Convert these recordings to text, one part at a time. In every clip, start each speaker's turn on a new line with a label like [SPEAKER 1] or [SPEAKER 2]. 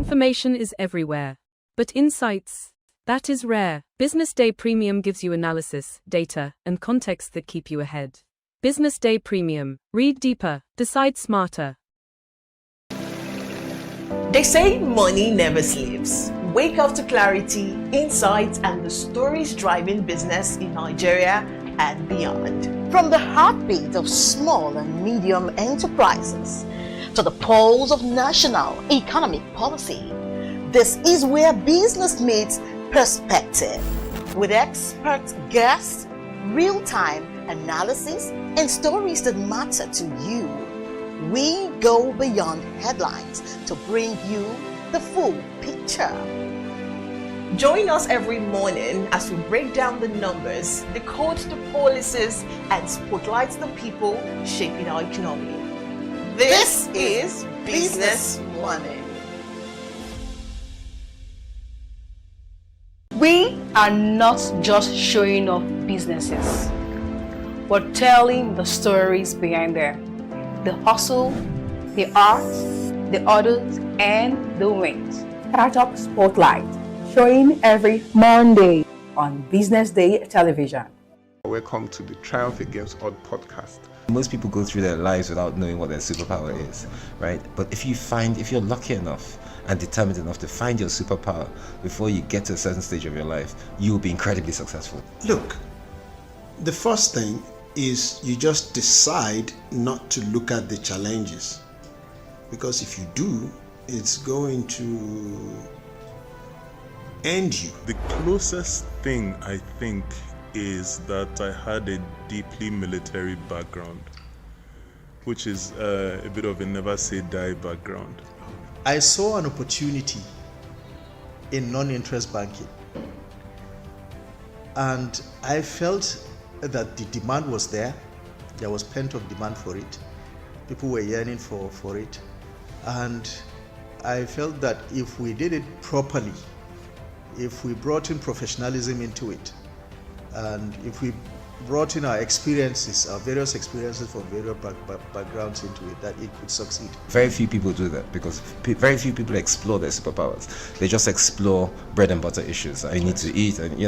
[SPEAKER 1] Information is everywhere. But insights, that is rare. BusinessDay Premium gives you analysis, data, and context that keep you ahead. BusinessDay Premium. Read deeper, decide smarter.
[SPEAKER 2] They say money never sleeps. Wake up to clarity, insights, and the stories driving business in Nigeria and beyond.
[SPEAKER 3] From the heartbeat of small and medium enterprises to the pulse of national economic policy, this is where business meets perspective. With expert guests, real-time analysis, and stories that matter to you, we go beyond headlines to bring you the full picture.
[SPEAKER 2] Join us every morning as we break down the numbers, decode the policies, and spotlight the people shaping our economy. This is Business Money.
[SPEAKER 4] We are not just showing off businesses, but telling the stories behind them. The hustle, the art, the orders, and the wins.
[SPEAKER 5] Startup Spotlight, showing every Monday on Business Day television.
[SPEAKER 6] Welcome to the Triumph Against Odd podcast.
[SPEAKER 7] Most people go through their lives without knowing what their superpower is, right? But if you're lucky enough and determined enough to find your superpower before you get to a certain stage of your life, you will be incredibly successful.
[SPEAKER 8] Look, the first thing is you just decide not to look at the challenges, because if you do, it's going to end you.
[SPEAKER 6] The closest thing I think is that I had a deeply military background, which is a bit of a never say die background.
[SPEAKER 9] I saw an opportunity in non-interest banking, and I felt that the demand was there. There was pent-up demand for it. People were yearning for it, and I felt that if we did it properly, if we brought in professionalism into it, and if we brought in our experiences, our various experiences from various backgrounds into it, that it could succeed.
[SPEAKER 7] Very few people do that because very few people explore their superpowers. They just explore bread and butter issues. I need to eat, and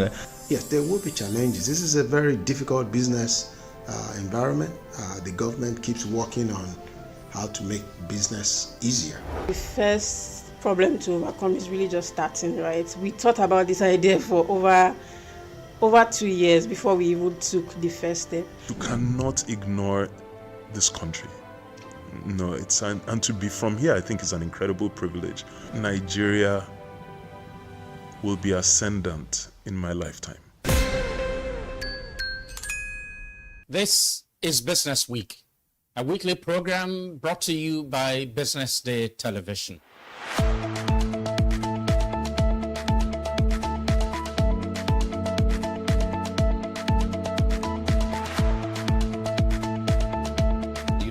[SPEAKER 8] Yes, there will be challenges. This is a very difficult business environment. The government keeps working on how to make business easier.
[SPEAKER 10] The first problem to overcome is really just starting, right? We thought about this idea for over 2 years before we even took the first step.
[SPEAKER 6] You cannot ignore this country. No, and to be from here, I think is an incredible privilege. Nigeria will be ascendant in my lifetime.
[SPEAKER 11] This is Business Week, a weekly program brought to you by Business Day Television.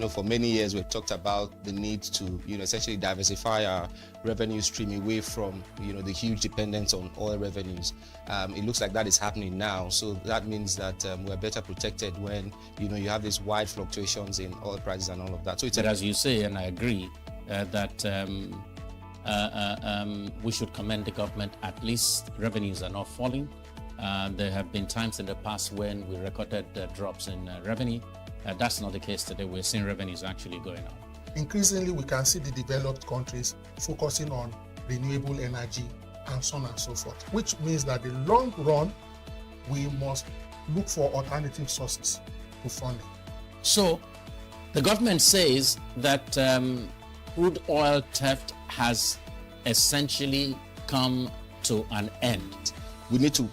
[SPEAKER 12] For many years, we've talked about the need to, essentially diversify our revenue stream away from, the huge dependence on oil revenues. It looks like that is happening now. So that means that we're better protected when, you have these wide fluctuations in oil prices and all of that. So
[SPEAKER 11] but as you say, and I agree, that we should commend the government. At least revenues are not falling. There have been times in the past when we recorded drops in revenue. That's not the case today. We're seeing revenues actually going up.
[SPEAKER 13] Increasingly, we can see the developed countries focusing on renewable energy and so on and so forth, which means that in the long run, we must look for alternative sources to funding.
[SPEAKER 11] So the government says that crude oil theft has essentially come to an end.
[SPEAKER 12] We need to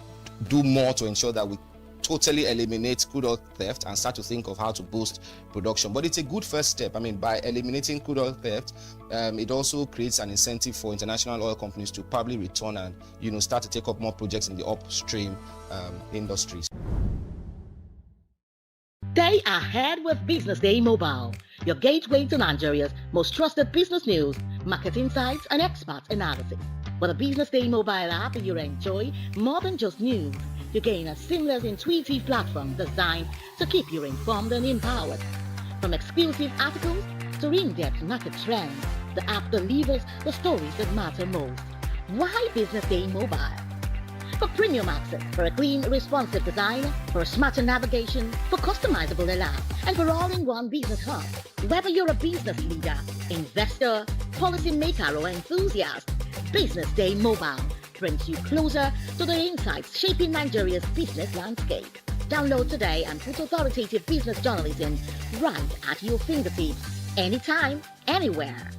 [SPEAKER 12] do more to ensure that we totally eliminate crude oil theft and start to think of how to boost production. But it's a good first step. By eliminating crude oil theft, it also creates an incentive for international oil companies to probably return and start to take up more projects in the upstream industries.
[SPEAKER 3] Stay ahead with Business Day Mobile, your gateway to Nigeria's most trusted business news, market insights, and expert analysis. With a Business Day Mobile app, you enjoy more than just news. You gain a seamless, intuitive platform designed to keep you informed and empowered. From exclusive articles to in-depth market trends,
[SPEAKER 14] the app delivers the stories that matter most. Why Business Day Mobile? For premium access, for a clean, responsive design, for a smarter navigation, for customizable allow, and for all-in-one business hub. Whether you're a business leader, investor, policymaker, or enthusiast, Business Day Mobile brings you closer to the insights shaping Nigeria's business landscape. Download today and put authoritative business journalism right at your fingertips, anytime, anywhere.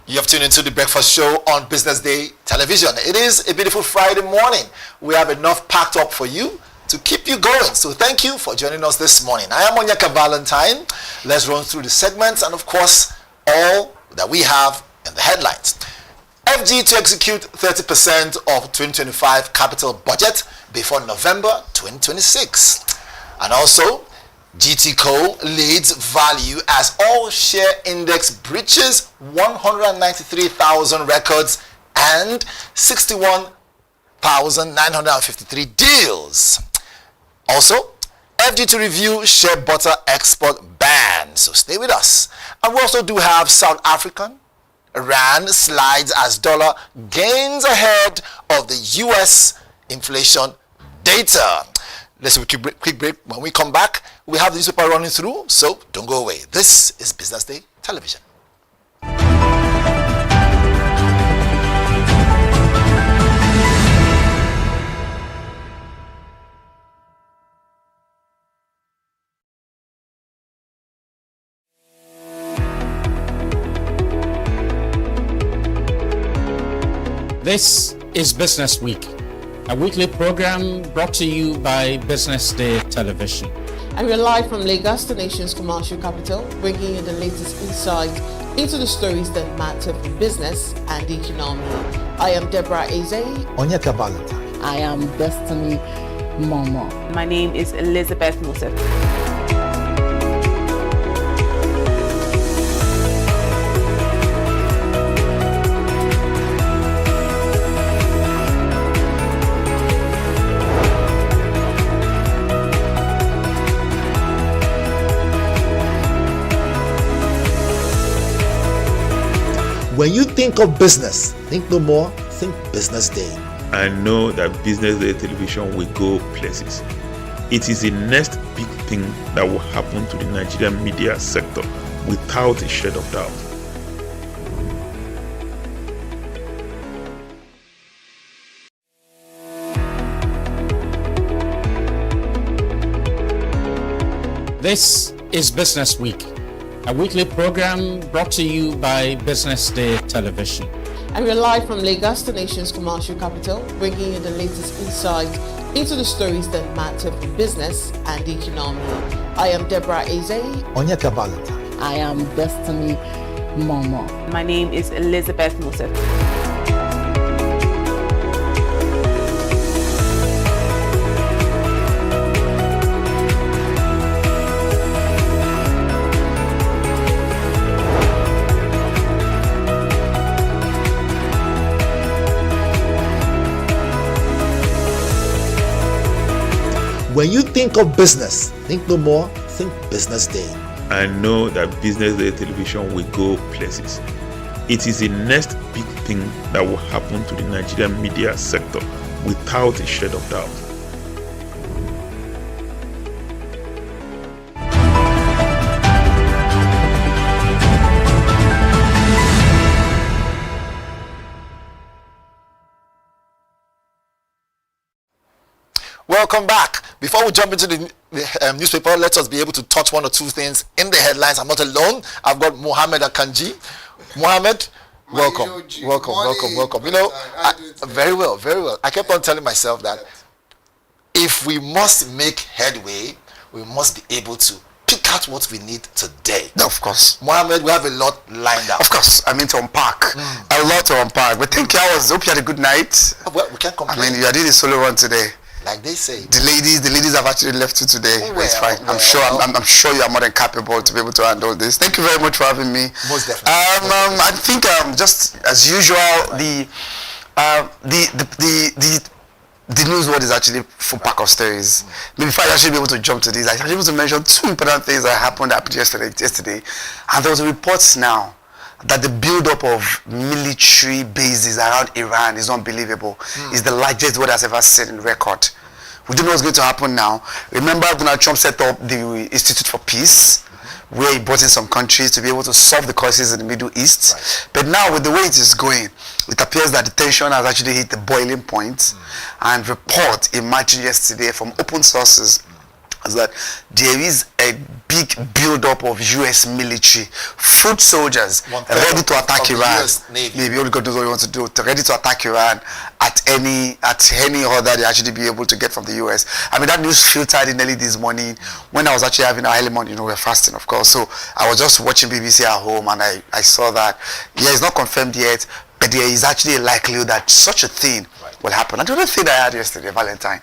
[SPEAKER 15] You have tuned into the breakfast show on Business Day Television. It is a beautiful Friday morning. We have enough packed up for you to keep you going. So thank you for joining us this morning. I am Onyeka Valentine. Let's run through the segments and of course all that we have in the headlines. FG to execute 30% of 2025 capital budget before November 2026. And also GTCO leads value as all share index breaches 193,000 records and 61,953 deals. Also, FG to review shea butter export ban. So stay with us. And we also do have South African rand slides as dollar gains ahead of the US inflation data. Let's have a quick break. When we come back, we have the newspaper running through, so don't go away. This is Business Day Television.
[SPEAKER 11] This is Business Week, a weekly program brought to you by Business Day Television.
[SPEAKER 2] And we're live from Lagos, the nation's commercial capital, bringing you the latest insight into the stories that matter for business and the economy. I am Deborah Eze.
[SPEAKER 9] Onyeka Valentine.
[SPEAKER 16] I am Destiny Momo.
[SPEAKER 17] My name is Elizabeth Musef.
[SPEAKER 15] When you think of business, think no more, think Business Day.
[SPEAKER 6] I know that Business Day Television will go places. It is the next big thing that will happen to the Nigerian media sector without a shade of doubt.
[SPEAKER 11] This is Business Week, a weekly program brought to you by Business Day Television.
[SPEAKER 2] And we're live from Lagos, the nation's commercial capital, bringing you the latest insight into the stories that matter for business and the economy. I am Deborah Eze.
[SPEAKER 9] Onyeka Valentine.
[SPEAKER 16] I am Destiny Momo.
[SPEAKER 17] My name is Elizabeth Musef.
[SPEAKER 15] When you think of business, think no more, think Business Day.
[SPEAKER 6] I know that Business Day Television will go places. It is the next big thing that will happen to the Nigerian media sector without a shade of doubt.
[SPEAKER 15] Welcome back. Before we jump into the newspaper, let us be able to touch one or two things in the headlines. I'm not alone. I've got Mohammed Akanji. Mohammed, welcome. Welcome. You know, very well. I kept on telling myself that if we must make headway, we must be able to pick out what we need today.
[SPEAKER 18] No, of course.
[SPEAKER 15] Mohammed, we have a lot lined up.
[SPEAKER 18] Of course. I mean, to unpack. A lot to unpack. But thank you. I hope you had a good night.
[SPEAKER 15] Well, we can't complain.
[SPEAKER 18] I mean, you did a solo run today.
[SPEAKER 15] Like they say.
[SPEAKER 18] The ladies have actually left you today. It's fine. I'm sure you are more than capable to be able to handle this. Thank you very much for having me.
[SPEAKER 15] Most definitely.
[SPEAKER 18] I think just as usual, the news world is actually full pack of stories. Maybe if I actually be able to jump to this, I should be able to mention two important things that happened yesterday. And there was reports now that the build-up of military bases around Iran is unbelievable. It's the largest world has ever seen in record. We don't know what's going to happen now. Remember, Donald Trump set up the Institute for Peace, where he brought in some countries to be able to solve the crisis in the Middle East. Right. But now, with the way it is going, it appears that the tension has actually hit the boiling point. And report emerged yesterday from open sources is that there is a big build-up of U.S. military, foot soldiers ready to attack Iran. Maybe only God knows what you want to do. Ready to attack Iran at any order they actually be able to get from the U.S. I mean, that news filtered in early this morning when I was actually having our early morning. We're fasting, of course. So I was just watching BBC at home, and I saw that. Yeah, it's not confirmed yet, but there is actually a likelihood that such a thing will happen. And the other thing I had yesterday, Valentine,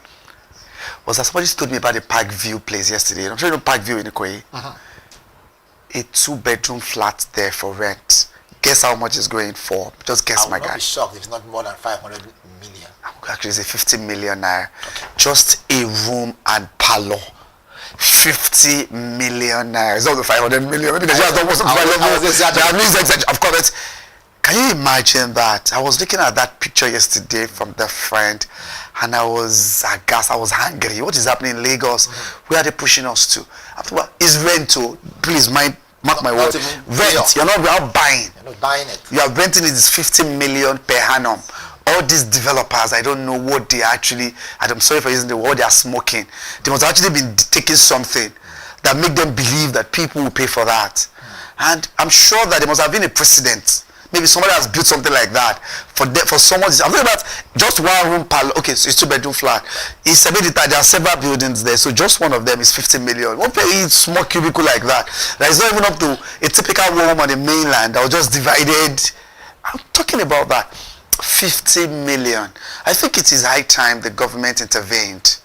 [SPEAKER 18] was that somebody told me about the Park View place yesterday. I'm sure you know Park View in Ikoyi. A 2-bedroom flat there for rent. Guess how much it's going for? Just guess, my guy.
[SPEAKER 15] I would not be shocked if it's not more than 500 million.
[SPEAKER 18] Actually, it's a 50 million naira. Just a room and parlor. 50 million naira. It's not the 500 million. Maybe because of course. Can you imagine that? I was looking at that picture yesterday from the friend, and I was aghast. I was hungry. What is happening in Lagos? Where are they pushing us to? It's rental. Please mark my word. Rent. You're not buying.
[SPEAKER 15] You're not buying it.
[SPEAKER 18] You are renting it is 50 million per annum. All these developers, I don't know what they actually, I'm sorry for using the word, they are smoking. They must actually be taking something that make them believe that people will pay for that. And I'm sure that there must have been a precedent. Maybe somebody has built something like that for someone. I'm talking about just one room parlor. Okay, so it's 2-bedroom flat. It's a bit there are several buildings there, so just one of them is 50 million. One very small cubicle like that. That is not even up to a typical home on the mainland that was just divided. I'm talking about that. 50 million. I think it is high time the government intervened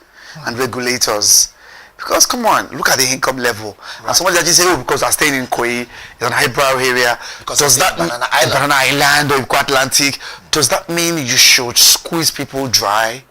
[SPEAKER 18] and regulators. Because come on, look at the income level. Right. And somebody actually say, oh, because I'm staying in Ikoyi, it's an highbrow area.
[SPEAKER 15] Because does that mean
[SPEAKER 18] Banana Island or Iko Atlantic? Does that mean you should squeeze people dry?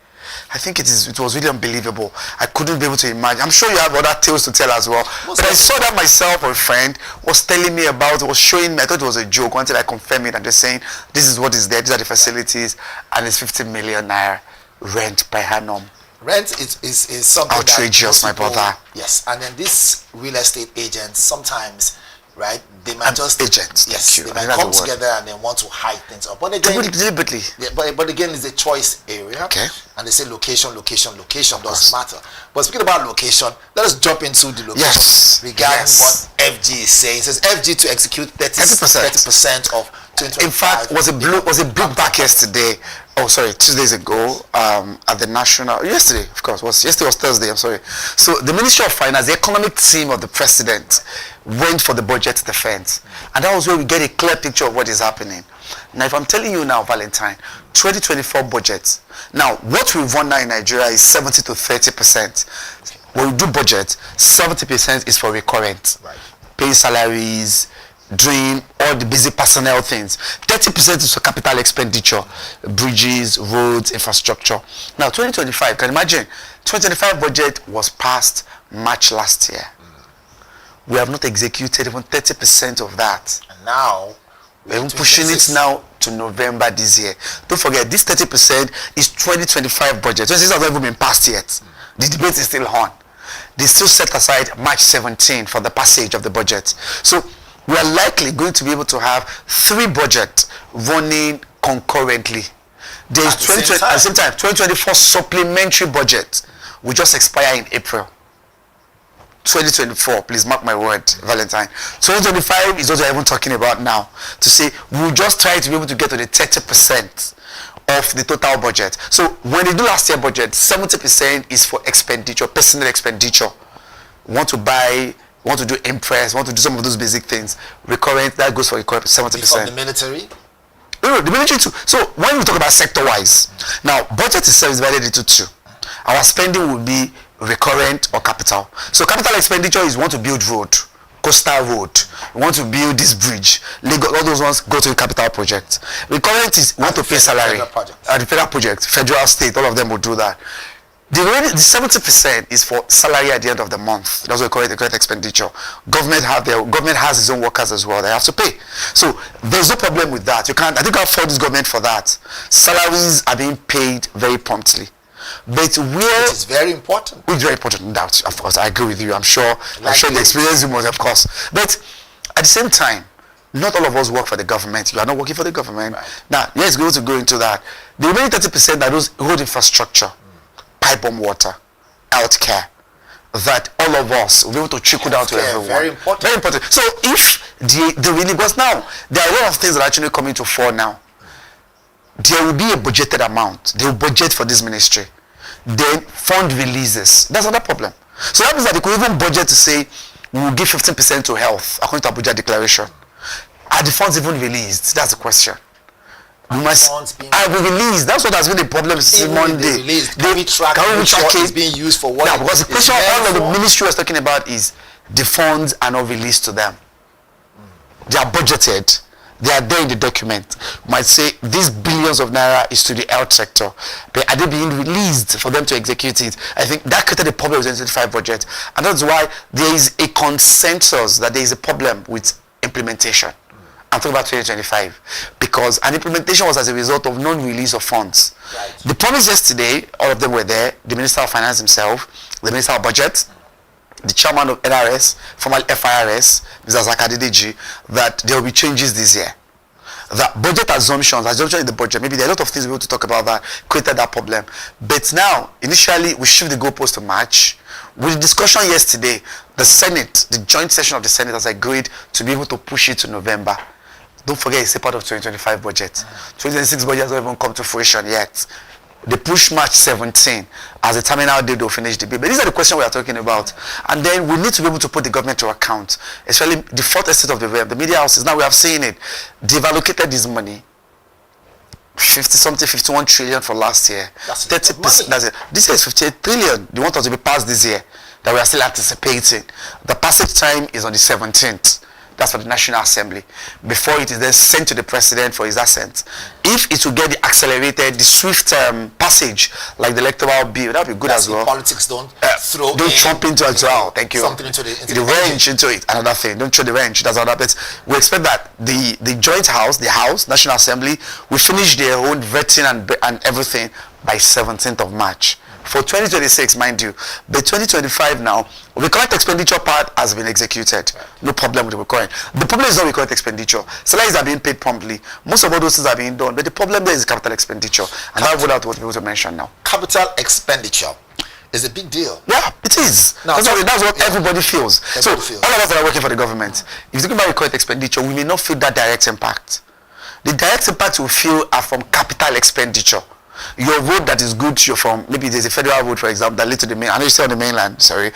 [SPEAKER 18] I think it was really unbelievable. I couldn't be able to imagine. I'm sure you have other tales to tell as well. But I saw that myself, a friend was telling me about, was showing me, I thought it was a joke until I confirmed it, and they're saying, this is what is there, these are the facilities, and it's 50 million naira rent per annum.
[SPEAKER 15] Rent is something
[SPEAKER 18] outrageous, my brother.
[SPEAKER 15] Yes, and then these real estate agents sometimes, right? They might they might come together and they want to hide things up. But again,
[SPEAKER 18] deliberately.
[SPEAKER 15] Yeah, but again, it's a choice area.
[SPEAKER 18] Okay.
[SPEAKER 15] And they say location doesn't matter. But speaking about location, let us jump into the location regarding what FG is saying. It says FG to execute 30% of 2025.
[SPEAKER 18] In fact, was a big back yesterday. Oh, sorry, 2 days ago, at the national. Yesterday, of course, yesterday was Thursday. I'm sorry. So the Ministry of Finance, the economic team of the president, went for the budget defense, and that was where we get a clear picture of what is happening. Now, if I'm telling you now, Valentine, 2024 budget. Now, what we've won now in Nigeria is 70 to 30%. When we do budget, 70% is for recurrent, paying salaries, doing all the basic personnel things. 30% is for capital expenditure, bridges, roads, infrastructure. Now 2025, can you imagine, 2025 budget was passed March last year. We have not executed even 30% of that.
[SPEAKER 15] And now
[SPEAKER 18] we're even pushing it now to November this year. Don't forget, this 30% is 2025 budget. 2026 has not even been passed yet. The debate is still on. They still set aside March 17 for the passage of the budget. So we are likely going to be able to have 3 budgets running concurrently. There is at the same time, 2024 supplementary budget will just expire in April. 2024, please mark my word, Valentine. 2025 is what we're even talking about now. To say we'll just try to be able to get to the 30% of the total budget. So when they do last year budget, 70% is for expenditure, personal expenditure. Want to buy, want to do impress, want to do some of those basic things. Recurrent, that goes for 70%.
[SPEAKER 15] Before the military?
[SPEAKER 18] No, the military too. So when we talk about sector-wise, now budget itself is divided into 2. Our spending will be recurrent or capital. So capital expenditure is we want to build road, coastal road, we want to build this bridge, all those ones go to the capital project. Recurrent is we want to pay salary. The federal project, federal, state, all of them will do that. The 70% is for salary at the end of the month. That's what we call it the current expenditure. Government has its own workers as well. They have to pay. So there's no problem with that. You can't. I think I'll fault this government for that. Salaries are being paid very promptly. But where
[SPEAKER 15] it is very important.
[SPEAKER 18] It's very important, no doubt. Of course, I agree with you. I'm sure the experience you must, of course. But at the same time, not all of us work for the government. You are not working for the government. Right. Now, yes, going to go into that. The remaining 30% are those road infrastructure. Pipe bomb water, healthcare, that all of us will be able to trickle down to everyone.
[SPEAKER 15] Very important.
[SPEAKER 18] Very important. So if the really, because now there are a lot of things that are actually coming to fore now. There will be a budgeted amount. They will budget for this ministry. Then fund releases. That's another problem. So that means that they could even budget to say we will give 15% to health according to Abuja declaration. Are the funds even released? That's the question. We must be released. That's what has been the problem since Monday.
[SPEAKER 15] Can we track what is being used for what?
[SPEAKER 18] Yeah, because the question all of the ministry was talking about is the funds are not released to them. They are budgeted. They are there in the document. We might say these billions of naira is to the health sector, but are they being released for them to execute it? I think that created a problem with the 2025 budget, and that's why there is a consensus that there is a problem with implementation. I'm talking about 2025 because an implementation was as a result of non-release of funds. Right. The promise yesterday, all of them were there. The Minister of Finance himself, the Minister of Budget, the Chairman of NRS, former FIRS, Mr. Zakadidiji, that there will be changes this year. That budget assumption in the budget, maybe there are a lot of things we want to talk about that created that problem. But now, initially, we shift the goalpost to March. With the discussion yesterday, the Senate, the joint session of the Senate has agreed to be able to push it to November. Don't forget, it's a part of 2025 budget. 2026 budget has not even come to fruition yet. They push March 17 as the terminal date to finish the bill. But these are the questions we are talking about. And then we need to be able to put the government to account, especially the fourth estate of the realm, the media houses. Now we have seen it. They've allocated this money. 51 trillion for last year.
[SPEAKER 15] That's
[SPEAKER 18] 30%. That's it. This year is 58 trillion. They want us to be passed this year that we are still anticipating. The passage time is on the 17th. That's for the National Assembly. Before it is then sent to the President for his assent. If it will get the accelerated, the swift passage, like the electoral bill, that would be good as well.
[SPEAKER 15] Politics don't
[SPEAKER 18] jump into it as well. Thank you.
[SPEAKER 15] Something into
[SPEAKER 18] the wrench into it. Another thing. Don't throw the wrench. That's another bit. We expect that the joint house, the House, National Assembly, will finish their own vetting and everything by 17th of March. For 2026, mind you, but 2025 now, the recurrent expenditure part has been executed. No problem with the recurrent. The problem is not recurrent expenditure. Salaries are being paid promptly. Most of all those things are being done, but the problem there is capital expenditure. And that's what we want to mention now.
[SPEAKER 15] Capital expenditure is a big deal.
[SPEAKER 18] Yeah, it is. Now, that's what everybody feels. All of us that are working for the government, if you think about recurrent expenditure, we may not feel that direct impact. The direct impact we feel are from capital expenditure. Your road that is good, you're from, maybe there's a federal road, for example, that leads to the main, I know you stay on the mainland, sorry.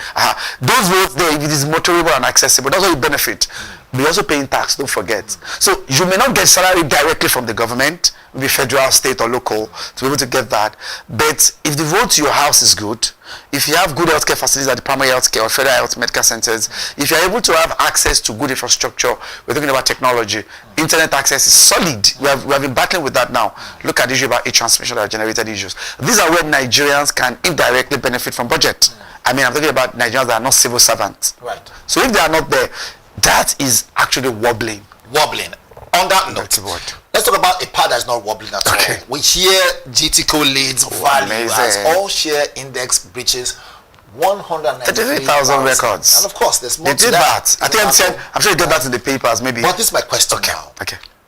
[SPEAKER 18] Those roads there, if it is motorable and accessible, that's how you benefit. But you're also paying tax, don't forget. So you may not get salary directly from the government, maybe federal, state, or local, to be able to get that. But if the road to your house is good, if you have good healthcare facilities at the primary healthcare or federal health medical centers, if you're able to have access to good infrastructure, we're talking about technology, internet access is solid. We have been battling with that now. Look at the issue about e-transmission that have generated issues. These are where Nigerians can indirectly benefit from budget. I mean, I'm talking about Nigerians that are not civil servants.
[SPEAKER 15] Right.
[SPEAKER 18] So if they are not there, that is actually wobbling.
[SPEAKER 15] On that note, let's talk about a part that's not wobbling at all. We hear GTCO leads, value as all share index breaches 193,000
[SPEAKER 18] records.
[SPEAKER 15] And of course, there's more
[SPEAKER 18] they did that. I think I'm sure you get that in the papers, maybe.
[SPEAKER 15] But this is my question now.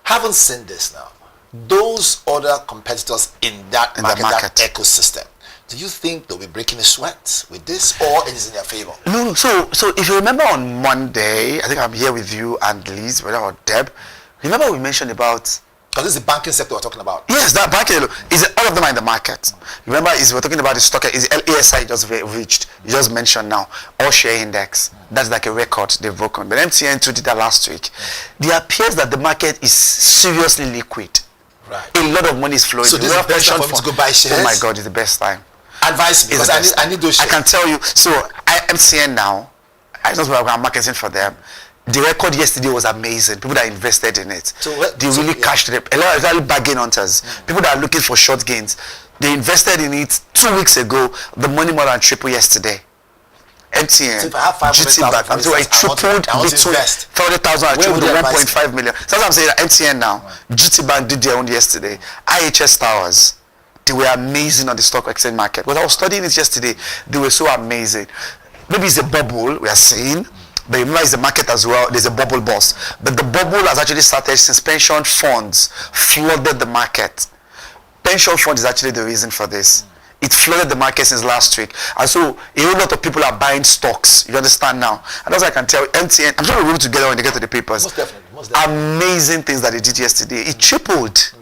[SPEAKER 15] Haven't seen this now. Those other competitors in that market, that ecosystem, do you think they'll be breaking a sweat with this, or it is in their favor?
[SPEAKER 18] No. So if you remember on Monday, I think I'm here with you and Liz, or Deb. Remember we mentioned about...
[SPEAKER 15] Because this is the banking sector we're talking about.
[SPEAKER 18] Yes, that banking, all of them are in the market. Remember, we're talking about the stock, is LASI just reached, you just mentioned now, all share index. That's like a record they've broken. But MTN too did that last week. It appears that the market is seriously liquid.
[SPEAKER 15] Right.
[SPEAKER 18] A lot of money is flowing.
[SPEAKER 15] So this is the best time for me to go buy shares?
[SPEAKER 18] Oh my God, it's the best time.
[SPEAKER 15] Advise me, because I need those shares.
[SPEAKER 18] I can tell you. So MTN now, I know I'm marketing for them. The record yesterday was amazing. People that invested in it, they really cashed it. A lot of bargain hunters, people that are looking for short gains, they invested in it 2 weeks ago. The money more than triple yesterday. MTN,
[SPEAKER 15] so if I have 500,000,
[SPEAKER 18] I'm saying it tripled between 30,000 and tripled to 1.5 million. So that's what I'm saying. That MTN now, GT Bank did their own yesterday. IHS Towers, they were amazing on the stock exchange market. When I was studying it yesterday, they were so amazing. Maybe it's a bubble we are seeing. But remember, it's the market as well. There's a bubble burst. But the bubble has actually started since pension funds flooded the market. Pension funds is actually the reason for this. It flooded the market since last week. And so a whole lot of people are buying stocks. You understand now? And as I can tell, MTN, I'm sure we'll roll together when they get to the papers.
[SPEAKER 15] Most definitely.
[SPEAKER 18] Amazing things that they did yesterday. It tripled.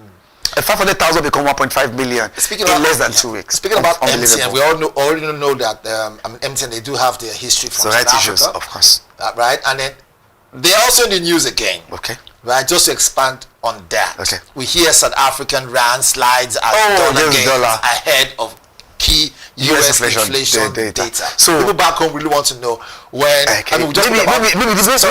[SPEAKER 18] 500,000 become 1.5 million in less than 2 weeks.
[SPEAKER 15] Speaking about MTN, we already know that MTN, they do have their history from South Africa,
[SPEAKER 18] issues, of course.
[SPEAKER 15] Right, and then they're also in the news again.
[SPEAKER 18] Okay.
[SPEAKER 15] Right, just to expand on that.
[SPEAKER 18] Okay.
[SPEAKER 15] We hear South African rand slides as dollar gains ahead of key US inflation data. So people back home really want to know when. I mean, we just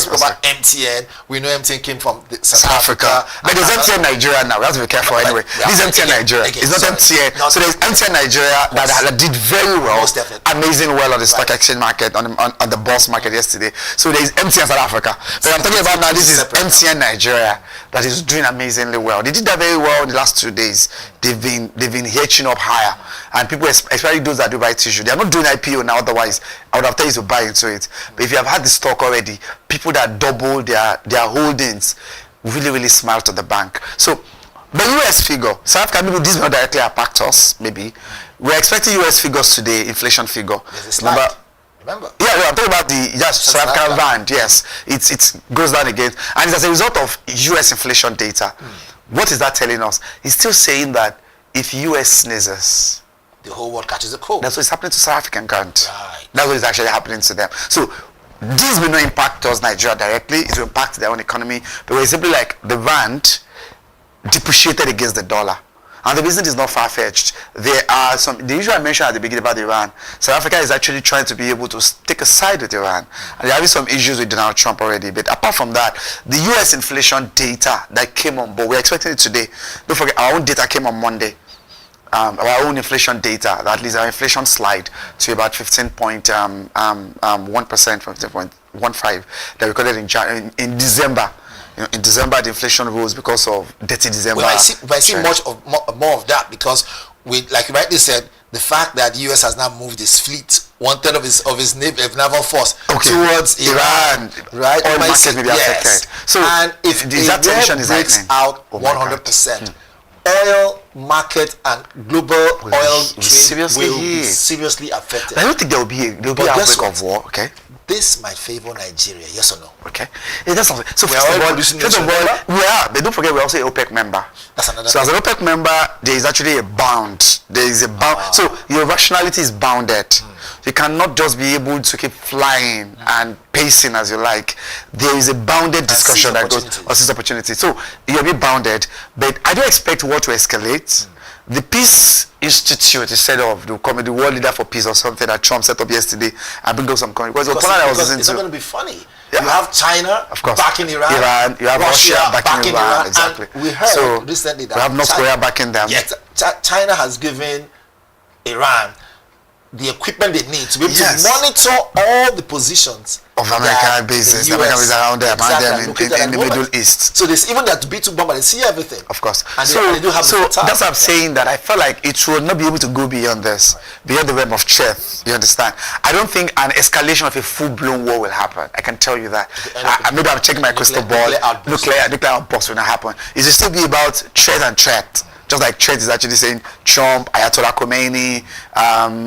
[SPEAKER 15] spoke about MTN. We know MTN came from South Africa.
[SPEAKER 18] But there's MTN Nigeria now. We have to be careful anyway. This is MTN Nigeria. It's not MTN. So there's MTN Nigeria that did very well, amazing well on the stock exchange market, on the bourse market yesterday. So there's MTN South Africa. But I'm talking about now, this is MTN Nigeria that is doing amazingly well. They did that very well in the last 2 days. They've been hitching up higher, and people, especially those that do buy tissue, they are not doing IPO now. Otherwise, I would have told you to buy into it. But if you have had the stock already, people that double their holdings really smile to the bank. So the US figure, South Africa, maybe this will not directly impact us. Maybe we're expecting US figures today, inflation figure.
[SPEAKER 15] Remember?
[SPEAKER 18] Yeah, I'm talking about the South African rand. Yes, it goes down again, and it's as a result of US inflation data. What is that telling us? It's still saying that if US sneezes,
[SPEAKER 15] the whole world catches a cold.
[SPEAKER 18] That's what's happening to South African rand. Right. That's what is actually happening to them. So this will not impact us, Nigeria, directly. It will impact their own economy. But it's simply like the rand depreciated against the dollar. And the reason is not far-fetched. There are the issue I mentioned at the beginning about Iran. South Africa is actually trying to be able to take a side with Iran. And they're having some issues with Donald Trump already. But apart from that, the US inflation data that came on board, we're expecting it today. Don't forget, our own data came on Monday. Our own inflation data, at least our inflation slide to about 15.1%, 15.15 that recorded in December. In December, the inflation rose because of dirty December.
[SPEAKER 15] Well, I see more of that because, like you rightly said, the fact that the US has now moved its fleet, 1/3 of his naval force towards Iran, right?
[SPEAKER 18] Oil market may be affected. So,
[SPEAKER 15] and if that tension breaks out 100%, oil market and global oil trade will be seriously affected.
[SPEAKER 18] I don't think there will be an outbreak of war. Okay.
[SPEAKER 15] This might favor Nigeria, yes or no?
[SPEAKER 18] Okay. Yeah, that's something. So first of all, we are, but don't forget we're also an OPEC member.
[SPEAKER 15] That's another
[SPEAKER 18] so thing. As an OPEC member, there is actually a bound. There is a bound. So your rationality is bounded. You cannot just be able to keep flying and pacing as you like. There is a bounded discussion that goes or seize opportunity. So you'll be bounded, but I don't expect war to escalate. The Peace Institute is set up, the World Leader for Peace or something that Trump set up yesterday and bring up some countries. Because
[SPEAKER 15] it's not going to be funny. Yeah. You have China backing Iran,
[SPEAKER 18] you have Russia backing Iran. Exactly.
[SPEAKER 15] And we heard recently that
[SPEAKER 18] we have North Korea backing them.
[SPEAKER 15] Yes, China has given Iran the equipment they need to be able to monitor all the positions
[SPEAKER 18] of American bases, American bases around there, in the Middle East.
[SPEAKER 15] So there's even that B2 bomber, they see everything.
[SPEAKER 18] Of course.
[SPEAKER 15] And they do have
[SPEAKER 18] so that's what I'm saying, that I feel like it will not be able to go beyond this, beyond the realm of threat. You understand? I don't think an escalation of a full-blown war will happen. I can tell you that. Maybe I'm checking my crystal ball. Nuclear outburst will not happen. It will still be about threat and threat. Just like threat is actually saying Trump, Ayatollah Khomeini,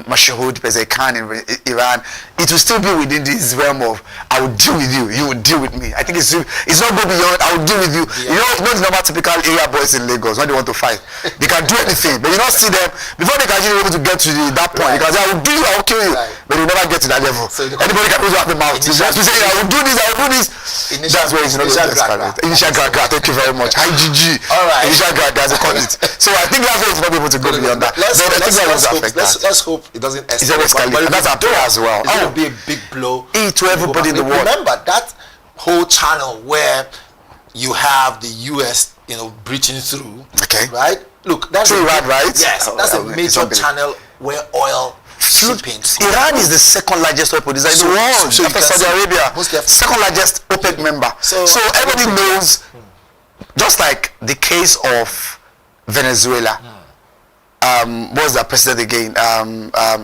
[SPEAKER 18] Mashoud Pezeshkian in Iran, it will still be within this realm of I will deal with you, you will deal with me. I think it's not go beyond I will deal with you. Yeah. You know, not the normal typical area boys in Lagos when they want to fight. They can do anything, but you don't see them before they can actually be able to get to that point. Because I will do you, I will kill you, but they never get to that level. So anybody can always have the mouth. You have to say I will do this, I will do this. That's where it's not going to escalate. Initial gra. Thank you very much. IGG.
[SPEAKER 15] All right.
[SPEAKER 18] Initial gra, as they call it. So I think that's where it's not able to go beyond that.
[SPEAKER 15] Let's hope it doesn't escalate.
[SPEAKER 18] But that's our prayer as well.
[SPEAKER 15] It's going to be a big blow
[SPEAKER 18] to everybody in the world.
[SPEAKER 15] Remember that whole channel where you have the US, breaching through.
[SPEAKER 18] Okay.
[SPEAKER 15] Right? Look, that's
[SPEAKER 18] right?
[SPEAKER 15] Yes, that's a major channel where oil shipping.
[SPEAKER 18] Iran is the second largest oil producer in the world after Saudi Arabia. Second largest OPEC member. So everybody knows, just like the case of Venezuela. What was that president again?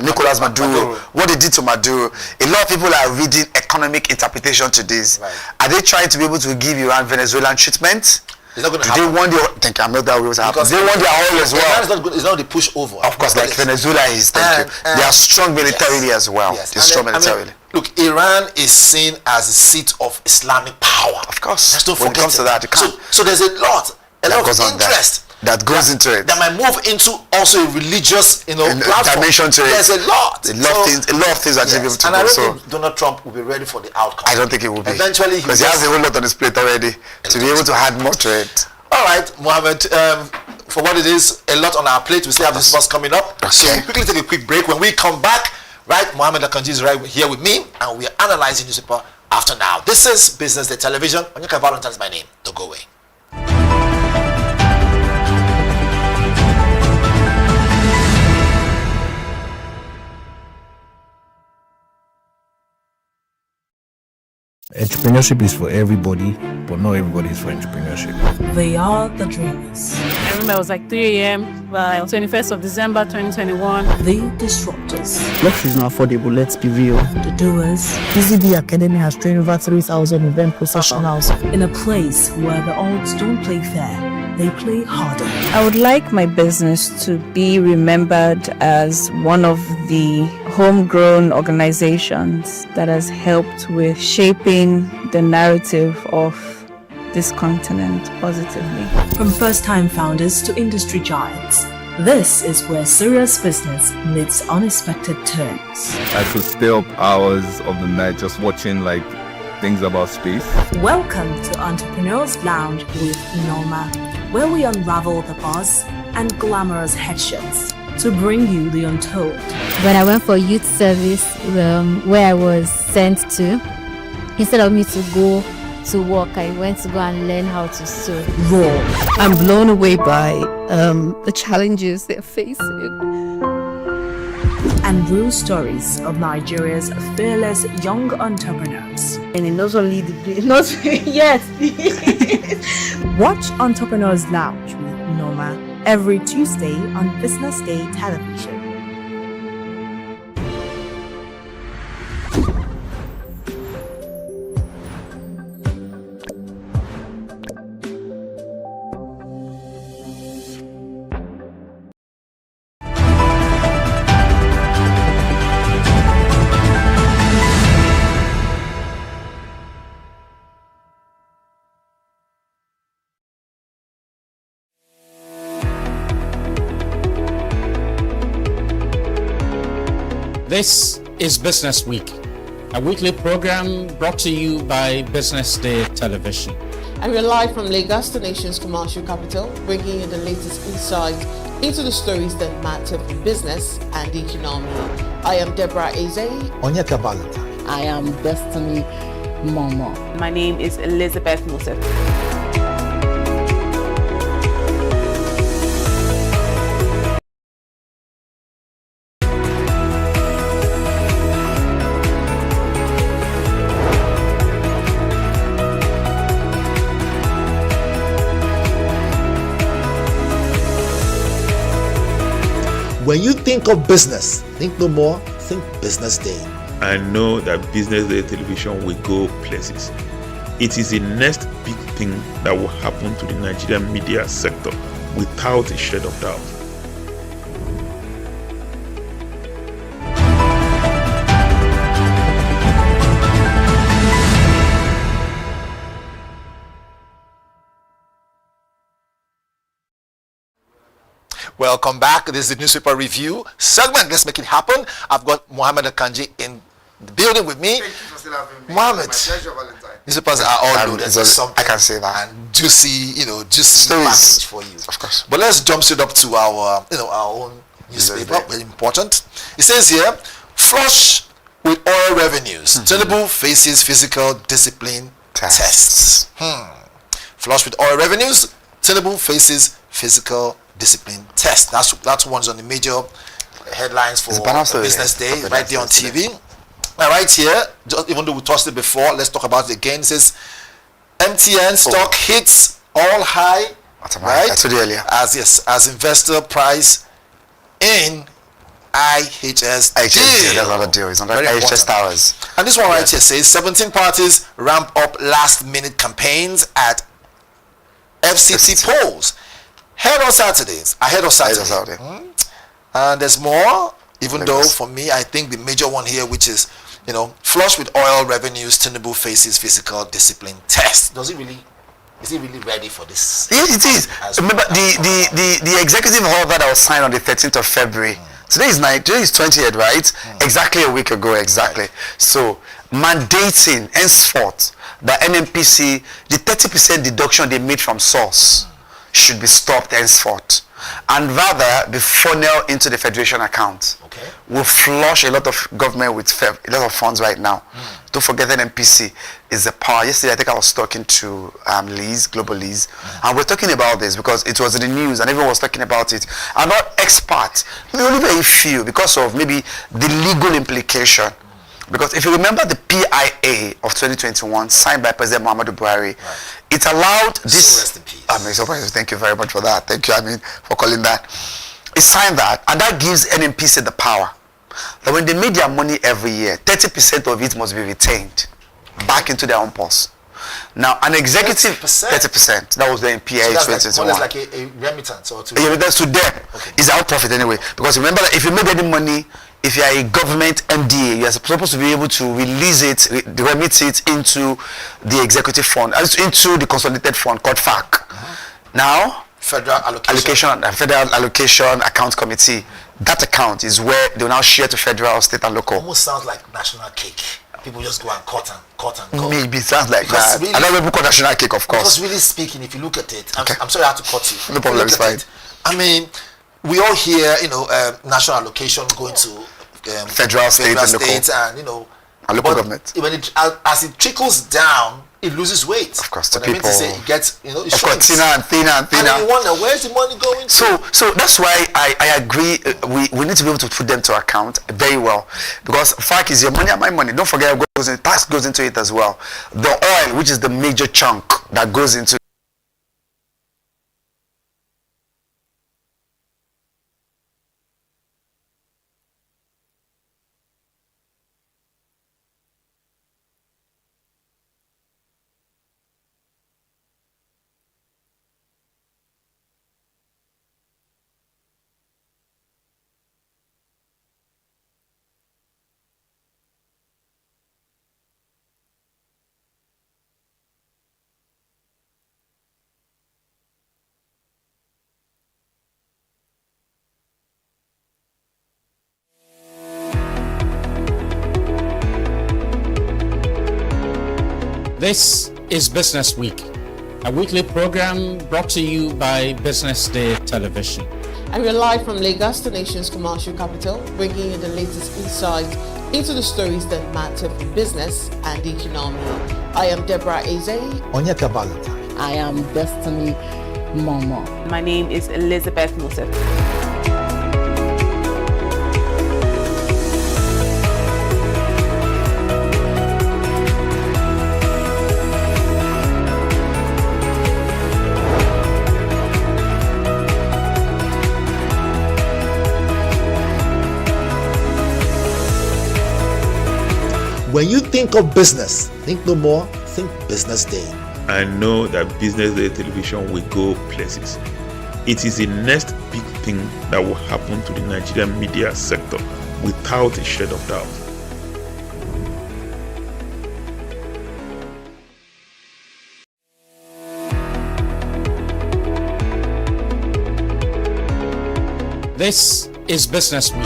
[SPEAKER 18] Nicolas Maduro. What they did to Maduro. A lot of people are reading economic interpretation to this. Right. Are they trying to be able to give Iran Venezuelan treatment?
[SPEAKER 15] It's not going to happen.
[SPEAKER 18] They want their, thank you, I'm not that way to happen. They want their oil as well.
[SPEAKER 15] It's not the push over.
[SPEAKER 18] Of course, like Venezuela is, thank you. They are strong militarily as well. Yes. They're strong militarily.
[SPEAKER 15] Look, Iran is seen as the seat of Islamic power.
[SPEAKER 18] Of course.
[SPEAKER 15] Just don't
[SPEAKER 18] when it comes to that, you can't.
[SPEAKER 15] So there's a lot of interest.
[SPEAKER 18] That goes into it.
[SPEAKER 15] That might move into also a religious, platform.
[SPEAKER 18] Dimension to it.
[SPEAKER 15] There's a lot.
[SPEAKER 18] A lot of things that you'll be able to do.
[SPEAKER 15] And I don't think Donald Trump will be ready for the outcome.
[SPEAKER 18] I don't think he will be.
[SPEAKER 15] Eventually,
[SPEAKER 18] because he has a whole lot on his plate already to be able to add more to it.
[SPEAKER 15] All right, Mohammed. For what it is, a lot on our plate. We still have this bus coming up. Okay. So we'll quickly take a quick break. When we come back, right, Mohammed Akanji is right here with me, and we are analyzing newspaper after now. This is Business Day Television. Onyeka Valentine is my name. Don't go away.
[SPEAKER 19] Entrepreneurship is for everybody, but not everybody is for entrepreneurship.
[SPEAKER 20] They are the dreamers.
[SPEAKER 10] I remember it was like 3 a.m. by 21st of December 2021.
[SPEAKER 20] The disruptors.
[SPEAKER 21] Life is not affordable, let's be real.
[SPEAKER 20] The doers.
[SPEAKER 21] BusinessDay Academy has trained over 3,000 event professionals.
[SPEAKER 20] In a place where the odds don't play fair. They play harder.
[SPEAKER 22] I would like my business to be remembered as one of the homegrown organizations that has helped with shaping the narrative of this continent positively.
[SPEAKER 20] From first-time founders to industry giants, this is where serious business meets unexpected terms.
[SPEAKER 23] I could stay up hours of the night just watching things about space.
[SPEAKER 20] Welcome to Entrepreneurs Lounge with Norma, where we unravel the buzz and glamorous headshots to bring you the untold.
[SPEAKER 24] When I went for youth service, where I was sent to, instead of me to go to work, I went to go and learn how to sew.
[SPEAKER 20] Raw.
[SPEAKER 25] I'm blown away by the challenges they're facing.
[SPEAKER 20] And real stories of Nigeria's fearless young entrepreneurs.
[SPEAKER 21] And not only yes.
[SPEAKER 20] Watch Entrepreneurs Lounge with Norma every Tuesday on Business Day Television.
[SPEAKER 11] This is Business Week, a weekly program brought to you by Business Day Television.
[SPEAKER 26] And we're live from Lagos, the nation's commercial capital, bringing you the latest insight into the stories that matter for business and the economy. I am Deborah Eze.
[SPEAKER 27] Onyeka Valentine.
[SPEAKER 16] I am Destiny Momo.
[SPEAKER 17] My name is Elizabeth Moses.
[SPEAKER 27] When you think of business, think no more, think Business Day.
[SPEAKER 6] I know that Business Day Television will go places. It is the next big thing that will happen to the Nigerian media sector without a shred of doubt.
[SPEAKER 15] Welcome back. This is the newspaper review segment. Let's make it happen. I've got Mohammed Akanji in the building with me.
[SPEAKER 18] Thank you for still having me.
[SPEAKER 15] Mohammed.
[SPEAKER 18] My pleasure, Valentine.
[SPEAKER 15] Newspapers are all loaded with something.
[SPEAKER 18] I can say that.
[SPEAKER 15] And juicy, juicy package for you.
[SPEAKER 18] Of course.
[SPEAKER 15] But let's jump straight up to our, our own newspaper. Very important. It says here, flush with oil revenues. Tinubu faces physical discipline tests. Flush with oil revenues. Tinubu faces physical discipline test. That's one's on the major headlines for Business Day, right there on TV. Now, right here, even though we touched it before, let's talk about it again. It says MTN stock hits all high, right?
[SPEAKER 18] I told you earlier.
[SPEAKER 15] As investor price in IHS deal.
[SPEAKER 18] That's not a deal. It's not IHS Towers.
[SPEAKER 15] And this one right here says 17 parties ramp up last-minute campaigns at FCT polls. Ahead of Saturday. And there's more, even though for me, I think the major one here, which is, flush with oil revenues, Tinubu faces physical discipline test. Is he really ready for this?
[SPEAKER 18] Yes, it is. Remember, the executive order that was signed on the 13th of February. Today is 20th, right? Exactly a week ago, exactly. Right. So, mandating henceforth the NNPC, the 30% deduction they made from source should be stopped henceforth, and rather be funneled into the federation account. Okay. We'll flush a lot of government with a lot of funds right now. Don't forget that NPC is the power. Yesterday, I think I was talking to Liz, Global Liz, and we're talking about this because it was in the news and everyone was talking about it. I'm not expert, only very few, because of maybe the legal implication. Because if you remember the PIA of 2021 signed by President Muhammadu Buhari, it allowed this.
[SPEAKER 15] So rest in peace.
[SPEAKER 18] Thank you very much for that. Thank you, for calling that. It signed that, and that gives NNPC the power that when they make their money every year, 30% of it must be retained back into their own purse. Now, an executive 30%. That was the PIA 2021.
[SPEAKER 15] So that's like a remittance or to.
[SPEAKER 18] A remittance to them. It's our profit anyway. Because remember that if you make any money, if you are a government MDA, you are supposed to be able to release it, remit it into the executive fund, into the consolidated fund called FAC. Now,
[SPEAKER 15] Federal
[SPEAKER 18] Allocation Account Committee. That account is where they will now share to federal, state, and local.
[SPEAKER 15] Almost sounds like national cake. People just go and cut and go.
[SPEAKER 18] Maybe it sounds like that. Really, I don't know call national cake, of course.
[SPEAKER 15] Because really speaking, if you look at it, I'm sorry I had to cut you.
[SPEAKER 18] No problem, it's fine.
[SPEAKER 15] We all hear, national allocation going to
[SPEAKER 18] federal, state,
[SPEAKER 15] and
[SPEAKER 18] and local government.
[SPEAKER 15] When as it trickles down, it loses weight.
[SPEAKER 18] Of course, to
[SPEAKER 15] people.
[SPEAKER 18] I mean to
[SPEAKER 15] say it gets, it
[SPEAKER 18] of course, thinner and thinner.
[SPEAKER 15] And then you wonder, where's the money going to?
[SPEAKER 18] So that's why I agree. We need to be able to put them to account very well, because FAC is your money and my money. Don't forget, tax goes into it as well. The oil, which is the major chunk that goes into.
[SPEAKER 11] This is Business Week, a weekly program brought to you by BusinessDay Television.
[SPEAKER 26] And we're live from Lagos, the nation's commercial capital, bringing you the latest insight into the stories that matter for business and the economy. I am Deborah Eze.
[SPEAKER 27] Onyeka Valentine.
[SPEAKER 16] I am Destiny Momo.
[SPEAKER 17] My name is Elizabeth Moses.
[SPEAKER 27] When you think of business, think no more, think Business Day.
[SPEAKER 6] I know that Business Day television will go places. It is the next big thing that will happen to the Nigerian media sector without a shade of doubt.
[SPEAKER 11] This is Business Week.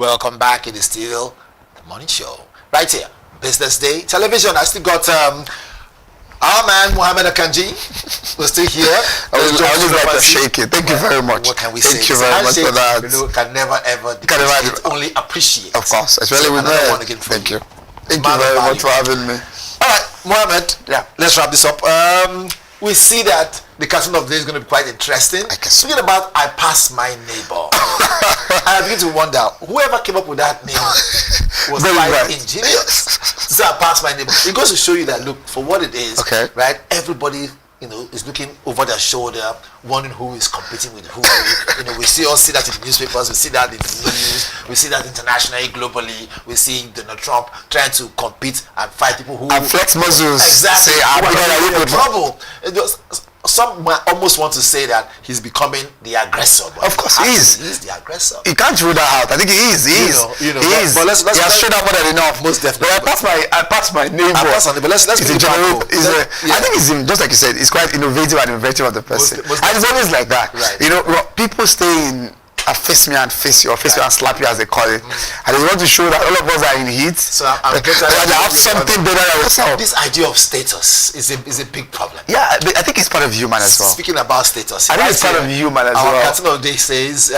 [SPEAKER 15] Welcome back. It is still the morning show right here, Business Day Television. I still got our man Mohammed Akanji. We're still here.
[SPEAKER 18] I always like to shake it. Thank you very much.
[SPEAKER 15] What can we say?
[SPEAKER 18] Thank you very much for that.
[SPEAKER 15] You know, can never ever depreciate, only appreciate.
[SPEAKER 18] Of course, especially with
[SPEAKER 15] one
[SPEAKER 18] me.
[SPEAKER 15] again.
[SPEAKER 18] Thank you. Thank you very much for having me.
[SPEAKER 15] All right, Mohammed. Yeah. Let's wrap this up. We see that the cartoon of the day is going to be quite interesting. Speaking about I Pass My Neighbor, I begin to wonder, whoever came up with that name was quite ingenious. So I Pass My Neighbor. It goes to show you that, look, for what it is, right? Everybody, you know, is looking over their shoulder, wondering who is competing with who. You know, we all see that in the newspapers, we see that in the news, we see that internationally, globally. We see Donald Trump trying to compete and fight people who
[SPEAKER 18] and flex muscles.
[SPEAKER 15] Exactly.
[SPEAKER 18] Say,
[SPEAKER 15] I'm in trouble. Some might almost want to say that he's becoming the aggressor. But
[SPEAKER 18] of course, he is.
[SPEAKER 15] He's the aggressor.
[SPEAKER 18] You can't rule that out. I think he is. He is.
[SPEAKER 15] You know,
[SPEAKER 18] he is.
[SPEAKER 15] But let's
[SPEAKER 18] he has shown up more than enough.
[SPEAKER 15] Most definitely.
[SPEAKER 18] But I pass my neighbor.
[SPEAKER 15] But let's
[SPEAKER 18] I think it's him. Just like you said, it's quite innovative and inventive of the person. And it's always like that.
[SPEAKER 15] Right.
[SPEAKER 18] You know, people stay in face me and face you, or face you and slap you, as they call it. And they want to show that all of us are in heat.
[SPEAKER 15] So I'm
[SPEAKER 18] they have something better than yourself.
[SPEAKER 15] This idea of status is a big problem.
[SPEAKER 18] Yeah, but I think it's part of human as well.
[SPEAKER 15] Speaking about status,
[SPEAKER 18] I think it's part of human as well.
[SPEAKER 15] Our cartoon of the day says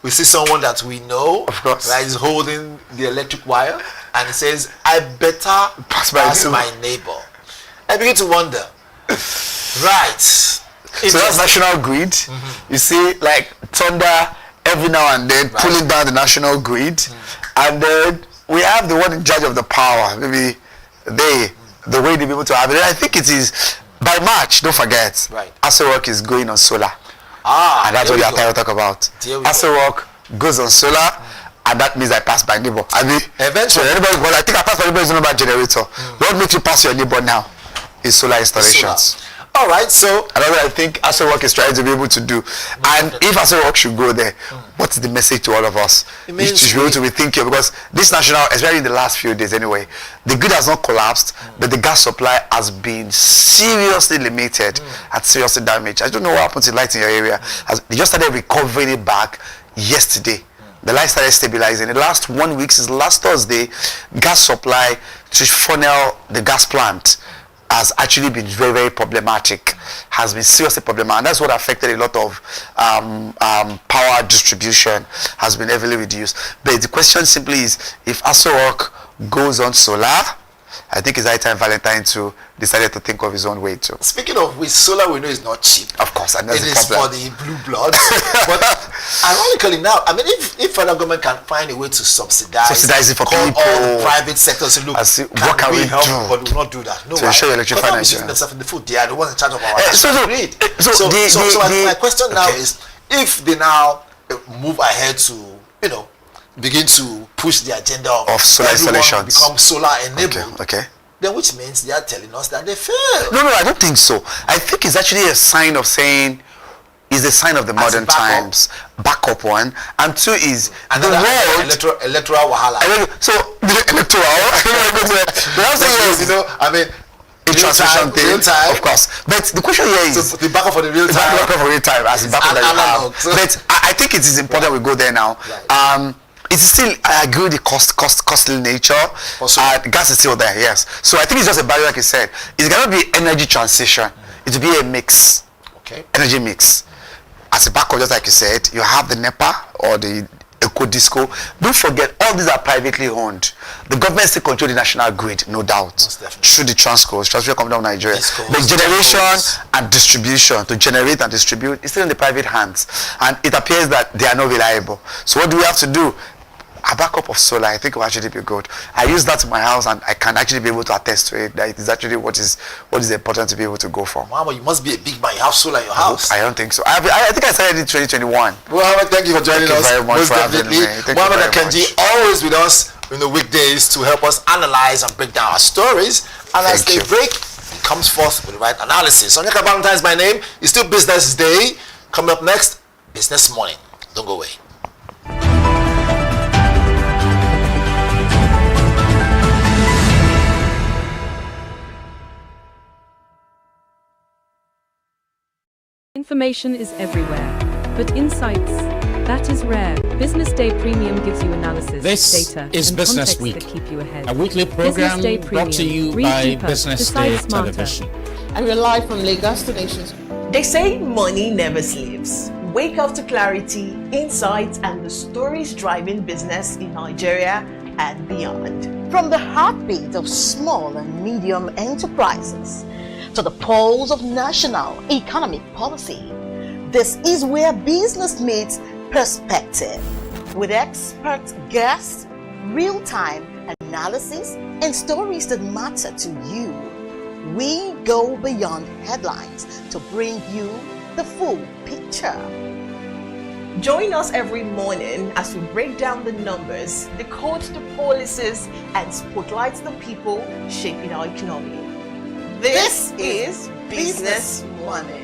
[SPEAKER 15] we see someone that we know,
[SPEAKER 18] of course,
[SPEAKER 15] right, is holding the electric wire, and it says, "I better pass my neighbor." I begin to wonder. Right.
[SPEAKER 18] So that's national grid. You see, like thunder every now and then pulling down the national grid, and then we have the one in charge of the power. Maybe the way they be able to have it. And I think it is by March. Don't forget, Aso Rock is going on solar. And that's what they are trying to talk about. Aso Rock goes on solar, and that means I pass my neighbor. I mean, eventually, anybody. Well, I think I pass my neighbor is not about generator. What makes you pass your neighbor now is solar installations.
[SPEAKER 15] All right, so
[SPEAKER 18] another I think Aso Rock is trying to be able to do, and if Aso Rock should go there, what's the message to all of us? You should be able to be thinking, because this national, especially in the last few days anyway, the grid has not collapsed, but the gas supply has been seriously limited and seriously damaged. I don't know what happened to lights in your area. They just started recovering it back yesterday. The light started stabilizing. In the last 1 week, since last Thursday, gas supply to funnel the gas plant has actually been very, very problematic, has been seriously problematic, and that's what affected a lot of power distribution, has been heavily reduced. But the question simply is, if Aso Rock goes on solar, I think it's high time Valentine too decided to think of his own way too.
[SPEAKER 15] Speaking of, with solar, we know it's not cheap.
[SPEAKER 18] Of course, and that's
[SPEAKER 15] it
[SPEAKER 18] the
[SPEAKER 15] is
[SPEAKER 18] problem.
[SPEAKER 15] For the blue bloods. But ironically now, I mean, if federal government can find a way to subsidize
[SPEAKER 18] it for
[SPEAKER 15] call
[SPEAKER 18] people,
[SPEAKER 15] all private sectors to look,
[SPEAKER 18] what can we
[SPEAKER 15] help?
[SPEAKER 18] do?
[SPEAKER 15] But we will not do that. No,
[SPEAKER 18] to ensure electrify Nigeria.
[SPEAKER 15] Themselves in the food. They are the ones in charge of our grid.
[SPEAKER 18] So
[SPEAKER 15] my question now is, if they now move ahead to, you know, begin to push the agenda of
[SPEAKER 18] solar installations,
[SPEAKER 15] become solar enabled.
[SPEAKER 18] Okay.
[SPEAKER 15] Then which means they are telling us that they failed.
[SPEAKER 18] No, I don't think so. I think it's actually a sign of saying, is a sign of the modern times. Backup one. And two is the world.
[SPEAKER 15] Electoral wahala.
[SPEAKER 18] So the electoral.
[SPEAKER 15] You know, I mean,
[SPEAKER 18] a transmission thing,
[SPEAKER 15] real time.
[SPEAKER 18] Of course. But the question here is,
[SPEAKER 15] so the backup for the real time.
[SPEAKER 18] The backup for real time, as the backup that you have. So, but I think it is important we go there now. It's still, I agree with the costly nature. Gas is still there, yes. So I think it's just a barrier, like you said. It's gonna be energy transition. It will be a mix.
[SPEAKER 15] Okay.
[SPEAKER 18] Energy mix. As a backup, just like you said, you have the NEPA or the Eco Disco. Don't forget, all these are privately owned. The government still control the national grid, no doubt. Through the Transcos, Transmission Company of Nigeria. The generation and distribution, to generate and distribute, is still in the private hands. And it appears that they are not reliable. So what do we have to do? A backup of solar, I think will actually be good. I use that in my house, and I can actually be able to attest to it. That it is actually what is important to be able to go for.
[SPEAKER 15] Mama, you must be a big man. You have solar in your house.
[SPEAKER 18] I don't think so. I think I started in 2021.
[SPEAKER 15] Well, thank you for joining us.
[SPEAKER 18] Thank you very much for having me.
[SPEAKER 15] Mohammed Akanji, always with us in the weekdays to help us analyze and break down our stories. And as they break, he comes forth with the right analysis. Onyeka Valentine's my name. It's still Business Day. Coming up next, Business Morning. Don't go away.
[SPEAKER 1] Information is everywhere, but insights, that is rare. Business Day Premium gives you analysis,
[SPEAKER 11] This
[SPEAKER 1] data,
[SPEAKER 11] is
[SPEAKER 1] and
[SPEAKER 11] Business
[SPEAKER 1] context
[SPEAKER 11] Week,
[SPEAKER 1] that keep you ahead.
[SPEAKER 11] a weekly program
[SPEAKER 1] Business Day
[SPEAKER 11] brought to
[SPEAKER 1] Premium.
[SPEAKER 11] you
[SPEAKER 1] Read
[SPEAKER 11] by
[SPEAKER 1] deeper,
[SPEAKER 11] BusinessDay
[SPEAKER 1] decide smarter.
[SPEAKER 11] Television.
[SPEAKER 26] And we're live from Lagos to Nations.
[SPEAKER 2] They say money never sleeps. Wake up to clarity, insights, and the stories driving business in Nigeria and beyond.
[SPEAKER 3] From the heartbeat of small and medium enterprises to the pulse of national economic policy, this is where business meets perspective. With expert guests, real-time analysis, and stories that matter to you. We go beyond headlines to bring you the full picture.
[SPEAKER 2] Join us every morning as we break down the numbers, decode the policies, and spotlight the people shaping our economy. This is Business Money.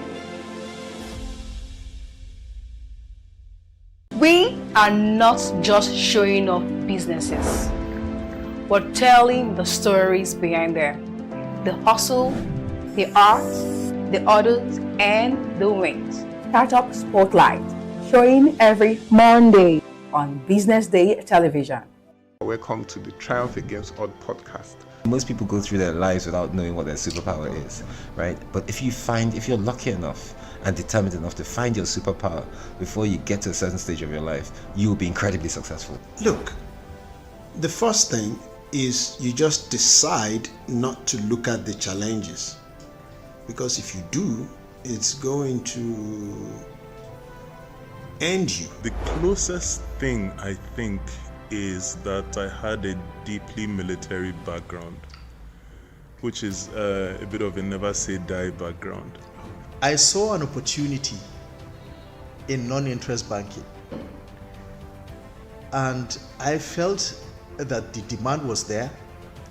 [SPEAKER 4] We are not just showing off businesses. We're telling the stories behind them. The hustle, the art, the orders, and the wins.
[SPEAKER 5] Startup Spotlight, showing every Monday on Business Day television.
[SPEAKER 7] Welcome to the Triumph Against Odd podcast.
[SPEAKER 19] Most people go through their lives without knowing what their superpower is, right? But if you're lucky enough and determined enough to find your superpower before you get to a certain stage of your life, you will be incredibly successful.
[SPEAKER 9] Look, the first thing is you just decide not to look at the challenges, because if you do, it's going to end you.
[SPEAKER 6] The closest thing I think is that I had a deeply military background, which is a bit of a never say die background.
[SPEAKER 9] I saw an opportunity in non-interest banking, and I felt that the demand was there.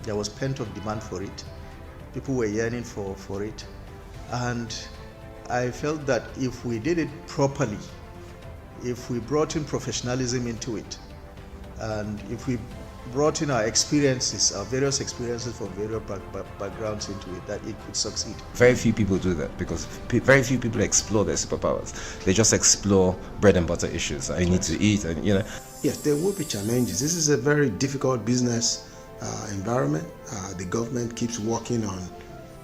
[SPEAKER 9] There was pent-up demand for it. People were yearning for it, and I felt that if we did it properly, if we brought in professionalism into it, and if we brought in our experiences, our various experiences from various backgrounds into it, that it could succeed.
[SPEAKER 19] Very few people do that because very few people explore their superpowers. They just explore bread and butter issues. I need to eat, and
[SPEAKER 8] Yes, there will be challenges. This is a very difficult business environment. The government keeps working on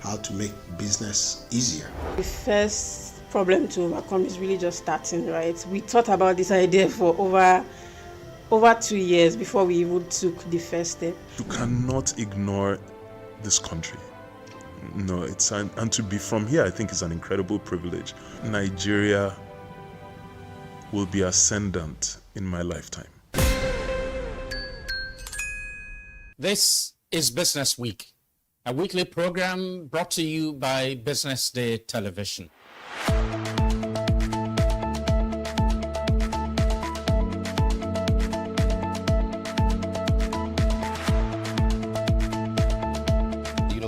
[SPEAKER 8] how to make business easier.
[SPEAKER 10] The first problem to overcome is really just starting, right? We thought about this idea for over 2 years before we even took the first step.
[SPEAKER 6] You cannot ignore this country. No, and to be from here, I think is an incredible privilege. Nigeria will be ascendant in my lifetime.
[SPEAKER 11] This is Business Week, a weekly program brought to you by Business Day Television.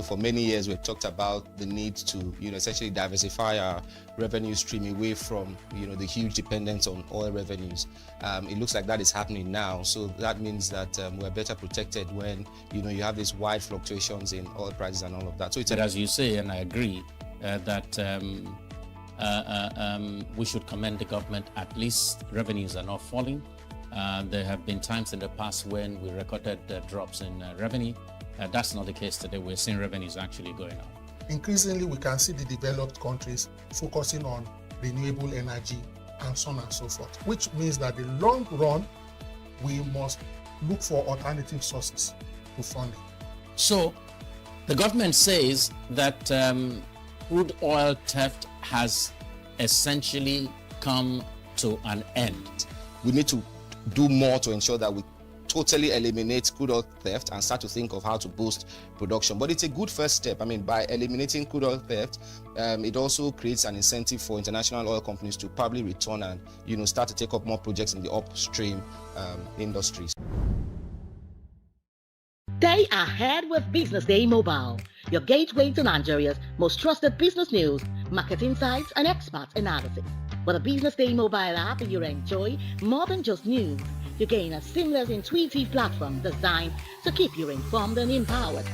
[SPEAKER 12] For many years, we've talked about the need to, essentially diversify our revenue stream away from, the huge dependence on oil revenues. It looks like that is happening now. So that means that we're better protected when, you have these wide fluctuations in oil prices and all of that. So it's
[SPEAKER 11] as you say, and I agree, that we should commend the government. At least revenues are not falling. There have been times in the past when we recorded drops in revenue. That's not the case today. We're seeing revenues actually going up.
[SPEAKER 13] Increasingly, we can see the developed countries focusing on renewable energy and so on and so forth, which means that in the long run, we must look for alternative sources to funding.
[SPEAKER 11] So the government says that crude oil theft has essentially come to an end.
[SPEAKER 12] We need to do more to ensure that we totally eliminate crude oil theft and start to think of how to boost production. But it's a good first step. By eliminating crude oil theft, it also creates an incentive for international oil companies to probably return and start to take up more projects in the upstream industries.
[SPEAKER 14] Stay ahead with Business Day Mobile, your gateway to Nigeria's most trusted business news, market insights, and expert analysis. With a Business Day Mobile app, you enjoy more than just news. You gain a seamless, intuitive platform designed to keep you informed and empowered.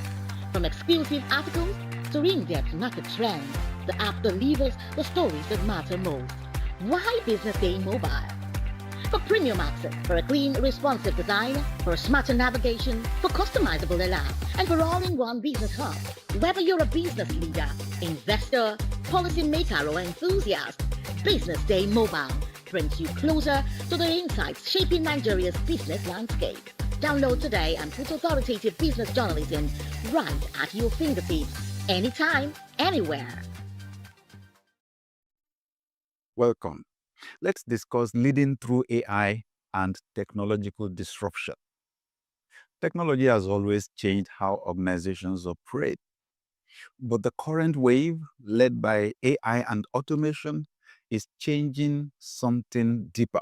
[SPEAKER 14] From exclusive articles to in-depth market trends, the app delivers the stories that matter most. Why Business Day Mobile? For premium access, for a clean, responsive design, for smarter navigation, for customizable layout, and for all-in-one business hub. Whether you're a business leader, investor, policymaker, or enthusiast, BusinessDay Mobile brings you closer to the insights shaping Nigeria's business landscape. Download today and put authoritative business journalism right at your fingertips, anytime, anywhere.
[SPEAKER 16] Welcome. Let's discuss leading through AI and technological disruption. Technology has always changed how organizations operate, but the current wave, led by AI and automation, is changing something deeper: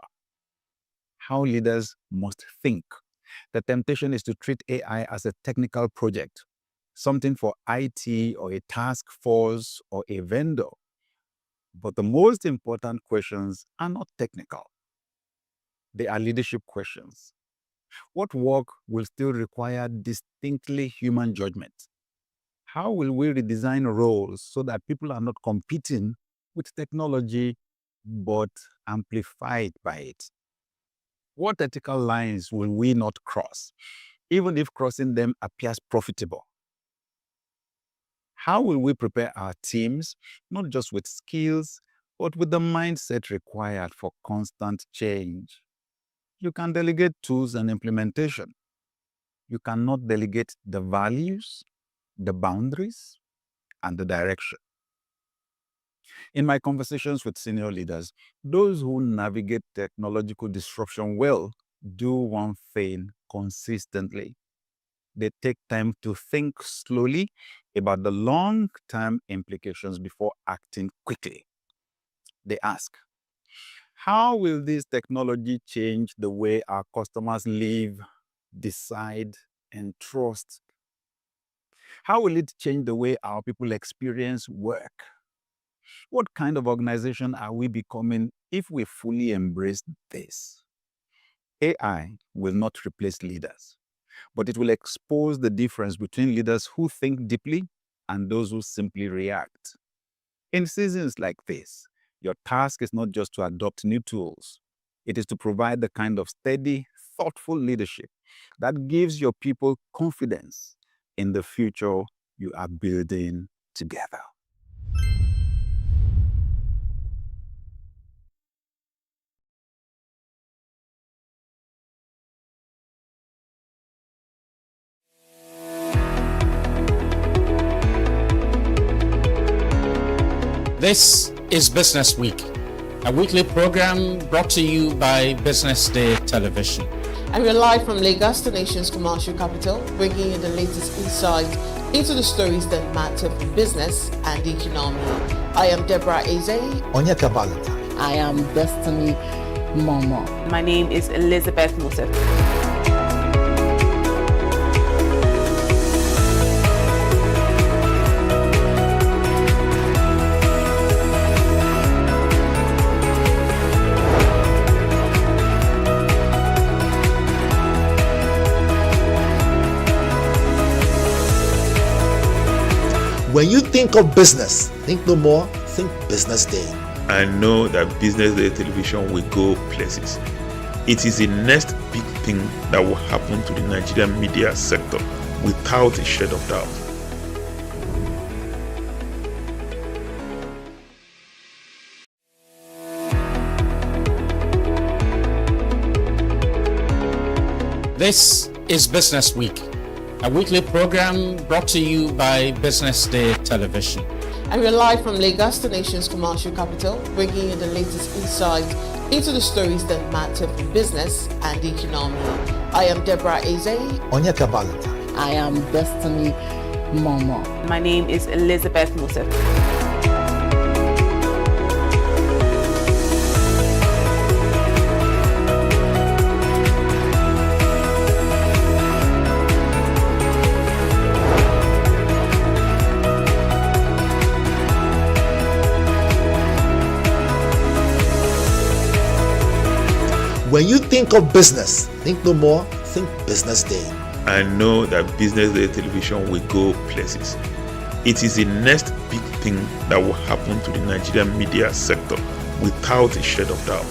[SPEAKER 16] how leaders must think. The temptation is to treat AI as a technical project, something for IT or a task force or a vendor. But the most important questions are not technical. They are leadership questions. What work will still require distinctly human judgment? How will we redesign roles so that people are not competing with technology, but amplified by it? What ethical lines will we not cross, even if crossing them appears profitable? How will we prepare our teams, not just with skills, but with the mindset required for constant change? You can delegate tools and implementation. You cannot delegate the values, the boundaries, and the direction. In my conversations with senior leaders, those who navigate technological disruption well do one thing consistently. They take time to think slowly about the long-term implications before acting quickly. They ask, how will this technology change the way our customers live, decide, and trust? How will it change the way our people experience work? What kind of organization are we becoming if we fully embrace this? AI will not replace leaders, but it will expose the difference between leaders who think deeply and those who simply react. In seasons like this, your task is not just to adopt new tools. It is to provide the kind of steady, thoughtful leadership that gives your people confidence in the future you are building together.
[SPEAKER 11] This is Business Week, a weekly program brought to you by BusinessDay Television.
[SPEAKER 26] And we're live from Lagos, the nation's commercial capital, bringing you the latest insight into the stories that matter for business and the economy. I am Deborah Eze.
[SPEAKER 27] Onyeka Valentine.
[SPEAKER 17] I am Destiny Momo. My name is Elizabeth Moses.
[SPEAKER 27] When you think of business, think no more, think Business Day.
[SPEAKER 6] I know that BusinessDay Television will go places. It is the next big thing that will happen to the Nigerian media sector without a shade of doubt.
[SPEAKER 11] This is Business Week, a weekly program brought to you by BusinessDay Television.
[SPEAKER 26] And we're live from Lagos, the nation's commercial capital, bringing you the latest insight into the stories that matter for business and the economy. I am Deborah Eze.
[SPEAKER 27] Onyeka Valentine.
[SPEAKER 17] I am Destiny Momo. My name is Elizabeth Moses.
[SPEAKER 27] When you think of business, think no more, think Business Day.
[SPEAKER 6] I know that BusinessDay Television will go places. It is the next big thing that will happen to the Nigerian media sector without a shade of doubt.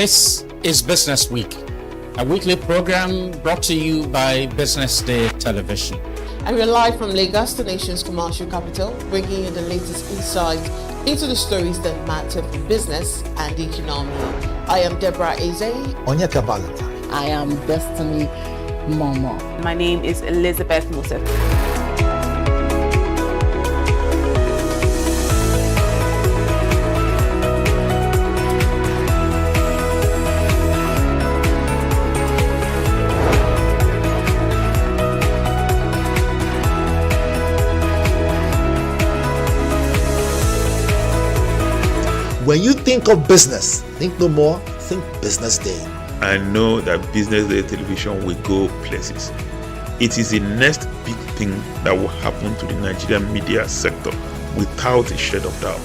[SPEAKER 11] This is Business Week, a weekly program brought to you by BusinessDay Television.
[SPEAKER 26] And we're live from Lagos, the nation's commercial capital, bringing you the latest insight into the stories that matter for business and the economy. I am Deborah Eze.
[SPEAKER 27] Onyeka Valentine.
[SPEAKER 17] I am Destiny Momo. My name is Elizabeth Musef.
[SPEAKER 27] When you think of business, think no more, think Business Day.
[SPEAKER 6] I know that Business Day television will go places. It is the next big thing that will happen to the Nigerian media sector without a shade of doubt.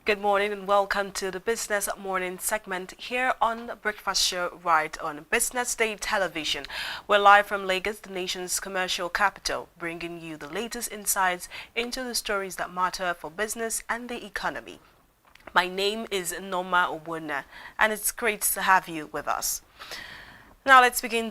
[SPEAKER 18] Good morning and welcome to the Business Morning segment here on the Breakfast Show right on Business Day Television. We're live from Lagos, the nation's commercial capital, bringing you the latest insights into the stories that matter for business and the economy. My name is Noma Obuna and it's great to have you with us. Now let's begin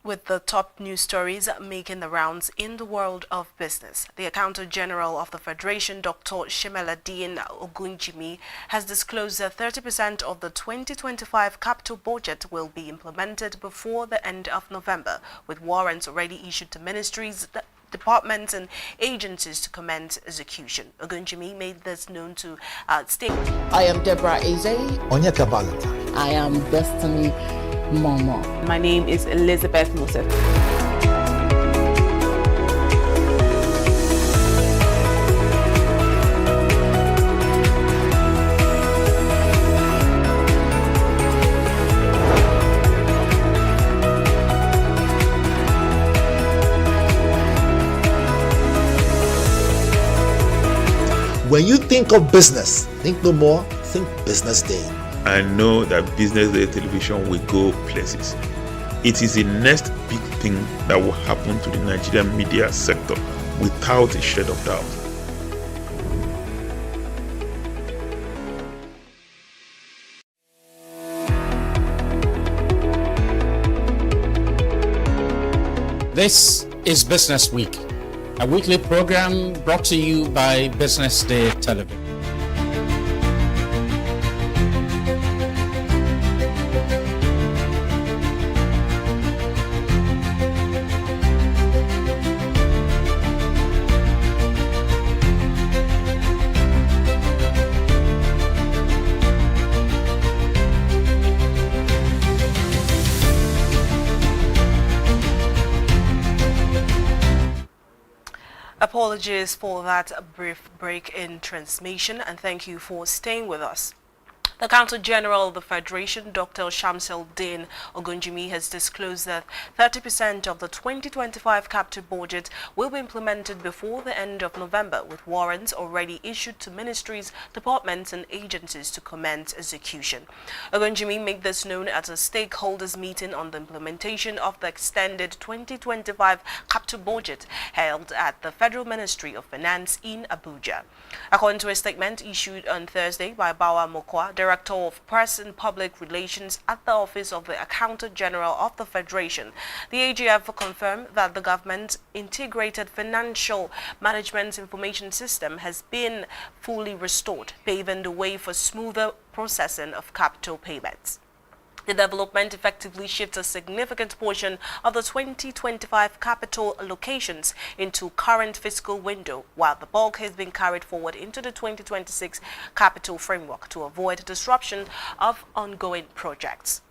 [SPEAKER 18] with the top news stories making the rounds in the world of business. The Accountant General of the Federation, Dr. Shemeladin Ogunjimi, has disclosed that 30% of the 2025 capital budget will be implemented before the end of November, with warrants already issued to ministries, departments and agencies to commence execution. Ogunjimi made this known to state.
[SPEAKER 26] I am Deborah Eze.
[SPEAKER 27] Onyeka Valentine.
[SPEAKER 17] I am Destiny Momo. My name is Elizabeth Musef.
[SPEAKER 27] When you think of business, think no more, think Business Day.
[SPEAKER 6] I know that Business Day television will go places. It is the next big thing that will happen to the Nigerian media sector without a shade of doubt.
[SPEAKER 11] This is Business Week, a weekly program brought to you by BusinessDay Television.
[SPEAKER 18] Apologies for that brief break in transmission and thank you for staying with us. The Accountant General of the Federation, Dr. Shamsuddin Ogunjimi, has disclosed that 30% of the 2025 capital budget will be implemented before the end of November, with warrants already issued to ministries, departments and agencies to commence execution. Ogunjimi made this known at a stakeholders meeting on the implementation of the extended 2025 capital budget held at the Federal Ministry of Finance in Abuja. According to a statement issued on Thursday by Bawa Mokwa, Director of Press and Public Relations at the Office of the Accountant General of the Federation, the AGF confirmed that the government's integrated financial management information system has been fully restored, paving the way for smoother processing of capital payments. The development effectively shifts a significant portion of the 2025 capital allocations into current fiscal window, while the bulk has been carried forward into the 2026 capital framework to avoid disruption of ongoing projects.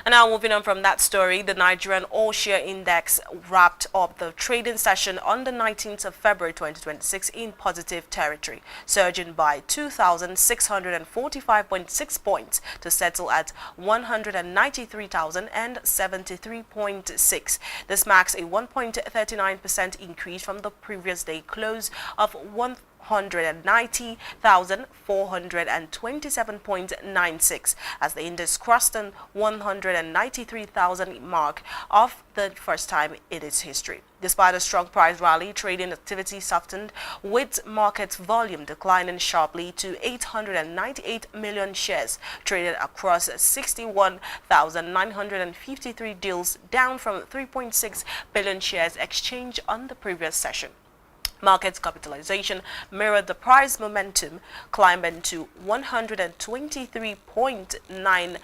[SPEAKER 18] And now moving on from that story, the Nigerian All-Share Index wrapped up the trading session on the 19th of February 2026 in positive territory, surging by 2,645.6 points to settle at 193,073.6. This marks a 1.39% increase from the previous day close of 190,427.96 as the index crossed the 193,000 mark of the first time in its history. Despite a strong price rally, trading activity softened, with market volume declining sharply to 898 million shares traded across 61,953 deals, down from 3.6 billion shares exchanged on the previous session. Market capitalization mirrored the price momentum, climbing to 123.9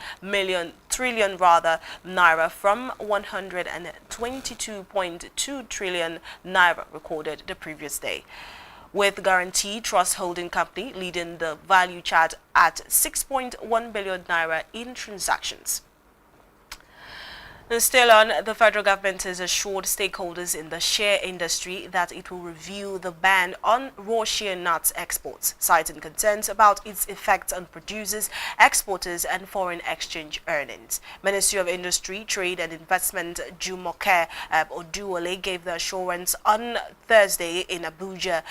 [SPEAKER 18] trillion naira from 122.2 trillion naira recorded the previous day, with Guarantee Trust Holding Company leading the value chart at 6.1 billion naira in transactions. And still on, the federal government has assured stakeholders in the share industry that it will review the ban on raw shea nuts exports, citing concerns about its effects on producers, exporters, and foreign exchange earnings. Ministry of Industry, Trade and Investment Jumoke Oduwole gave the assurance on Thursday in Abuja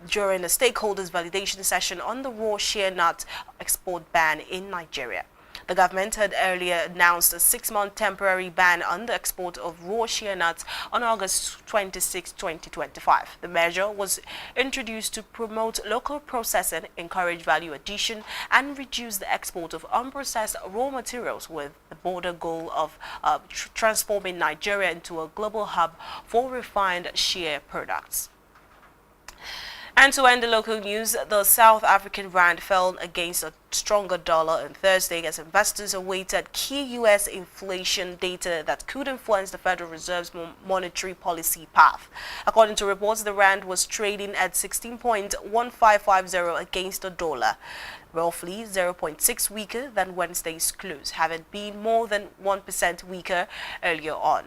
[SPEAKER 18] during a stakeholders validation session on the raw shea nut export ban in Nigeria. The government had earlier announced a 6-month temporary ban on the export of raw shea nuts on August 26, 2025. The measure was introduced to promote local processing, encourage value addition, and reduce the export of unprocessed raw materials, with the broader goal of transforming Nigeria into a global hub for refined shea products. And to end the local news, the South African rand fell against a stronger dollar on Thursday as investors awaited key U.S. inflation data that could influence the Federal Reserve's monetary policy path. According to reports, the rand was trading at 16.1550 against the dollar, roughly 0.6 weaker than Wednesday's close, having been more than 1% weaker earlier on.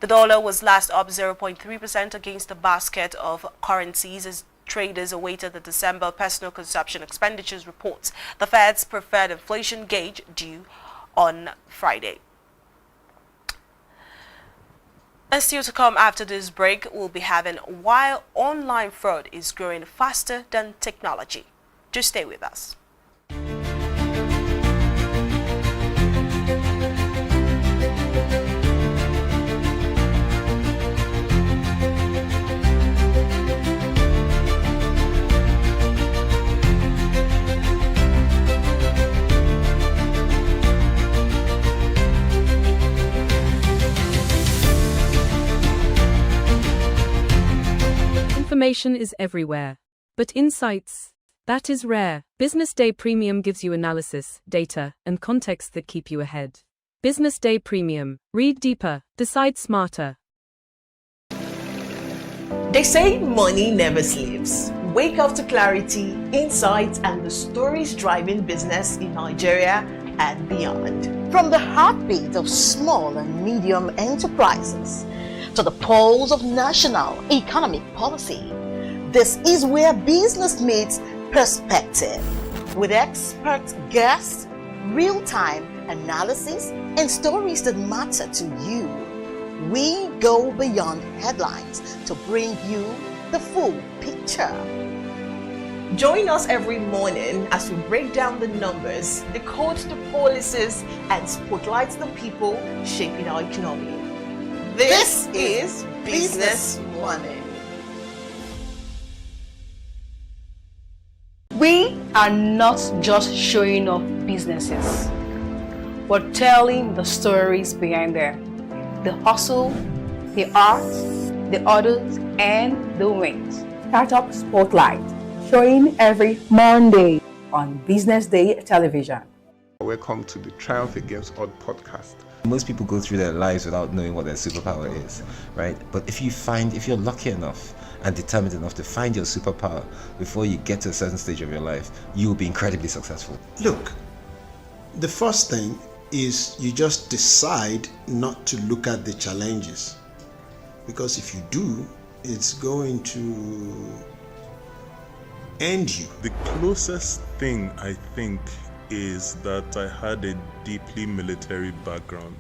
[SPEAKER 18] The dollar was last up 0.3% against a basket of currencies as traders awaited the December personal consumption expenditures reports, the Fed's preferred inflation gauge, due on Friday. And still to come after this break, we'll be having why online fraud is growing faster than technology. Just stay with us.
[SPEAKER 1] Information is everywhere, but insights, that is rare. Business Day Premium gives you analysis, data, and context that keep you ahead. Business Day Premium. Read deeper, decide smarter.
[SPEAKER 2] They say money never sleeps. Wake up to clarity, insights, and the stories driving business in Nigeria and beyond.
[SPEAKER 3] From the heartbeat of small and medium enterprises to the pulse of national economic policy, this is where business meets perspective. With expert guests, real-time analysis, and stories that matter to you, we go beyond headlines to bring you the full picture.
[SPEAKER 2] Join us every morning as we break down the numbers, decode the policies, and spotlight the people shaping our economy. This is Business Money.
[SPEAKER 4] We are not just showing off businesses, but telling the stories behind them. The hustle, the art, the orders, and the wins.
[SPEAKER 5] Startup Spotlight, showing every Monday on Business Day television.
[SPEAKER 7] Welcome to the Triumph Against Odd podcast.
[SPEAKER 19] Most people go through their lives without knowing what their superpower is, right? But if you're lucky enough and determined enough to find your superpower before you get to a certain stage of your life, you will be incredibly successful.
[SPEAKER 8] Look, the first thing is you just decide not to look at the challenges. Because if you do, it's going to end you.
[SPEAKER 6] The closest thing I think is that I had a deeply military background,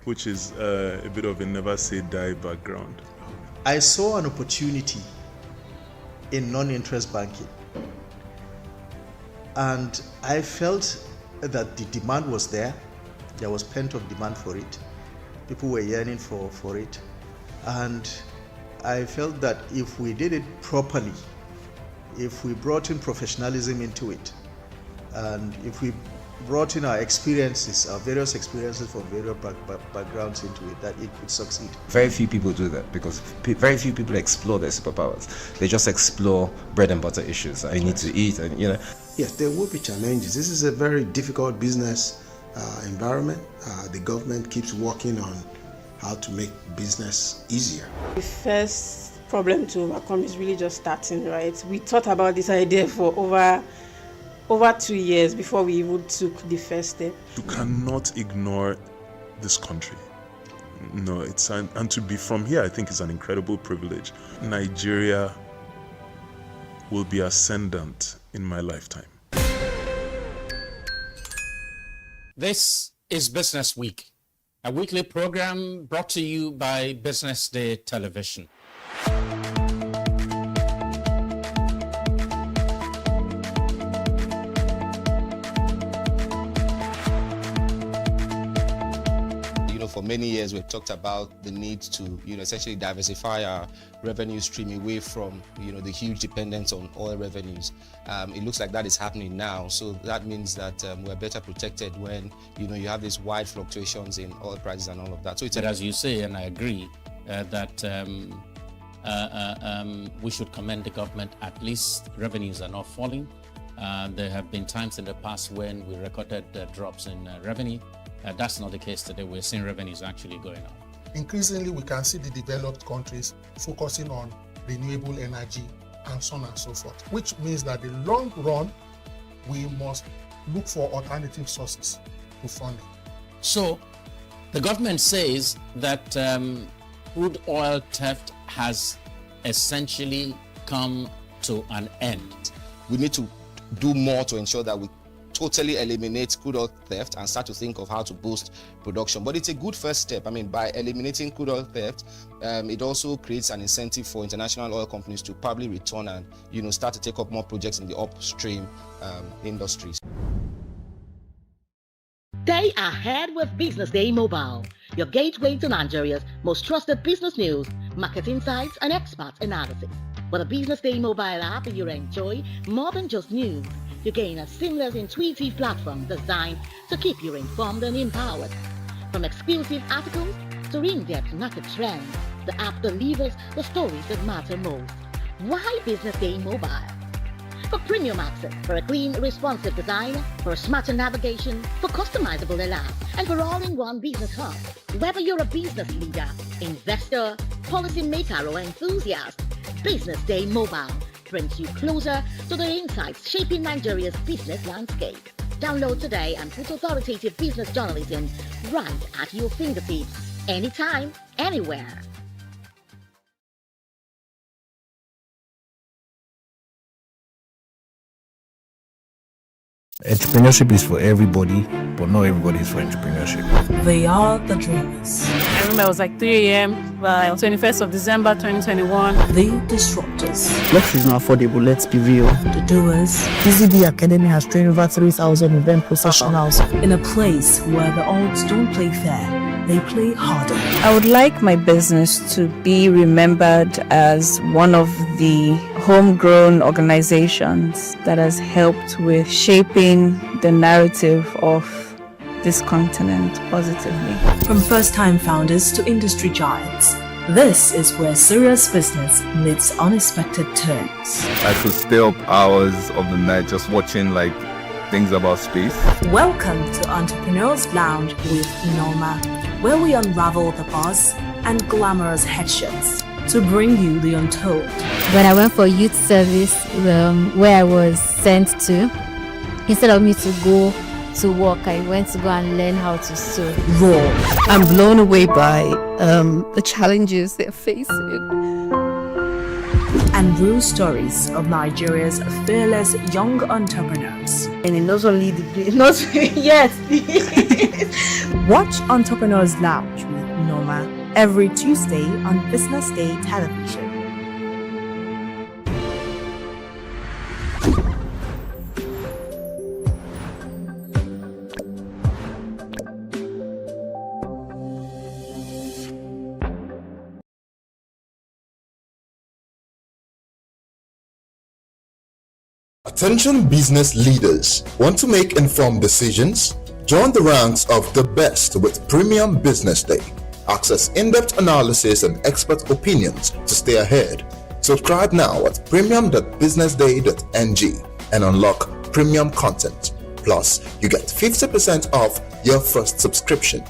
[SPEAKER 6] which is a bit of a never say die background.
[SPEAKER 9] I saw an opportunity in non-interest banking, and I felt that the demand was there. There was pent-up demand for it. People were yearning for it, and I felt that if we did it properly, if we brought in professionalism into it, and if we brought in our experiences, our various experiences from various backgrounds into it, that it could succeed.
[SPEAKER 19] Very few people do that because very few people explore their superpowers. They just explore bread and butter issues. I need to eat, and you know.
[SPEAKER 8] Yes, there will be challenges. This is a very difficult business environment. The government keeps working on how to make business easier.
[SPEAKER 10] The first problem to overcome is really just starting, right? We thought about this idea for over 2 years before we even took the first step.
[SPEAKER 6] You cannot ignore this country. No, and to be from here, I think is an incredible privilege. Nigeria will be ascendant in my lifetime.
[SPEAKER 11] This is Business Week, a weekly program brought to you by Business Day Television.
[SPEAKER 12] For many years, we've talked about the need to, essentially diversify our revenue stream away from, the huge dependence on oil revenues. It looks like that is happening now. So that means that we're better protected when, you have these wide fluctuations in oil prices and all of that. So
[SPEAKER 11] But as you say, and I agree, that we should commend the government. At least revenues are not falling. There have been times in the past when we recorded drops in revenue. That's not the case today. We're seeing revenues actually going up.
[SPEAKER 13] Increasingly, we can see the developed countries focusing on renewable energy and so on and so forth, which means that in the long run, we must look for alternative sources to funding.
[SPEAKER 11] So the government says that crude oil theft has essentially come to an end.
[SPEAKER 12] We need to do more to ensure that we totally eliminate crude oil theft and start to think of how to boost production. But it's a good first step. By eliminating crude oil theft, it also creates an incentive for international oil companies to probably return and start to take up more projects in the upstream industries.
[SPEAKER 14] Stay ahead with Business Day Mobile, your gateway to Nigeria's most trusted business news, market insights, and expert analysis. With a Business Day Mobile app, you enjoy more than just news. You gain a seamless, intuitive platform designed to keep you informed and empowered. From exclusive articles to in-depth market trends, the app delivers the stories that matter most. Why Business Day Mobile? For premium access, for a clean, responsive design, for a smarter navigation, for customizable allow, and for all-in-one business hub. Whether you're a business leader, investor, policymaker, or enthusiast, Business Day Mobile brings you closer to the insights shaping Nigeria's business landscape. Download today and put authoritative business journalism right at your fingertips, anytime, anywhere.
[SPEAKER 15] Entrepreneurship is for everybody, but not everybody is for entrepreneurship.
[SPEAKER 20] They are the dreamers.
[SPEAKER 10] I remember it was like 3 a.m. by 21st of December 2021.
[SPEAKER 20] The disruptors.
[SPEAKER 21] Flex is not affordable, let's be real.
[SPEAKER 20] The doers.
[SPEAKER 21] BCB Academy has trained over 3,000 event professionals.
[SPEAKER 20] In a place where the odds don't play fair, they play harder.
[SPEAKER 22] I would like my business to be remembered as one of the homegrown organizations that has helped with shaping the narrative of this continent positively.
[SPEAKER 20] From first-time founders to industry giants, this is where serious business meets unexpected turns.
[SPEAKER 23] I could stay up hours of the night just watching things about space.
[SPEAKER 20] Welcome to Entrepreneurs Lounge with Norma, where we unravel the buzz and glamorous headshots to bring you the untold.
[SPEAKER 24] When I went for youth service, where I was sent to, instead of me to go
[SPEAKER 16] to work, I went to go and learn how to sew.
[SPEAKER 17] Raw. I'm blown away by the challenges they're facing.
[SPEAKER 20] And real stories of Nigeria's fearless young entrepreneurs.
[SPEAKER 17] And not only not yes.
[SPEAKER 20] Watch Entrepreneurs Lounge with Norma every Tuesday on Business Day television.
[SPEAKER 18] Attention business leaders. Want to make informed decisions? Join the ranks of the best with Premium Business Day. Access in-depth analysis and expert opinions to stay ahead. Subscribe now at premium.businessday.ng and unlock premium content. Plus, you get 50% off your first subscription.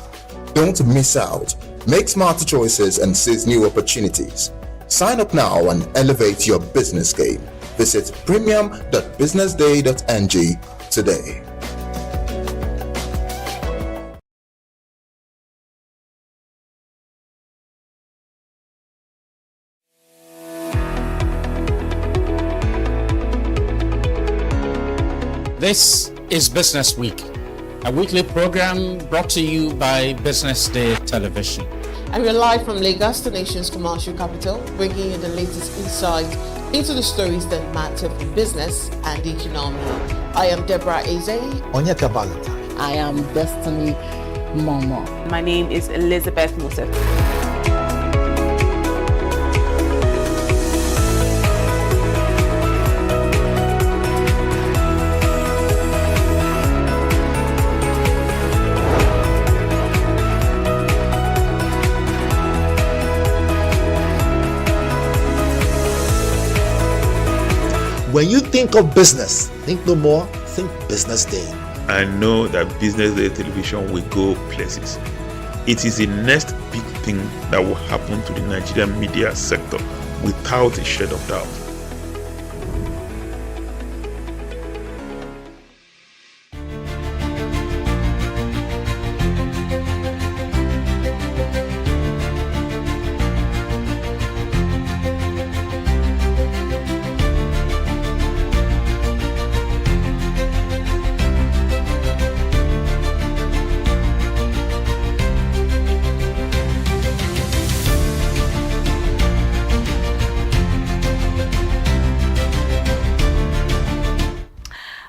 [SPEAKER 18] Don't miss out. Make smarter choices and seize new opportunities. Sign up now and elevate your business game. Visit premium.businessday.ng today.
[SPEAKER 11] This is Business Week, a weekly program brought to you by Business Day Television.
[SPEAKER 2] And we're live from Lagos, the nation's commercial capital, bringing you the latest insight into the stories that matter for business and the economy. I am Deborah Eze.
[SPEAKER 3] Onyeka Balata.
[SPEAKER 16] I am Destiny Momo.
[SPEAKER 24] My name is Elizabeth Musef.
[SPEAKER 3] When you think of business, think no more, think Business Day.
[SPEAKER 6] I know that Business Day Television will go places. It is the next big thing that will happen to the Nigerian media sector without a shade of doubt.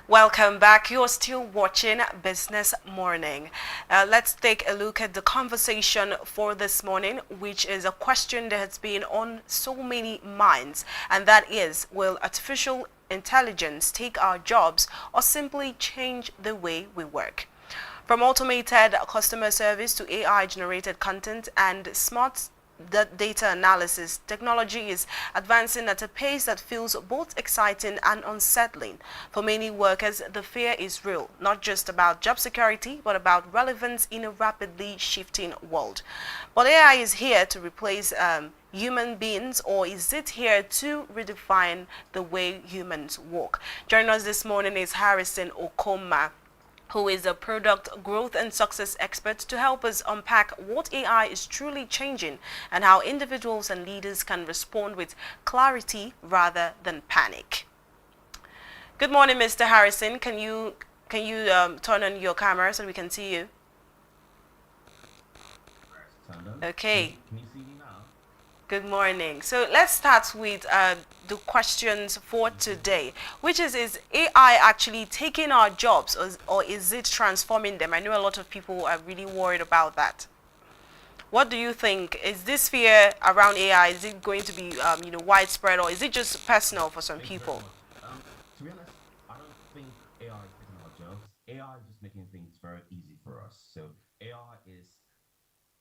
[SPEAKER 25] Welcome back. You're still watching Business Morning. Let's take a look at the conversation for this morning, which is a question that has been on so many minds, and that is, will artificial intelligence take our jobs or simply change the way we work? From automated customer service to AI-generated content and smart data analysis, technology is advancing at a pace that feels both exciting and unsettling. For many workers, the fear is real, not just about job security, but about relevance in a rapidly shifting world. But AI is here to replace human beings, or is it here to redefine the way humans work? Joining us this morning is Harrison Okoma, who is a product growth and success expert, to help us unpack what AI is truly changing and how individuals and leaders can respond with clarity rather than panic. Good morning, Mr. Harrison. Can you turn on your camera so we can see you? Okay.
[SPEAKER 26] Can you see me now?
[SPEAKER 25] Good morning. So let's start with the questions for today, which is AI actually taking our jobs, or is it transforming them? I know a lot of people are really worried about that. What do you think? Is this fear around AI, is it going to be widespread, or is it just personal for some people?
[SPEAKER 26] To be honest, I don't think AI is taking our jobs. AI is just making things very easy for us. So AI is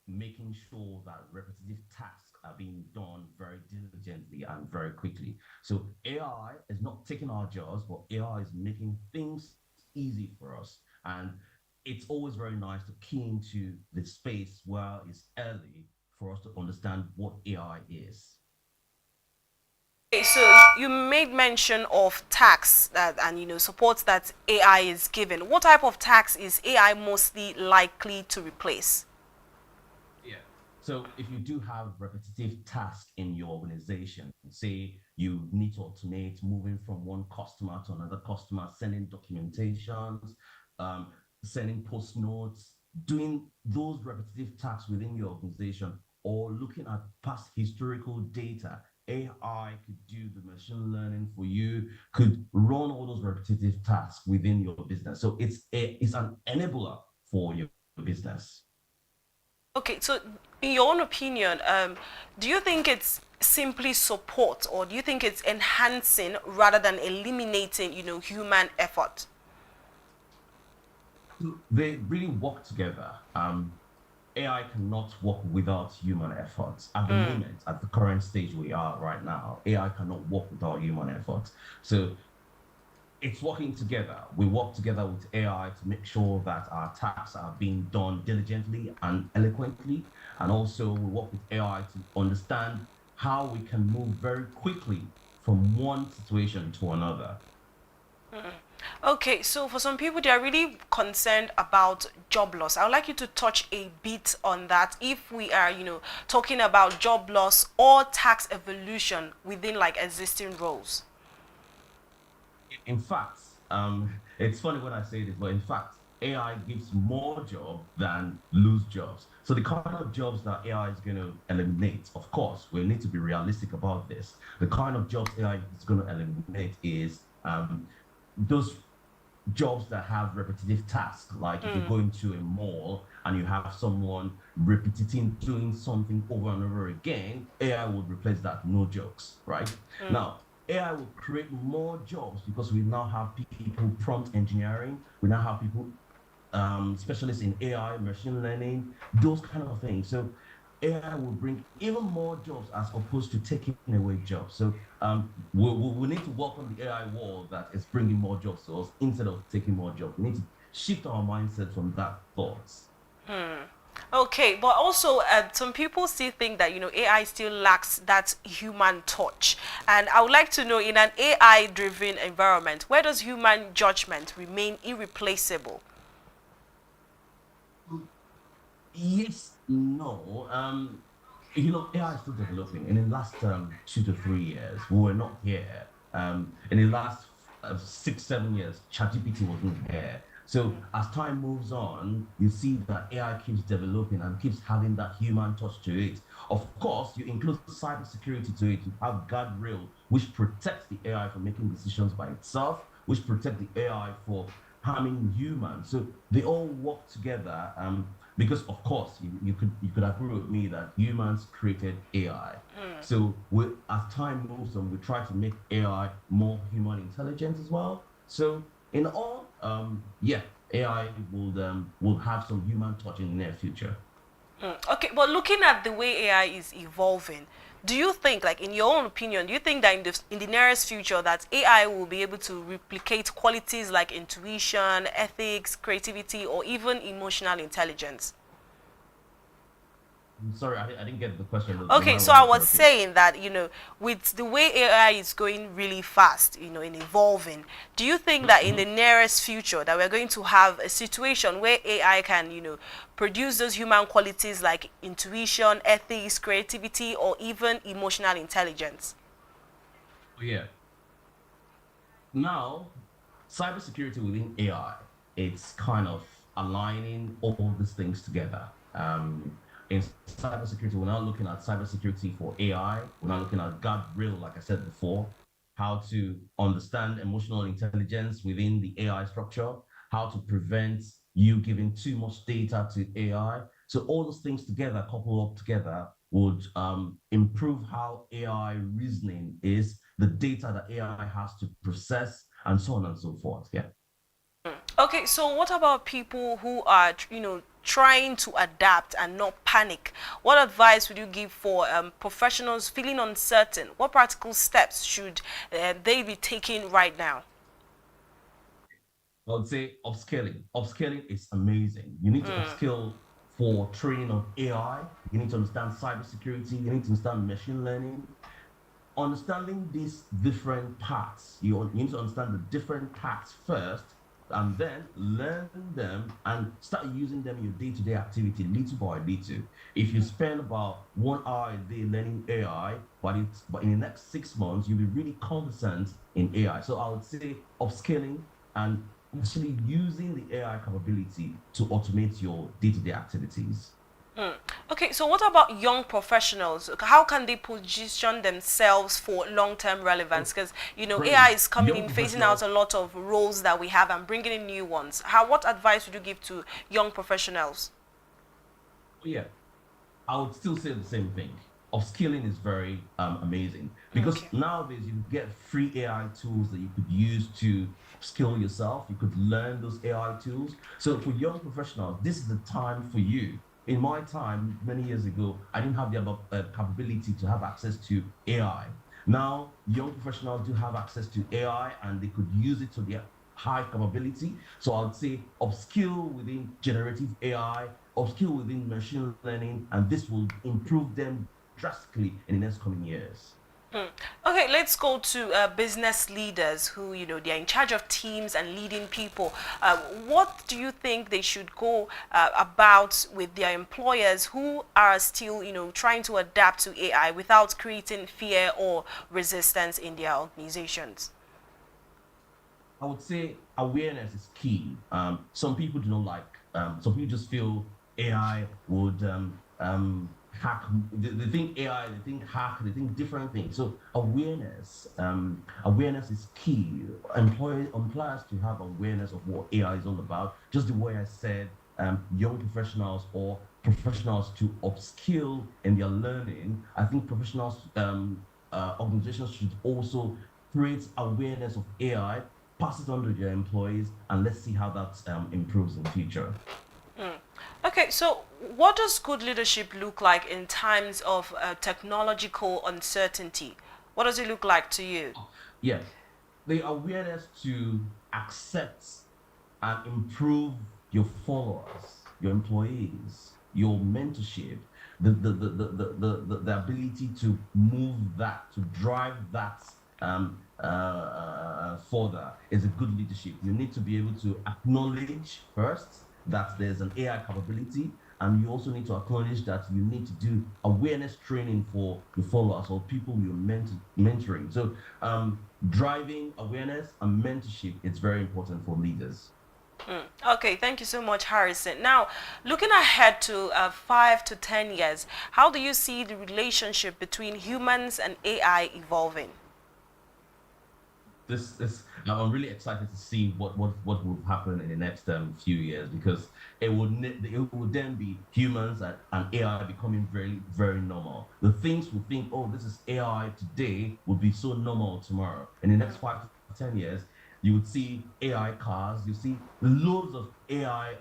[SPEAKER 26] making sure that repetitive tasks are being done very diligently and very quickly. So AI is not taking our jobs, but AI is making things easy for us. And it's always very nice to key into the space where it's early for us to understand what AI is.
[SPEAKER 25] Okay, so you made mention of tax that and support that AI is given. What type of tax is AI mostly likely to replace?
[SPEAKER 26] Yeah. So if you do have repetitive tasks in your organization, say you need to automate moving from one customer to another customer, sending documentations, um, sending post notes, doing those repetitive tasks within your organization, or looking at past historical data, AI could do the machine learning for you, could run all those repetitive tasks within your business. So it's an enabler for your business.
[SPEAKER 25] Okay, so in your own opinion, do you think it's simply support, or do you think it's enhancing rather than eliminating, human effort?
[SPEAKER 26] They really work together. AI cannot work without human effort. At the moment, at the current stage we are right now, AI cannot work without human effort. So it's working together. We work together with AI to make sure that our tasks are being done diligently and eloquently. And also we work with AI to understand how we can move very quickly from one situation to another.
[SPEAKER 25] Okay, so for some people, they are really concerned about job loss. I would like you to touch a bit on that. If we are, talking about job loss or tax evolution within like existing roles.
[SPEAKER 26] In fact, it's funny when I say this, but in fact, AI gives more jobs than lose jobs. So the kind of jobs that AI is going to eliminate, of course, we need to be realistic about this. The kind of jobs AI is going to eliminate is those jobs that have repetitive tasks, like if you go into a mall and you have someone repeating doing something over and over again, AI would replace that, no jokes, right? Now, AI will create more jobs because we now have people prompt engineering, we now have people specialists in AI, machine learning, those kind of things. So AI will bring even more jobs as opposed to taking away jobs. So we need to work on the AI wall that is bringing more jobs to us instead of taking more jobs. We need to shift our mindset from that thoughts.
[SPEAKER 25] Okay, but also some people still think that AI still lacks that human touch, and I would like to know, in an AI-driven environment, where does human judgment remain irreplaceable?
[SPEAKER 26] Yes, no. AI is still developing. In the last 2 to 3 years, we were not here. In the last 6, 7 years, ChatGPT wasn't here. So as time moves on, you see that AI keeps developing and keeps having that human touch to it. Of course, you include cybersecurity to it. You have guardrail, which protects the AI from making decisions by itself, which protect the AI for harming humans. So they all work together. Because of course you could agree with me that humans created AI. So as time moves on, we try to make AI more human intelligence as well. So in all, yeah, AI will have some human touch in the near future.
[SPEAKER 25] Okay, but looking at the way AI is evolving, do you think, like in your own opinion, do you think that in the nearest future that AI will be able to replicate qualities like intuition, ethics, creativity, or even emotional intelligence?
[SPEAKER 26] I'm sorry, I didn't get the question. You
[SPEAKER 25] Okay,
[SPEAKER 26] might
[SPEAKER 25] so
[SPEAKER 26] want
[SPEAKER 25] I
[SPEAKER 26] to
[SPEAKER 25] was
[SPEAKER 26] repeat.
[SPEAKER 25] saying that, with the way AI is going really fast, in evolving, do you think that in the nearest future that we're going to have a situation where AI can, produce those human qualities like intuition, ethics, creativity, or even emotional intelligence?
[SPEAKER 26] Oh, yeah. Now, cybersecurity within AI, it's kind of aligning all these things together. In cybersecurity, we're not looking at cybersecurity for AI. We're not looking at guardrail, like I said before, how to understand emotional intelligence within the AI structure, how to prevent you giving too much data to AI. So all those things together, coupled up together, would improve how AI reasoning is, the data that AI has to process, and so on and so forth. Yeah.
[SPEAKER 25] Okay, so what about people who are, trying to adapt and not panic? What advice would you give for professionals feeling uncertain? What practical steps should they be taking right now?
[SPEAKER 26] I would say upscaling. Upscaling is amazing. You need to upskill for training of AI. You need to understand cybersecurity. You need to understand machine learning. understanding these different parts, you need to understand the different parts first, and then learn them and start using them in your day-to-day activity little by little. If you spend about 1 hour a day learning AI, but in the next 6 months you'll be really conversant in AI. So I would say upscaling and actually using the AI capability to automate your day-to-day activities.
[SPEAKER 25] Okay, so what about young professionals? How can they position themselves for long-term relevance? Because, AI is coming in, phasing out a lot of roles that we have and bringing in new ones. What advice would you give to young professionals?
[SPEAKER 26] Yeah, I would still say the same thing. Upskilling is very amazing, because nowadays you get free AI tools that you could use to skill yourself. You could learn those AI tools. So for young professionals, this is the time for you. In my time, many years ago, I didn't have the capability to have access to AI. Now, young professionals do have access to AI, and they could use it to their high capability. So I would say upskill within generative AI, upskill within machine learning, and this will improve them drastically in the next coming years.
[SPEAKER 25] Okay, let's go to business leaders who, they're in charge of teams and leading people. What do you think they should go about with their employers who are still, trying to adapt to AI without creating fear or resistance in their organizations?
[SPEAKER 26] I would say awareness is key. Some people do not like, some people just feel AI would hack. They think AI, they think hack, they think different things. So awareness is key. Employers to have awareness of what AI is all about. Just the way I said, young professionals or professionals to upskill in their learning. I think professionals, organizations should also create awareness of AI, pass it on to their employees, and let's see how that improves in the future.
[SPEAKER 25] Okay, so what does good leadership look like in times of technological uncertainty? What does it look like to you?
[SPEAKER 26] Yeah, the awareness to accept and improve your followers, your employees, your mentorship, the ability to move that, to drive that further is a good leadership. You need to be able to acknowledge first that there's an AI capability, and you also need to acknowledge that you need to do awareness training for your followers or people you're mentoring. So driving awareness and mentorship is very important for leaders.
[SPEAKER 25] Okay, thank you so much, Harrison. Now, looking ahead to 5 to 10 years, how do you see the relationship between humans and AI evolving?
[SPEAKER 26] I'm really excited to see what will happen in the next few years, because it would then be humans and AI becoming very, very normal. The things we think, oh, this is AI today, will be so normal tomorrow. In the next 5 to 10 years, you would see AI cars, you see loads of AI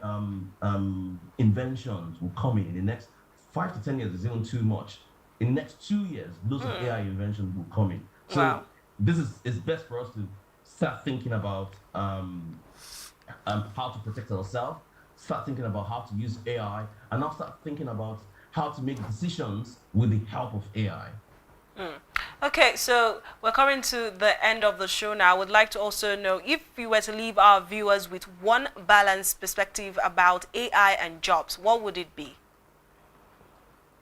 [SPEAKER 26] inventions will come in the next 5 to 10 years. Is even too much. In the next 2 years, loads of AI inventions will come in. So
[SPEAKER 25] wow.
[SPEAKER 26] This is best for us to start thinking about how to protect ourselves, start thinking about how to use AI, and now start thinking about how to make decisions with the help of AI.
[SPEAKER 25] Okay, so we're coming to the end of the show now. I would like to also know if you were to leave our viewers with one balanced perspective about AI and jobs, what would it be?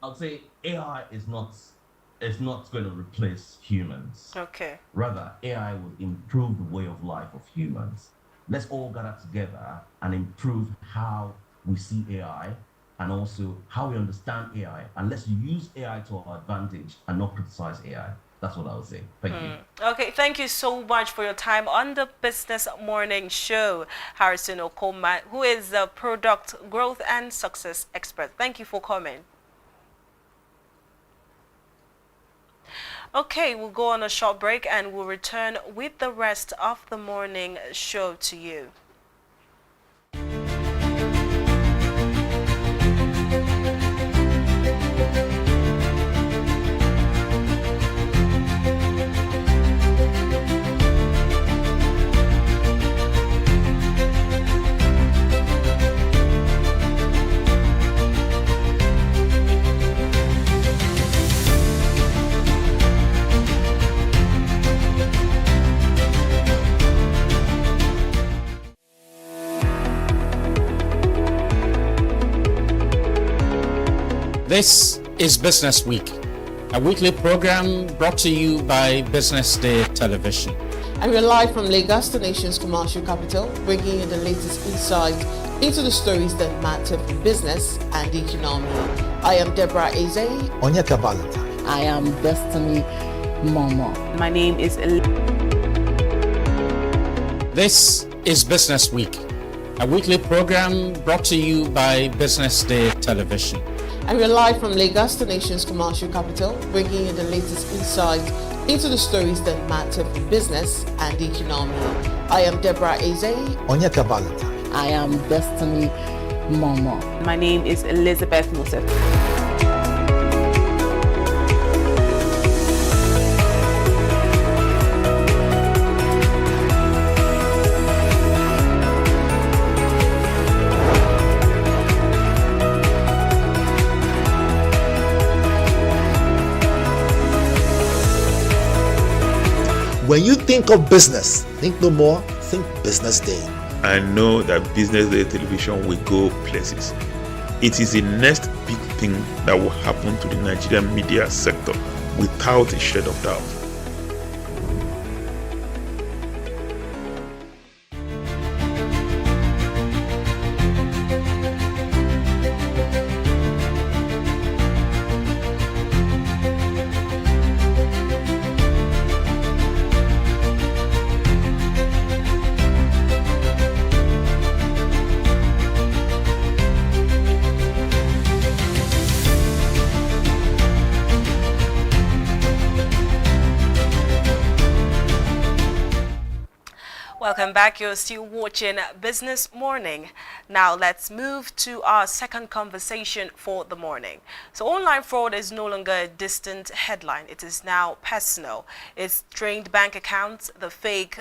[SPEAKER 26] I would say AI is not going to replace humans.
[SPEAKER 25] Okay.
[SPEAKER 26] Rather, AI will improve the way of life of humans. Let's all gather together and improve how we see AI and also how we understand AI. And let's use AI to our advantage and not criticize AI. That's what I would say. Thank you.
[SPEAKER 25] Okay, thank you so much for your time on the Business Morning Show, Harrison Okoma, who is a product growth and success expert. Thank you for coming. Okay, we'll go on a short break and we'll return with the rest of the morning show to you.
[SPEAKER 11] This is Business Week, a weekly program brought to you by BusinessDay Television.
[SPEAKER 2] And we're live from Lagos, the nation's commercial capital, bringing you the latest insight into the stories that matter for business and the economy. I am Deborah Eze.
[SPEAKER 21] Onyeka Valentine.
[SPEAKER 16] I am Destiny Momo.
[SPEAKER 24] My name is
[SPEAKER 11] This is Business Week, a weekly program brought to you by BusinessDay Television.
[SPEAKER 2] And we're live from Lagos, the nation's commercial capital, bringing you the latest insight into the stories that matter for business and the economy. I am Deborah Eze.
[SPEAKER 21] Onyeka Valentine.
[SPEAKER 16] I am Destiny Momo.
[SPEAKER 24] My name is Elizabeth Moses.
[SPEAKER 1] When you think of business, think no more, think Business Day.
[SPEAKER 6] I know that Business Day television will go places. It is the next big thing that will happen to the Nigerian media sector without a shred of doubt.
[SPEAKER 25] Welcome back. You're still watching Business Morning. Now let's move to our second conversation for the morning. So online fraud is no longer a distant headline. It is now personal. It's drained bank accounts, the fake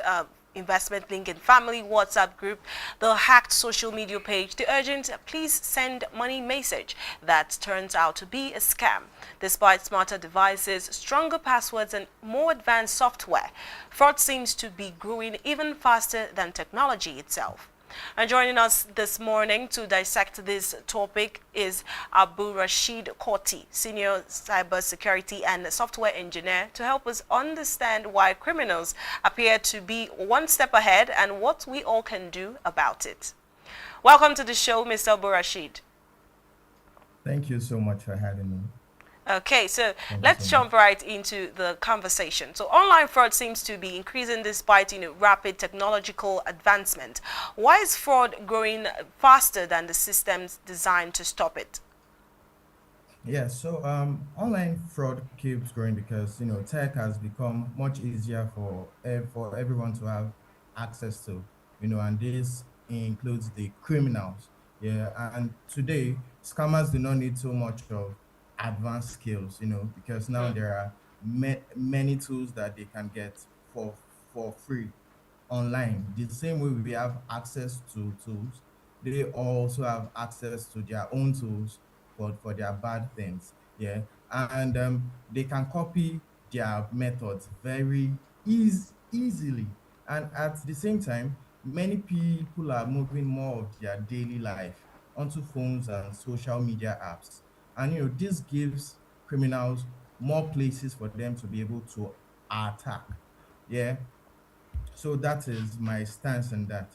[SPEAKER 25] investment link in family WhatsApp group, the hacked social media page, the urgent please send money message that turns out to be a scam. Despite smarter devices, stronger passwords and more advanced software, fraud seems to be growing even faster than technology itself. And joining us this morning to dissect this topic is Abu Rashid Koti, Senior Cybersecurity and Software Engineer, to help us understand why criminals appear to be one step ahead and what we all can do about it. Welcome to the show, Mr. Abu Rashid.
[SPEAKER 4] Thank you so much for having me.
[SPEAKER 25] Okay, so let's jump right into the conversation. So online fraud seems to be increasing despite, rapid technological advancement. Why is fraud growing faster than the systems designed to stop it?
[SPEAKER 4] Yeah, so online fraud keeps growing because tech has become much easier for everyone to have access to, and this includes the criminals. Yeah, and today scammers do not need so much of advanced skills, because now there are many tools that they can get for free online. The same way we have access to tools, they also have access to their own tools for their bad things. Yeah, and they can copy their methods very easily. And at the same time, many people are moving more of their daily life onto phones and social media apps. And this gives criminals more places for them to be able to attack. Yeah. So that is my stance on that.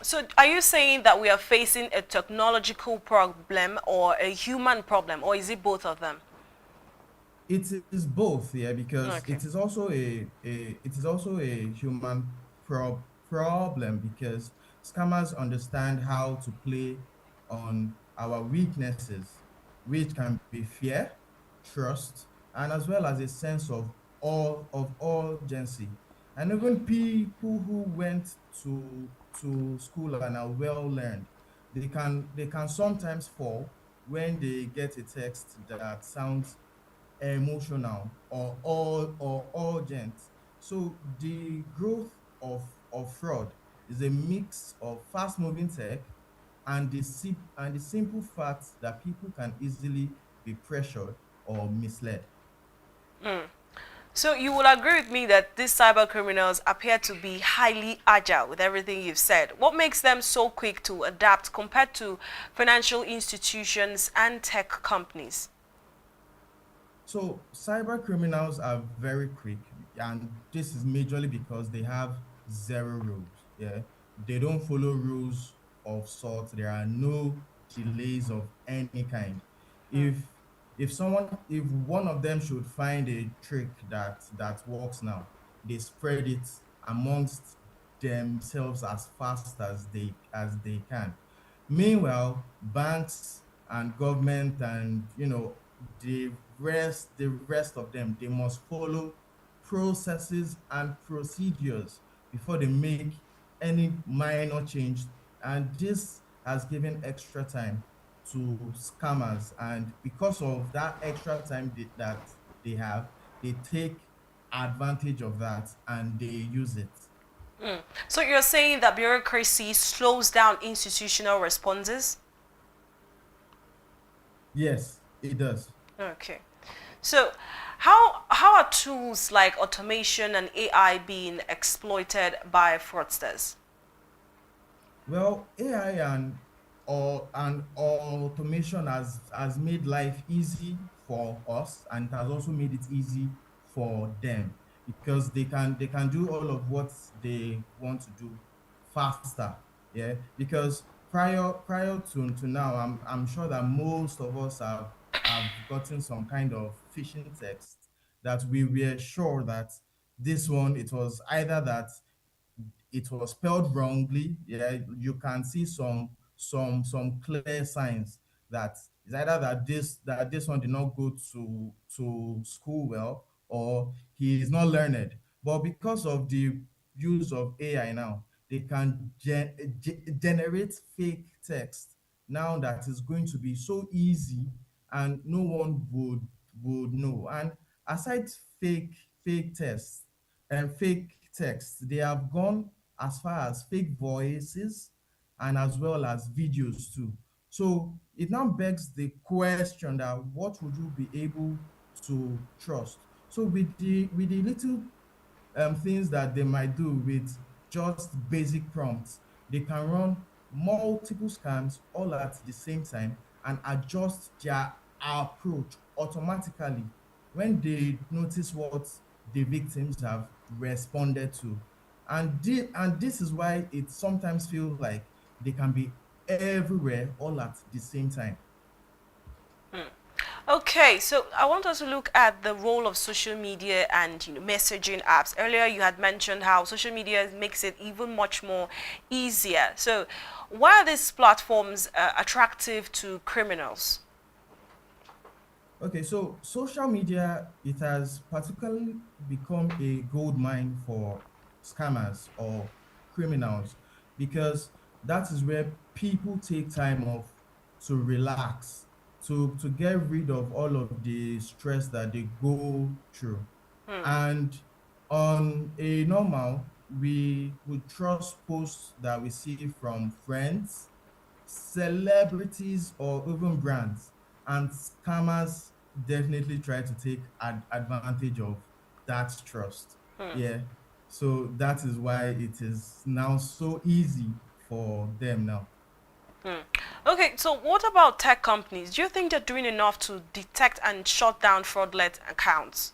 [SPEAKER 25] So are you saying that we are facing a technological problem or a human problem, or is it both of them?
[SPEAKER 4] It is both, yeah, because it is also a human problem because scammers understand how to play on our weaknesses, which can be fear, trust, and as well as a sense of urgency. And even people who went to school and are well learned, they can sometimes fall when they get a text that sounds emotional or urgent. So the growth of fraud is a mix of fast moving tech and the simple fact that people can easily be pressured or misled.
[SPEAKER 25] So you will agree with me that these cyber criminals appear to be highly agile with everything you've said. What makes them so quick to adapt compared to financial institutions and tech companies?
[SPEAKER 4] So cyber criminals are very quick, and this is majorly because they have zero rules. Yeah, they don't follow rules of sorts. There are no delays of any kind. If if one of them should find a trick that works now, they spread it amongst themselves as fast as they can. Meanwhile, banks and government and the rest of them, they must follow processes and procedures before they make any minor change. And this has given extra time to scammers. And because of that extra time that they have, they take advantage of that and they use it.
[SPEAKER 25] So you're saying that bureaucracy slows down institutional responses?
[SPEAKER 4] Yes, it does.
[SPEAKER 25] Okay. So how are tools like automation and AI being exploited by fraudsters?
[SPEAKER 4] Well, AI and automation has made life easy for us, and it has also made it easy for them because they can do all of what they want to do faster. Yeah, because prior to now, I'm sure that most of us have gotten some kind of phishing text that we were sure that this one, it was either that it was spelled wrongly. Yeah, you can see some clear signs that it's either that this one did not go to school well, or he is not learned. But because of the use of AI now, they can generate fake text now that is going to be so easy and no one would know. And aside fake fake tests and fake text, they have gone as far as fake voices and as well as videos too. So it now begs the question that what would you be able to trust? So with the little things that they might do with just basic prompts, they can run multiple scams all at the same time and adjust their approach automatically when they notice what the victims have responded to. And this is why it sometimes feels like they can be everywhere all at the same time.
[SPEAKER 25] Okay, so I want us to look at the role of social media and messaging apps. Earlier you had mentioned how social media makes it even much more easier. So why are these platforms attractive to criminals?
[SPEAKER 4] Okay, so social media, it has particularly become a gold mine for scammers or criminals because that is where people take time off to relax, to get rid of all of the stress that they go through. And on a normal, we would trust posts that we see from friends, celebrities, or even brands. And scammers definitely try to take advantage of that trust. Yeah. So that is why it is now so easy for them now.
[SPEAKER 25] Okay, so what about tech companies? Do you think they're doing enough to detect and shut down fraudulent accounts?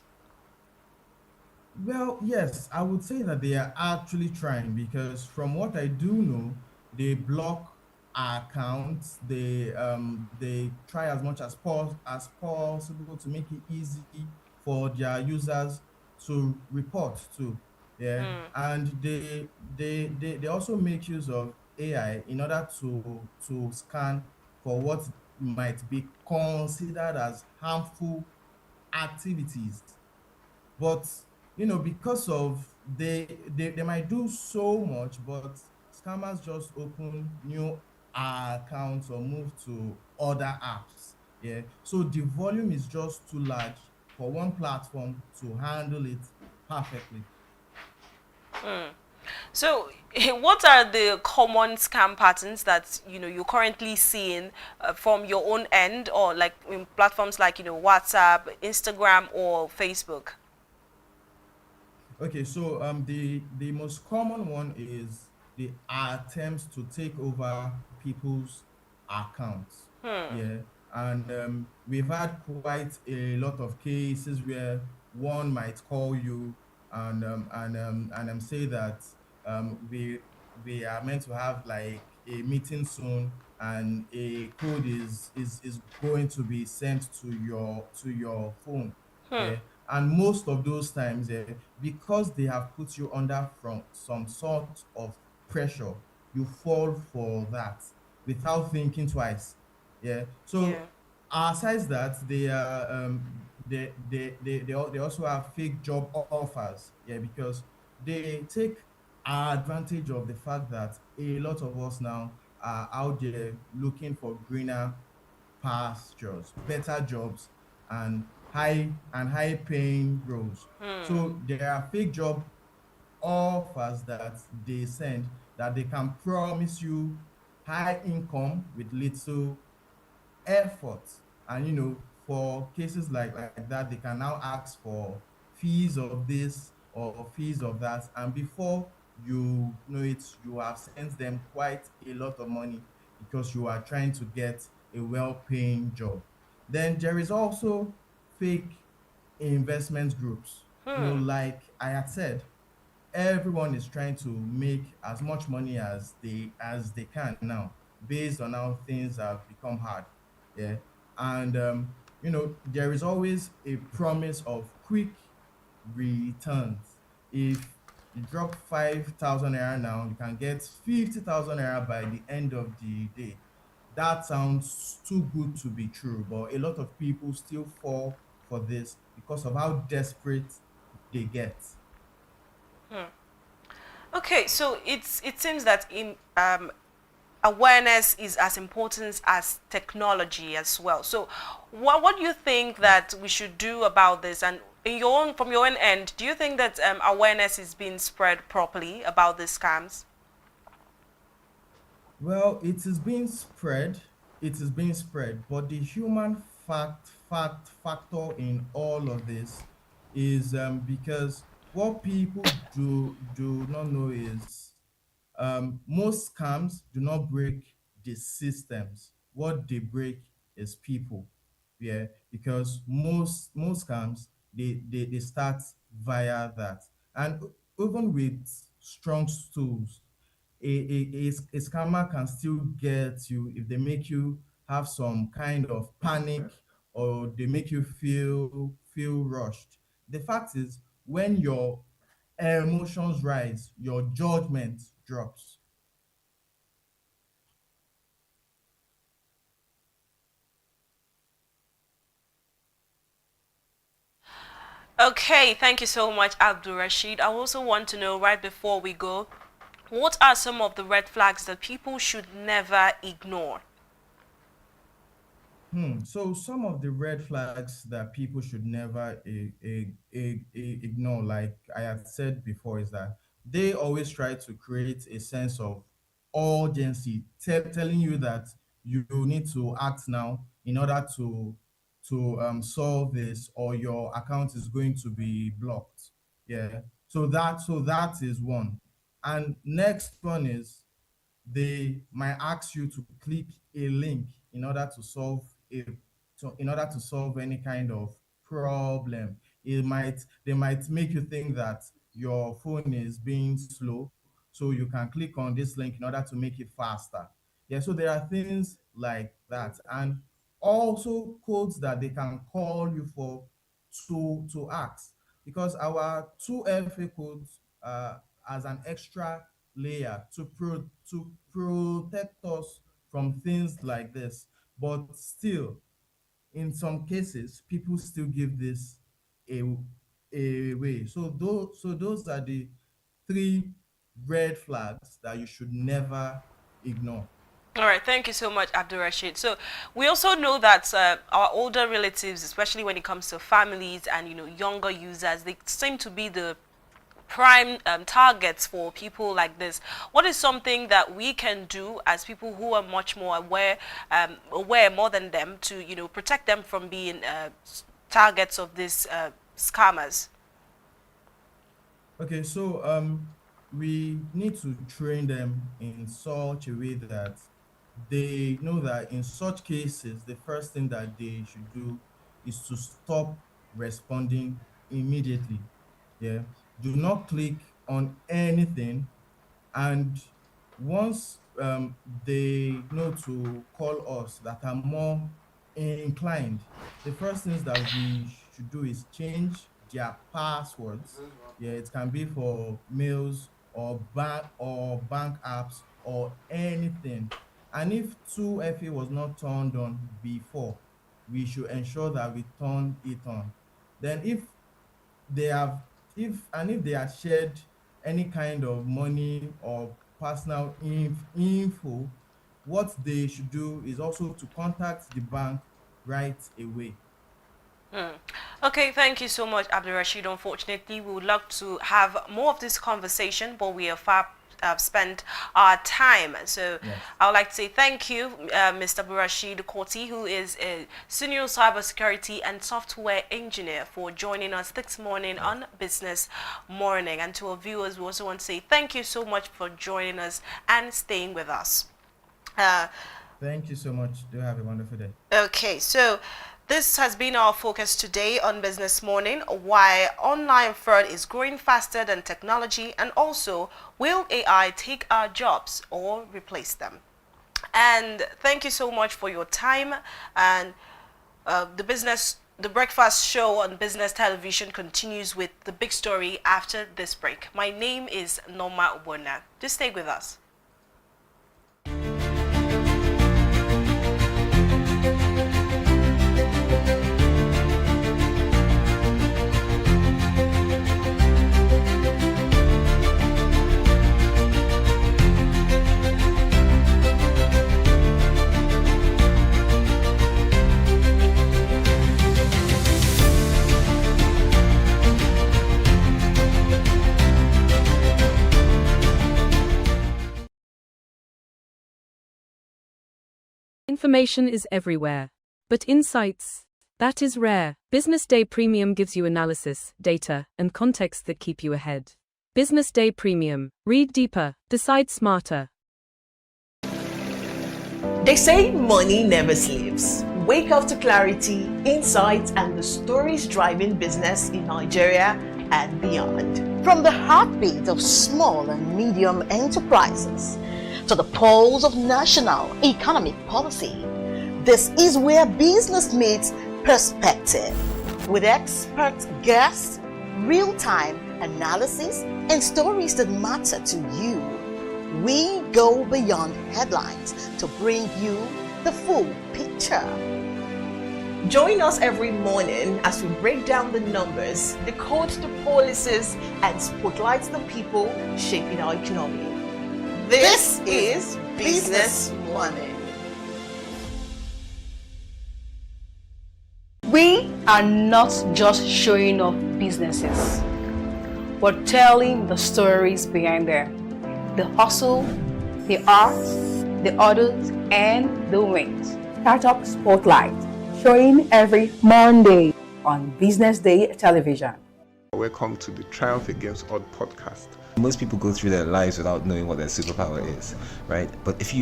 [SPEAKER 4] Well, yes, I would say that they are actually trying because from what I do know, they block accounts. They try as much as possible to make it easy for their users to report to. Yeah, and they also make use of AI in order to scan for what might be considered as harmful activities. But because of they might do so much, but scammers just open new accounts or move to other apps. Yeah, so the volume is just too large for one platform to handle it perfectly.
[SPEAKER 25] So what are the common scam patterns that you're currently seeing from your own end, or like in platforms like WhatsApp, Instagram, or Facebook?
[SPEAKER 4] Okay, so the most common one is the attempts to take over people's accounts.
[SPEAKER 25] Hmm.
[SPEAKER 4] Yeah, and we've had quite a lot of cases where one might call you and say that we are meant to have like a meeting soon, and a code is going to be sent to your phone.
[SPEAKER 25] Hmm.
[SPEAKER 4] Yeah, and most of those times, because they have put you under from some sort of pressure, you fall for that without thinking twice. Yeah,
[SPEAKER 25] Yeah.
[SPEAKER 4] so aside that, they are they also have fake job offers. Yeah, because they take advantage of the fact that a lot of us now are out there looking for greener pastures, better jobs, and high paying roles.
[SPEAKER 25] Hmm.
[SPEAKER 4] So there are fake job offers that they send that they can promise you high income with little effort. And for cases like that, they can now ask for fees of this or fees of that, and before you know it, you have sent them quite a lot of money because you are trying to get a well-paying job. Then there is also fake investment groups.
[SPEAKER 25] Hmm.
[SPEAKER 4] Like I had said, everyone is trying to make as much money as they can now, based on how things have become hard. Yeah, and there is always a promise of quick returns. If you drop 5,000 naira now, you can get 50,000 naira by the end of the day. That sounds too good to be true, but a lot of people still fall for this because of how desperate they get.
[SPEAKER 25] Hmm. Okay, so it seems that in awareness is as important as technology as well. So what do you think that we should do about this? And from your own end, do you think that awareness is being spread properly about these scams?
[SPEAKER 4] Well, it is being spread. It is being spread, but the human factor in all of this is because what people do not know is most scams do not break the systems. What they break is people. Yeah, because most scams they start via that, and even with strong tools, a scammer can still get you if they make you have some kind of panic, or they make you feel rushed. The fact is, when your emotions rise, your judgment drops.
[SPEAKER 25] Okay, thank you so much, Abdul Rashid. I also want to know, right before we go, what are some of the red flags that people should never ignore?
[SPEAKER 4] So some of the red flags that people should never ignore, like I had said before, is that they always try to create a sense of urgency, telling you that you need to act now in order to solve this, or your account is going to be blocked. Yeah. So that is one. And next one is, they might ask you to click a link in order to solve any kind of problem. They might make you think that your phone is being slow, so you can click on this link in order to make it faster. Yeah, so there are things like that, and also codes that they can call you for to ask, because our 2FA codes as an extra layer to protect us from things like this. But still, in some cases, people still give this a away. So those are the three red flags that you should never ignore.
[SPEAKER 25] All right, thank you so much, Abdul Rashid. So we also know that our older relatives, especially when it comes to families and younger users, they seem to be the prime targets for people like this. What is something that we can do as people who are much more aware more than them, to protect them from being targets of these scammers?
[SPEAKER 4] Okay, so we need to train them in such a way that they know that in such cases, the first thing that they should do is to stop responding immediately. Yeah. Do not click on anything. And once they know to call us that are more inclined, the first things that we should do is change their passwords. Yeah, it can be for mails or bank apps or anything. And if 2FA was not turned on before, we should ensure that we turn it on. Then they have if they have shared any kind of money or personal info, what they should do is also to contact the bank right away.
[SPEAKER 25] Okay, thank you so much, Abdulrashid. Unfortunately, we would love to have more of this conversation, but we have far spent our time. So
[SPEAKER 4] Yes.
[SPEAKER 25] I would like to say thank you, Mr. Abdulrashid Koti, who is a senior cybersecurity and software engineer, for joining us this morning on Business Morning. And to our viewers, we also want to say thank you so much for joining us and staying with us.
[SPEAKER 4] Thank you so much. Do have a wonderful day.
[SPEAKER 25] Okay, so this has been our focus today on Business Morning, why online fraud is growing faster than technology, and also, will AI take our jobs or replace them? And thank you so much for your time. And the breakfast show on Business Television continues with the big story after this break. My name is Norma Ubona. Just stay with us.
[SPEAKER 5] Information is everywhere. But insights, that is rare. Business Day Premium gives you analysis, data, and context that keep you ahead. Business Day Premium. Read deeper, decide smarter.
[SPEAKER 2] They say money never sleeps. Wake up to clarity, insight, and the stories driving business in Nigeria and beyond.
[SPEAKER 3] From the heartbeat of small and medium enterprises to the pulse of national economic policy, this is where business meets perspective. With expert guests, real-time analysis, and stories that matter to you, we go beyond headlines to bring you the full picture.
[SPEAKER 2] Join us every morning as we break down the numbers, decode the policies, and spotlight the people shaping our economy. This is Business Morning.
[SPEAKER 7] We are not just showing off businesses, but telling the stories behind them. The hustle, the art, the orders, and the wins.
[SPEAKER 8] Startup Spotlight, showing every Monday on Business Day Television.
[SPEAKER 9] Welcome to the Triumph Against Odd podcast.
[SPEAKER 13] Most people go through their lives without knowing what their superpower is, right? But if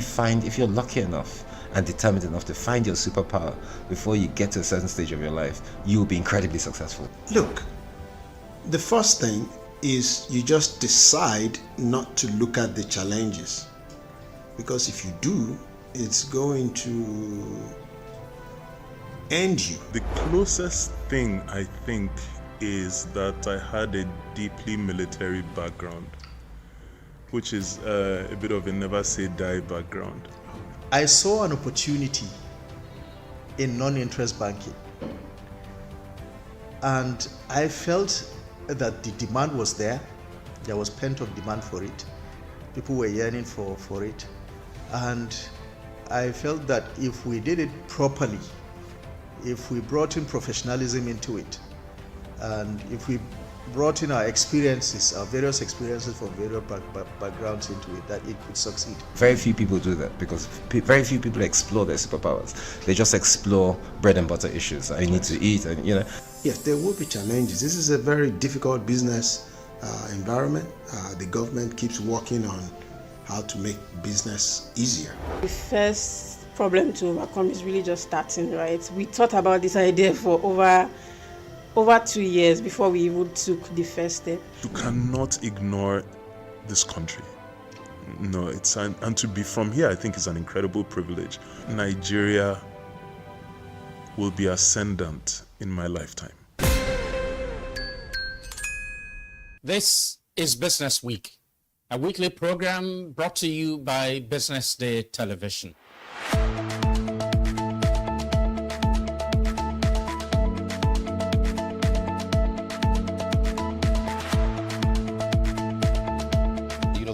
[SPEAKER 13] you're lucky enough and determined enough to find your superpower before you get to a certain stage of your life, you will be incredibly successful.
[SPEAKER 19] Look, the first thing is you just decide not to look at the challenges, because if you do, it's going to end you.
[SPEAKER 6] The closest thing I think is that I had a deeply military background, which is a bit of a never say die background.
[SPEAKER 1] I saw an opportunity in non-interest banking, and I felt that the demand was there. There was pent-up demand for it. People were yearning for it, and I felt that if we did it properly, if we brought in professionalism into it, and if we brought in our experiences, our various experiences from various backgrounds into it, that it could succeed.
[SPEAKER 13] Very few people do that because very few people explore their superpowers. They just explore bread and butter issues. I need to eat, and
[SPEAKER 19] Yes, there will be challenges. This is a very difficult business, environment. The government keeps working on how to make business easier.
[SPEAKER 10] The first problem to overcome is really just starting, right? We thought about this idea for over 2 years before we even took the first step.
[SPEAKER 6] You cannot ignore this country. No, and to be from here, I think is an incredible privilege. Nigeria will be ascendant in my lifetime.
[SPEAKER 11] This is Business Week, a weekly program brought to you by Business Day Television.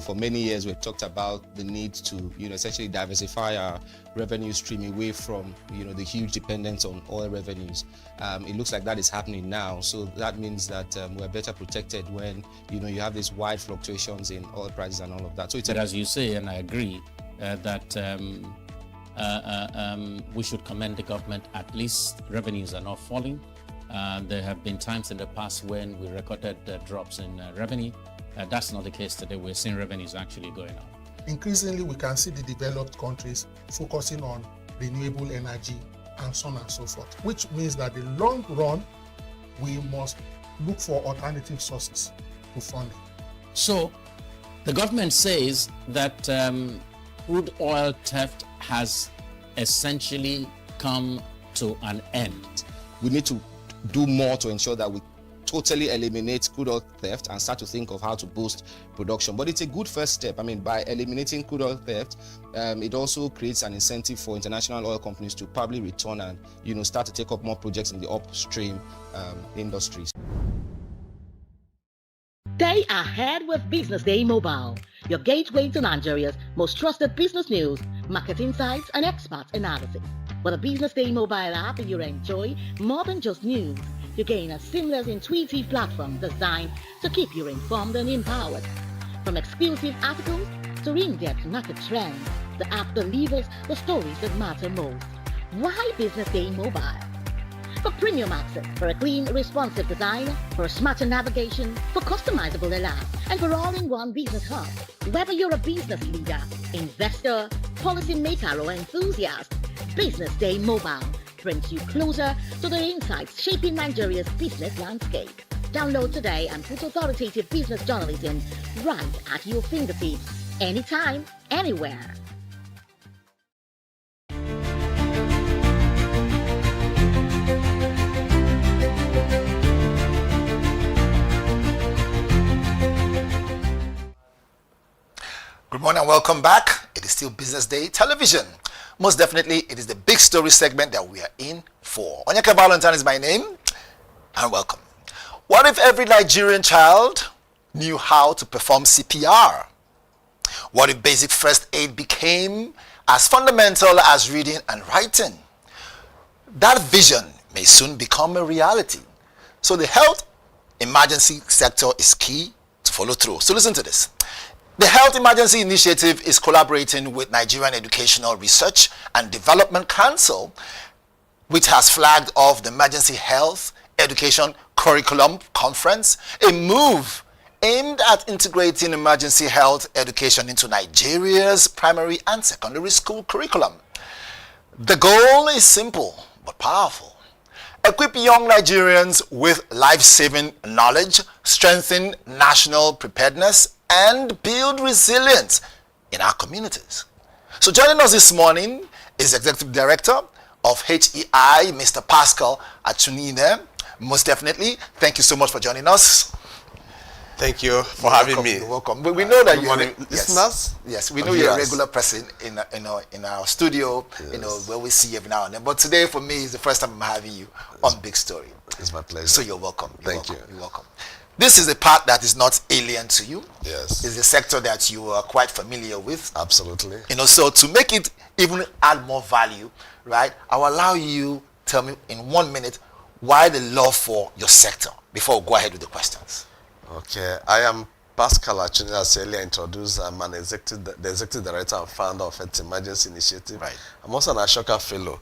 [SPEAKER 12] For many years, we've talked about the need to, essentially diversify our revenue stream away from, the huge dependence on oil revenues. It looks like that is happening now. So that means that we're better protected when, you have these wide fluctuations in oil prices and all of that. So it's
[SPEAKER 11] as you say, and I agree, that we should commend the government. At least revenues are not falling. There have been times in the past when we recorded drops in revenue. That's not the case today. We're seeing revenues actually going up.
[SPEAKER 14] Increasingly, we can see the developed countries focusing on renewable energy and so on and so forth, which means that in the long run, we must look for alternative sources to funding.
[SPEAKER 11] So, the government says that crude oil theft has essentially come to an end.
[SPEAKER 12] We need to do more to ensure that we totally eliminate crude oil theft and start to think of how to boost production. But it's a good first step. By eliminating crude oil theft, it also creates an incentive for international oil companies to probably return and start to take up more projects in the upstream industries.
[SPEAKER 3] Stay ahead with Business Day Mobile, your gateway to Nigeria's most trusted business news, market insights, and expert analysis. With a Business Day Mobile app, you enjoy more than just news. You gain a seamless, intuitive platform designed to keep you informed and empowered. From exclusive articles to in-depth market trends, the app delivers the stories that matter most. Why Business Day Mobile? For premium access, for a clean, responsive design, for smarter navigation, for customizable alerts, and for all-in-one business hub. Whether you're a business leader, investor, policymaker, or enthusiast, Business Day Mobile brings you closer to the insights shaping Nigeria's business landscape. Download today and put authoritative business journalism right at your fingertips, anytime, anywhere.
[SPEAKER 15] Good morning and welcome back. It is still Business Day Television. Most definitely, it is the big story segment that we are in for. Onyeka Valentine is my name, and welcome. What if every Nigerian child knew how to perform CPR? What if basic first aid became as fundamental as reading and writing? That vision may soon become a reality. So the health emergency sector is key to follow through. So listen to this. The Health Emergency Initiative is collaborating with Nigerian Educational Research and Development Council, which has flagged off the Emergency Health Education Curriculum Conference, a move aimed at integrating emergency health education into Nigeria's primary and secondary school curriculum. The goal is simple but powerful. Equip young Nigerians with life-saving knowledge, strengthen national preparedness, and build resilience in our communities. So joining us this morning is Executive Director of HEI, Mr. Pascal Achunine. Most definitely, thank you so much for joining us.
[SPEAKER 22] Thank you for having me.
[SPEAKER 15] You're welcome. We know that
[SPEAKER 22] you're
[SPEAKER 15] listeners. Yes, we know you're a regular person in our studio.
[SPEAKER 22] Yes.
[SPEAKER 15] Where we see you every now and then. But today, for me, is the first time I'm having you on Big Story.
[SPEAKER 22] It's my pleasure.
[SPEAKER 15] So you're welcome.
[SPEAKER 22] Thank you.
[SPEAKER 15] You're welcome. This is a part that is not alien to you.
[SPEAKER 22] Yes.
[SPEAKER 15] It's a sector that you are quite familiar with.
[SPEAKER 22] Absolutely.
[SPEAKER 15] So to make it even add more value, right, I'll allow you tell me in 1 minute why the love for your sector before we go ahead with the questions.
[SPEAKER 22] Okay. I am Pascal Achunine, as earlier introduced. I'm the executive director and founder of Health Emergency Initiative.
[SPEAKER 15] Right.
[SPEAKER 22] I'm also an Ashoka Fellow.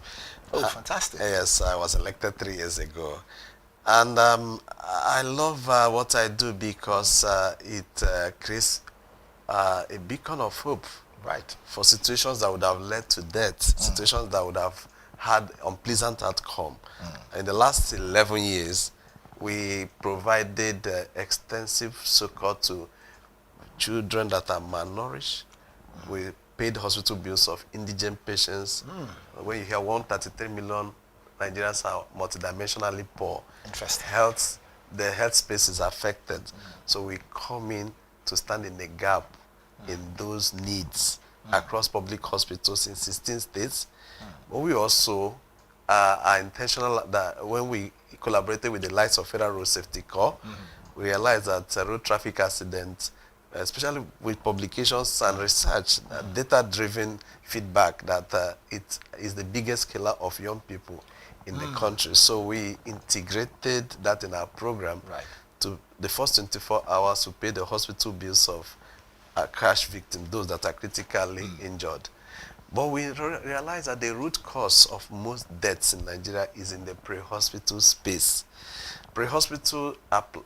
[SPEAKER 15] Oh, fantastic.
[SPEAKER 22] Yes, I was elected 3 years ago. And I love what I do because it creates a beacon of hope.
[SPEAKER 15] Right.
[SPEAKER 22] For situations that would have led to death, situations that would have had unpleasant outcome. In the last 11 years, we provided extensive support to children that are malnourished. We paid hospital bills of indigent patients. When you hear 133 million Nigerians are multidimensionally poor, the health space is affected. So we come in to stand in the gap in those needs across public hospitals in 16 states. But we also are intentional that when we collaborated with the likes of Federal Road Safety Corps, we realized that road traffic accidents, especially with publications and research, data-driven feedback, that it is the biggest killer of young people in the country. So we integrated that in our program to the first 24 hours to pay the hospital bills of crash victims, those that are critically injured. But we realized that the root cause of most deaths in Nigeria is in the pre-hospital space. Pre-hospital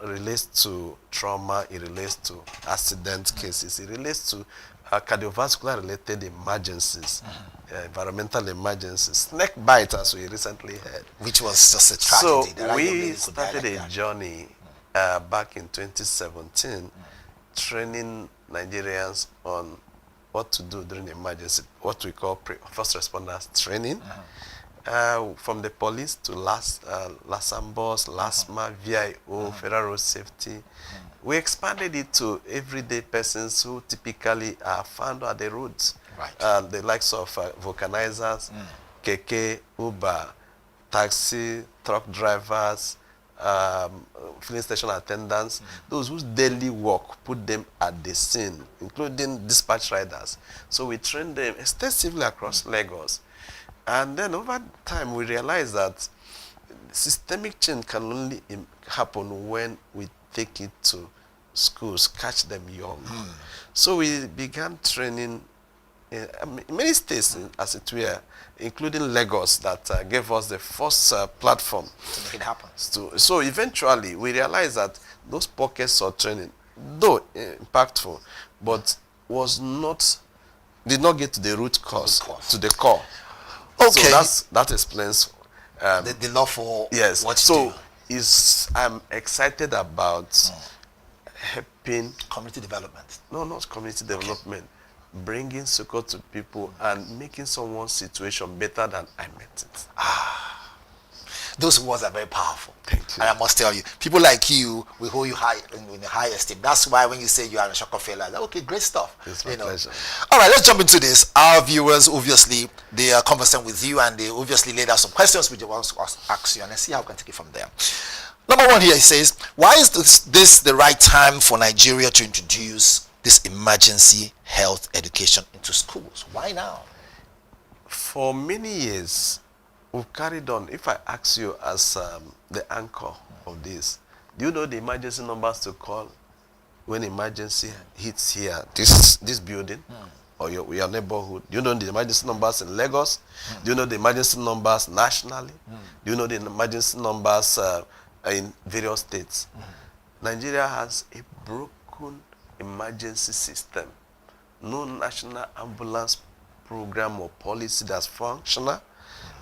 [SPEAKER 22] relates to trauma, it relates to accident cases, it relates to cardiovascular related emergencies, environmental emergencies, snake bite, as we recently heard.
[SPEAKER 15] Which was just a tragedy.
[SPEAKER 22] So we started a journey back in 2017, training Nigerians on what to do during emergency, what we call first responders training. From the police to LASAMBOS, LASMA, VIO, Federal Road Safety. We expanded it to everyday persons who typically are found at the roads. The likes of vulcanizers, keke, Uber, taxi, truck drivers, filling station attendants, those whose daily work put them at the scene, including dispatch riders. So we trained them extensively across Lagos. And then over time, we realized that systemic change can only happen when we take it to schools, catch them young. So we began training in many states, as it were, including Lagos, that gave us the first platform
[SPEAKER 15] to make it happen.
[SPEAKER 22] So eventually, we realized that those pockets of training, though impactful, but did not get to the root cause, to the core.
[SPEAKER 15] Okay.
[SPEAKER 22] So that explains
[SPEAKER 15] the love for what you do.
[SPEAKER 22] I'm excited about helping
[SPEAKER 15] community development.
[SPEAKER 22] No, not community development. Bringing support to people and making someone's situation better than I met it.
[SPEAKER 15] Those words are very powerful.
[SPEAKER 22] Thank you.
[SPEAKER 15] And I must tell you, people like you, we hold you high in the high esteem. That's why when you say you are a shock of failure, like, okay, great stuff.
[SPEAKER 22] It's my pleasure.
[SPEAKER 15] All right, let's jump into this. Our viewers, obviously, they are conversing with you and they obviously laid out some questions which they want to ask you, and I see how we can take it from there. Number one here, he says, why is this the right time for Nigeria to introduce this emergency health education into schools? Why now?
[SPEAKER 22] For many years, we've carried on. If I ask you as the anchor of this, do you know the emergency numbers to call when emergency hits here, this building, or your neighborhood? Do you know the emergency numbers in Lagos? Do you know the emergency numbers nationally? Do you know the emergency numbers in various states? Nigeria has a broken emergency system. No national ambulance program or policy that's functional.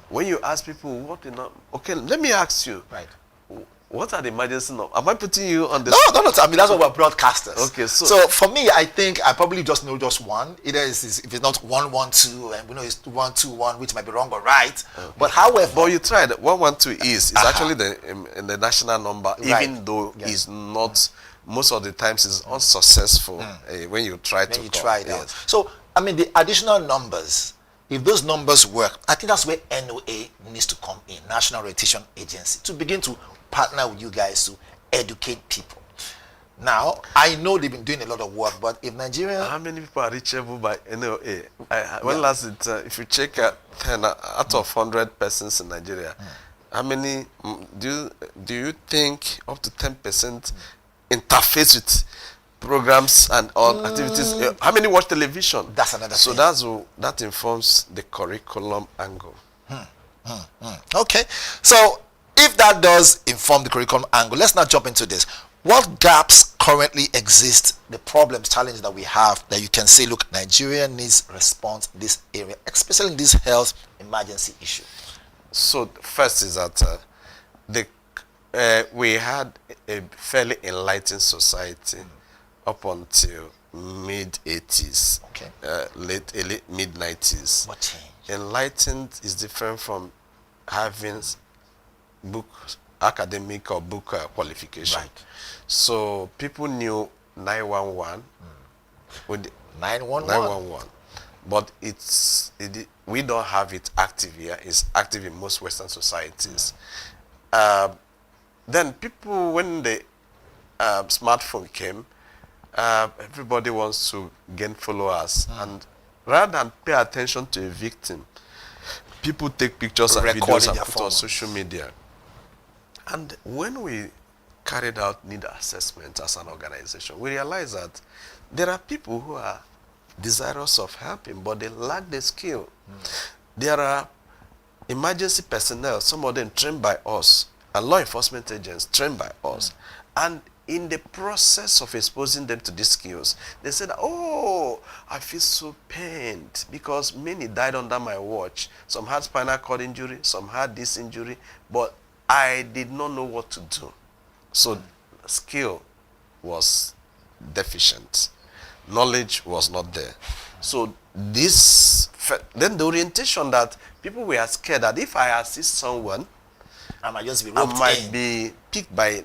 [SPEAKER 22] When you ask people okay, let me ask you.
[SPEAKER 15] Right.
[SPEAKER 22] What are the emergency numbers? Am I putting you on the...
[SPEAKER 15] No. I mean, that's what we're broadcasters.
[SPEAKER 22] Okay,
[SPEAKER 15] so for me, I think I probably just know just one. Either if it's not 112, and we know it's 121, which might be wrong or right. Okay. But however...
[SPEAKER 22] But you tried. 112 is actually the national number, even though it's not... Most of the times it's unsuccessful when you try to call.
[SPEAKER 15] Yes. So, I mean, the additional numbers, if those numbers work, I think that's where NOA needs to come in, National Orientation Agency, to begin to partner with you guys to educate people. Now, I know they've been doing a lot of work, but if Nigeria...
[SPEAKER 22] How many people are reachable by NOA? If you check 10 out of 100 persons in Nigeria, how many, do you think up to 10% interface with programs and all activities? How many watch television?
[SPEAKER 15] That's another thing.
[SPEAKER 22] So that informs the curriculum angle.
[SPEAKER 15] Okay. So if that does inform the curriculum angle, let's now jump into this. What gaps currently exist, the problems, challenges that we have that you can say, look, Nigeria needs response in this area, especially in this health emergency issue?
[SPEAKER 22] So first is that we had a fairly enlightened society up until mid-80s, late mid-90s.
[SPEAKER 15] What changed?
[SPEAKER 22] Enlightened is different from having academic or book qualification.
[SPEAKER 15] Right.
[SPEAKER 22] So people knew 911 with
[SPEAKER 15] 911.
[SPEAKER 22] But we don't have it active here. It's active in most Western societies. Then people, when the smartphone came, everybody wants to gain followers, and rather than pay attention to a victim, people take pictures and videos and put on social media. And when we carried out need assessment as an organization, we realized that there are people who are desirous of helping, but they lack the skill. There are emergency personnel, some of them trained by us, and law enforcement agents trained by us. And in the process of exposing them to these skills, they said, oh, I feel so pained because many died under my watch. Some had spinal cord injury, some had this injury, but I did not know what to do. So skill was deficient. Knowledge was not there. So then the orientation that people were scared that if I assist someone,
[SPEAKER 15] I might just be
[SPEAKER 22] roped in. Be picked by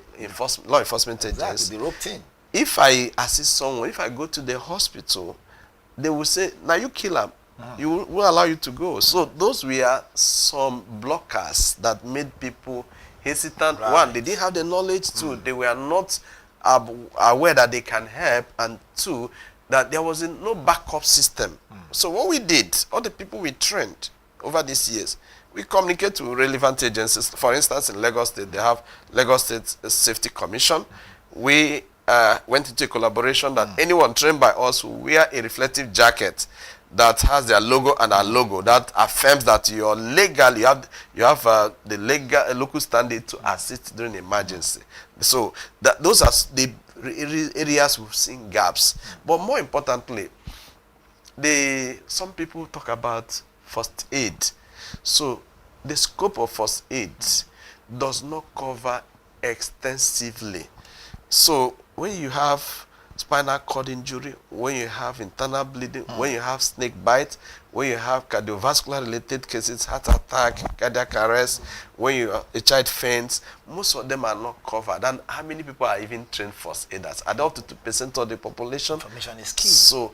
[SPEAKER 22] law enforcement agents.
[SPEAKER 15] Exactly, be roped in.
[SPEAKER 22] If I assist someone, if I go to the hospital, they will say, now you kill him. You will allow you to go. So those were some blockers that made people hesitant.
[SPEAKER 15] Right.
[SPEAKER 22] One, they didn't have the knowledge. Two, they were not aware that they can help. And two, that there was no backup system. So what we did, all the people we trained over these years, we communicate to relevant agencies. For instance, in Lagos State, they have Lagos State Safety Commission. We went into a collaboration that anyone trained by us will wear a reflective jacket that has their logo and our logo that affirms that you're legal, you have the legal local standing to assist during emergency. So those are the areas we've seen gaps. But more importantly, some people talk about first aid. So the scope of first aid does not cover extensively. So when you have spinal cord injury, when you have internal bleeding, when you have snake bite, when you have cardiovascular related cases, heart attack, cardiac arrest, when a child faints, most of them are not covered. And how many people are even trained first aiders? About 2% of the population.
[SPEAKER 15] Information is key.
[SPEAKER 22] So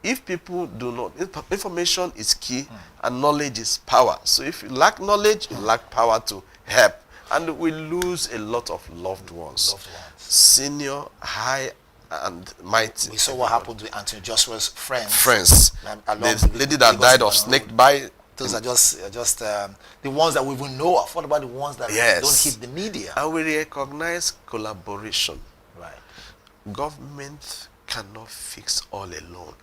[SPEAKER 22] if people do not, information is key and knowledge is power. So if you lack knowledge, you lack power to help. And we lose a lot of loved ones. Senior, high, and mighty.
[SPEAKER 15] We saw what happened with Anthony Joshua's friends.
[SPEAKER 22] The lady that died of snake bite.
[SPEAKER 15] Those are just the ones that we will know of. What about the ones that don't hit the media?
[SPEAKER 22] And we recognize collaboration.
[SPEAKER 15] Right.
[SPEAKER 22] Government cannot fix all alone.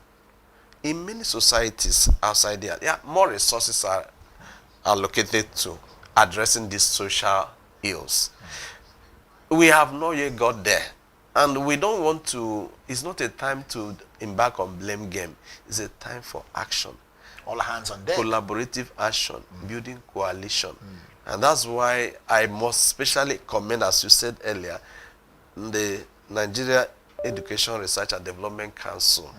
[SPEAKER 22] In many societies outside there, more resources are allocated to addressing these social ills. We have not yet got there. And we don't want to, it's not a time to embark on blame game. It's a time for action.
[SPEAKER 15] All hands on deck.
[SPEAKER 22] Collaborative action, building coalition. And that's why I must especially commend, as you said earlier, the Nigeria Education Research and Development Council.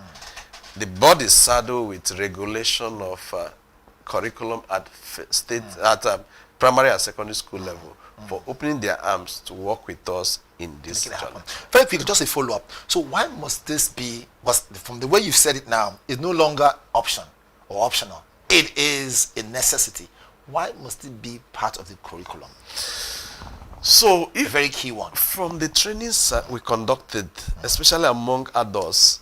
[SPEAKER 22] The board is saddled with regulation of curriculum at primary and secondary school level for opening their arms to work with us in this challenge.
[SPEAKER 15] Very quickly, just a follow-up. So why must this be, from the way you said it now, it's no longer option or optional. It is a necessity. Why must it be part of the curriculum?
[SPEAKER 22] So
[SPEAKER 15] a very key one.
[SPEAKER 22] From the trainings we conducted, especially among adults,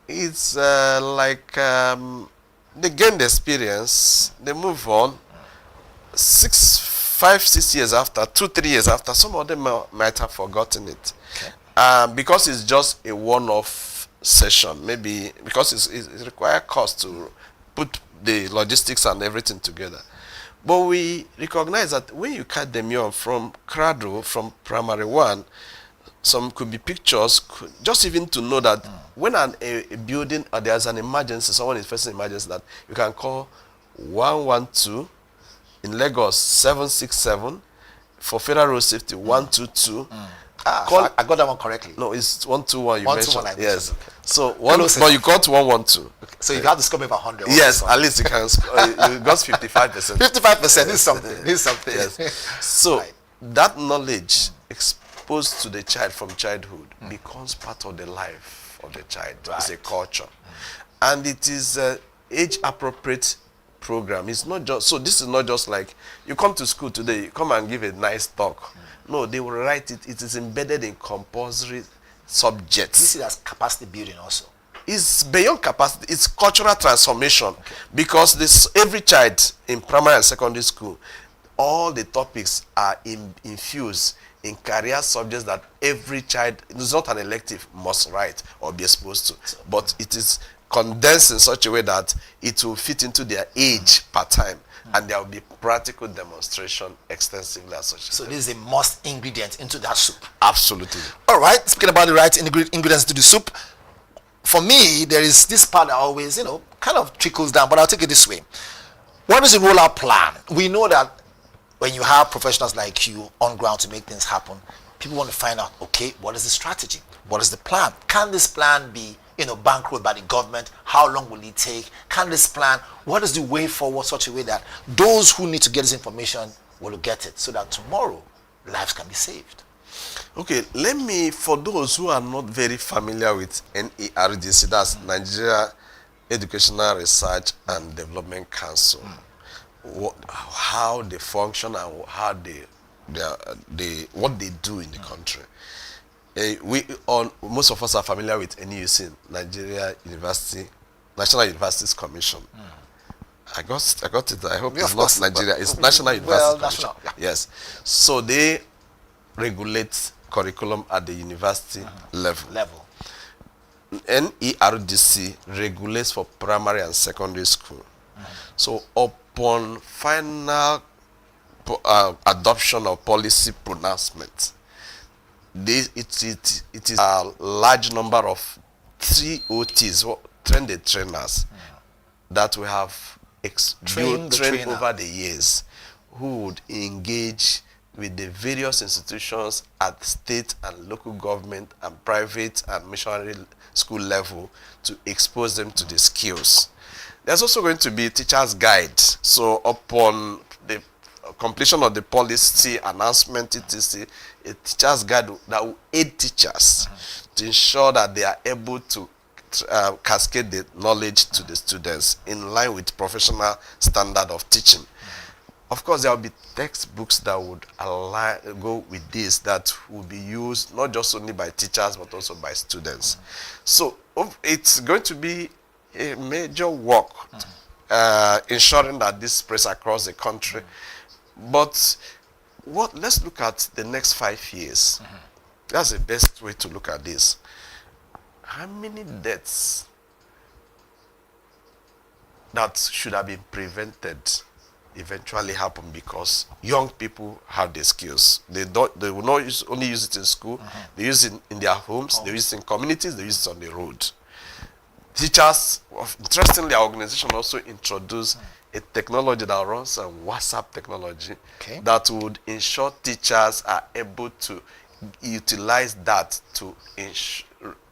[SPEAKER 22] it's like they gain the experience, they move on. 5, 6 years after, 2, 3 years after, some of them might have forgotten it. Because it's just a one-off session, maybe because it requires cost to put the logistics and everything together. But we recognize that when you cut them young from cradle, from primary one, some could be pictures, just even to know that when a building or there's an emergency, someone is facing emergency, that you can call 112, in Lagos 767, for federal road safety 122.
[SPEAKER 15] So I got that one correctly.
[SPEAKER 22] No, it's 121 you
[SPEAKER 15] 121
[SPEAKER 22] mentioned.
[SPEAKER 15] I
[SPEAKER 22] Yes.
[SPEAKER 15] mentioned, okay.
[SPEAKER 22] So
[SPEAKER 15] Hello,
[SPEAKER 22] but you got 112.
[SPEAKER 15] Okay. So you have to score me 100.
[SPEAKER 22] Yes, at least you can. You got 55%.
[SPEAKER 15] 55% is something. Is something.
[SPEAKER 22] Yes. So that knowledge exposed to the child from childhood becomes part of the life of the child. It's a culture, and it is age appropriate program. It's not just so. This is not just like you come to school today, you come and give a nice talk. No, they will write it. It is embedded in compulsory subjects.
[SPEAKER 15] This is as capacity building also.
[SPEAKER 22] It's beyond capacity. It's cultural transformation, because this every child in primary and secondary school, all the topics are infused in career subjects that every child, it's not an elective, must write or be exposed to, but it is condensed in such a way that it will fit into their age per time, and there will be practical demonstration extensively as such.
[SPEAKER 15] So this is a must ingredient into that soup.
[SPEAKER 22] Absolutely.
[SPEAKER 15] All right, speaking about the right ingredients to the soup, for me, there is this part that always, kind of trickles down, but I'll take it this way. What is the rollout plan? We know that when you have professionals like you on ground to make things happen, people want to find out, okay, what is the strategy? What is the plan? Can this plan be, bankrolled by the government? How long will it take? Can this plan, what is the way forward such a way that those who need to get this information will get it, so that tomorrow lives can be saved?
[SPEAKER 22] Okay, let me, for those who are not very familiar with NERDC, that's Nigeria Educational Research and Development Council, how they function and how what they do in the country. Most of us are familiar with NUC, Nigeria National Universities Commission. I got it. I hope it's not Nigeria. It's National Universities Commission.
[SPEAKER 15] National, yeah.
[SPEAKER 22] Yes. So they regulate curriculum at the university level. NERDC regulates for primary and secondary school. So upon final adoption of policy pronouncement, it is a large number of TOTs, trained trainers, that we have trained over the years, who would engage with the various institutions at state and local government and private and missionary school level to expose them to the skills. There's also going to be a teacher's guide. So upon the completion of the policy announcement, it is a teacher's guide that will aid teachers to ensure that they are able to cascade the knowledge to the students in line with professional standard of teaching. Of course, there will be textbooks that would go with this, that will be used not just only by teachers but also by students. So it's going to be a major work ensuring that this spreads across the country. But let's look at the next 5 years. That's the best way to look at this. How many deaths that should have been prevented eventually happen because young people have the skills? They will not only use it in school, they use it in their homes, they use it in communities, they use it on the road. Teachers, interestingly, our organization also introduced a technology that runs on WhatsApp technology that would ensure teachers are able to utilize that to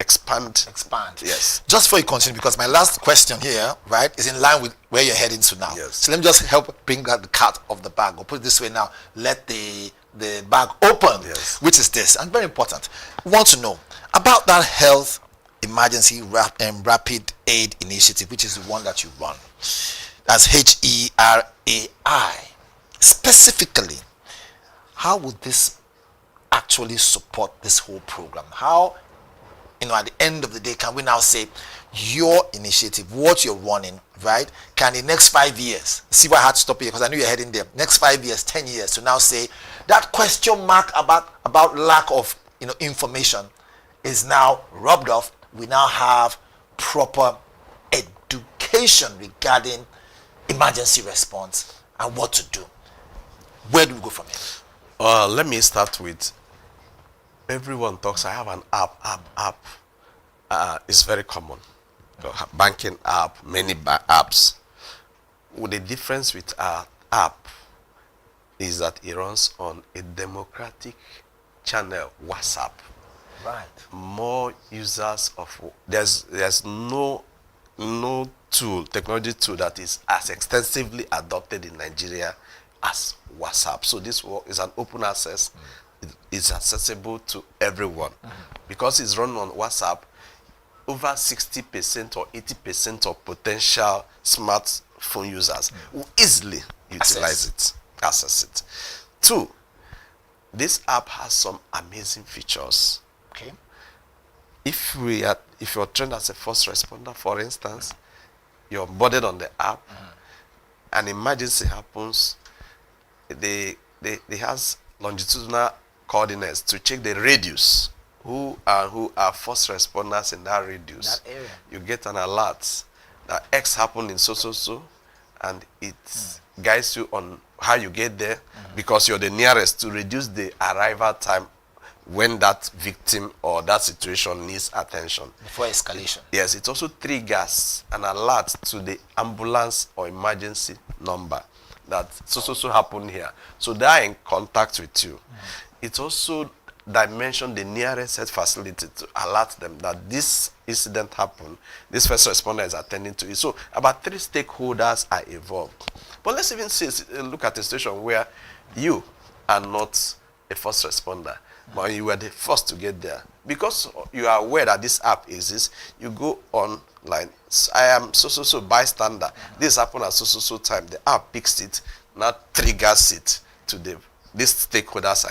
[SPEAKER 22] expand. Yes.
[SPEAKER 15] Just before you continue, because my last question here, right, is in line with where you're heading to now.
[SPEAKER 22] Yes.
[SPEAKER 15] So let me just help bring out the cat of the bag, or put it this way now, let the bag open, which is this, and very important. We want to know about that health emergency rapid aid initiative, which is the one that you run. That's HERAI. Specifically, how would this actually support this whole program? How, at the end of the day, can we now say your initiative, what you're running, right, can in the next 5 years, see why I had to stop here because I knew you're heading there, next 5 years, 10 years, to now say that question mark about lack of information is now rubbed off. We now have proper education regarding emergency response and what to do. Where do we go from here?
[SPEAKER 22] Let me start with, everyone talks, I have an app. It's very common. Banking app, many apps. Well, the difference with our app is that it runs on a democratic channel, WhatsApp.
[SPEAKER 15] Right.
[SPEAKER 22] More users of, there's no technology tool that is as extensively adopted in Nigeria as WhatsApp. So this is an open access. It's accessible to everyone. Because it's run on WhatsApp, over 60% or 80% of potential smartphone users will easily utilize it, access it. 2, this app has some amazing features.
[SPEAKER 15] Okay.
[SPEAKER 22] If you're trained as a first responder, for instance, you're onboarded on the app, an emergency happens, they has longitudinal coordinates to check the radius. Who are first responders in that radius?
[SPEAKER 15] That area.
[SPEAKER 22] You get an alert that X happened in so, and it guides you on how you get there, because you're the nearest, to reduce the arrival time when that victim or that situation needs attention.
[SPEAKER 15] Before escalation.
[SPEAKER 22] Yes, it also triggers an alert to the ambulance or emergency number that so happened here. So they are in contact with you. It also dimension the nearest health facility to alert them that this incident happened, this first responder is attending to it. So about 3 stakeholders are involved. But let's even look at a situation where you are not a first responder, but you were the first to get there. Because you are aware that this app exists, you go online. I am so bystander. This happened at so time. The app picks it, now triggers it to these stakeholders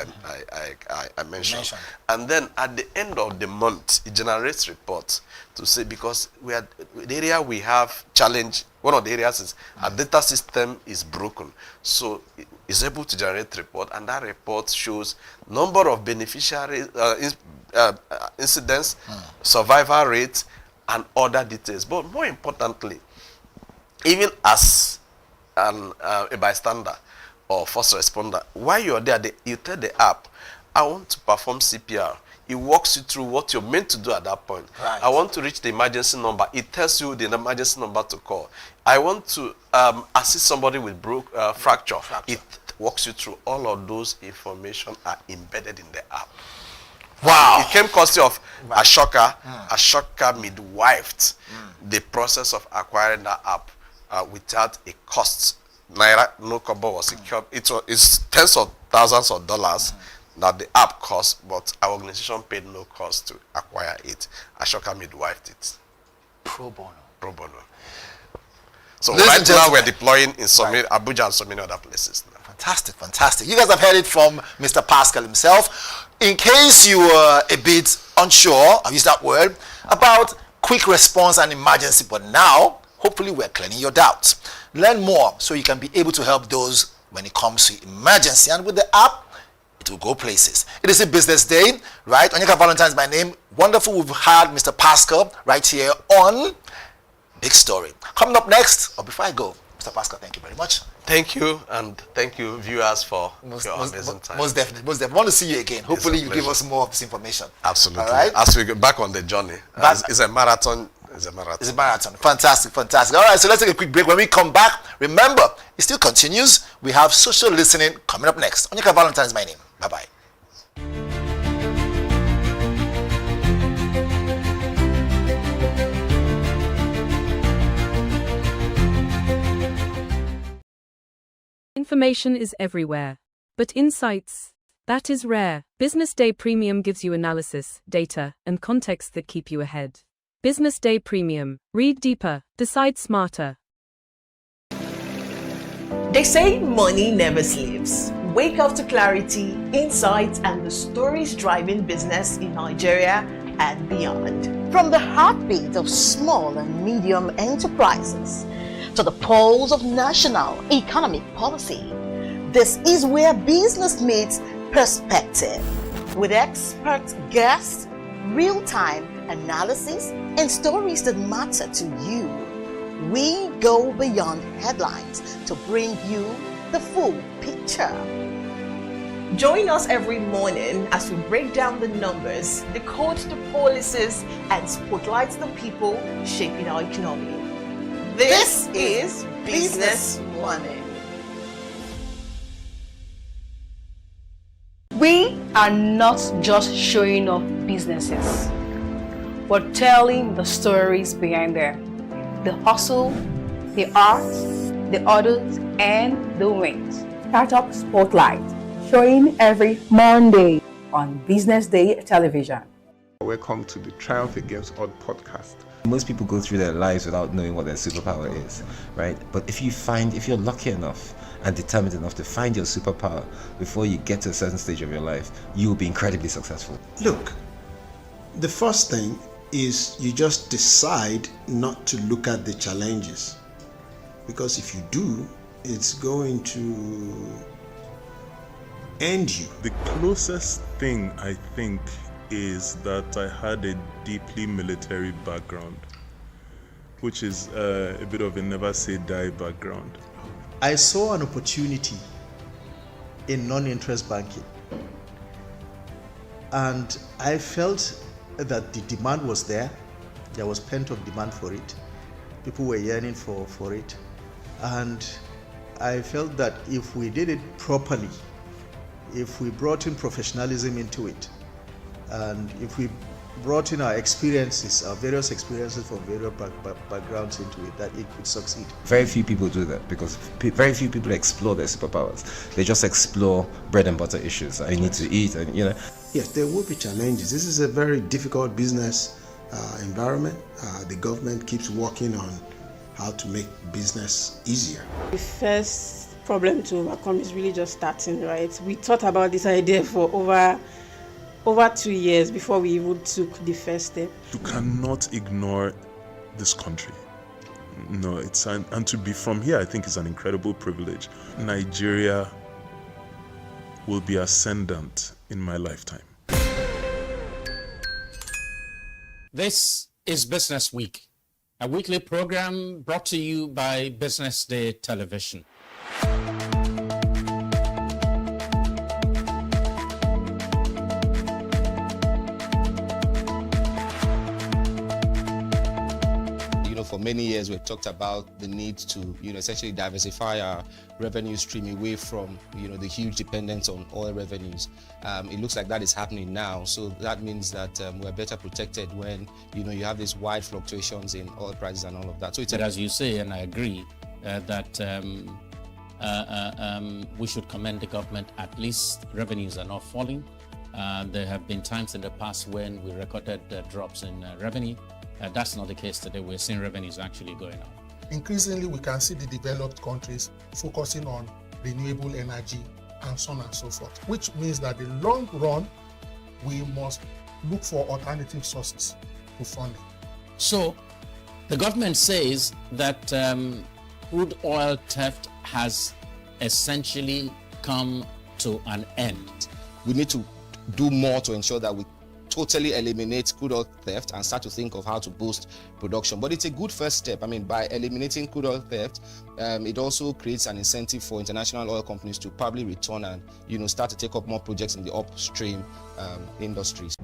[SPEAKER 22] I mentioned. And then at the end of the month, it generates reports to say, because the area we have challenge, one of the areas is our data system is broken. So it's able to generate report, and that report shows number of beneficiaries, incidents, survival rate, and other details. But more importantly, even as a bystander or first responder, while you're there, you tell the app, I want to perform CPR. It walks you through what you're meant to do at that point.
[SPEAKER 15] Right.
[SPEAKER 22] I want to reach the emergency number. It tells you the emergency number to call. I want to assist somebody with fracture. It walks you through. All of those information are embedded in the app.
[SPEAKER 15] Wow.
[SPEAKER 22] It came courtesy of Ashoka. Ashoka midwifed the process of acquiring that app without a cost. Naira, no kobo was secured. It's tens of thousands of dollars that the app cost, but our organization paid no cost to acquire it. Ashoka midwifed it.
[SPEAKER 15] Pro bono.
[SPEAKER 22] Pro bono. So
[SPEAKER 15] Ladies
[SPEAKER 22] right
[SPEAKER 15] and
[SPEAKER 22] now we're
[SPEAKER 15] gentlemen.
[SPEAKER 22] deploying in Abuja and so many other places now.
[SPEAKER 15] Fantastic, fantastic. You guys have heard it from Mr. Pascal himself. In case you were a bit unsure, I'll use that word, about quick response and emergency, but now, hopefully we're clearing your doubts. Learn more so you can be able to help those when it comes to emergency. And with the app, it will go places. It is a business day, right? Onyeka Valentine is my name. Wonderful. We've had Mr. Pascal right here on Big Story. Coming up next, or before I go, Mr. Pascal, thank you very much.
[SPEAKER 22] Thank you, and thank you, viewers, for your amazing time.
[SPEAKER 15] Most definitely. Most definitely. I want to see you again. Hopefully you give us more of this information.
[SPEAKER 22] Absolutely.
[SPEAKER 15] All right?
[SPEAKER 22] As we go back on the journey, it's a marathon. It's a marathon.
[SPEAKER 15] It's a marathon. Fantastic, fantastic. All right, so let's take a quick break. When we come back, remember, it still continues. We have social listening coming up next. Onyeka Valentine is my name. Bye-bye.
[SPEAKER 5] Information is everywhere. But insights, that is rare. Business Day Premium gives you analysis, data, and context that keep you ahead. Business Day Premium. Read deeper, decide smarter.
[SPEAKER 2] They say money never sleeps. Wake up to clarity, insights, and the stories driving business in Nigeria and beyond.
[SPEAKER 3] From the heartbeat of small and medium enterprises to the pulse of national economic policy, this is where business meets perspective. With expert guests, real-time analysis, and stories that matter to you. We go beyond headlines to bring you the full picture.
[SPEAKER 2] Join us every morning as we break down the numbers, decode the policies, and spotlight the people shaping our economy. This is Business Morning.
[SPEAKER 7] We are not just showing off businesses. We're telling the stories behind them. The hustle, the art, the orders, and the wins.
[SPEAKER 8] Startup Spotlight, showing every Monday on Business Day television.
[SPEAKER 9] Welcome to the Triumph Against Odd podcast.
[SPEAKER 13] Most people go through their lives without knowing what their superpower is, right? But if you're lucky enough and determined enough to find your superpower before you get to a certain stage of your life, you will be incredibly successful.
[SPEAKER 19] Look, the first thing is you just decide not to look at the challenges, because if you do, it's going to end you.
[SPEAKER 6] The closest thing I think is that I had a deeply military background, which is a bit of a never say die background.
[SPEAKER 1] I saw an opportunity in non-interest banking, and I felt that the demand was there. There was pent-up demand for it. People were yearning for it, and I felt that if we did it properly, if we brought in professionalism into it, and if we brought in our experiences, our various experiences from various backgrounds into it, that it could succeed.
[SPEAKER 13] Very few people do that because very few people explore their superpowers. They just explore bread and butter issues. I need to eat, and
[SPEAKER 19] Yes, there will be challenges. This is a very difficult business environment. The government keeps working on how to make business easier.
[SPEAKER 10] The first problem to overcome is really just starting, right? We thought about this idea for over 2 years before we even took the first step.
[SPEAKER 6] You cannot ignore this country. No, and to be from here, I think is an incredible privilege. Nigeria will be ascendant in my lifetime.
[SPEAKER 11] This is Business Week, a weekly program brought to you by Business Day Television.
[SPEAKER 12] For many years, we've talked about the need to, essentially diversify our revenue stream away from, the huge dependence on oil revenues. It looks like that is happening now. So that means that we're better protected when, you have these wide fluctuations in oil prices and all of that. So
[SPEAKER 11] But as you say, and I agree, that we should commend the government. At least revenues are not falling. There have been times in the past when we recorded drops in revenue. That's not the case today. We're seeing revenues actually going up.
[SPEAKER 14] Increasingly, we can see the developed countries focusing on renewable energy and so on and so forth, which means that in the long run, we must look for alternative sources to funding.
[SPEAKER 11] So the government says that crude oil theft has essentially come to an end.
[SPEAKER 12] We need to do more to ensure that we totally eliminate crude oil theft and start to think of how to boost production. But it's a good first step. By eliminating crude oil theft, it also creates an incentive for international oil companies to probably return and start to take up more projects in the upstream industries.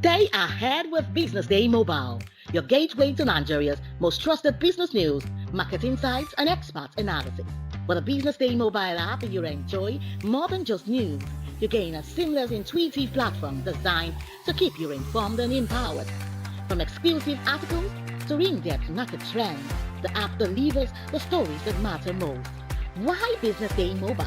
[SPEAKER 3] Stay ahead with Business Day Mobile, your gateway to Nigeria's most trusted business news, market insights, and expert analysis. With a Business Day Mobile app, you enjoy more than just news. You gain a seamless, intuitive platform designed to keep you informed and empowered. From exclusive articles to in-depth market trends, the app delivers the stories that matter most. Why Business Day Mobile?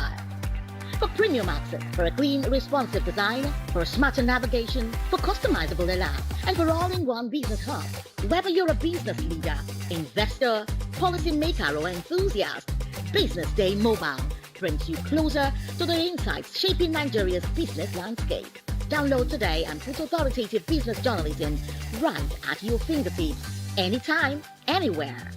[SPEAKER 3] For premium access, for a clean, responsive design, for smarter navigation, for customizable alerts, and for all-in-one business hub. Whether you're a business leader, investor, policymaker, or enthusiast, Business Day Mobile brings you closer to the insights shaping Nigeria's business landscape. Download today and put authoritative business journalism right at your fingertips, anytime, anywhere.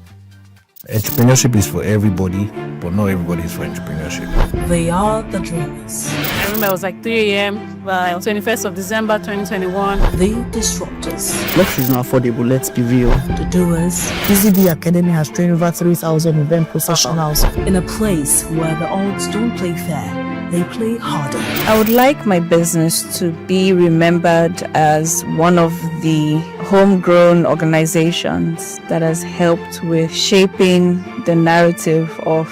[SPEAKER 17] Entrepreneurship is for everybody, but not everybody is for entrepreneurship.
[SPEAKER 18] They are the dreamers.
[SPEAKER 20] I remember it was like 3 a.m. Well, 21st of December 2021.
[SPEAKER 18] The disruptors.
[SPEAKER 21] Luxury is not affordable, let's be real.
[SPEAKER 18] The doers.
[SPEAKER 21] BZD Academy has trained over 3,000 event professionals.
[SPEAKER 18] In a place where the odds don't play fair, they play harder.
[SPEAKER 23] I would like my business to be remembered as one of the homegrown organizations that has helped with shaping the narrative of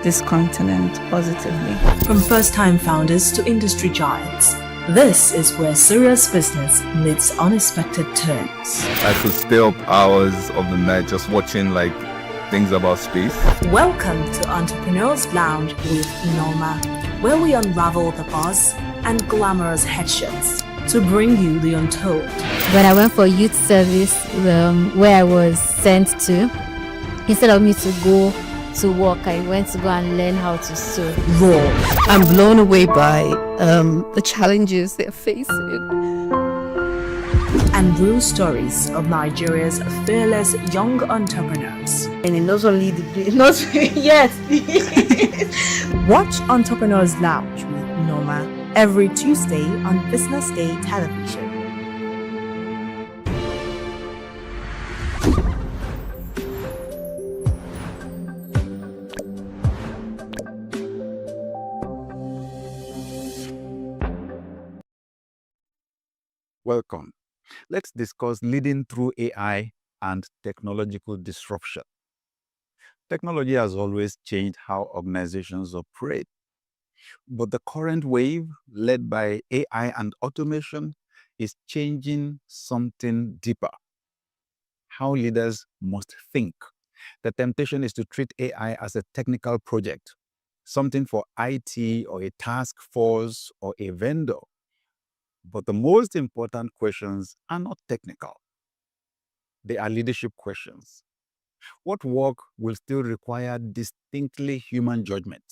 [SPEAKER 23] this continent positively.
[SPEAKER 18] From first-time founders to industry giants, this is where serious business meets unexpected terms.
[SPEAKER 26] I could stay up hours of the night just watching things about space.
[SPEAKER 18] Welcome to Entrepreneurs Lounge with Norma, where we unravel the buzz and glamorous headshots to bring you the untold.
[SPEAKER 27] When I went for youth service, where I was sent to, instead of me to go to work, I went to go and learn how to sew.
[SPEAKER 18] Raw.
[SPEAKER 27] I'm blown away by the challenges they're facing.
[SPEAKER 18] And real stories of Nigeria's fearless young entrepreneurs.
[SPEAKER 27] And not only yes.
[SPEAKER 18] Watch Entrepreneurs Lounge with Norma every Tuesday on Business Day television.
[SPEAKER 28] Welcome. Let's discuss leading through AI and technological disruption. Technology has always changed how organizations operate. But the current wave, led by AI and automation, is changing something deeper. How leaders must think. The temptation is to treat AI as a technical project, something for IT or a task force or a vendor. But the most important questions are not technical. They are leadership questions. What work will still require distinctly human judgment?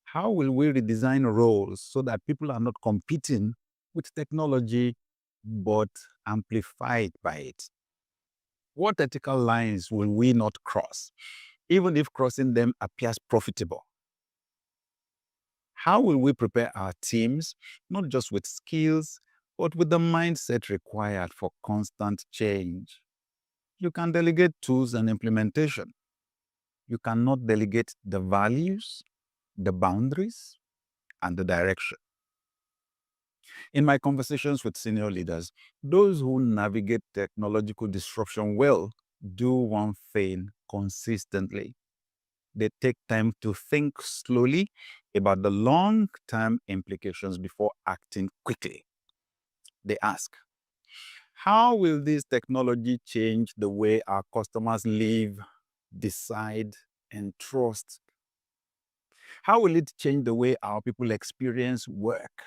[SPEAKER 28] How will we redesign roles so that people are not competing with technology, but amplified by it? What ethical lines will we not cross, even if crossing them appears profitable? How will we prepare our teams, not just with skills, but with the mindset required for constant change? You can delegate tools and implementation. You cannot delegate the values, the boundaries, and the direction. In my conversations with senior leaders, those who navigate technological disruption well do one thing consistently. They take time to think slowly about the long-term implications before acting quickly. They ask, how will this technology change the way our customers live, decide, and trust? How will it change the way our people experience work?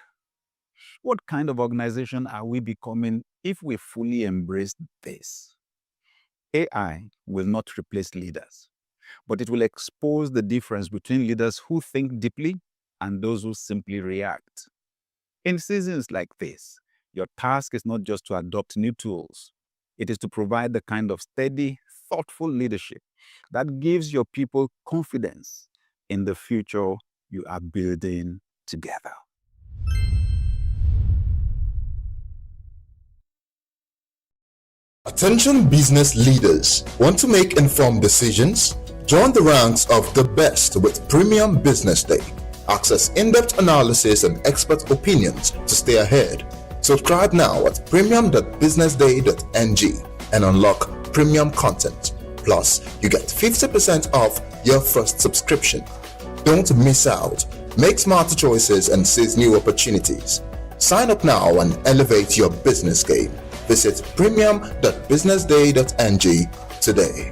[SPEAKER 28] What kind of organization are we becoming if we fully embrace this? AI will not replace leaders, but it will expose the difference between leaders who think deeply and those who simply react. In seasons like this, your task is not just to adopt new tools. It is to provide the kind of steady, thoughtful leadership that gives your people confidence in the future you are building together.
[SPEAKER 29] Attention business leaders. Want to make informed decisions? Join the ranks of the best with Premium Business Day. Access in-depth analysis and expert opinions to stay ahead. Subscribe now at premium.businessday.ng and unlock premium content. Plus, you get 50% off your first subscription. Don't miss out. Make smarter choices and seize new opportunities. Sign up now and elevate your business game. Visit premium.businessday.ng today.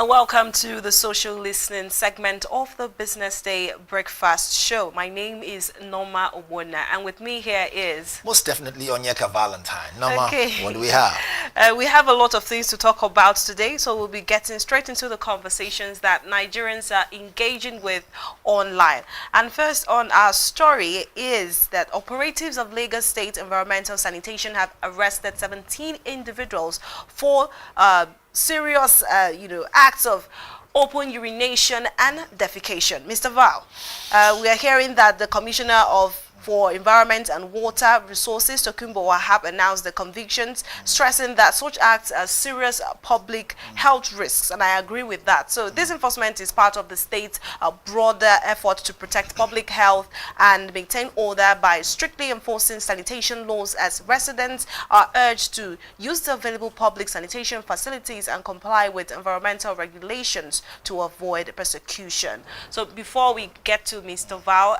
[SPEAKER 2] And welcome to the social listening segment of the Business Day Breakfast Show. My name is Norma Obona, and with me here is...
[SPEAKER 4] Most definitely Onyeka Valentine. Norma,
[SPEAKER 2] okay.
[SPEAKER 4] What do we have?
[SPEAKER 2] We have a lot of things to talk about today, so we'll be getting straight into the conversations that Nigerians are engaging with online. And first on our story is that operatives of Lagos State Environmental Sanitation have arrested 17 individuals for serious, acts of open urination and defecation. Mr. Val, we are hearing that the Commissioner for Environment and Water Resources, Tokunbo Wahab, announced the convictions, stressing that such acts are serious public health risks, and I agree with that. So this enforcement is part of the state's broader effort to protect public health and maintain order by strictly enforcing sanitation laws, as residents are urged to use the available public sanitation facilities and comply with environmental regulations to avoid persecution. So before we get to Mr. Val,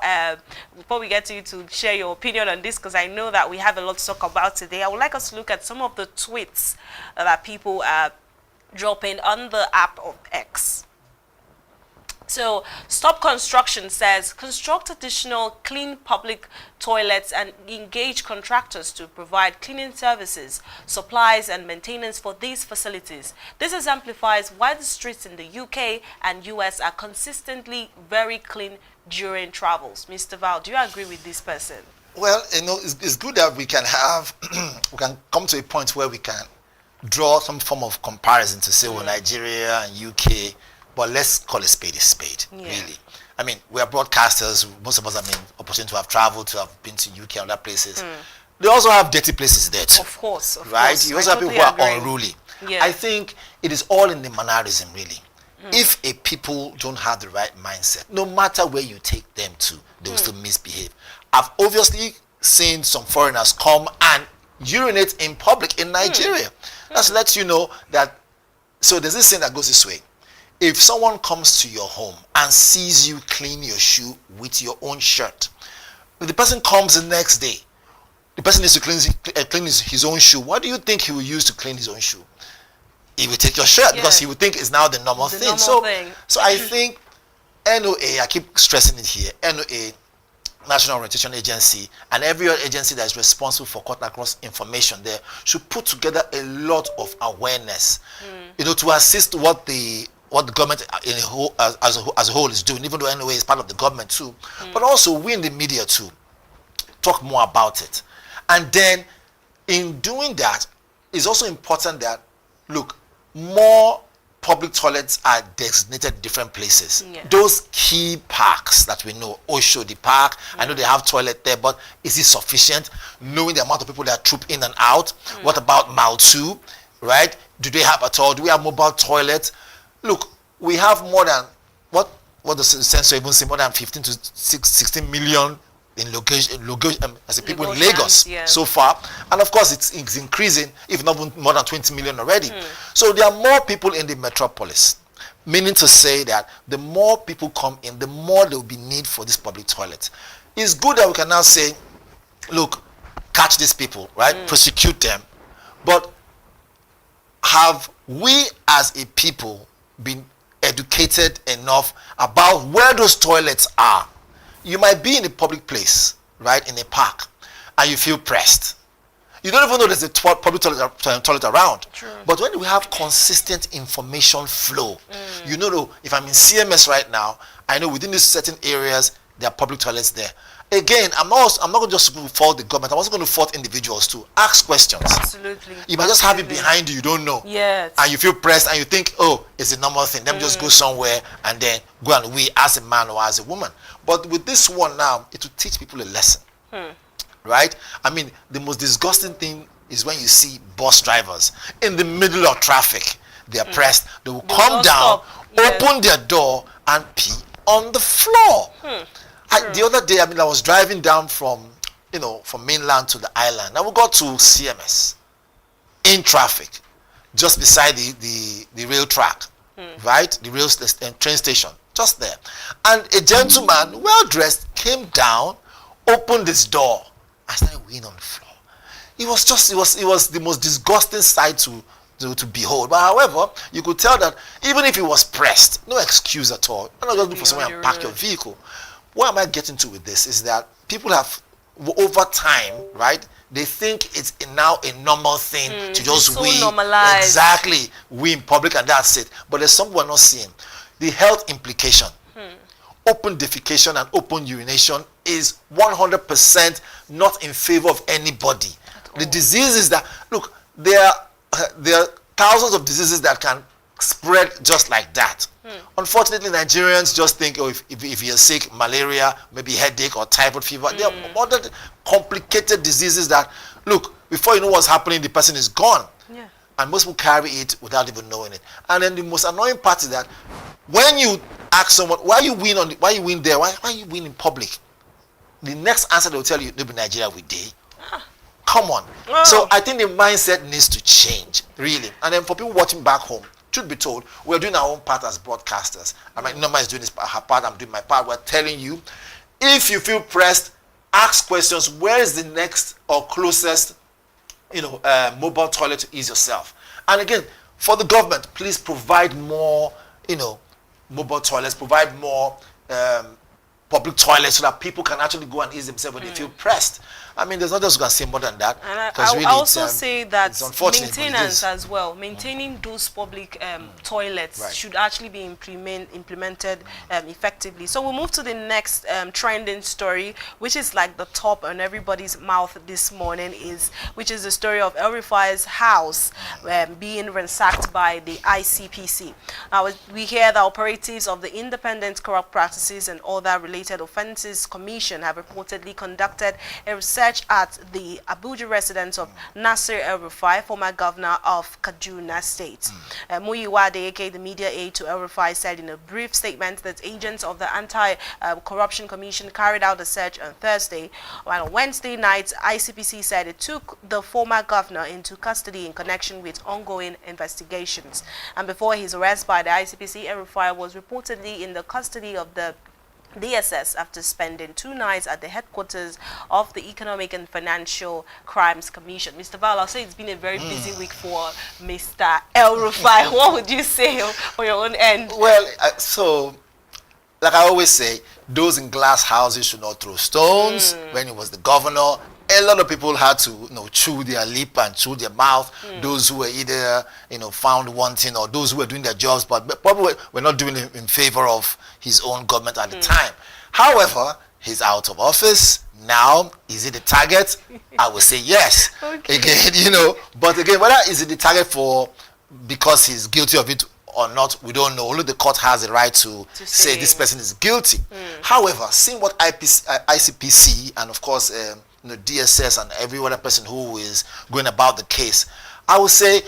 [SPEAKER 2] before we get to you to share your opinion on this, because I know that we have a lot to talk about today, I would like us to look at some of the tweets that people are dropping on the app of X. So Stop Construction says, construct additional clean public toilets and engage contractors to provide cleaning services, supplies and maintenance for these facilities. This exemplifies why the streets in the UK and US are consistently very clean during travels. Mr. Val, do you agree with this person?
[SPEAKER 4] Well, it's good that we can have, we can come to a point where we can draw some form of comparison to say, well, Nigeria and UK, but let's call a spade, really. I mean, we are broadcasters. Most of us have been opportunity to have traveled, to have been to UK and other places. They also have dirty places there too.
[SPEAKER 2] Of course.
[SPEAKER 4] Right? You also have people who are unruly.
[SPEAKER 2] Yeah.
[SPEAKER 4] I think it is all in the mannerism, really. If a people don't have the right mindset, no matter where you take them to, they will still misbehave. I've obviously seen some foreigners come and urinate in public in Nigeria. That lets you know that, so there's this thing that goes this way. If someone comes to your home and sees you clean your shoe with your own shirt, if the person comes the next day, the person needs to clean his own shoe, what do you think he will use to clean his own shoe? He will take your shirt because he would think it's now the normal thing. So I think NOA, I keep stressing it here, NOA, National Orientation Agency, and every other agency that is responsible for cutting across information there should put together a lot of awareness, to assist what the government in a whole, as a whole is doing, even though NOA is part of the government too, but also we in the media too, talk more about it. And then in doing that, it's also important that, look, more public toilets are designated in different places. Those key parks that we know, Oshodi Park, I know they have toilet there, but is it sufficient? Knowing the amount of people that troop in and out. What about Mile 2, right? Do they have at all? Do we have mobile toilets? Look, we have more than, what the censor even say, more than 15 to 16 million in people in Lagos so far, and of course it's increasing, if not more than 20 million already. So there are more people in the metropolis, meaning to say that the more people come in, the more there will be need for this public toilet. It's good that we can now say, look, catch these people, right? Prosecute them, but have we as a people been educated enough about where those toilets are? You might be in a public place, right, in a park, and you feel pressed. You don't even know there's a public toilet around. But when we have consistent information flow, you know, if I'm in CMS right now, I know within these certain areas, there are public toilets there. Again, I'm not going to just fault the government. I'm also going to fault individuals too. Ask questions.
[SPEAKER 2] Absolutely.
[SPEAKER 4] You might just have it behind you. You don't know.
[SPEAKER 2] Yes.
[SPEAKER 4] And you feel pressed and you think, oh, it's a normal thing. Let me just go somewhere and then go and wee as a man or as a woman. But with this one now, it will teach people a lesson. Right? I mean, the most disgusting thing is when you see bus drivers in the middle of traffic. They are pressed. They will come down, open their door and pee on the floor. The other day, I was driving down from mainland to the island, and we got to CMS in traffic, just beside the rail track, right? The rail train station, just there. And a gentleman, well dressed, came down, opened his door, and started weeing on the floor. It was the most disgusting sight to to behold. But however, you could tell that even if he was pressed, no excuse at all. Why not just look for somewhere and park your vehicle? What am I getting to with this is that people have, over time, right, they think it's now a normal thing to just
[SPEAKER 2] so
[SPEAKER 4] win.
[SPEAKER 2] normalized.
[SPEAKER 4] Exactly. We in public and that's it. But there's something we're not seeing. The health implication. Open defecation and open urination is 100% not in favor of anybody. The diseases that, look, there are thousands of diseases that can spread just like that. Unfortunately, Nigerians just think, oh, if you're sick, malaria, maybe headache or typhoid fever, there are other complicated diseases that, look, before you know what's happening, the person is gone.
[SPEAKER 2] Yeah.
[SPEAKER 4] And most people carry it without even knowing it. And then the most annoying part is that when you ask someone, why you win there? Why you win in public? The next answer they'll tell you, they'll be Nigeria with day. Come on. So I think the mindset needs to change, really. And then for people watching back home, truth be told, we're doing our own part as broadcasters. I mean, Norma is doing her part, I'm doing my part. We're telling you, if you feel pressed, ask questions. Where is the next or closest, mobile toilet to ease yourself? And again, for the government, please provide more, mobile toilets, provide more public toilets so that people can actually go and ease themselves when they feel pressed. I mean, there's not just going to say more than that.
[SPEAKER 2] And I
[SPEAKER 4] really
[SPEAKER 2] also say that
[SPEAKER 4] maintenance
[SPEAKER 2] as well, maintaining those public toilets should actually be implemented effectively. So we'll move to the next trending story, which is like the top on everybody's mouth this morning, which is the story of El Rufai's house being ransacked by the ICPC. Now, we hear the operatives of the Independent Corrupt Practices and Other Related Offences Commission have reportedly conducted a research at the Abuja residence of Nasir El Rufai, former governor of Kaduna State. Muyiwa Adeyeke, the media aide to El Rufai, said in a brief statement that agents of the Anti-Corruption Commission carried out the search on Thursday. While on Wednesday night, ICPC said it took the former governor into custody in connection with ongoing investigations. And before his arrest by the ICPC, El Rufai was reportedly in the custody of the DSS after spending 2 nights at the headquarters of the Economic and Financial Crimes Commission. Mr. Val, I'll say it's been a very busy week for Mr. El Rufai. What would you say on your own end?
[SPEAKER 4] Well, so, like I always say, those in glass houses should not throw stones. When he was the governor, a lot of people had to chew their lip and chew their mouth. Those who were either found wanting, or those who were doing their jobs but probably were not doing it in favor of his own government at the time. However, he's out of office now. Is it the target? I would say yes. Okay. Again, but again, whether is it the target because he's guilty of it or not, we don't know. Only the court has the right to say this person is guilty. However, seeing what ICPC and of course DSS and every other person who is going about the case, I would say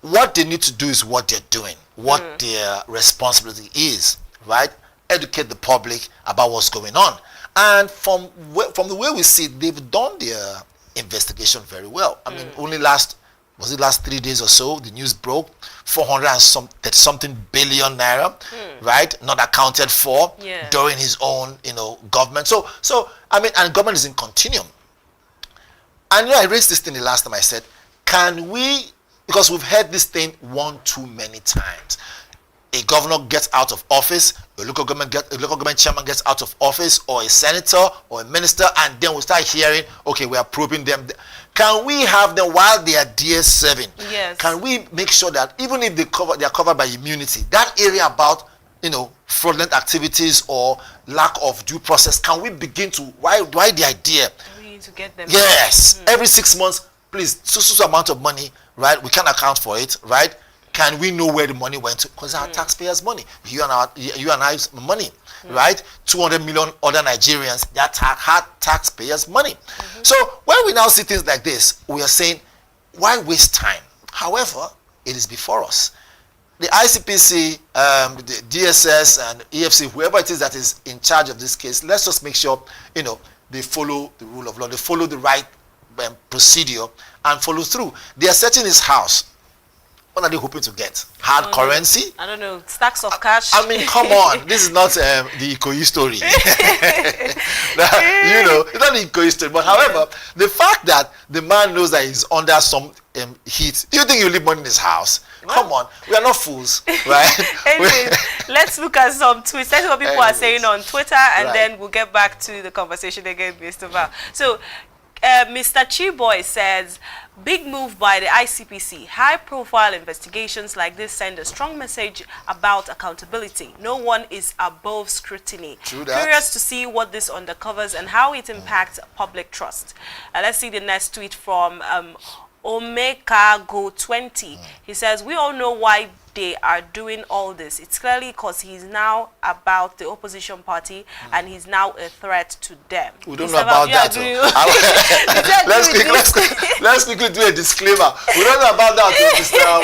[SPEAKER 4] what they need to do is what they're doing, what their responsibility is, right? Educate the public about what's going on. And from the way we see it, they've done their investigation very well. I mean, only last 3 days or so, the news broke, 430-something billion naira, right? Not accounted for during his own, government. So I mean, and government is in continuum. And I raised this thing the last time. I said, can we, because we've heard this thing one too many times. A governor gets out of office, a local government chairman gets out of office, or a senator or a minister, and then we start hearing, okay, we are probing them. Can we have them while they are DS7?
[SPEAKER 2] Yes.
[SPEAKER 4] Can we make sure that even if they are covered by immunity, that area about fraudulent activities or lack of due process, can we begin to why the idea?
[SPEAKER 2] We need to get them.
[SPEAKER 4] Yes. Every 6 months, please, so amount of money, right? We can account for it, right? Can we know where the money went to? Because our taxpayers' money, you and I's money, right? 200 million other Nigerians, that had taxpayers' money. So when we now see things like this, we are saying, why waste time? However, it is before us. The ICPC, the DSS, and EFC, whoever it is that is in charge of this case, let's just make sure, they follow the rule of law, they follow the right procedure, and follow through. They are searching his house. What are they hoping to get? Hard currency?
[SPEAKER 2] I don't know. Stacks of cash.
[SPEAKER 4] I mean, come on. This is not the Ikoyi story. It's not the Ikoyi story. But however, the fact that the man knows that he's under some heat, you think you leave money in his house? Come on. We are not fools, right?
[SPEAKER 2] Anyway, let's look at some tweets. Let's see what people are saying on Twitter, and then we'll get back to the conversation again, Mr. Val. So, Mr. Chiboy says, big move by the ICPC. High-profile investigations like this send a strong message about accountability. No one is above scrutiny.
[SPEAKER 4] True that.
[SPEAKER 2] Curious to see what this undercovers and how it impacts public trust. Let's see the next tweet from Omeka Go 20. He says, we all know why they are doing all this. It's clearly because he's now about the opposition party and he's now a threat to them.
[SPEAKER 4] We don't know about that. Let's quickly do a disclaimer. We don't know about that.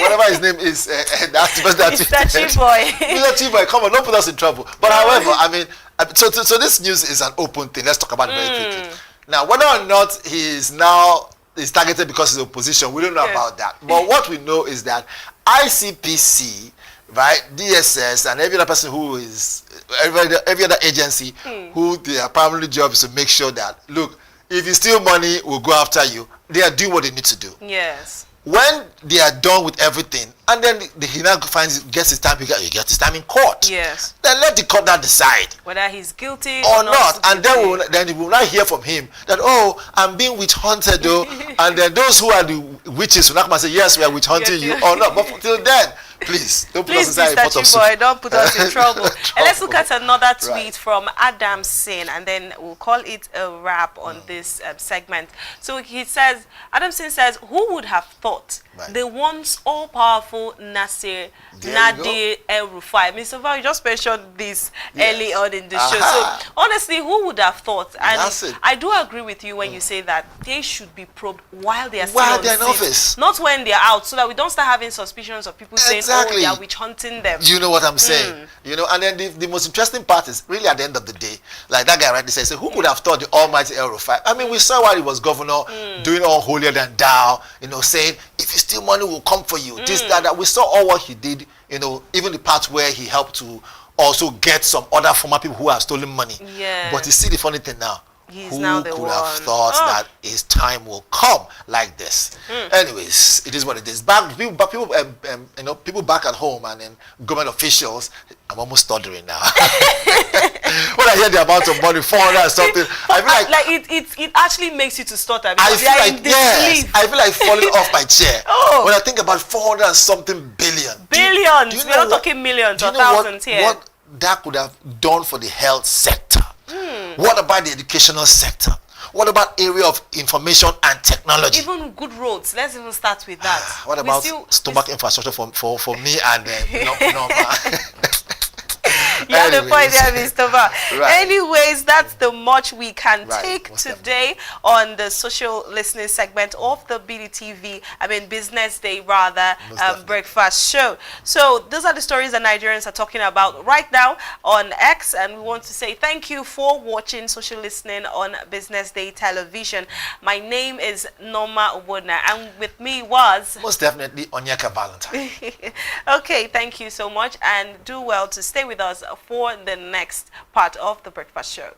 [SPEAKER 4] Whatever his name is.
[SPEAKER 2] Mr. Chiboy.
[SPEAKER 4] Mr. Chiboy, come on, don't put us in trouble. But however, I mean, so this news is an open thing. Let's talk about it very quickly. Now, whether or not he is now targeted because he's opposition, we don't know about that. But what we know is that ICPC, right, DSS, and every other person who is, every other agency who their primary job is to make sure that, look, if you steal money, we'll go after you. They are doing what they need to do.
[SPEAKER 2] Yes.
[SPEAKER 4] When they are done with everything, and then he now gets his time, he gets his time in court.
[SPEAKER 2] Yes.
[SPEAKER 4] Then let the court now decide
[SPEAKER 2] whether he's guilty
[SPEAKER 4] or not. And then we will not hear from him that, oh, I'm being witch hunted though. And then those who are the witches will not come and say, yes, we are witch hunting you or not. But until then, please don't put us inside a pot of soup.
[SPEAKER 2] Don't put us in trouble. And let's look at another tweet from Adam Sin, and then we'll call it a wrap on this segment. So he says, Adam Sin says, who would have thought the once all-powerful Nasir Nadir El-Rufai? Mr. Val, you just mentioned this early on in the show. So honestly, who would have thought? And I do agree with you when you say that they should be probed while they are still
[SPEAKER 4] in office,
[SPEAKER 2] not when they are out, so that we don't start having suspicions of people saying, oh, they are witch hunting them.
[SPEAKER 4] You know what I'm saying? You know, and then the most interesting part is really at the end of the day, like that guy rightly says, who could have thought the almighty El-Rufai? I mean, we saw while he was governor doing all holier than thou, you know, saying, if you steal money, we'll come for you. This, that. We saw all what he did, you know, even the part where he helped to also get some other former people who have stolen money.
[SPEAKER 2] Yeah.
[SPEAKER 4] But you see the funny thing now,
[SPEAKER 2] He's now the
[SPEAKER 4] could
[SPEAKER 2] one.
[SPEAKER 4] have thought that his time will come like this? Anyways, it is what it is. People, you know, people back at home and then government officials. I'm almost stuttering now. When I hear the amount of money, 400 and something, I feel like
[SPEAKER 2] it actually makes you to stutter.
[SPEAKER 4] I feel like I feel like falling off my chair when I think about 400 and something billion.
[SPEAKER 2] Billions. We're not talking millions or thousands here.
[SPEAKER 4] What that could have done for the health sector? What about the educational sector? What about area of information and technology?
[SPEAKER 2] Even good roads. Let's even start with that.
[SPEAKER 4] What about stomach infrastructure for me and Norma?
[SPEAKER 2] You have the point there, Mr. Val. Anyways, that's the much we can take today on the social listening segment of the BDTV, Business Day rather, breakfast show. So those are the stories that Nigerians are talking about right now on X, and we want to say thank you for watching social listening on Business Day television. My name is Norma Obodna, and with me was
[SPEAKER 4] most definitely Onyeka Valentine.
[SPEAKER 2] Okay, thank you so much, and do well to stay with us for the next part of the breakfast show.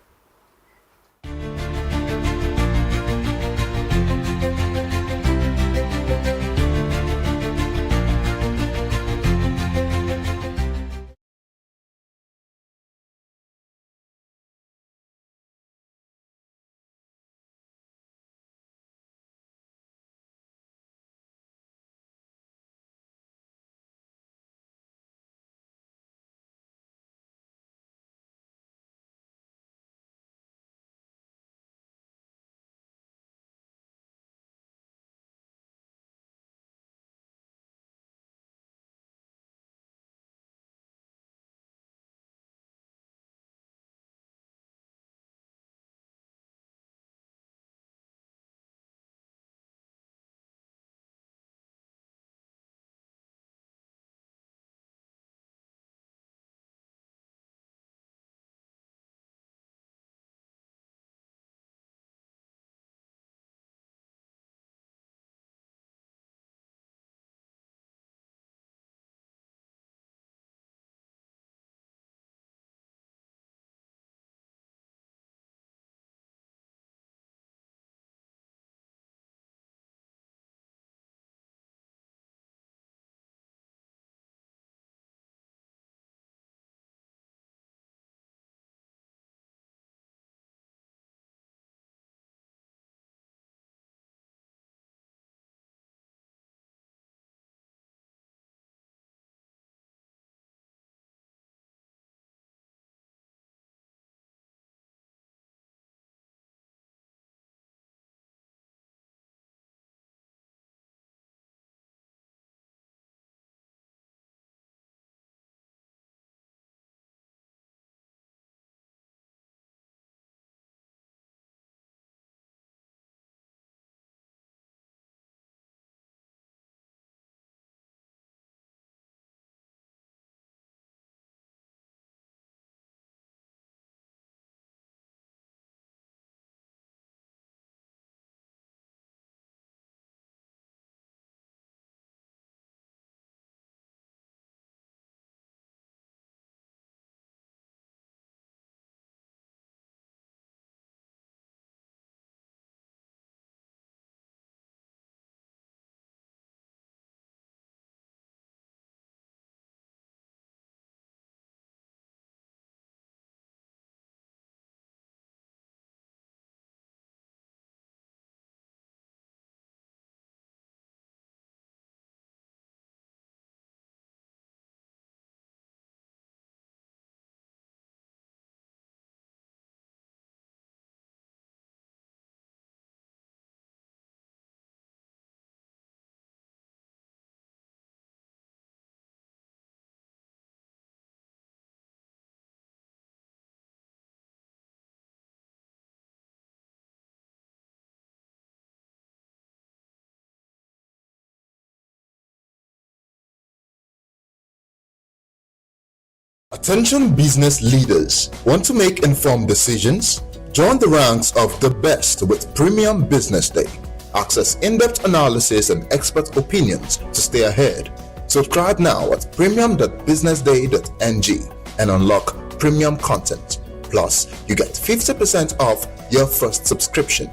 [SPEAKER 29] Attention business leaders. Want to make informed decisions? Join the ranks of the best with Premium Business Day. Access in-depth analysis and expert opinions to stay ahead. Subscribe now at premium.businessday.ng and unlock premium content. Plus, you get 50% off your first subscription.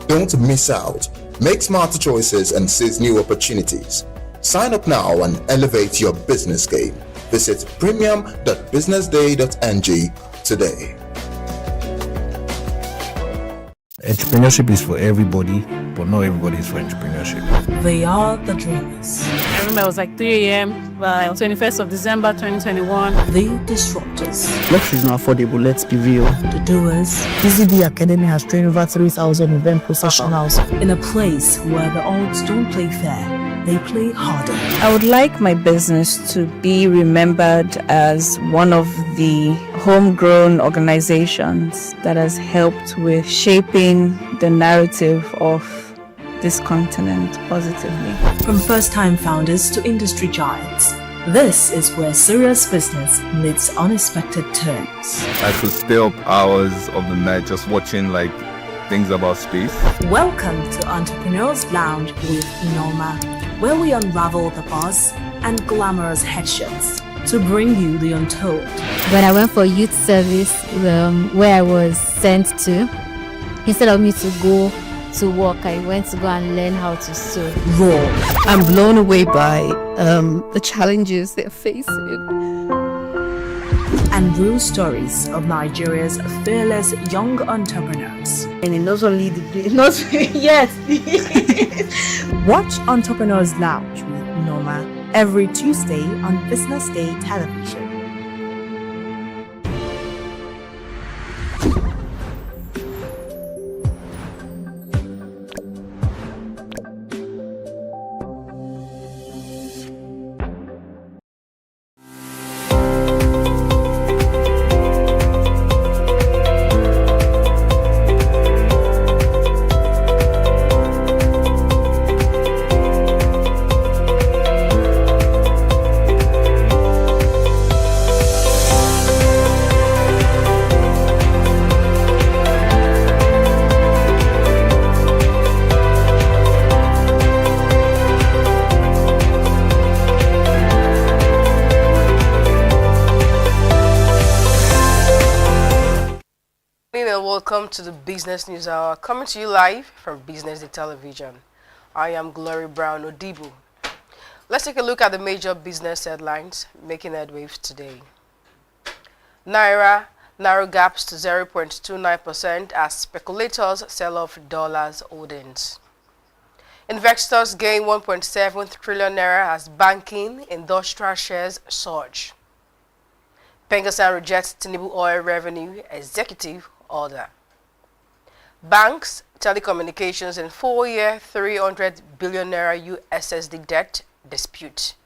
[SPEAKER 29] Don't miss out. Make smarter choices and seize new opportunities. Sign up now and elevate your business game. Visit premium.businessday.ng today.
[SPEAKER 17] Entrepreneurship is for everybody, but not everybody is for entrepreneurship.
[SPEAKER 18] They are the dreamers.
[SPEAKER 20] I remember it was like 3 a.m. Well, 21st of December 2021.
[SPEAKER 18] The disruptors.
[SPEAKER 21] Luxury is not affordable, let's be real.
[SPEAKER 18] The doers.
[SPEAKER 21] BusinessDay Academy has trained over 3,000 event professionals.
[SPEAKER 18] In a place where the odds don't play fair, they play harder.
[SPEAKER 23] I would like my business to be remembered as one of the homegrown organizations that has helped with shaping the narrative of this continent positively.
[SPEAKER 18] From first-time founders to industry giants, this is where serious business meets unexpected turns.
[SPEAKER 26] I could stay up hours of the night just watching like things about space.
[SPEAKER 18] Welcome to Entrepreneurs Lounge with Norma, where we unravel the buzz and glamorous headshots to bring you the untold.
[SPEAKER 27] When I went for youth service, where I was sent to, instead of me to go to work, I went to go and learn how to sew.
[SPEAKER 18] Raw.
[SPEAKER 21] I'm blown away by the challenges they're facing.
[SPEAKER 18] And real stories of Nigeria's fearless young entrepreneurs.
[SPEAKER 21] And it not only yes.
[SPEAKER 18] Watch Entrepreneurs Lounge with Norma every Tuesday on BusinessDay television.
[SPEAKER 2] Welcome to the Business News Hour, coming to you live from BusinessDay television. I am Glory Brown Odibu. Let's take a look at the major business headlines making headwaves today. Naira narrow gaps to 0.29% as speculators sell off dollars holdings. Investors gain 1.7 trillion naira as banking industrial shares surge. Pengasan rejects Tinubu oil revenue executive order. Banks, telecommunications, and 4-year 300 billion naira USSD debt dispute.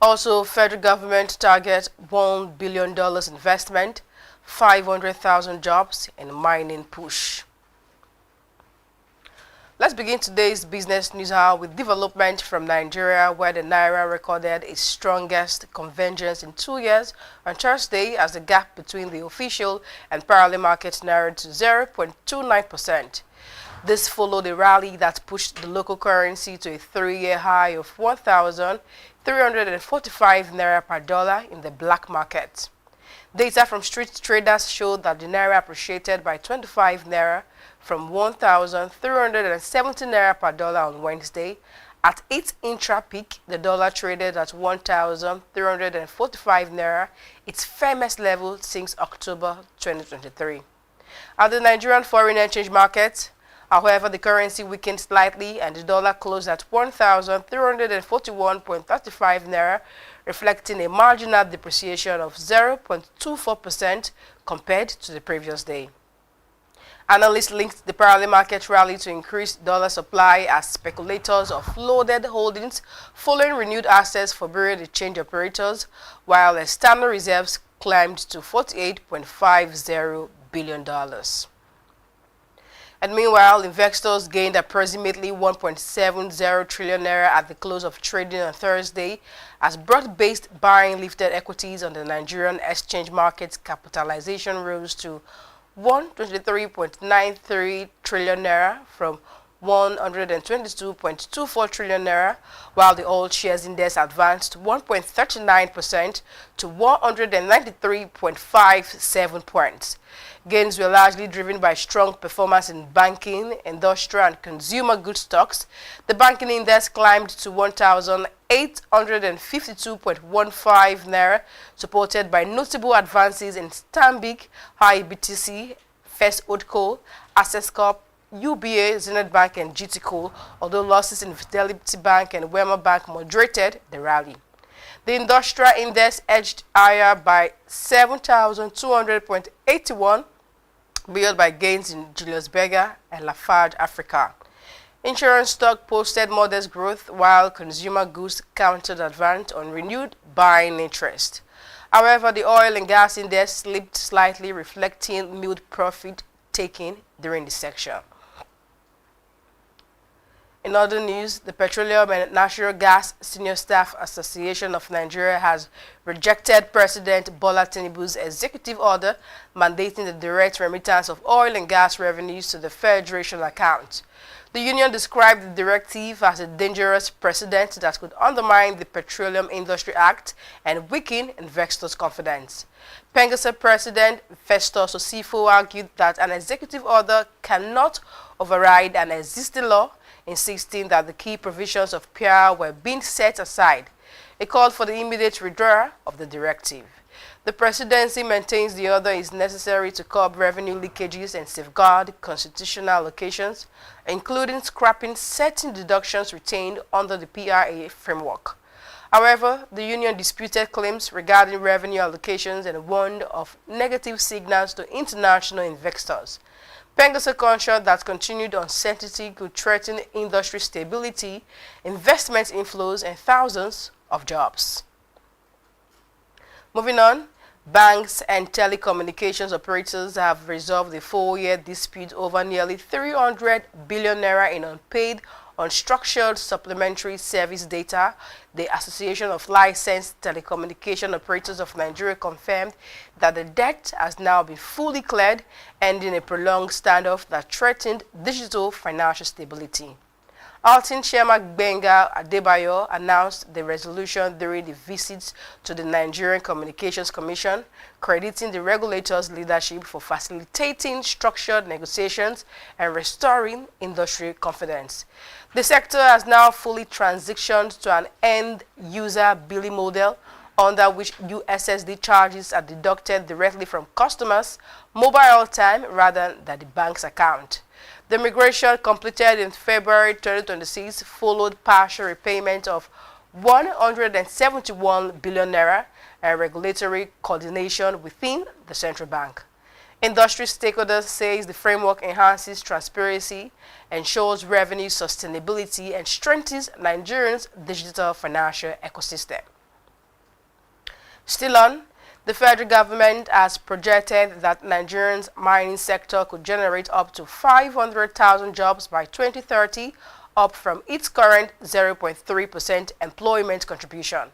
[SPEAKER 2] Also, federal government target $1 billion investment, 500,000 jobs in mining push. Let's begin today's business news hour with development from Nigeria, where the Naira recorded its strongest convergence in 2 years on Thursday as the gap between the official and parallel markets narrowed to 0.29%. This followed a rally that pushed the local currency to a 3-year high of 1,345 naira per dollar in the black market. Data from street traders showed that the naira appreciated by 25 naira from 1,370 naira per dollar on Wednesday. At its intra-peak, the dollar traded at 1,345 naira, its firmest level since October 2023. At the Nigerian foreign exchange market, however, the currency weakened slightly and the dollar closed at 1,341.35 naira, reflecting a marginal depreciation of 0.24% compared to the previous day. Analysts linked the parallel market rally to increased dollar supply as speculators offloaded holdings following renewed access for bureau de change operators, while external reserves climbed to $48.50 billion.
[SPEAKER 5] And meanwhile, investors gained approximately 1.70 trillion naira at the close of trading on Thursday as broad-based buying lifted equities on the Nigerian exchange market's capitalization rose to 123.93 trillion naira from 122.24 trillion naira, while the oil shares index advanced 1.39% to 193.57 points. Gains were largely driven by strong performance in banking, industrial, and consumer goods stocks. The banking index climbed to 1,852.15 naira, supported by notable advances in Stanbic, BTC, First Oatco, Access Corp, UBA, Zenith Bank, and GT Coal, although losses in Fidelity Bank and Wema Bank moderated the rally. The industrial index edged higher by 7,200.81, buoyed by gains in Julius Berger and Lafarge Africa. Insurance stock posted modest growth, while consumer goods countered advance on renewed buying interest. However, the oil and gas index slipped slightly, reflecting muted profit taking during the section. In other news, the Petroleum and Natural Gas Senior Staff Association of Nigeria has rejected President Bola Tinubu's executive order mandating the direct remittance of oil and gas revenues to the Federation account. The union described the directive as a dangerous precedent that could undermine the Petroleum Industry Act and weaken investors' confidence. Pengasa President Festus Osifo argued that an executive order cannot override an existing law, insisting that the key provisions of PIA were being set aside. He called for the immediate withdrawal of the directive. The presidency maintains the order is necessary to curb revenue leakages and safeguard constitutional allocations, including scrapping certain deductions retained under the PRA framework. However, the union disputed claims regarding revenue allocations and warned of negative signals to international investors. Pengasa cautioned that continued uncertainty could threaten industry stability, investment inflows, and thousands of jobs. Moving on, banks and telecommunications operators have resolved a 4-year dispute over nearly 300 billion naira in unpaid, unstructured supplementary service data. The Association of Licensed Telecommunication Operators of Nigeria confirmed that the debt has now been fully cleared, ending a prolonged standoff that threatened digital financial stability. Acting Chairman Gbenga Adebayo announced the resolution during the visit to the Nigerian Communications Commission, crediting the regulator's leadership for facilitating structured negotiations and restoring industry confidence. The sector has now fully transitioned to an end-user billing model under which USSD charges are deducted directly from customers' mobile time rather than the bank's account. The migration completed in February 2026 followed partial repayment of 171 billion naira and regulatory coordination within the central bank. Industry stakeholders say the framework enhances transparency, ensures revenue sustainability, and strengthens Nigerians' digital financial ecosystem. Still on, the federal government has projected that Nigeria's mining sector could generate up to 500,000 jobs by 2030, up from its current 0.3% employment contribution.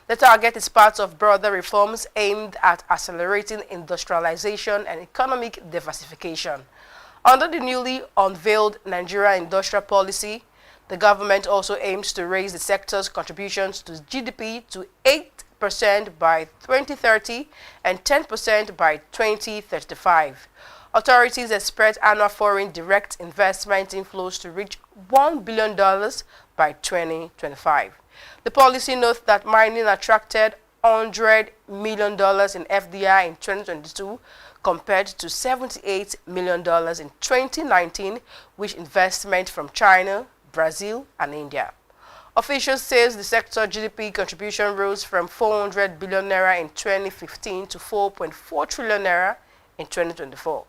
[SPEAKER 5] The target is part of broader reforms aimed at accelerating industrialization and economic diversification. Under the newly unveiled Nigeria Industrial Policy, the government also aims to raise the sector's contributions to GDP to 8% by 2030 and 10% by 2035. Authorities expect annual foreign direct investment inflows to reach $1 billion by 2025. The policy notes that mining attracted $100 million in FDI in 2022 compared to $78 million in 2019, with investment from China, Brazil, and India. Officials say the sector GDP contribution rose from 400 billion naira in 2015 to 4.4 trillion naira in 2024.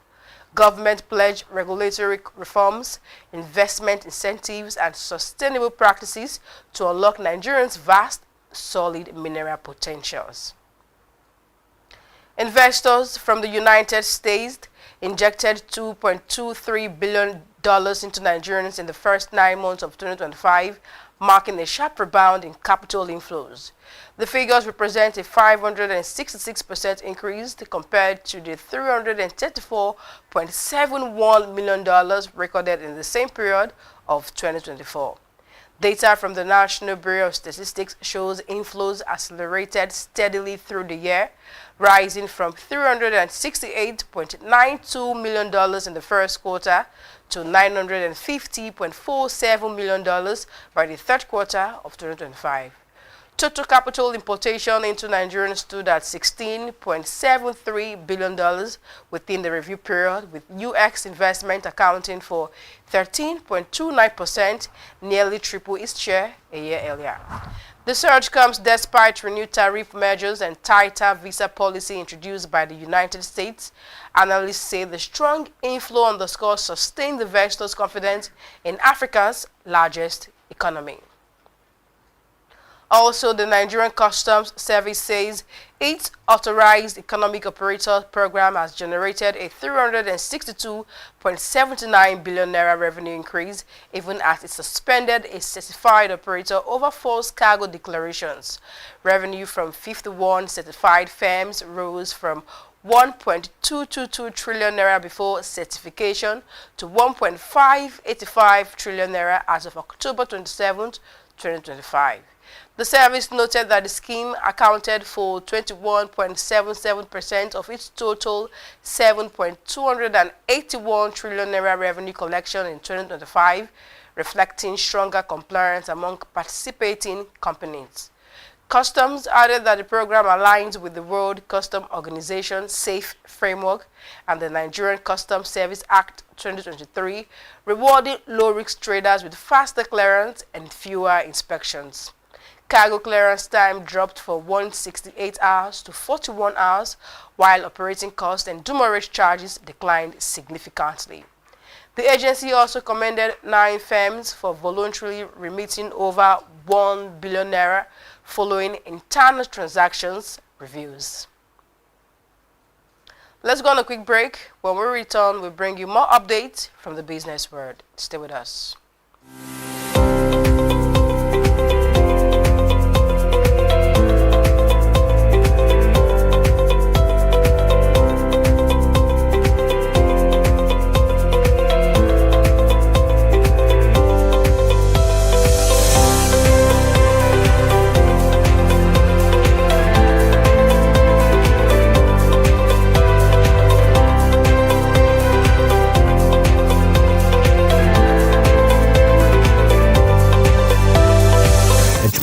[SPEAKER 5] Government pledged regulatory reforms, investment incentives, and sustainable practices to unlock Nigerians' vast, solid mineral potentials. Investors from the United States, injected $2.23 billion into Nigerians in the first 9 months of 2025, marking a sharp rebound in capital inflows. The figures represent a 566% increase compared to the $334.71 million recorded in the same period of 2024. Data from the National Bureau of Statistics shows inflows accelerated steadily through the year, rising from $368.92 million in the first quarter to $950.47 million by the third quarter of 2025. Total capital importation into Nigeria stood at $16.73 billion within the review period, with UX investment accounting for 13.29%, nearly triple its share a year earlier. The surge comes despite renewed tariff measures and tighter visa policy introduced by the United States. Analysts say the strong inflow underscores sustained investors' confidence in Africa's largest economy. Also, the Nigerian Customs Service says its Authorized Economic Operator program has generated a 362.79 billion naira revenue increase, even as it suspended a certified operator over false cargo declarations. Revenue from 51 certified firms rose from 1.222 trillion naira before certification to 1.585 trillion naira as of October 27, 2025. The service noted that the scheme accounted for 21.77% of its total 7.281 trillion naira revenue collection in 2025, reflecting stronger compliance among participating companies. Customs added that the program aligns with the World Customs Organization SAFE framework and the Nigerian Customs Service Act 2023, rewarding low-risk traders with faster clearance and fewer inspections. Cargo clearance time dropped from 168 hours to 41 hours, while operating costs and demurrage charges declined significantly. The agency also commended 9 firms for voluntarily remitting over 1 billion naira following internal transactions reviews. Let's go on a quick break. When we return, we'll bring you more updates from the business world. Stay with us.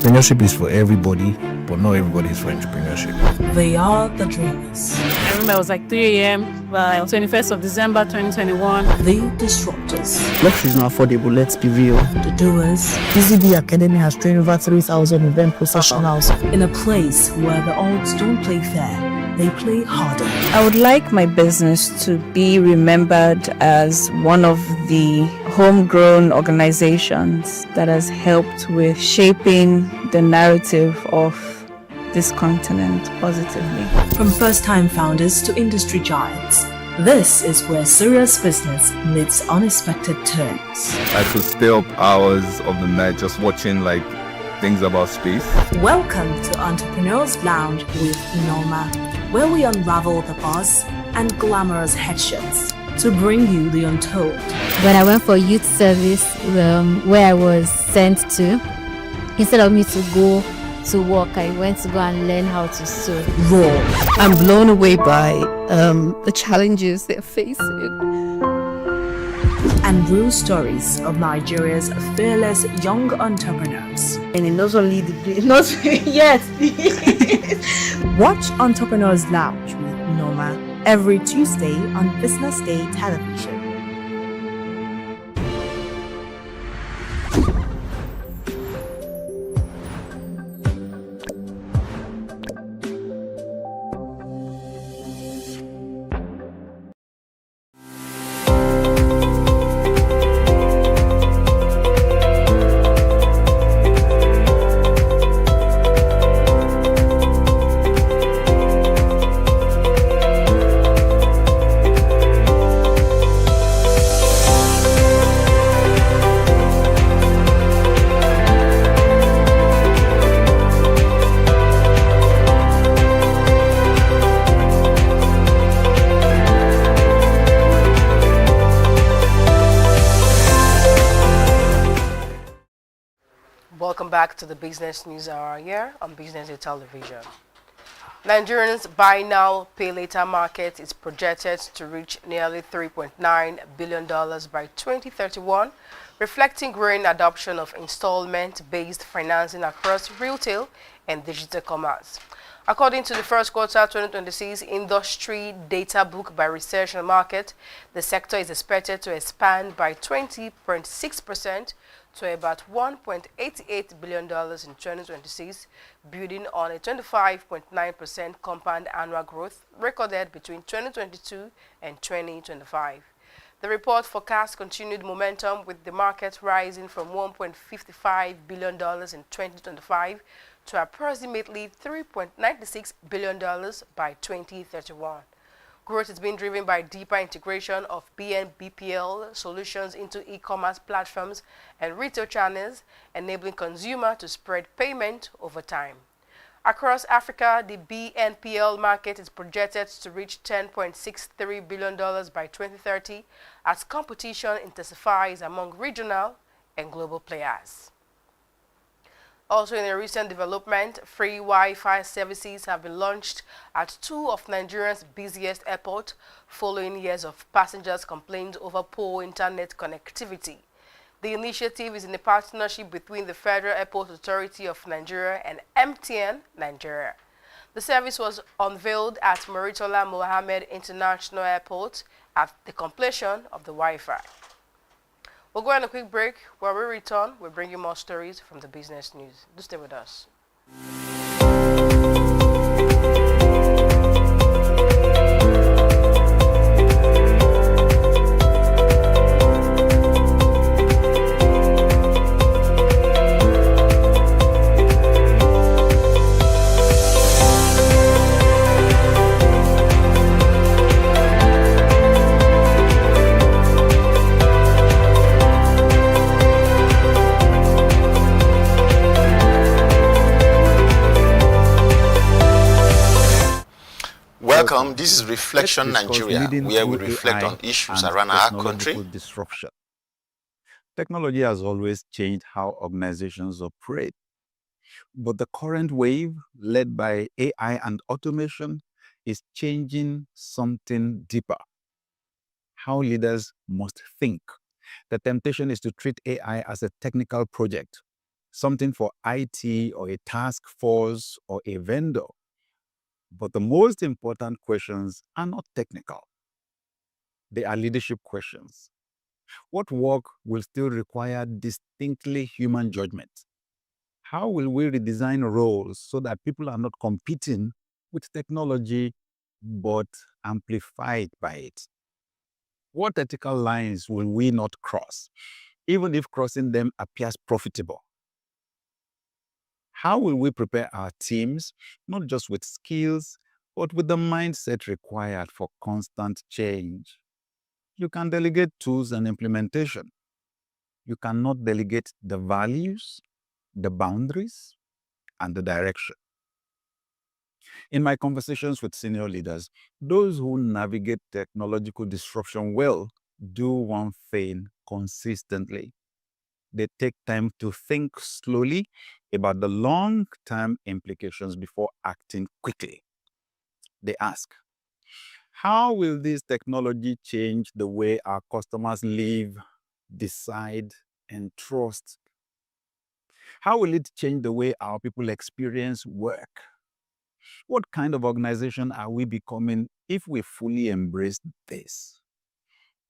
[SPEAKER 17] Entrepreneurship is for everybody, but not everybody is for entrepreneurship.
[SPEAKER 18] They are the dreamers.
[SPEAKER 20] I remember it was like 3 a.m. Well, 21st of December 2021.
[SPEAKER 18] The disruptors.
[SPEAKER 1] Luxury is not affordable, let's be real.
[SPEAKER 18] The doers.
[SPEAKER 1] BusinessDay Academy has trained over 3,000 event professionals.
[SPEAKER 18] In a place where the odds don't play fair, they play harder.
[SPEAKER 23] I would like my business to be remembered as one of the homegrown organizations that has helped with shaping the narrative of this continent positively.
[SPEAKER 18] From first-time founders to industry giants, this is where serious business meets unexpected turns.
[SPEAKER 26] I could stay up hours of the night just watching things about space.
[SPEAKER 18] Welcome to Entrepreneurs Lounge with Norma, where we unravel the buzz and glamorous headshots to bring you the untold.
[SPEAKER 27] When I went for youth service, where I was sent to, instead of me to go to work, I went to go and learn how to sew.
[SPEAKER 21] Raw. I'm blown away by the challenges they're facing.
[SPEAKER 18] And real stories of Nigeria's fearless young entrepreneurs.
[SPEAKER 1] And not only not yes.
[SPEAKER 18] Watch Entrepreneurs Lounge with Norma every Tuesday on BusinessDay television.
[SPEAKER 5] Welcome back to the Business News Hour here on BusinessDay Television. Nigerians' buy now, pay later market is projected to reach nearly $3.9 billion by 2031, reflecting growing adoption of installment-based financing across retail and digital commerce. According to the first quarter 2026 industry data book by Research and Market, the sector is expected to expand by 20.6% to about $1.88 billion in 2026, building on a 25.9% compound annual growth recorded between 2022 and 2025. The report forecasts continued momentum, with the market rising from $1.55 billion in 2025 to approximately $3.96 billion by 2031. Growth is being driven by deeper integration of BNBPL solutions into e-commerce platforms and retail channels, enabling consumers to spread payment over time. Across Africa, the BNPL market is projected to reach $10.63 billion by 2030 as competition intensifies among regional and global players. Also, in a recent development, free Wi-Fi services have been launched at two of Nigeria's busiest airports, following years of passengers' complaints over poor internet connectivity. The initiative is in a partnership between the Federal Airport Authority of Nigeria and MTN Nigeria. The service was unveiled at Murtala Mohammed International Airport at the completion of the Wi-Fi. We'll go on a quick break. When we return, we'll bring you more stories from the business news. Do stay with us.
[SPEAKER 4] Welcome. This is Reflection Nigeria, where we reflect on issues around our country.
[SPEAKER 28] Disruption. Technology has always changed how organizations operate. But the current wave, led by AI and automation, is changing something deeper: how leaders must think. The temptation is to treat AI as a technical project, something for IT or a task force or a vendor. But the most important questions are not technical. They are leadership questions. What work will still require distinctly human judgment? How will we redesign roles so that people are not competing with technology but amplified by it? What ethical lines will we not cross, even if crossing them appears profitable? How will we prepare our teams, not just with skills, but with the mindset required for constant change? You can delegate tools and implementation. You cannot delegate the values, the boundaries, and the direction. In my conversations with senior leaders, those who navigate technological disruption well do one thing consistently. They take time to think slowly about the long-term implications before acting quickly. They ask, how will this technology change the way our customers live, decide, and trust? How will it change the way our people experience work? What kind of organization are we becoming if we fully embrace this?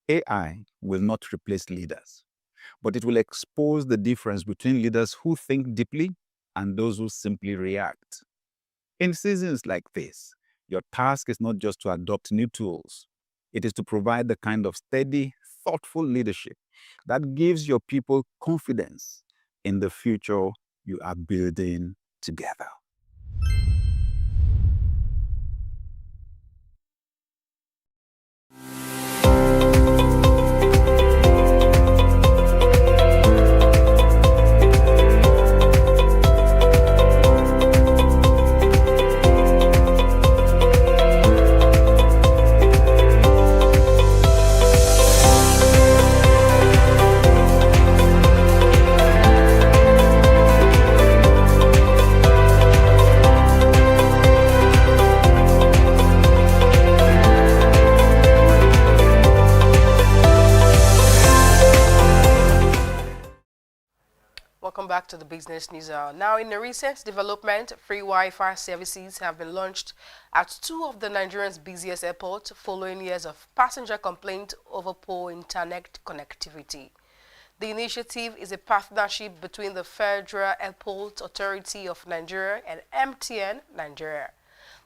[SPEAKER 28] AI will not replace leaders, but it will expose the difference between leaders who think deeply and those who simply react. In seasons like this, your task is not just to adopt new tools. It is to provide the kind of steady, thoughtful leadership that gives your people confidence in the future you are building together.
[SPEAKER 5] to the business news hour. Now, in a recent development, free Wi-Fi services have been launched at two of the Nigerian's busiest airports following years of passenger complaints over poor internet connectivity. The initiative is a partnership between the Federal Airport Authority of Nigeria and MTN Nigeria.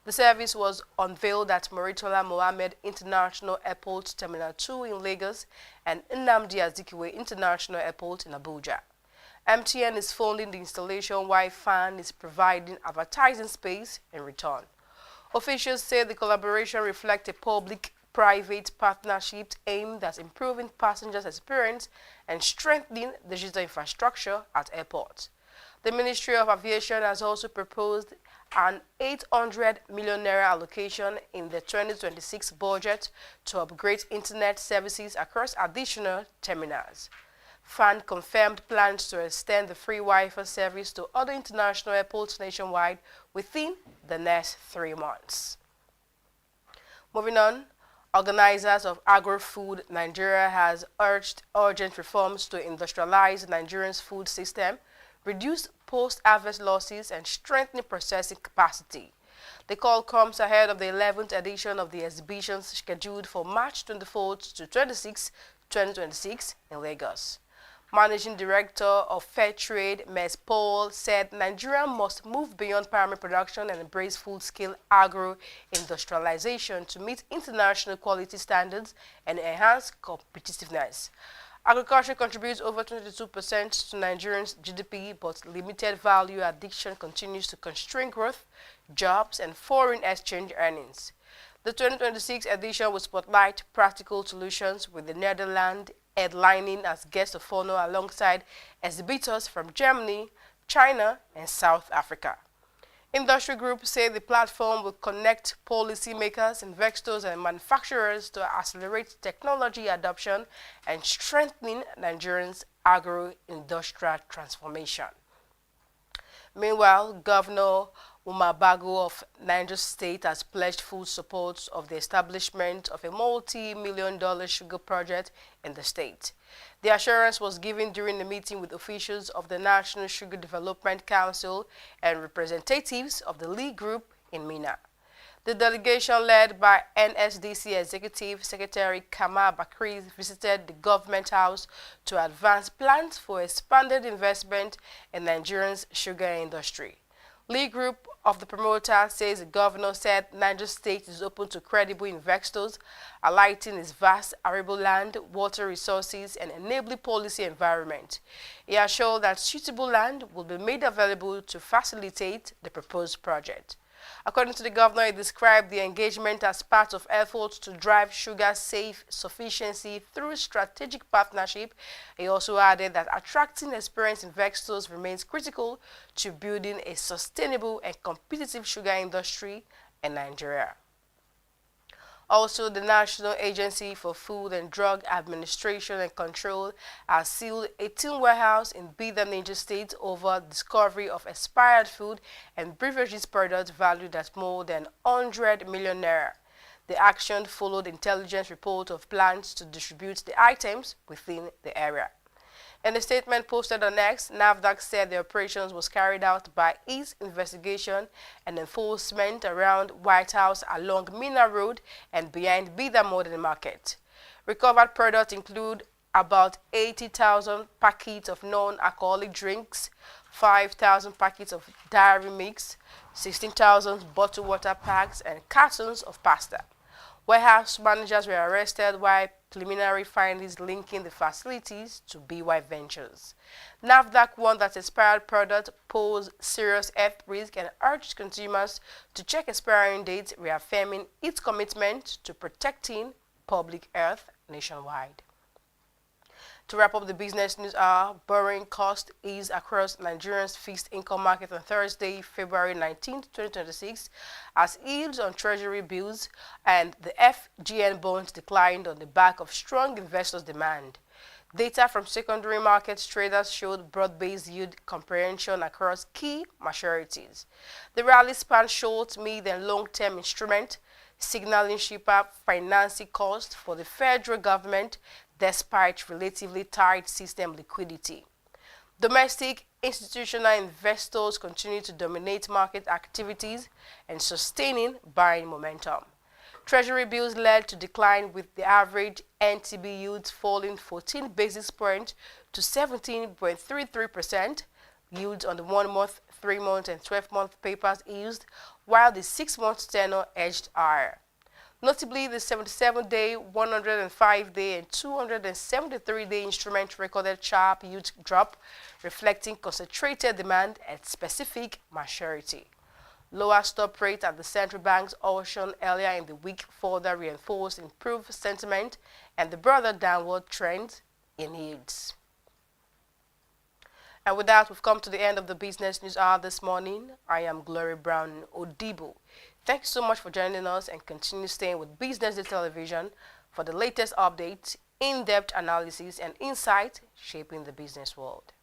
[SPEAKER 5] The service was unveiled at Murtala Mohammed International Airport Terminal 2 in Lagos and Nnamdi Azikiwe International Airport in Abuja. MTN is funding the installation while FAN is providing advertising space in return. Officials say the collaboration reflects a public-private partnership aimed at improving passengers' experience and strengthening digital infrastructure at airports. The Ministry of Aviation has also proposed an 800 million naira allocation in the 2026 budget to upgrade internet services across additional terminals. FAN confirmed plans to extend the free Wi-Fi service to other international airports nationwide within the next 3 months. Moving on, organizers of Agro-Food Nigeria has urged urgent reforms to industrialize Nigeria's food system, reduce post-harvest losses, and strengthen processing capacity. The call comes ahead of the 11th edition of the exhibition scheduled for March 24th to 26, 2026 in Lagos. Managing Director of Fair Trade, Ms. Paul, said Nigeria must move beyond primary production and embrace full-scale agro-industrialization to meet international quality standards and enhance competitiveness. Agriculture contributes over 22% to Nigerians' GDP, but limited value addition continues to constrain growth, jobs, and foreign exchange earnings. The 2026 edition will spotlight practical solutions with the Netherlands headlining as guest of honor alongside exhibitors from Germany, China, and South Africa. Industry groups say the platform will connect policymakers, investors, and manufacturers to accelerate technology adoption and strengthening Nigeria's agro-industrial transformation. Meanwhile, Governor Umar Bago of Niger State has pledged full support of the establishment of a multi-million-dollar sugar project in the state. The assurance was given during a meeting with officials of the National Sugar Development Council and representatives of the Lee Group in Mina. The delegation led by NSDC Executive Secretary Kamal Bakri visited the government house to advance plans for expanded investment in Nigeria's sugar industry. Lee Group of the promoter says the governor said Niger State is open to credible investors, highlighting its vast arable land, water resources, and enabling policy environment. He assured that suitable land will be made available to facilitate the proposed project. According to the governor, he described the engagement as part of efforts to drive sugar self-sufficiency through strategic partnership. He also added that attracting experienced investors remains critical to building a sustainable and competitive sugar industry in Nigeria. Also, the National Agency for Food and Drug Administration and Control has sealed 18 warehouses in Bida, Niger State over discovery of expired food and beverages products valued at more than 100 million naira. The action followed intelligence report of plans to distribute the items within the area. In a statement posted on X, NAFDAC said the operations was carried out by its investigation and enforcement around White House along Mina Road and behind Bida Modern Market. Recovered products include about 80,000 packets of non-alcoholic drinks, 5,000 packets of dairy mix, 16,000 bottled water packs, and cartons of pasta. Warehouse managers were arrested while preliminary findings linking the facilities to BY Ventures. NAFDAC warned that expired products pose serious health risk and urged consumers to check expiring dates, reaffirming its commitment to protecting public health nationwide. To wrap up the business news hour, borrowing cost eased across Nigeria's fixed income market on Thursday, February 19, 2026, as yields on treasury bills and the FGN bonds declined on the back of strong investors' demand. Data from secondary market traders showed broad-based yield comprehension across key maturities. The rally spanned short, mid, and long-term instruments, signaling cheaper financing costs for the federal government despite relatively tight system liquidity. Domestic institutional investors continue to dominate market activities and sustaining buying momentum. Treasury bills led to decline, with the average NTB yields falling 14 basis points to 17.33%. Yields on the 1-month, 3-month, and 12-month papers eased, while the 6-month tenor edged higher. Notably, the 77-day, 105-day, and 273-day instruments recorded sharp yield drop, reflecting concentrated demand at specific maturity. Lower stop rate at the central bank's auction earlier in the week further reinforced improved sentiment and the broader downward trend in yields. And with that, we've come to the end of the Business News Hour this morning. I am Glory Brown Odibo. Thank you so much for joining us, and continue staying with BusinessDay Television for the latest updates, in-depth analysis, and insight shaping the business world.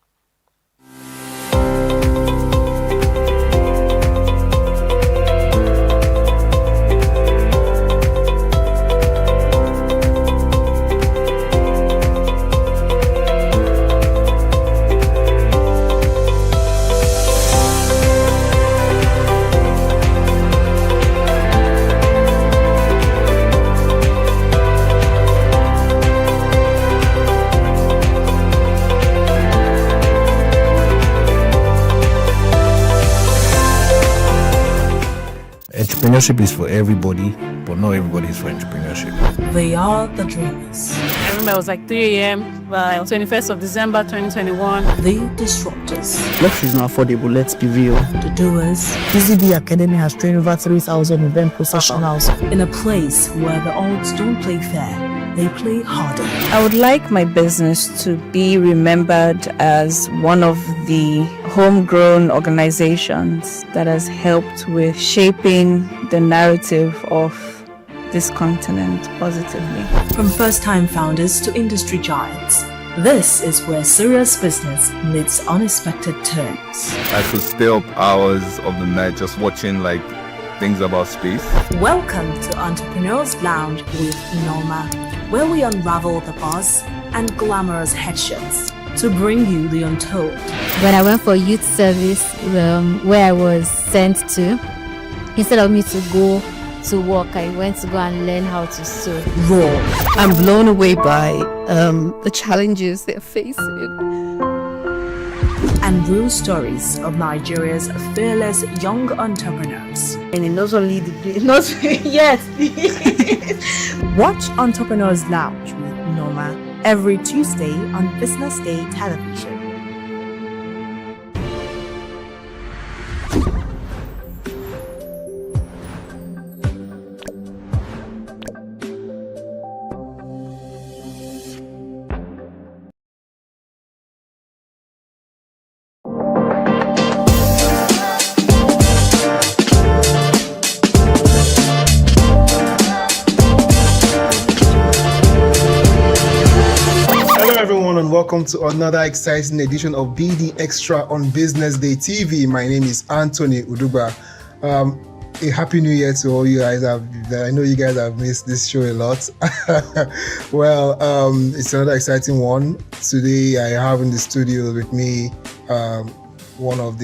[SPEAKER 17] Entrepreneurship is for everybody, but not everybody is for entrepreneurship.
[SPEAKER 18] They are the dreamers.
[SPEAKER 20] I remember it was like 3 a.m. Well, 21st of December 2021.
[SPEAKER 18] The disruptors.
[SPEAKER 1] Life is not affordable, let's be real.
[SPEAKER 18] The doers.
[SPEAKER 1] BZD Academy has trained over 3,000 event professionals.
[SPEAKER 18] In a place where the odds don't play fair, they play harder.
[SPEAKER 23] I would like my business to be remembered as one of the homegrown organizations that has helped with shaping the narrative of this continent positively.
[SPEAKER 18] From first-time founders to industry giants, this is where serious business meets unexpected turns.
[SPEAKER 26] I could stay up hours of the night just watching like things about space.
[SPEAKER 18] Welcome to Entrepreneurs Lounge with Norma, where we unravel the buzz and glamorous headshots to bring you the untold.
[SPEAKER 27] When I went for youth service, where I was sent to, instead of me to go to work, I went to go and learn how to sew.
[SPEAKER 21] Raw. I'm blown away by the challenges they're facing.
[SPEAKER 18] And real stories of Nigeria's fearless young entrepreneurs.
[SPEAKER 1] And not only yes.
[SPEAKER 18] Watch Entrepreneurs Lounge with Norma every Tuesday on BusinessDay Television.
[SPEAKER 7] Welcome to another exciting edition of BD Extra on BusinessDay TV. My name is Anthony Uduba. A happy new year to all you guys. I know you guys have missed this show a lot. Well, it's another exciting one. Today I have in the studio with me one of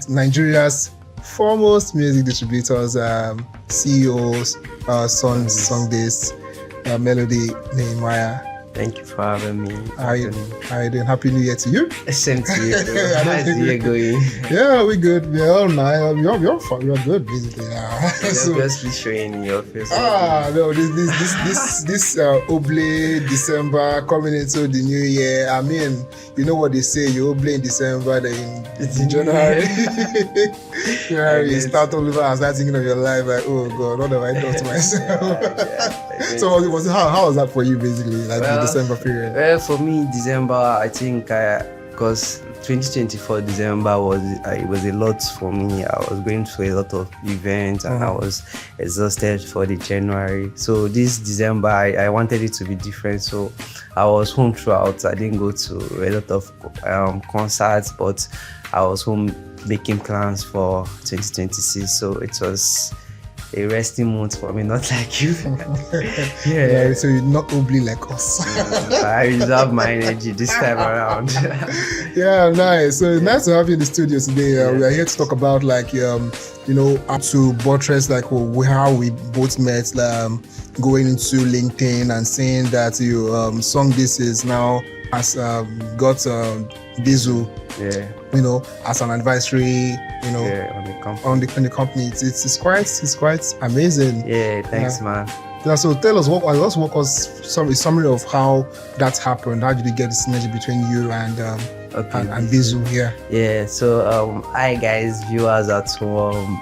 [SPEAKER 7] Nigeria's foremost music distributors, CEOs, Songdays, Melody Nehemiah.
[SPEAKER 8] Thank you for having me.
[SPEAKER 7] How you doing? Happy New Year to you.
[SPEAKER 8] Same to you. How's the year going?
[SPEAKER 7] Yeah, we're good. We're all nice. You're fine. You're good, basically.
[SPEAKER 8] You're obviously showing your face.
[SPEAKER 7] No, this Oblate December coming into the new year. I mean, you know what they say, you Oblate in December, then in January. You start all over and start thinking of your life like, oh God, what have I done to myself? So how was that for you, basically, like the December period?
[SPEAKER 8] Well, for me, December, I think, because 2024 December was a lot for me. I was going through a lot of events and I was exhausted for the January. So this December, I wanted it to be different. So I was home throughout. I didn't go to a lot of concerts, but I was home making plans for 2026. So it was a resting month for me, not like you.
[SPEAKER 7] Yeah, so you're not ugly like us.
[SPEAKER 8] I reserve my energy this time around.
[SPEAKER 7] Yeah, nice. So nice to have you in the studio today. We are here to talk about like to buttress like how we both met, going into LinkedIn and saying that you song This Is now has got Bizu, as an advisory, on the company. It's quite amazing.
[SPEAKER 8] Yeah, thanks, man.
[SPEAKER 7] Yeah, so tell us, let's walk us a summary of how that happened. How did you get the synergy between you and Bizu here?
[SPEAKER 8] Yeah, so hi guys, viewers at home.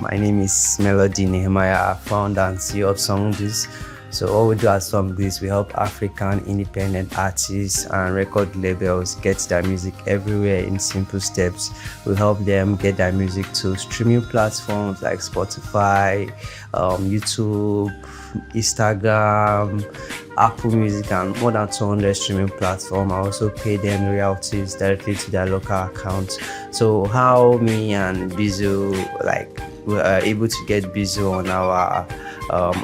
[SPEAKER 8] My name is Melody Nehemiah, founder and CEO of SongThis. So all we do at SongThis, we help African independent artists and record labels get their music everywhere in simple steps. We help them get their music to streaming platforms like Spotify, YouTube, Instagram, Apple Music, and more than 200 streaming platforms. I also pay them royalties directly to their local accounts. So how me and Bizu we are able to get Bizu on our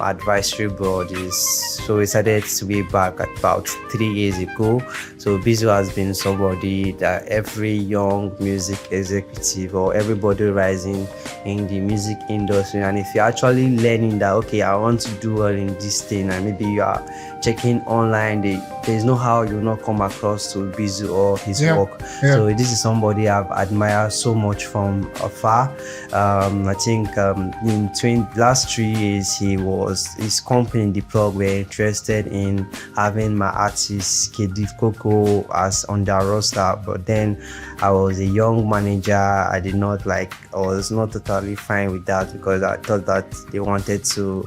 [SPEAKER 8] advisory board we started way back at about 3 years ago. So Bizu has been somebody that every young music executive or everybody rising in the music industry, and if you're actually learning that, okay, I want to do well in this thing, and maybe you are checking online, there's no how you'll not come across to Bizu or his work. So this is somebody I've admired so much from afar. I think in last 3 years his company, The Plug, were interested in having my artist Kedi Coco as on their roster, but then I was a young manager. I was not totally fine with that because I thought that they wanted to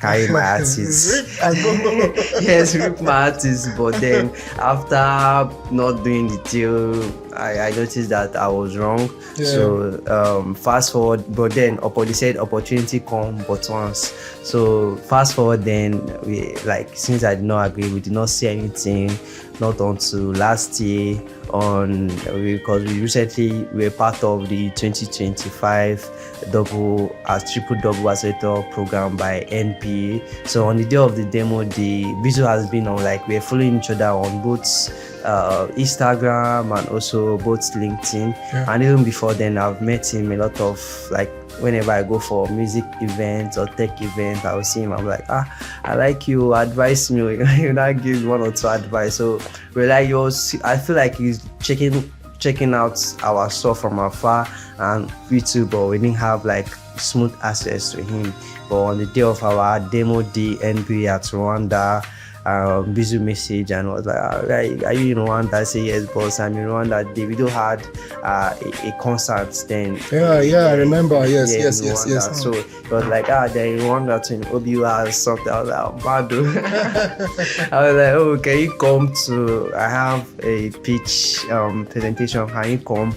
[SPEAKER 8] carry my artists. Yes, rip my artists. But then after not doing the deal, I noticed that I was wrong. Yeah. So fast forward, but then they said opportunity come but once. So fast forward, then we since I did not agree, we did not see anything. Not until last year because we recently were part of the 2025 triple double accelerator program by NPA. So on the day of the demo, the Bizu has been on we're following each other on both Instagram and also both LinkedIn. And even before then, I've met him a lot of whenever I go for music events or tech events, I will see him. I'm like, I like you, advise me. You know, give one or two advice. So we're I feel like he's checking out our stuff from afar and YouTube, but we didn't have smooth access to him. But on the day of our demo day NBA at Rwanda, Bizu message and was like, are you in Rwanda? I say yes, boss, I'm in Rwanda. Davido had a concert then.
[SPEAKER 7] Yeah, I remember. Yes.
[SPEAKER 8] So it was they're in Rwanda to OBU has something. I was like, I was like, oh, can you come I have a pitch presentation, can you come?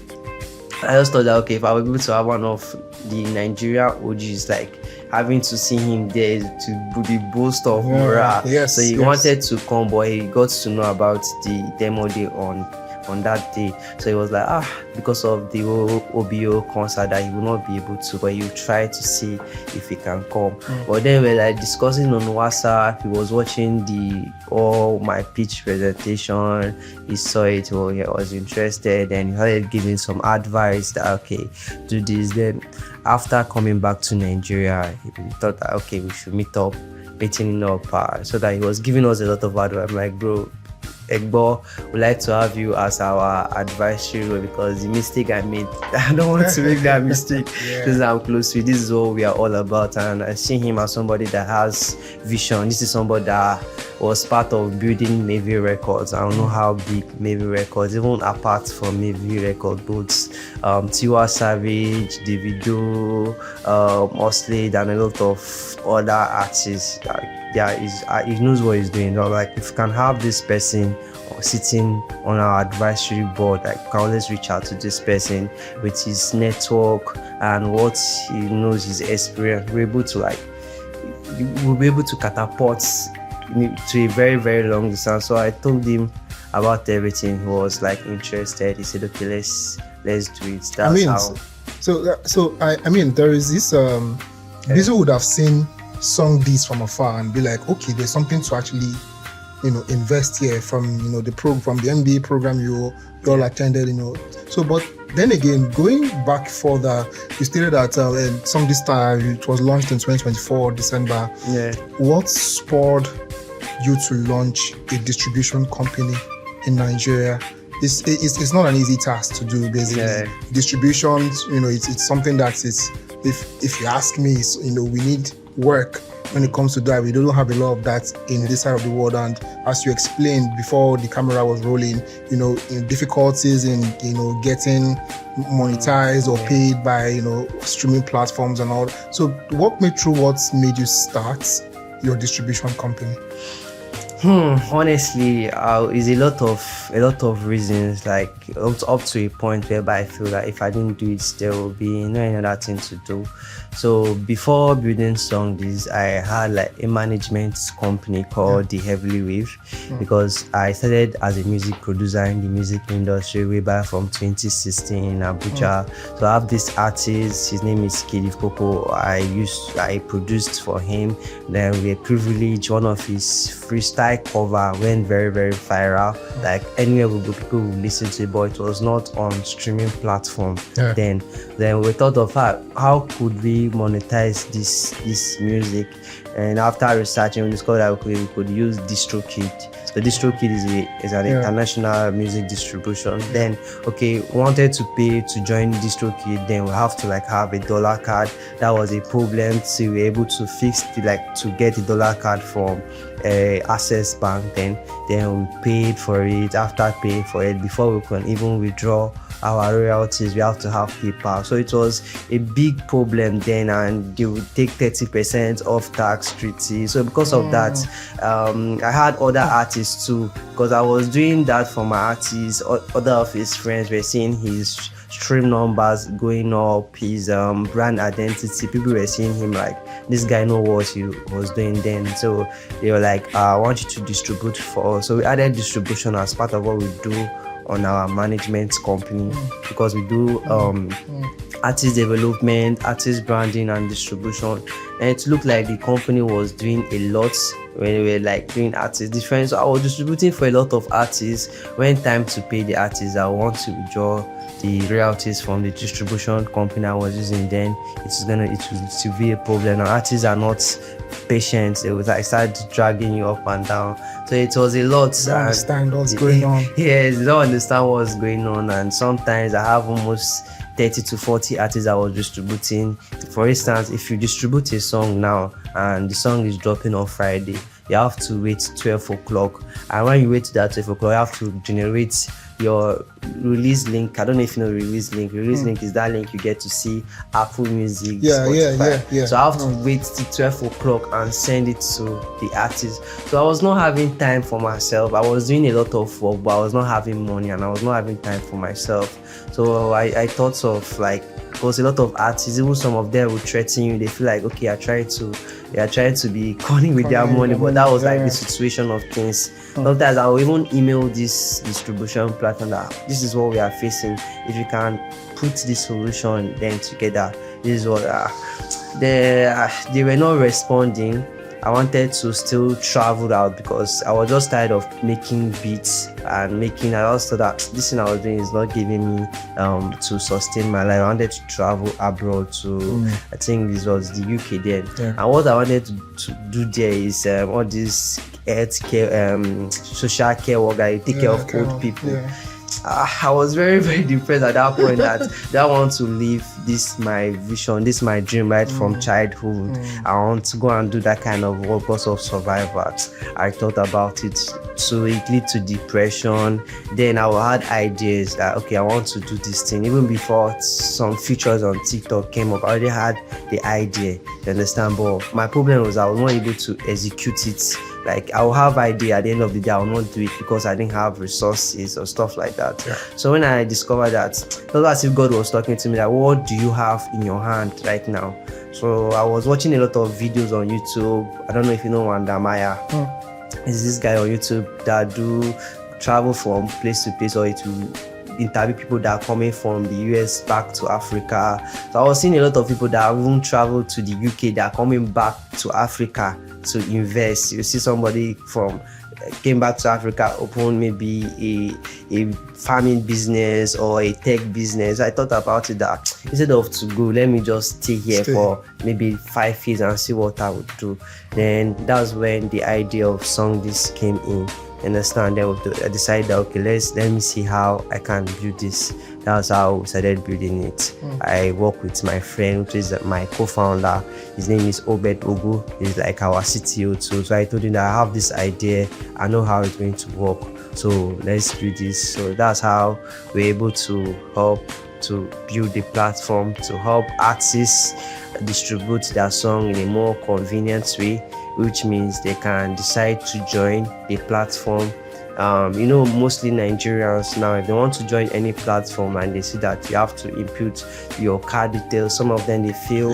[SPEAKER 8] I just thought that, okay, if I was able to have one of the Nigeria OGs, having to see him there to be boast of morale. So he wanted to come, but he got to know about the demo day on that day. So he was like, because of the OBO concert that he will not be able to, but he'll try to see if he can come. But then we're discussing on WhatsApp. He was watching all my pitch presentation. He saw it, he was interested, and he started giving some advice that, okay, do this. Then after coming back to Nigeria, he thought that, okay, we should meeting up, so that he was giving us a lot of advice. I'm like, bro, Egbo, would like to have you as our advisory role because the mistake I made, I don't want to make that mistake because I'm close to you. This is what we are all about, and I see him as somebody that has vision. This is somebody that was part of building Navy Records. I don't know how big Navy Records, even apart from Navy Records, both Tiwa Savage, Davido, Oslade, and a lot of other artists. He knows what he's doing. If you can have this person sitting on our advisory board, you can always reach out to this person with his network and what he knows, his experience. We'll be able to catapult to a very, very long distance. So I told him about everything. He was interested. He said, okay, let's do it. That's how.
[SPEAKER 7] So there is this Busy would have sung this from afar and be like, okay, there's something to actually, invest here from, from the MBA program you all attended, So, but then again, going back further, you stated that Song This Style, it was launched in 2024, December.
[SPEAKER 8] Yeah.
[SPEAKER 7] What spurred you to launch a distribution company in Nigeria? It's not an easy task to do, basically.
[SPEAKER 8] Yeah.
[SPEAKER 7] Distribution, it's something that is, if you ask me, we need work when it comes to that. We don't have a lot of that in this side of the world, and as you explained before the camera was rolling, difficulties in getting monetized or paid by streaming platforms and all. So walk me through what made you start your distribution company.
[SPEAKER 8] Honestly, is a lot of reasons, like up to a point whereby I feel that if I didn't do it, there will be no another thing to do. So before building Song This, I had like a management company called The Heavily Wave, because I started as a music producer in the music industry way back from 2016 in Abuja. So I have this artist, his name is Kid Popo. I produced for him. Then we were privileged, one of his freestyle cover went very, very viral. Like anywhere we go, people would listen to it, but it was not on streaming platform. Then we thought of how could we monetize this music, and after researching we discovered that we could use DistroKid. So DistroKid is an international music distribution. Then wanted to pay to join DistroKid, then we have to have a dollar card. That was a problem, so we were able to fix to get a dollar card from Access Bank. Then we paid for it. After paying for it, before we can even withdraw our royalties, we have to have PayPal. So it was a big problem then, and they would take 30% off tax treaty. So because of that, I had other artists too, because I was doing that for my artists. Other of his friends were seeing his stream numbers going up, his brand identity. People were seeing him like, this guy know what he was doing then. So they were like, I want you to distribute for us. So we added distribution as part of what we do on our management company, because we do artist development, artist branding and distribution. And it looked like the company was doing a lot when we were doing artist different. So I was distributing for a lot of artists. When time to pay the artists, I want to withdraw the royalties from the distribution company I was using, then it will be a problem. Now artists are not patient. I started dragging you up and down. So it was a lot.
[SPEAKER 7] They don't understand what's going on.
[SPEAKER 8] Yes, they don't understand what's going on. And sometimes I have almost 30 to 40 artists I was distributing. For instance, if you distribute a song now and the song is dropping on Friday, you have to wait 12 o'clock. And when you wait to that 12 o'clock, you have to generate your release link. I don't know if you know release link. Release link is that link you get to see Apple Music, Spotify. So I have to wait till 12 o'clock and send it to the artist. So I was not having time for myself. I was doing a lot of work, but I was not having money and I was not having time for myself. So I thought of because a lot of artists, even some of them will threaten you. They feel like, okay, they are trying to be cunning with their money, but that was the situation of things. Sometimes I will even email this distribution platform that this is what we are facing. If you can put this solution then together, this is what they were not responding. I wanted to still travel out because I was just tired of making beats and I also thought that this thing I was doing is not giving me to sustain my life. I wanted to travel abroad to I think this was the UK then. And what I wanted to do there is all this healthcare, social care work. I take care of old people. I was very, very depressed at that point that I want to live this my vision, this my dream right from childhood. I want to go and do that kind of work because of survival. I thought about it, so it led to depression. Then I had ideas that okay, I want to do this thing. Even before some features on TikTok came up, I already had the idea, you understand? But my problem was I was not able to execute it. Like I will have idea, at the end of the day I will not do it because I didn't have resources or stuff like that. So when I discovered that, it was as if God was talking to me like, what do you have in your hand right now? So I was watching a lot of videos on YouTube. I don't know if you know Wanda Maya. Is this guy on YouTube that do travel from place to place, or it will interview people that are coming from the US back to Africa. So I was seeing a lot of people that have even traveled to the UK that are coming back to Africa to invest. You see somebody from came back to Africa, opened maybe a farming business or a tech business. I thought about it that instead of to go, let me just stay here for maybe 5 years and see what I would do. Then that's when the idea of Song This came in. Understand? Then I decided, okay, let me see how I can build this. That's how we started building it. I work with my friend, which is my co-founder. His name is Obed Ogu. He's like our CTO too. So I told him that I have this idea. I know how it's going to work. So let's do this. So that's how we're able to help to build the platform to help artists distribute their song in a more convenient way, which means they can decide to join the platform. Mostly Nigerians now, if they want to join any platform and they see that you have to input your card details, some of them they feel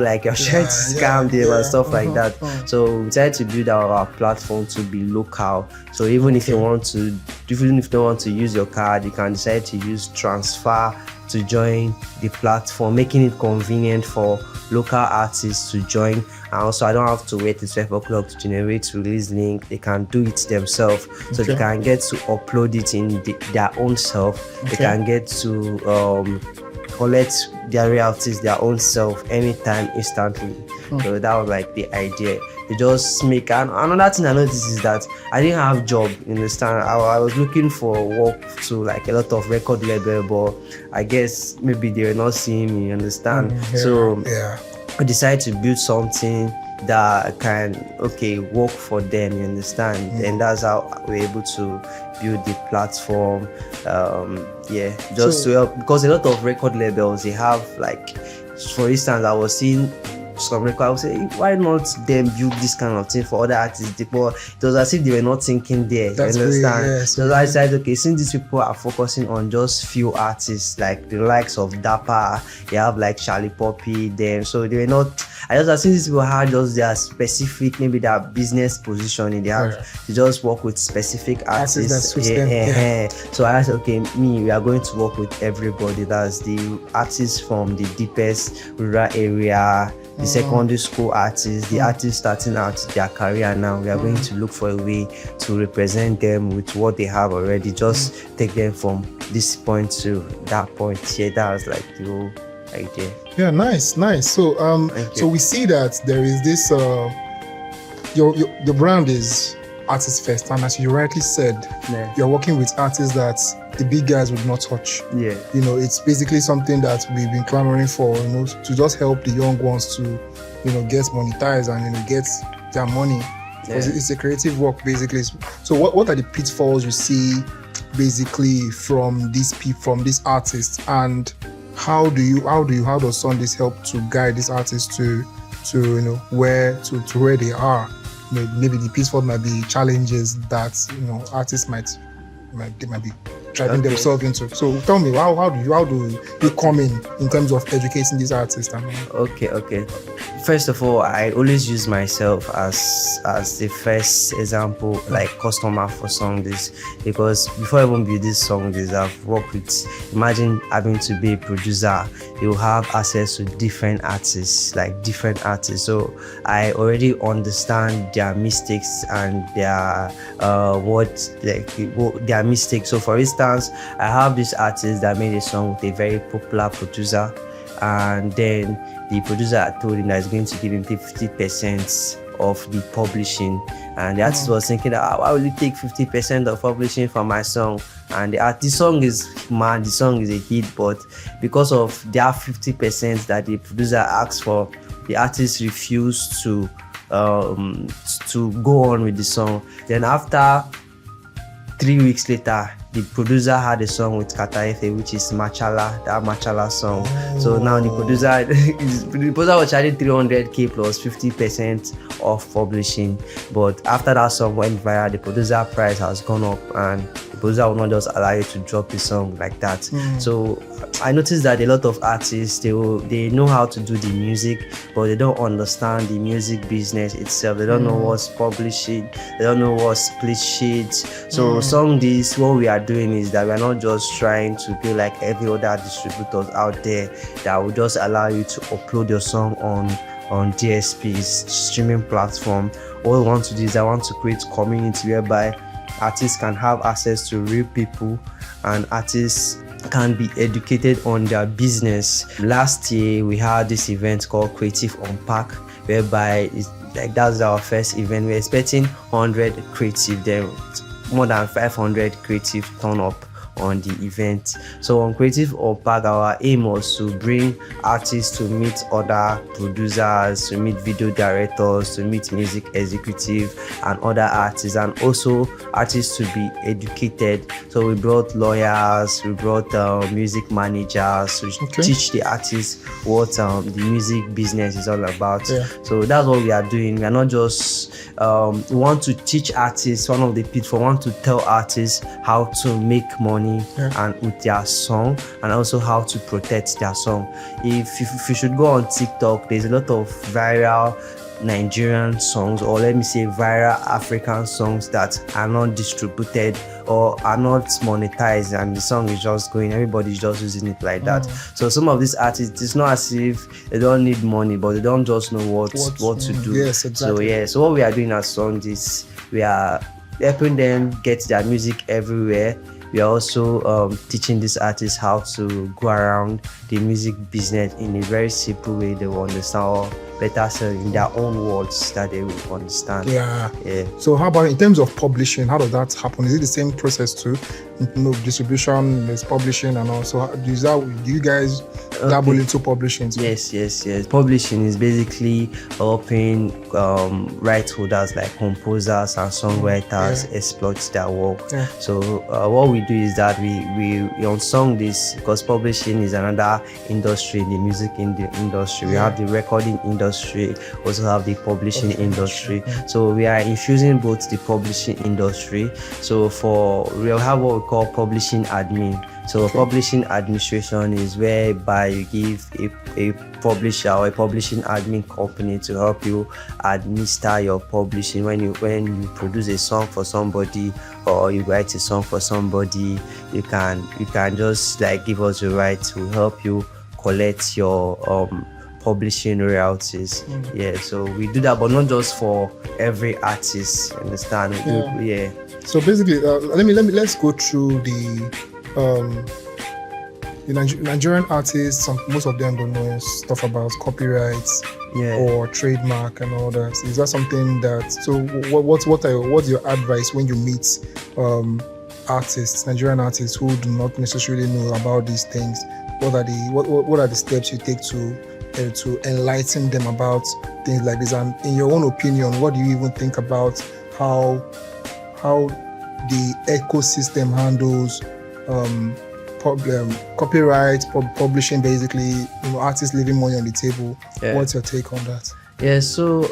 [SPEAKER 8] like you're trying to scam them and stuff like that. So we decided to build our platform to be local. So even if you don't want to use your card, you can decide to use transfer to join the platform, making it convenient for local artists to join. And also I don't have to wait till 12 o'clock to generate release link. They can do it themselves. So they can get to upload it in their own self. They can get to collect their royalties their own self anytime, instantly. So that was like the idea. They just make, and another thing I noticed is that I didn't have job, you understand. I was looking for work to like a lot of record label, but I guess maybe they were not seeing me, you understand. So I decided to build something that can work for them, you understand. And that's how we're able to build the platform. To help, because a lot of record labels, they have, like, for instance, I was seeing some record, I would say, why not them build this kind of thing for other artists? But it was as if they were not thinking there.
[SPEAKER 7] That's
[SPEAKER 8] you understand?
[SPEAKER 7] Yes,
[SPEAKER 8] so I decided, okay, since these people are focusing on just few artists, like the likes of Dapper, they have like Charlie Poppy, then so they were not. I just assume these people had just their specific, maybe their business positioning. They have to just work with specific artists. So I said, okay, we are going to work with everybody. That's the artists from the deepest rural area, the secondary school artists, the artists starting out their career now. We are going to look for a way to represent them with what they have already. Just take them from this point to that point. Yeah, that was like the whole idea.
[SPEAKER 7] Yeah, nice. So so we see that there is this your brand is artist first, and as you rightly said, you're working with artists that the big guys would not touch. It's basically something that we've been clamoring for, to just help the young ones to get monetized and get their money, because it's a creative work basically. So what are the pitfalls you see basically from these artists, and how does Song This help to guide these artists to where they are? Maybe the pitfalls might be challenges that artists might be driving themselves into. So tell me, how do you come in terms of educating these artists?
[SPEAKER 8] Okay. First of all, I always use myself as the first example, like customer for Song This, because before I even build this Song This, I've worked with. Imagine having to be a producer. You have access to different artists. So I already understand their mistakes and their their mistakes. So for instance, I have this artist that made a song with a very popular producer, and then the producer told him that he's going to give him 50% of the publishing, and the artist was thinking that why will you take 50% of publishing for my song? And the song is mad, the song is a hit, but because of their 50% that the producer asked for, the artist refused to go on with the song. Then after 3 weeks later, the producer had a song with Kataefe, which is Machala, that Machala song. So now the producer was charging 300k plus 50% of publishing. But after that song went viral, the producer price has gone up, and the producer will not just allow you to drop a song like that. So I noticed that a lot of artists, they know how to do the music, but they don't understand the music business itself. They don't know what's publishing, they don't know what's split sheets. So what we are doing is that we are not just trying to be like every other distributors out there that will just allow you to upload your song on DSPs, streaming platform. What we want to do is I want to create community whereby artists can have access to real people, and artists can be educated on their business. Last year we had this event called Creative Unpack, whereby that's our first event. We're expecting 100 creative, then more than 500 creative turn up on the event. So on Creative Unpack, our aim was to bring artists to meet other producers, to meet video directors, to meet music executives and other artists, and also artists to be educated. So we brought lawyers, we brought music managers to teach the artists what the music business is all about. So that's what we are doing. We are not just we want to teach artists. One of the pitfalls, we want to tell artists how to make money and with their song, and also how to protect their song. If you should go on TikTok, there's a lot of viral Nigerian songs, or let me say viral African songs that are not distributed or are not monetized, and the song is just going, everybody's just using it like that. So some of these artists, it's not as if they don't need money, but they don't just know what to do.
[SPEAKER 7] Yes, exactly.
[SPEAKER 8] So what we are doing as Songs is we are helping them get their music everywhere. We are also teaching these artists how to go around the music business in a very simple way they will understand, or better said, in their own words that they will understand.
[SPEAKER 7] Yeah. So how about in terms of publishing? How does that happen? Is it the same process too? Distribution, there's publishing, and also do you guys dabble into publishing too?
[SPEAKER 8] Yes. Publishing is basically helping right holders like composers and songwriters exploit their work. So what we do is that we unsung this, because publishing is another industry in the music industry. We have the recording industry, also have the publishing industry. So we are infusing both the publishing industry. So we'll have what we call publishing admin. So publishing administration is whereby you give a publisher or a publishing admin company to help you administer your publishing. When you produce a song for somebody, or you write a song for somebody, you can just like give us the right to help you collect your publishing royalties. So we do that, but not just for every artist, understand?
[SPEAKER 7] So basically, let's go through the Nigerian artists. Most of them don't know stuff about copyrights or trademark and all that. Is that something that? So what's your advice when you meet Nigerian artists who do not necessarily know about these things? What are the steps you take to enlighten them about things like this? And in your own opinion, what do you even think about how the ecosystem handles copyright, publishing, basically, artists leaving money on the table? What's your take on that?
[SPEAKER 8] So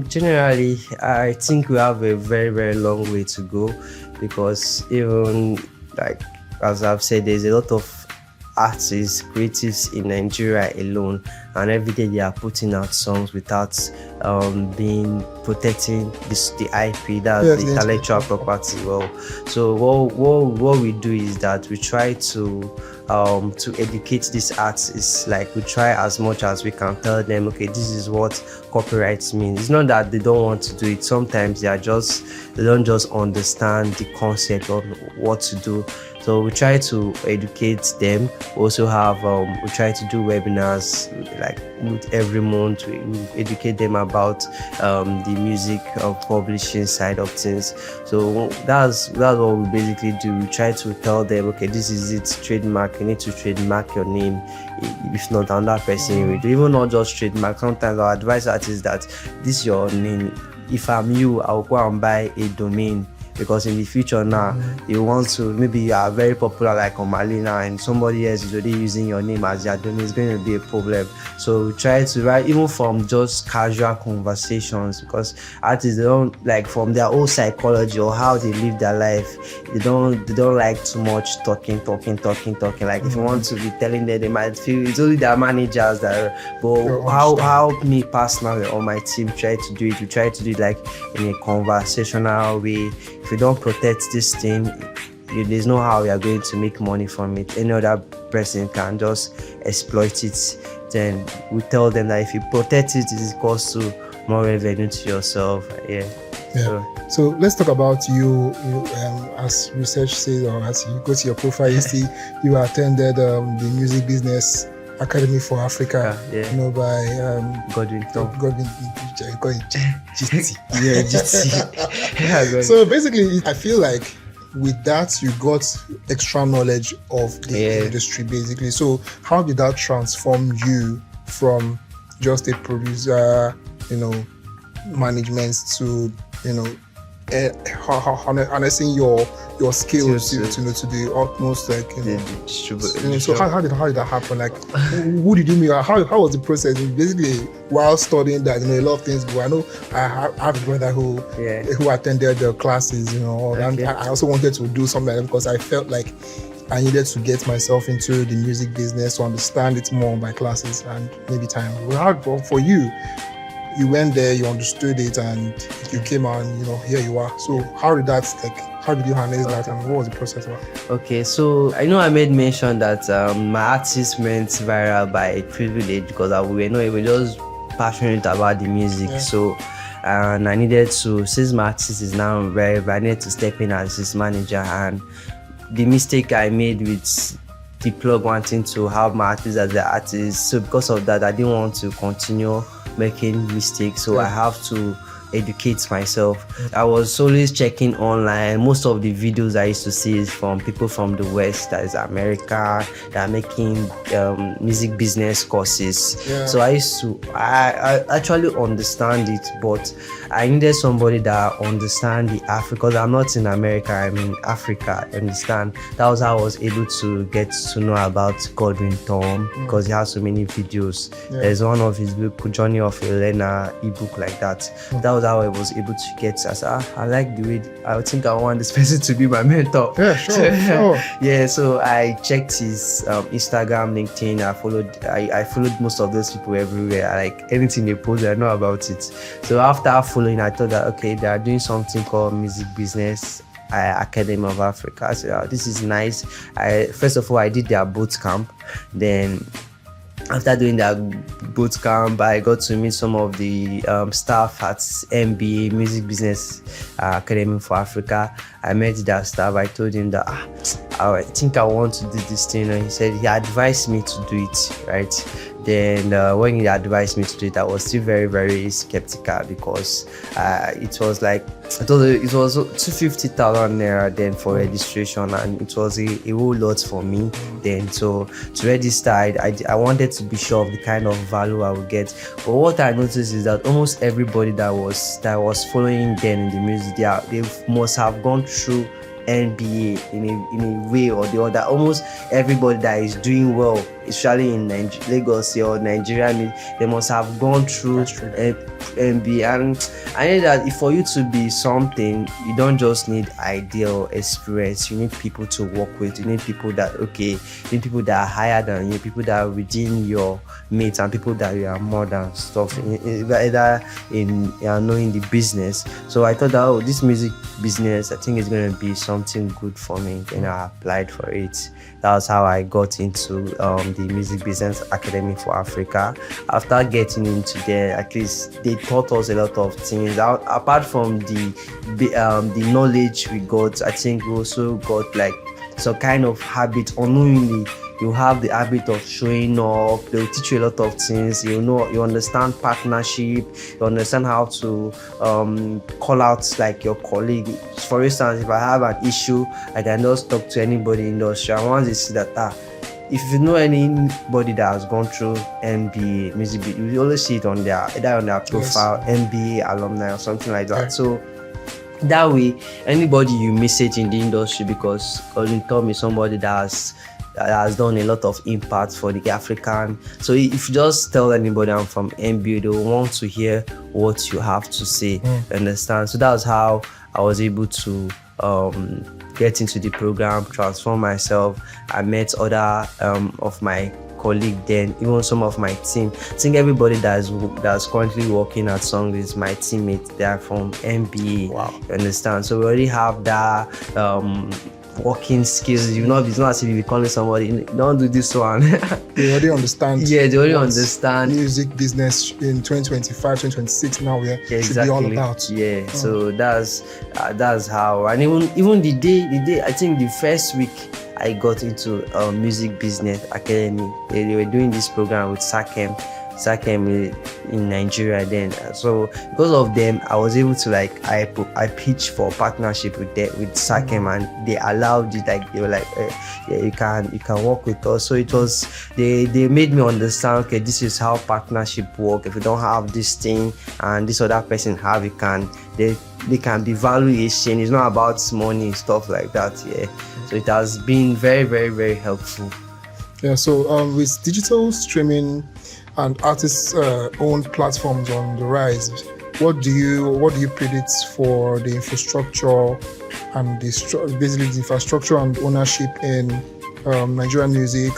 [SPEAKER 8] generally, I think we have a very, very long way to go, because even like as I've said, there's a lot of artists, creatives in Nigeria alone, and every day they are putting out songs without protecting the IP, that's the intellectual property. So what we do is that we try to educate these artists. Like, we try as much as we can tell them, okay, this is what copyright means. It's not that they don't want to do it. Sometimes they don't just understand the concept of what to do. So we try to educate them. We also have we try to do webinars like every month. We educate them about the music publishing side of things. So that's what we basically do. We try to tell them, okay, this is it, trademark. You need to trademark your name. If not, another person will do. Even not just trademark. Sometimes our advice artists that this is your name. If I'm you, I'll go and buy a domain because in the future now, you want to, maybe you are very popular like Omali now and somebody else is already using your name as their domain, it's going to be a problem. So try to write even from just casual conversations, because artists, they don't like, from their own psychology or how they live their life, they don't like too much talking. Like if you want to be telling them, they might feel it's only their managers that, but how me personally or my team try to do it, we try to do it like in a conversational way. If you don't protect this thing, there's no how we are going to make money from it. Any other person can just exploit it. Then we tell them that if you protect it, it equals to more revenue to yourself.
[SPEAKER 7] So let's talk about you. As research says, or as you go to your profile, you see you attended the Music Business Academy for Africa, by
[SPEAKER 8] Godwin
[SPEAKER 7] GT.
[SPEAKER 8] GT.
[SPEAKER 7] So basically, I feel like with that you got extra knowledge of the industry, basically. So how did that transform you from just a producer, management to harnessing your skills to the utmost, like so how did that happen? Like who did you meet? How was the process? Basically, while studying that, a lot of things go. I know I have a brother who attended the classes, and I also wanted to do something like that because I felt like I needed to get myself into the music business to understand it more by classes and maybe time. Well, for you, you went there, you understood it, and you came out, and here you are. So how did you handle that, and what was the process about?
[SPEAKER 8] Okay, so I know I made mention that my artist went viral by privilege because we were just passionate about the music. So and I needed to, since my artist is now very, I needed to step in as his manager. And the mistake I made with the plug wanting to have my artist as the artist, so because of that, I didn't want to continue making mistakes, so I have to educate myself. I was always checking online. Most of the videos I used to see is from people from the West, that is America, that are making music business courses. So I actually understand it, but I needed somebody that understand the Africa, because I'm not in America, I'm in Africa, understand? That was how I was able to get to know about Godwin Tom, because he has so many videos. There's one of his book, Journey of a Learner, ebook like that. That was how I was able to get. I said, I like the way, I think I want this person to be my mentor.
[SPEAKER 7] Sure.
[SPEAKER 8] So I checked his Instagram, LinkedIn. I followed most of those people everywhere. I like anything they post, I know about it. So after following, I thought that okay, they are doing something called Music Business Academy of Africa. So this is nice. First of all, I did their boot camp. Then after doing that boot camp, I got to meet some of the staff at MBA, Music Business Academy for Africa. I met that staff. I told him that I think I want to do this thing, and he said he advised me to do it, right? Then when he advised me to do it, I was still very, very skeptical, because it was like, it was 250,000 naira then for registration, and it was a whole lot for me then. So to register, I wanted to be sure of the kind of value I would get. But what I noticed is that almost everybody that was following then in the music, they must have gone through NBA in a way or the other. Almost everybody that is doing well, especially in Lagos or Nigeria, they must have gone through MBA. And I know that for you to be something, you don't just need ideal experience. You need people to work with. You need people that are higher than you, people that are within your mates, and people that you are more than stuff, either in knowing the business. So I thought that this music business, I think it's going to be something good for me, and I applied for it. That was how I got into the Music Business Academy for Africa. After getting into there, at least they taught us a lot of things. Apart from the knowledge we got, I think we also got like some kind of habit. Unknowingly, you have the habit of showing up. They'll teach you a lot of things. You understand partnership. You understand how to call out like your colleague. For instance, if I have an issue, I can just talk to anybody in the industry. And once they see that, if you know anybody that has gone through MBA music, you always see it on either on their profile, MBA alumni or something like that. So that way, anybody you message in the industry, because you told me somebody that has done a lot of impact for the African. So if you just tell anybody I'm from MBA, they will want to hear what you have to say. Understand? So that was how I was able to get into the program, transform myself. I met other of my colleague then, even some of my team. I think everybody that's currently working at Song is my teammate. They are from MBA. Wow. You understand? So we already have that working skills. It's not as if you be calling somebody, don't do this one.
[SPEAKER 7] They already understand.
[SPEAKER 8] Yeah, they already understand.
[SPEAKER 7] Music business in 2025, 2026 now, should be all about.
[SPEAKER 8] Yeah, so that's how. And even the day, I think the first week I got into music business academy. They were doing this program with Sakem in Nigeria then. So because of them, I was able to I pitched for partnership with Sakem, and they allowed it. They were like, yeah, you can work with us. So it was they made me understand, okay, this is how partnership work. If you don't have this thing and this other person have it, they can be value exchange. It's not about money, stuff like that. Yeah. So it has been very, very, very helpful.
[SPEAKER 7] Yeah. So with digital streaming and artists' own platforms on the rise, what do you predict for the infrastructure and basically the infrastructure and ownership in Nigerian music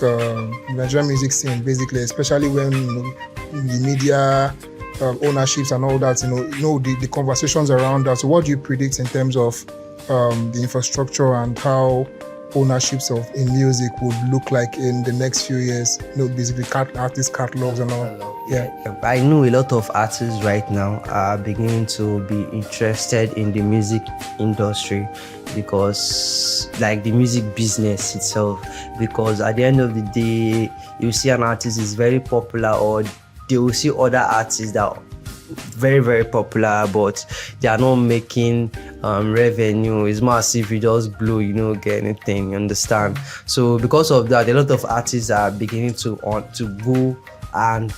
[SPEAKER 7] scene, basically, especially when the media ownerships and all that, the conversations around that. So what do you predict in terms of the infrastructure and how ownerships in music would look like in the next few years? Basically artist catalogs and all. Yeah.
[SPEAKER 8] I know a lot of artists right now are beginning to be interested in the music industry, because the music business itself, because at the end of the day, you see an artist is very popular, or they will see other artists that are very, very popular, but they are not making revenue. It's more as if you just blow, you don't get anything, you understand? So because of that, a lot of artists are beginning to go and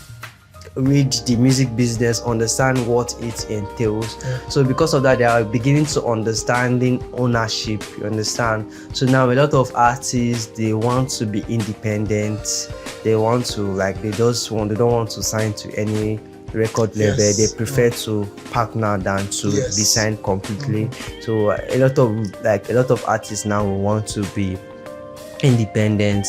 [SPEAKER 8] read the music business, understand what it entails. So because of that, they are beginning to understanding ownership, you understand? So now a lot of artists, they want to be independent. They want to they don't want to sign to any record label. They prefer to partner than to be signed completely. So a lot of artists now want to be independent,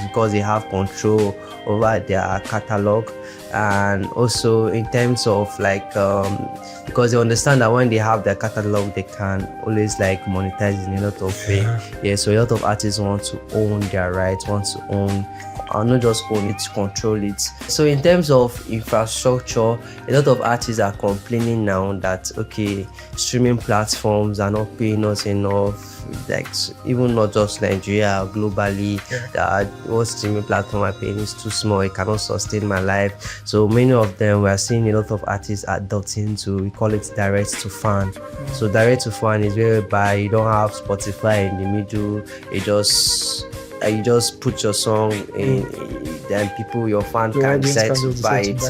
[SPEAKER 8] because they have control over their catalog. And also in terms of because they understand that when they have their catalog, they can always monetize in a lot of ways. So a lot of artists want to own their rights, want to own, not just own it, control it. So in terms of infrastructure, a lot of artists are complaining now that, okay, streaming platforms are not paying us enough, even not just Nigeria, globally, that what streaming platform are paying is too small, it cannot sustain my life. So many of them, we are seeing a lot of artists adopting to, we call it direct to fan. So direct to fan is whereby you don't have Spotify in the middle, you just put your song in, then your fan can decide to buy it.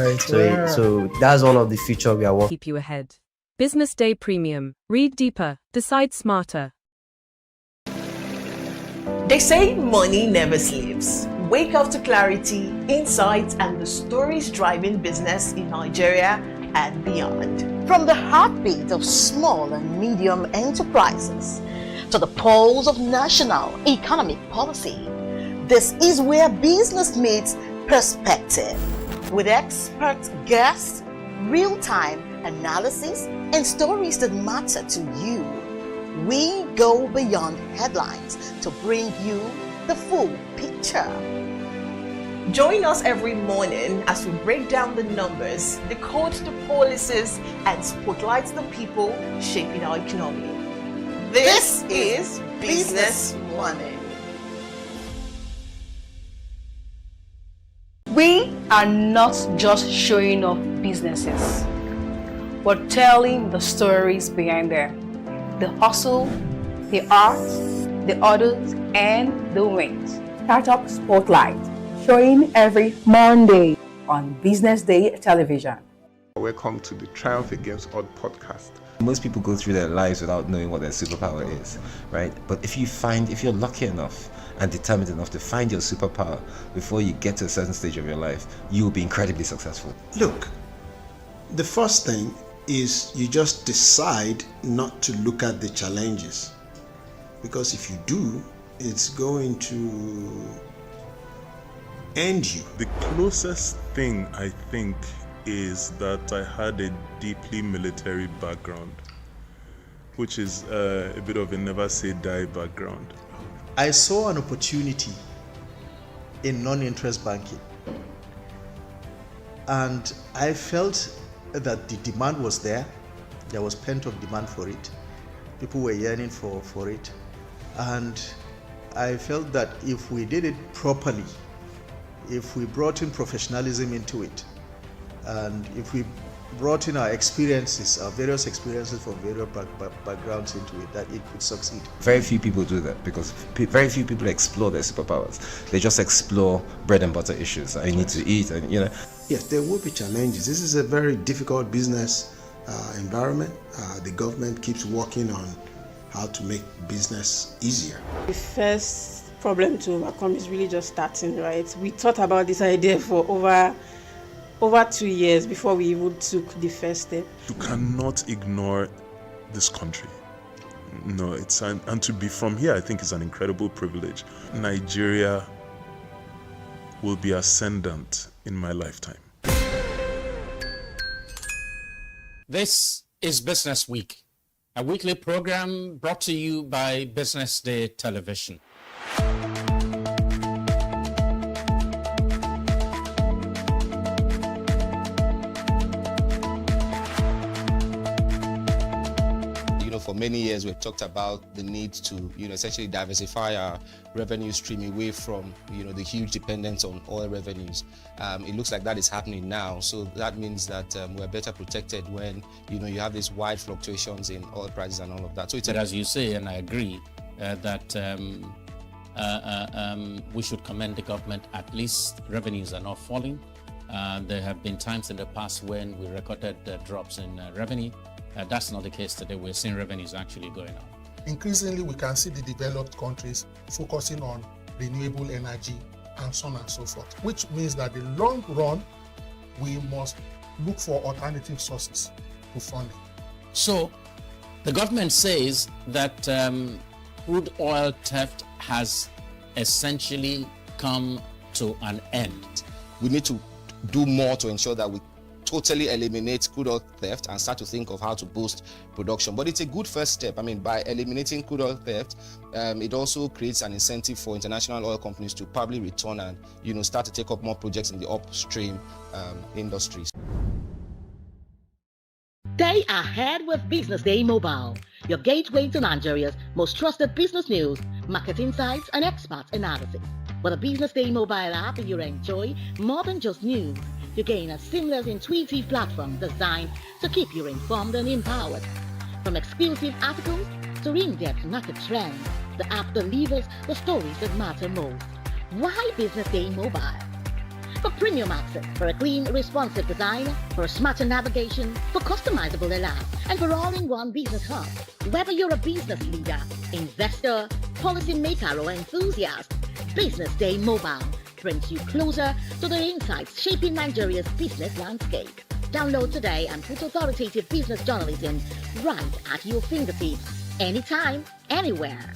[SPEAKER 8] So that's one of the features we are working.
[SPEAKER 9] Keep you ahead. BusinessDay Premium. Read deeper. Decide smarter.
[SPEAKER 3] They say money never sleeps. Wake up to clarity, insights, and the stories driving business in Nigeria and beyond. From the heartbeat of small and medium enterprises to the pulse of national economic policy, this is where business meets perspective. With expert guests, real-time analysis, and stories that matter to you. We go beyond headlines to bring you the full picture. Join us every morning as we break down the numbers, decode the policies, and spotlight the people shaping our economy. This is Business Money.
[SPEAKER 5] We are not just showing off businesses, but telling the stories behind them. The hustle, the art, the orders, and the wins.
[SPEAKER 10] Startup Spotlight, showing every Monday on Business Day television.
[SPEAKER 13] Welcome to the Triumph Against Odd podcast.
[SPEAKER 6] Most people go through their lives without knowing what their superpower is, right? But if you're lucky enough and determined enough to find your superpower before you get to a certain stage of your life, you will be incredibly successful.
[SPEAKER 13] Look, the first thing is you just decide not to look at the challenges, because if you do, it's going to end you.
[SPEAKER 14] The closest thing I think is that I had a deeply military background, which is a bit of a never say die background.
[SPEAKER 13] I saw an opportunity in non-interest banking, and I felt that the demand was there. There was pent-up demand for it. People were yearning for it, and I felt that if we did it properly, if we brought in professionalism into it, and if we brought in our experiences, our various experiences from various backgrounds into it, that it could succeed.
[SPEAKER 6] Very few people do that because very few people explore their superpowers. They just explore bread and butter issues. I need to eat, and
[SPEAKER 13] Yes, there will be challenges. This is a very difficult business environment. The government keeps working on how to make business easier.
[SPEAKER 20] The first problem to overcome is really just starting, right? We thought about this idea for over 2 years before we even took the first step.
[SPEAKER 14] You cannot ignore this country. No, and to be from here, I think is an incredible privilege. Nigeria will be ascendant in my lifetime.
[SPEAKER 11] This is Business Week, a weekly program brought to you by Business Day Television.
[SPEAKER 12] For many years, we've talked about the need to, essentially diversify our revenue stream away from, the huge dependence on oil revenues. It looks like that is happening now. So that means that we're better protected when, you have these wide fluctuations in oil prices and all of that. So
[SPEAKER 11] But as you say, and I agree, that we should commend the government. At least revenues are not falling. There have been times in the past when we recorded drops in revenue. That's not the case today. We're seeing revenues actually going up.
[SPEAKER 15] Increasingly, we can see the developed countries focusing on renewable energy and so on and so forth, which means that in the long run, we must look for alternative sources to funding.
[SPEAKER 11] So the government says that crude oil theft has essentially come to an end.
[SPEAKER 12] We need to do more to ensure that we totally eliminate crude oil theft and start to think of how to boost production. But it's a good first step. By eliminating crude oil theft, it also creates an incentive for international oil companies to probably return and start to take up more projects in the upstream industries.
[SPEAKER 3] Stay ahead with Business Day Mobile, your gateway to Nigeria's most trusted business news, market insights, and expert analysis. With a Business Day Mobile app, you'll enjoy more than just news. You gain a seamless, intuitive platform designed to keep you informed and empowered. From exclusive articles to in-depth market trends, the app delivers the stories that matter most. Why Business Day Mobile? For premium access, for a clean, responsive design, for a smarter navigation, for customizable alerts, and for all-in-one business hub. Whether you're a business leader, investor, policymaker, or enthusiast, Business Day Mobile brings you closer to the insights shaping Nigeria's business landscape. Download today and put authoritative business journalism right at your fingertips, anytime, anywhere.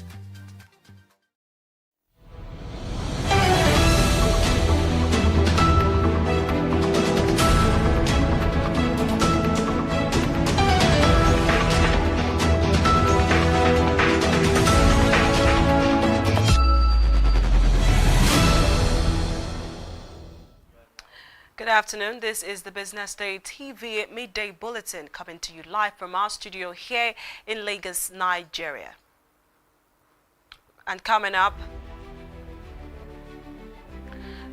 [SPEAKER 2] Good afternoon. This is the Business Day TV Midday Bulletin coming to you live from our studio here in Lagos, Nigeria. And coming up,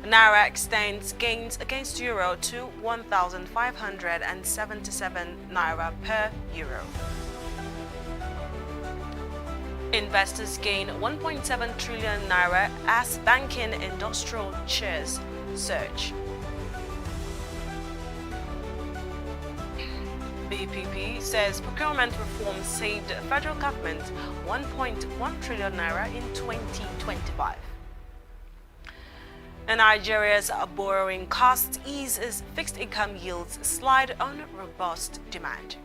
[SPEAKER 2] Naira extends gains against Euro to 1,577 Naira per Euro. Investors gain 1.7 trillion Naira as banking industrial shares surge. BPP says procurement reform saved federal government 1.1 trillion naira in 2025. And Nigeria's borrowing costs ease as fixed income yields slide on robust demand.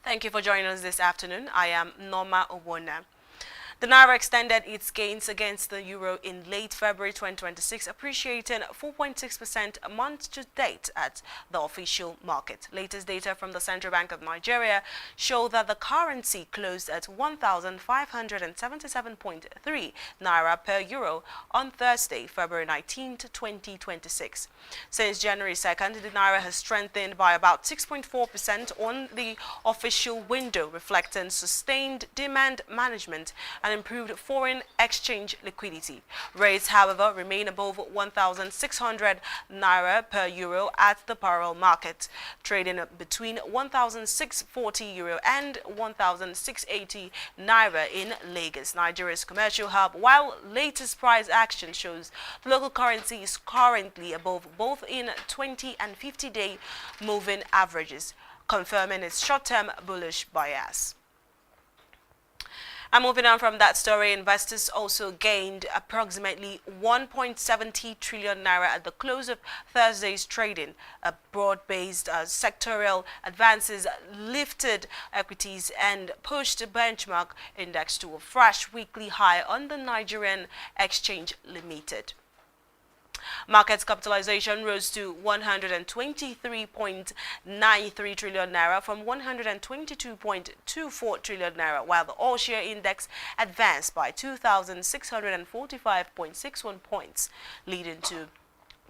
[SPEAKER 2] Thank you for joining us this afternoon. I am Norma Owona. The Naira extended its gains against the euro in late February 2026, appreciating 4.6% month to date at the official market. Latest data from the Central Bank of Nigeria show that the currency closed at 1,577.3 Naira per euro on Thursday, February 19, 2026. Since January 2nd, the Naira has strengthened by about 6.4% on the official window, reflecting sustained demand management and improved foreign exchange liquidity. Rates, however, remain above 1,600 Naira per euro at the parallel market, trading between 1,640 euro and 1,680 Naira in Lagos, Nigeria's commercial hub, while latest price action shows the local currency is currently above both in 20 and 50-day moving averages, confirming its short-term bullish bias. And moving on from that story, investors also gained approximately 1.70 trillion naira at the close of Thursday's trading. A broad-based sectorial advances lifted equities and pushed the benchmark index to a fresh weekly high on the Nigerian Exchange Limited. Market capitalization rose to 123.93 trillion naira from 122.24 trillion naira, while the all-share index advanced by 2,645.61 points, leading to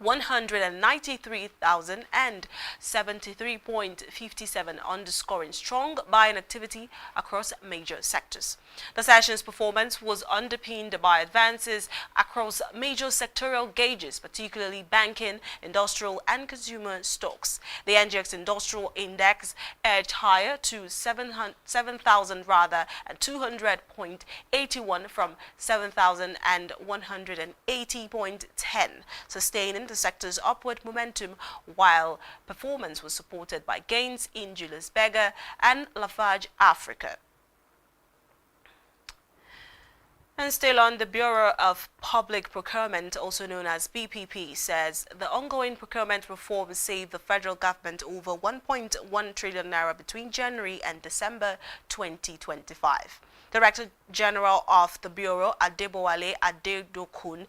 [SPEAKER 2] 193,073.57, underscoring strong buying activity across major sectors. The session's performance was underpinned by advances across major sectoral gauges, particularly banking, industrial and consumer stocks. The NGX Industrial Index edged higher to 7,200.81 from 7,180.10, sustaining the sector's upward momentum, while performance was supported by gains in Julius Berger and Lafarge Africa. And still on, the Bureau of Public Procurement, also known as BPP, says the ongoing procurement reform saved the federal government over 1.1 trillion naira between January and December 2025. Director General of the Bureau, Adebowale Adedokun,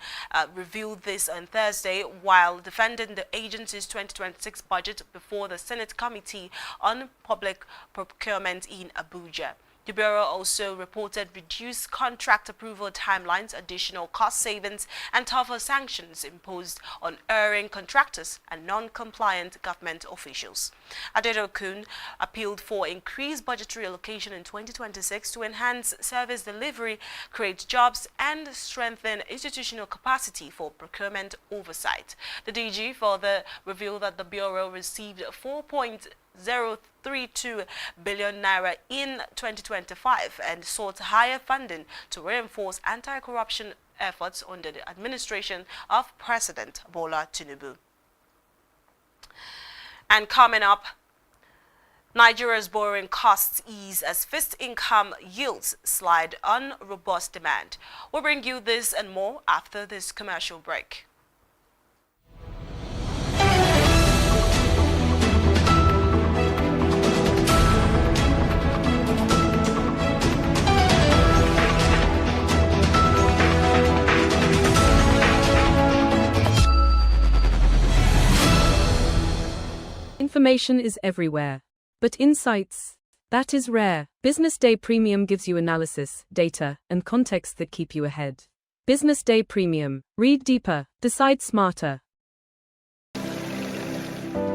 [SPEAKER 2] revealed this on Thursday while defending the agency's 2026 budget before the Senate Committee on Public Procurement in Abuja. The Bureau also reported reduced contract approval timelines, additional cost savings, and tougher sanctions imposed on erring contractors and non-compliant government officials. Adedokun appealed for increased budgetary allocation in 2026 to enhance service delivery, create jobs, and strengthen institutional capacity for procurement oversight. The DG further revealed that the Bureau received 4.032 billion naira in 2025 and sought higher funding to reinforce anti-corruption efforts under the administration of President Bola Tinubu. And coming up, Nigeria's borrowing costs ease as fixed income yields slide on robust demand. We'll bring you this and more after this commercial break.
[SPEAKER 9] Information is everywhere, but insights, that is rare. Business Day Premium gives you analysis, data, and context that keep you ahead. Business Day Premium. Read deeper, decide smarter.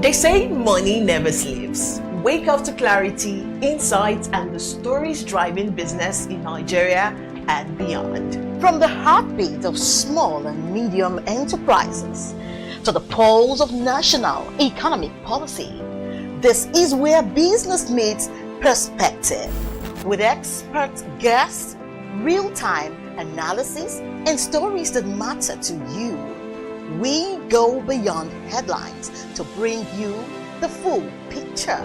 [SPEAKER 3] They say money never sleeps. Wake up to clarity, insights, and the stories driving business in Nigeria and beyond. From the heartbeat of small and medium enterprises to the pulse of national economic policy, this is where business meets perspective. With expert guests, real-time analysis, and stories that matter to you, we go beyond headlines to bring you the full picture.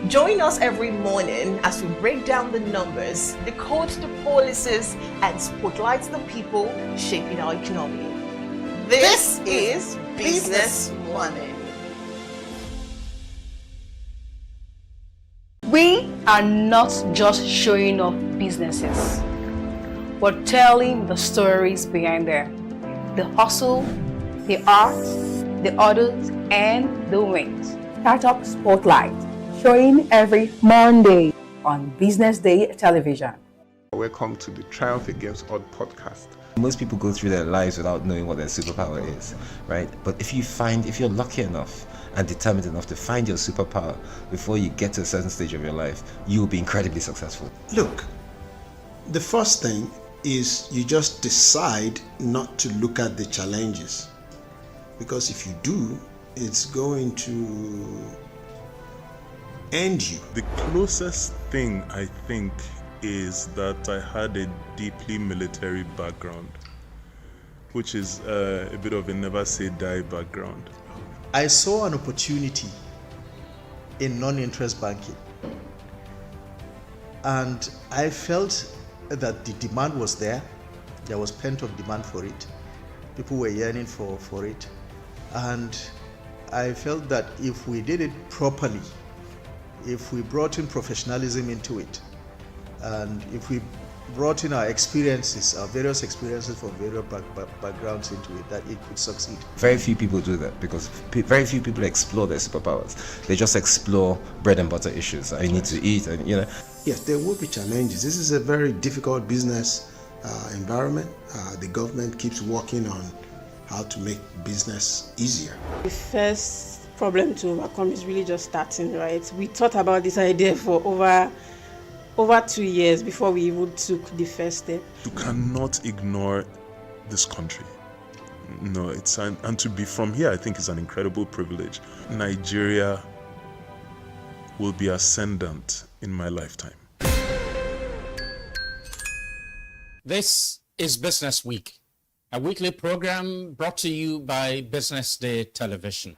[SPEAKER 3] Join us every morning as we break down the numbers, decode the policies, and spotlight the people shaping our economy. This is Business Money.
[SPEAKER 10] We are not just showing off businesses, but telling the stories behind them. The hustle, the art, the orders, and the wins.
[SPEAKER 21] Startup Spotlight, showing every Monday on Business Day television.
[SPEAKER 4] Welcome to the Triumph Against Odd podcast.
[SPEAKER 6] Most people go through their lives without knowing what their superpower is, right? But if you're lucky enough and determined enough to find your superpower before you get to a certain stage of your life, you will be incredibly successful.
[SPEAKER 16] Look, the first thing is you just decide not to look at the challenges, because if you do, it's going to end you.
[SPEAKER 14] The closest thing I think is that I had a deeply military background, which is a bit of a never say die background.
[SPEAKER 13] I saw an opportunity in non-interest banking, and I felt that the demand was there. There was pent-up demand for it. People were yearning for it, and I felt that if we did it properly, if we brought in professionalism into it, and if we brought in our experiences, our various experiences from various backgrounds into it, that it could succeed.
[SPEAKER 6] Very few people do that because very few people explore their superpowers. They just explore bread and butter issues. I need to eat, and
[SPEAKER 16] Yes, there will be challenges. This is a very difficult business environment. The government keeps working on how to make business easier.
[SPEAKER 20] The first problem to overcome is really just starting, right? We thought about this idea for over 2 years before we even took the first step.
[SPEAKER 14] You cannot ignore this country. No, and to be from here, I think is an incredible privilege. Nigeria will be ascendant in my lifetime.
[SPEAKER 11] This is Business Week, a weekly program brought to you by Business Day Television.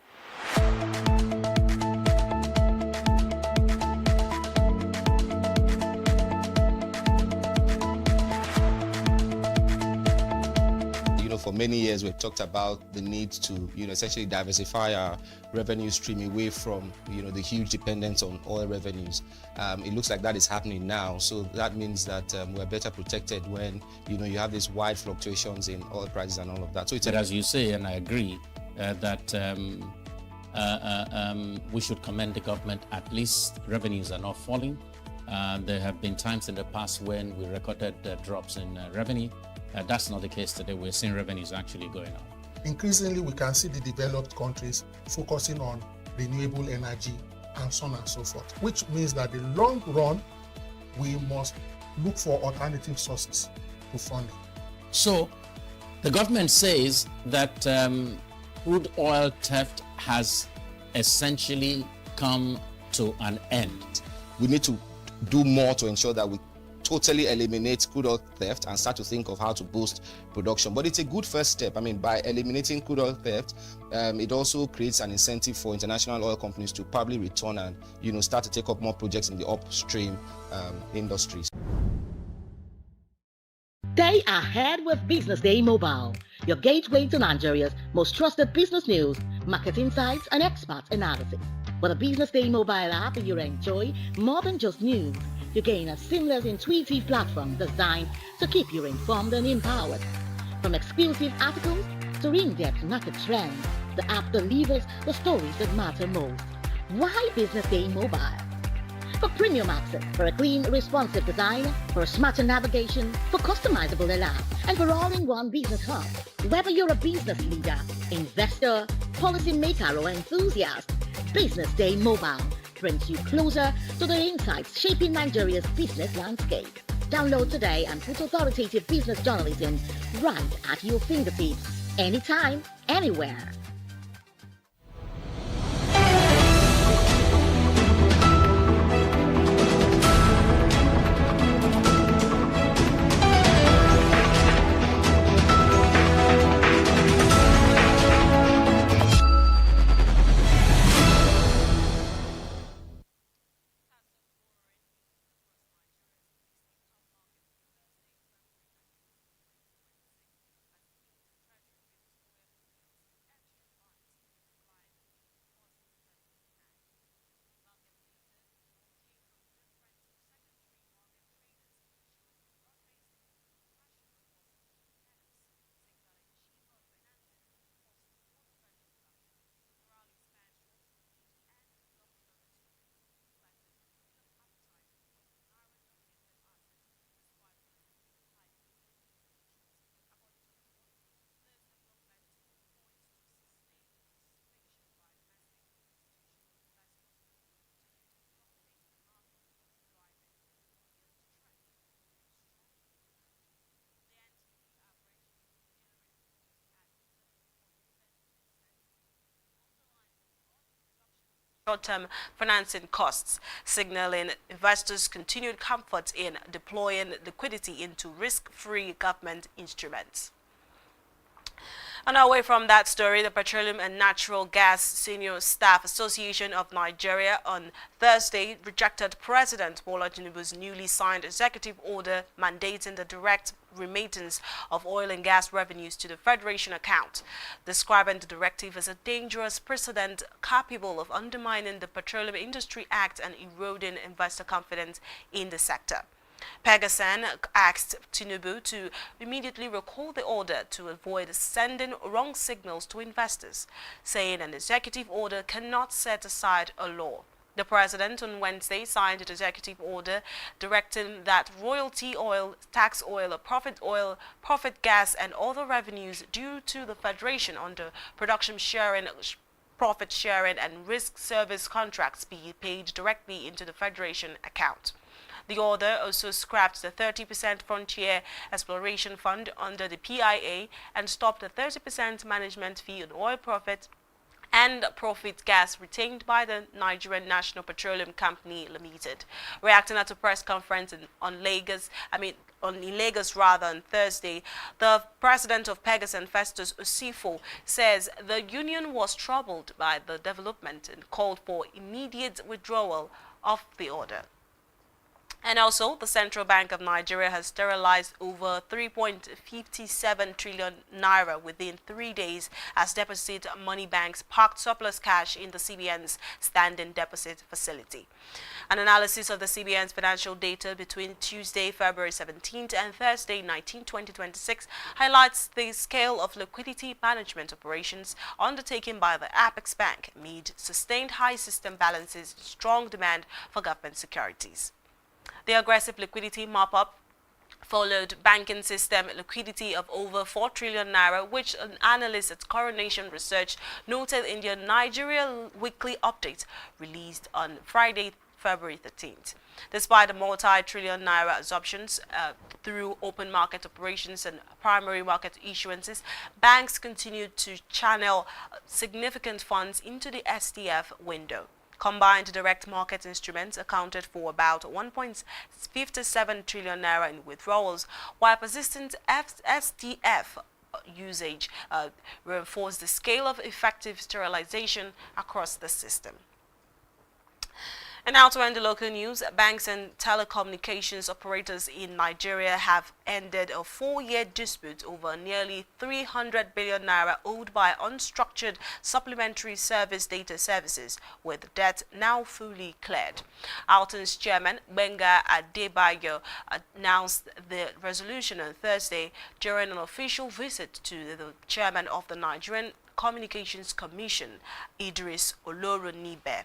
[SPEAKER 12] For many years, we've talked about the need to, essentially diversify our revenue stream away from, the huge dependence on oil revenues. It looks like that is happening now. So that means that we're better protected when, you have these wide fluctuations in oil prices and all of that. So it's
[SPEAKER 11] as you say, and I agree, that we should commend the government. At least revenues are not falling. There have been times in the past when we recorded drops in revenue. That's not the case today. We're seeing revenues actually going up.
[SPEAKER 15] Increasingly, we can see the developed countries focusing on renewable energy and so on and so forth, which means that in the long run, we must look for alternative sources to funding.
[SPEAKER 11] So, the government says that crude oil theft has essentially come to an end.
[SPEAKER 12] We need to do more to ensure that we totally eliminate crude oil theft and start to think of how to boost production. But it's a good first step. By eliminating crude oil theft, it also creates an incentive for international oil companies to probably return and start to take up more projects in the upstream industries.
[SPEAKER 3] Stay ahead with Business Day Mobile, your gateway to Nigeria's most trusted business news, market insights, and expert analysis. With a Business Day Mobile app, you enjoy more than just news. You gain a seamless, intuitive platform designed to keep you informed and empowered. From exclusive articles to in-depth market trends, the app delivers the stories that matter most. Why Business Day Mobile? For premium access, for a clean, responsive design, for a smarter navigation, for customizable alarm, and for all-in-one business hub. Whether you're a business leader, investor, policymaker, or enthusiast, Business Day Mobile brings you closer to the insights shaping Nigeria's business landscape. Download today and put authoritative business journalism right at your fingertips, anytime, anywhere.
[SPEAKER 2] short-term financing costs, signaling investors' continued comfort in deploying liquidity into risk-free government instruments. And away from that story, the Petroleum and Natural Gas Senior Staff Association of Nigeria on Thursday rejected President Bola Tinubu's newly signed executive order mandating the direct remittance of oil and gas revenues to the Federation account, describing the directive as a dangerous precedent capable of undermining the Petroleum Industry Act and eroding investor confidence in the sector. Pegasan asked Tinubu to immediately recall the order to avoid sending wrong signals to investors, saying an executive order cannot set aside a law. The president on Wednesday signed an executive order directing that royalty oil, tax oil, profit gas and other revenues due to the Federation under production sharing, profit sharing and risk service contracts be paid directly into the Federation account. The order also scrapped the 30% Frontier Exploration Fund under the PIA and stopped the 30% management fee on oil profit and profit gas retained by the Nigerian National Petroleum Company Limited. Reacting at a press conference in Lagos on Thursday, the president of Pegasan, Festus Osifo, says the union was troubled by the development and called for immediate withdrawal of the order. And also, the Central Bank of Nigeria has sterilized over 3.57 trillion naira within 3 days as deposit money banks parked surplus cash in the CBN's standing deposit facility. An analysis of the CBN's financial data between Tuesday, February 17th and Thursday, 2026 highlights the scale of liquidity management operations undertaken by the Apex Bank amid sustained high system balances and strong demand for government securities. The aggressive liquidity mop-up followed banking system liquidity of over 4 trillion naira, which an analyst at Coronation Research noted in their Nigeria Weekly Update released on Friday, February 13th. Despite the multi-trillion naira absorptions through open market operations and primary market issuances, banks continued to channel significant funds into the STF window. Combined direct market instruments accounted for about 1.57 trillion naira in withdrawals, while persistent STF usage reinforced the scale of effective sterilization across the system. And now to end the local news, banks and telecommunications operators in Nigeria have ended a 4-year dispute over nearly 300 billion naira owed by unstructured supplementary service data services, with debt now fully cleared. Alton's chairman, Benga Adebayo, announced the resolution on Thursday during an official visit to the chairman of the Nigerian Communications Commission, Idris Olorunibe.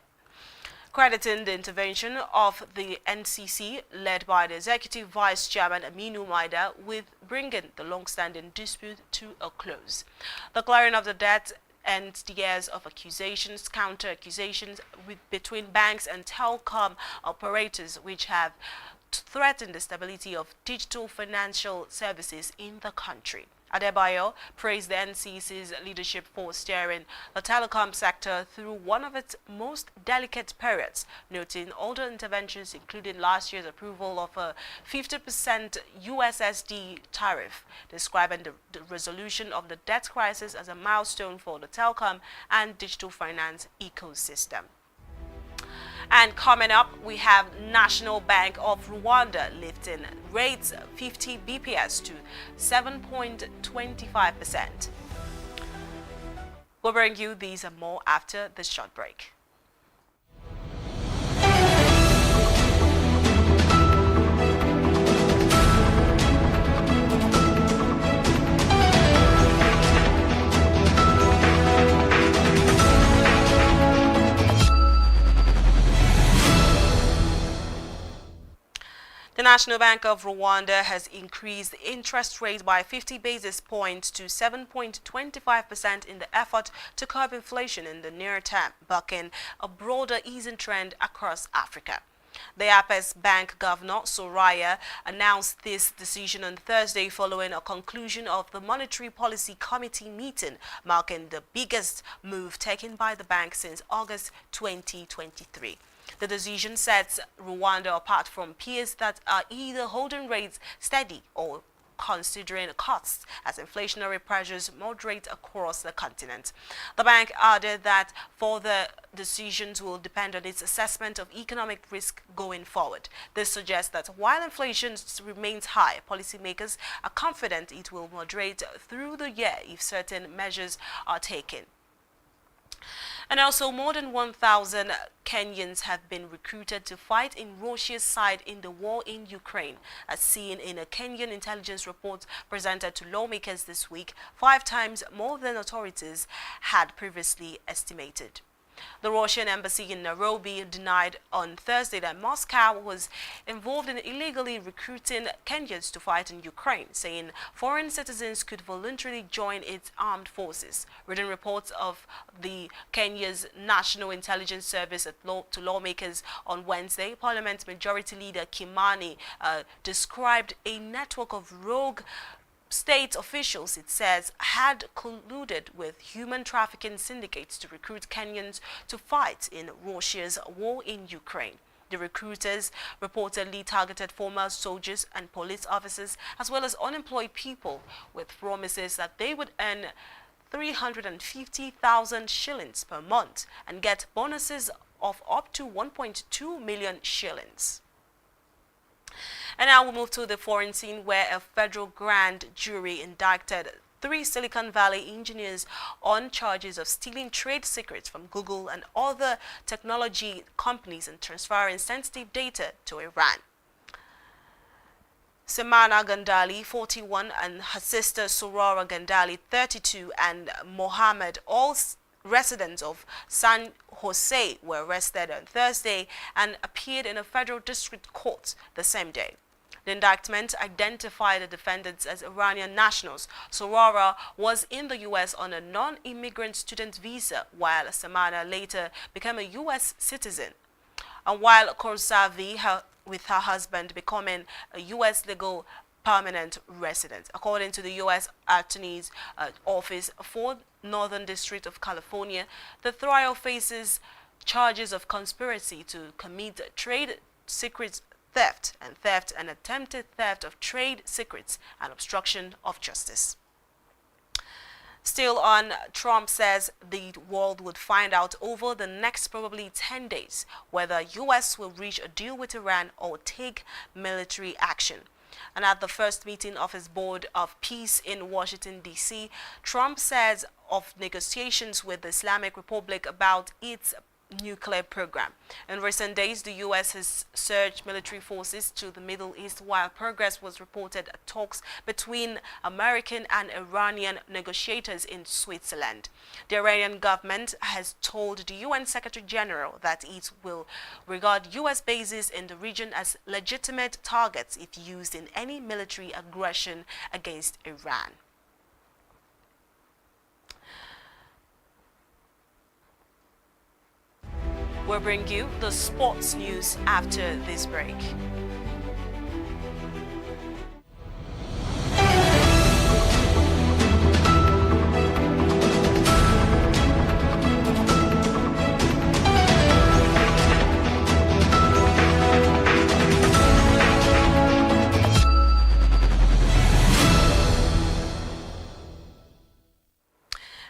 [SPEAKER 2] Crediting the intervention of the NCC, led by the Executive Vice Chairman Aminu Maida, with bringing the long-standing dispute to a close. The clearing of the debt ends the years of accusations, counter-accusations between banks and telecom operators, which have threatened the stability of digital financial services in the country. Adebayo praised the NCC's leadership for steering the telecom sector through one of its most delicate periods, noting all the interventions, including last year's approval of a 50% USSD tariff, describing the resolution of the debt crisis as a milestone for the telecom and digital finance ecosystem. And coming up, we have National Bank of Rwanda lifting rates 50 BPS to 7.25%. We'll bring you these and more after this short break. The National Bank of Rwanda has increased the interest rate by 50 basis points to 7.25% in the effort to curb inflation in the near term, bucking a broader easing trend across Africa. The Apex Bank Governor, Soraya, announced this decision on Thursday following a conclusion of the Monetary Policy Committee meeting, marking the biggest move taken by the bank since August 2023. The decision sets Rwanda apart from peers that are either holding rates steady or considering cuts as inflationary pressures moderate across the continent. The bank added that further decisions will depend on its assessment of economic risk going forward. This suggests that while inflation remains high, policymakers are confident it will moderate through the year if certain measures are taken. And also, more than 1,000 Kenyans have been recruited to fight in Russia's side in the war in Ukraine, as seen in a Kenyan intelligence report presented to lawmakers this week, 5 times more than authorities had previously estimated. The Russian embassy in Nairobi denied on Thursday that Moscow was involved in illegally recruiting Kenyans to fight in Ukraine, saying foreign citizens could voluntarily join its armed forces. Written reports of the Kenya's National Intelligence Service to lawmakers on Wednesday, Parliament Majority Leader Kimani described a network of rogue state officials, it says, had colluded with human trafficking syndicates to recruit Kenyans to fight in Russia's war in Ukraine. The recruiters reportedly targeted former soldiers and police officers, as well as unemployed people, with promises that they would earn 350,000 shillings per month and get bonuses of up to 1.2 million shillings. And now we move to the foreign scene, where a federal grand jury indicted 3 Silicon Valley engineers on charges of stealing trade secrets from Google and other technology companies and transferring sensitive data to Iran. Semana Gandali, 41, and her sister Sorora Gandali, 32, and Mohammed, all residents of San Jose, were arrested on Thursday and appeared in a federal district court the same day. The indictment identified the defendants as Iranian nationals. Sorora was in the U.S. on a non-immigrant student visa, while Samana later became a U.S. citizen. And while Korsavi, with her husband, becoming a U.S. legal permanent resident. According to the U.S. Attorney's Office for Northern District of California, the trio faces charges of conspiracy to commit trade secrets theft and attempted theft of trade secrets and obstruction of justice. Still on, Trump says the world would find out over the next probably 10 days whether U.S. will reach a deal with Iran or take military action. And at the first meeting of his Board of Peace in Washington, D.C., Trump says of negotiations with the Islamic Republic about its nuclear program. In recent days, the U.S. has surged military forces to the Middle East, while progress was reported at talks between American and Iranian negotiators in Switzerland. The Iranian government has told the UN Secretary General that it will regard U.S. bases in the region as legitimate targets if used in any military aggression against Iran. We'll bring you the sports news after this break.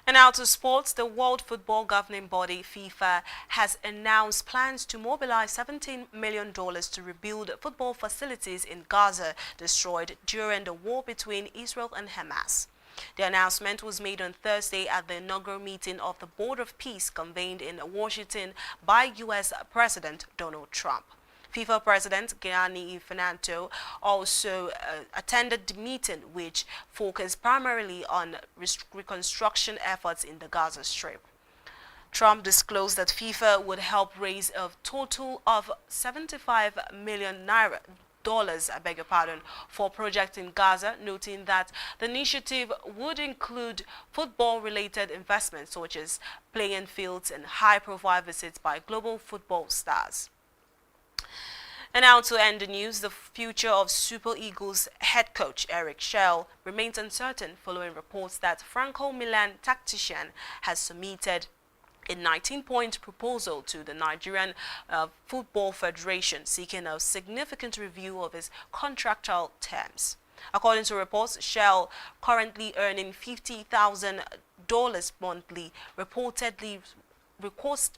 [SPEAKER 2] And now to sports. The World Football Governing Body, FIFA, has announced plans to mobilize $17 million to rebuild football facilities in Gaza destroyed during the war between Israel and Hamas. The announcement was made on Thursday at the inaugural meeting of the Board of Peace convened in Washington by U.S. President Donald Trump. FIFA President Gianni Infantino also attended the meeting, which focused primarily on reconstruction efforts in the Gaza Strip. Trump disclosed that FIFA would help raise a total of $75 million for projects in Gaza, noting that the initiative would include football-related investments such as playing fields and high-profile visits by global football stars. And now to end the news, the future of Super Eagles head coach Eric Schell remains uncertain following reports that Franco-Milan tactician has submitted a 19-point proposal to the Nigerian Football Federation seeking a significant review of his contractual terms. According to reports, Schell, currently earning $50,000 monthly, reportedly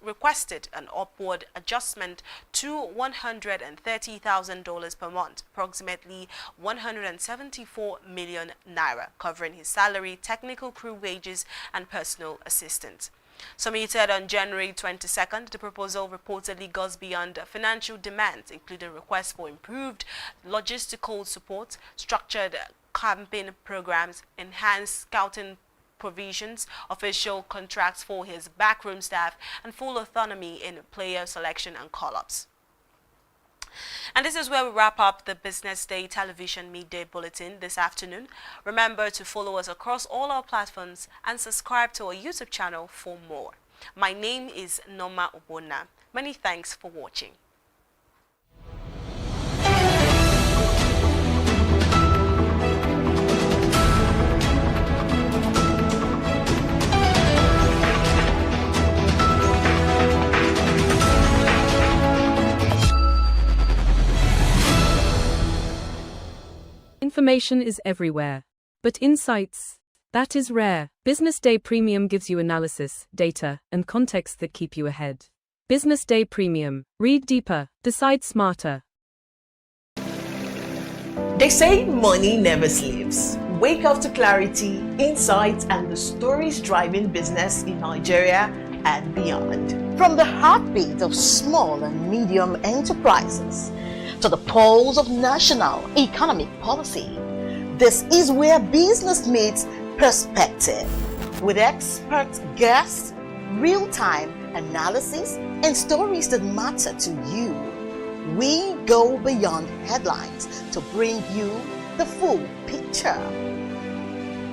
[SPEAKER 2] requested an upward adjustment to $130,000 per month, approximately 174 million naira, covering his salary, technical crew wages, and personal assistance. Submitted on January 22nd, the proposal reportedly goes beyond financial demands, including requests for improved logistical support, structured campaign programs, enhanced scouting provisions, official contracts for his backroom staff, and full autonomy in player selection and call-ups. And this is where we wrap up the Business Day television midday bulletin this afternoon. Remember to follow us across all our platforms and subscribe to our YouTube channel for more. My name is Noma Obona. Many thanks for watching.
[SPEAKER 9] Information is everywhere, but insights, that is rare. Business Day Premium gives you analysis, data, and context that keep you ahead. Business Day Premium. Read deeper, decide smarter.
[SPEAKER 3] They say money never sleeps. Wake up to clarity, insights, and the stories driving business in Nigeria and beyond. From the heartbeat of small and medium enterprises to the pulse of national economic policy, this is where business meets perspective. With expert guests, real-time analysis, and stories that matter to you, we go beyond headlines to bring you the full picture.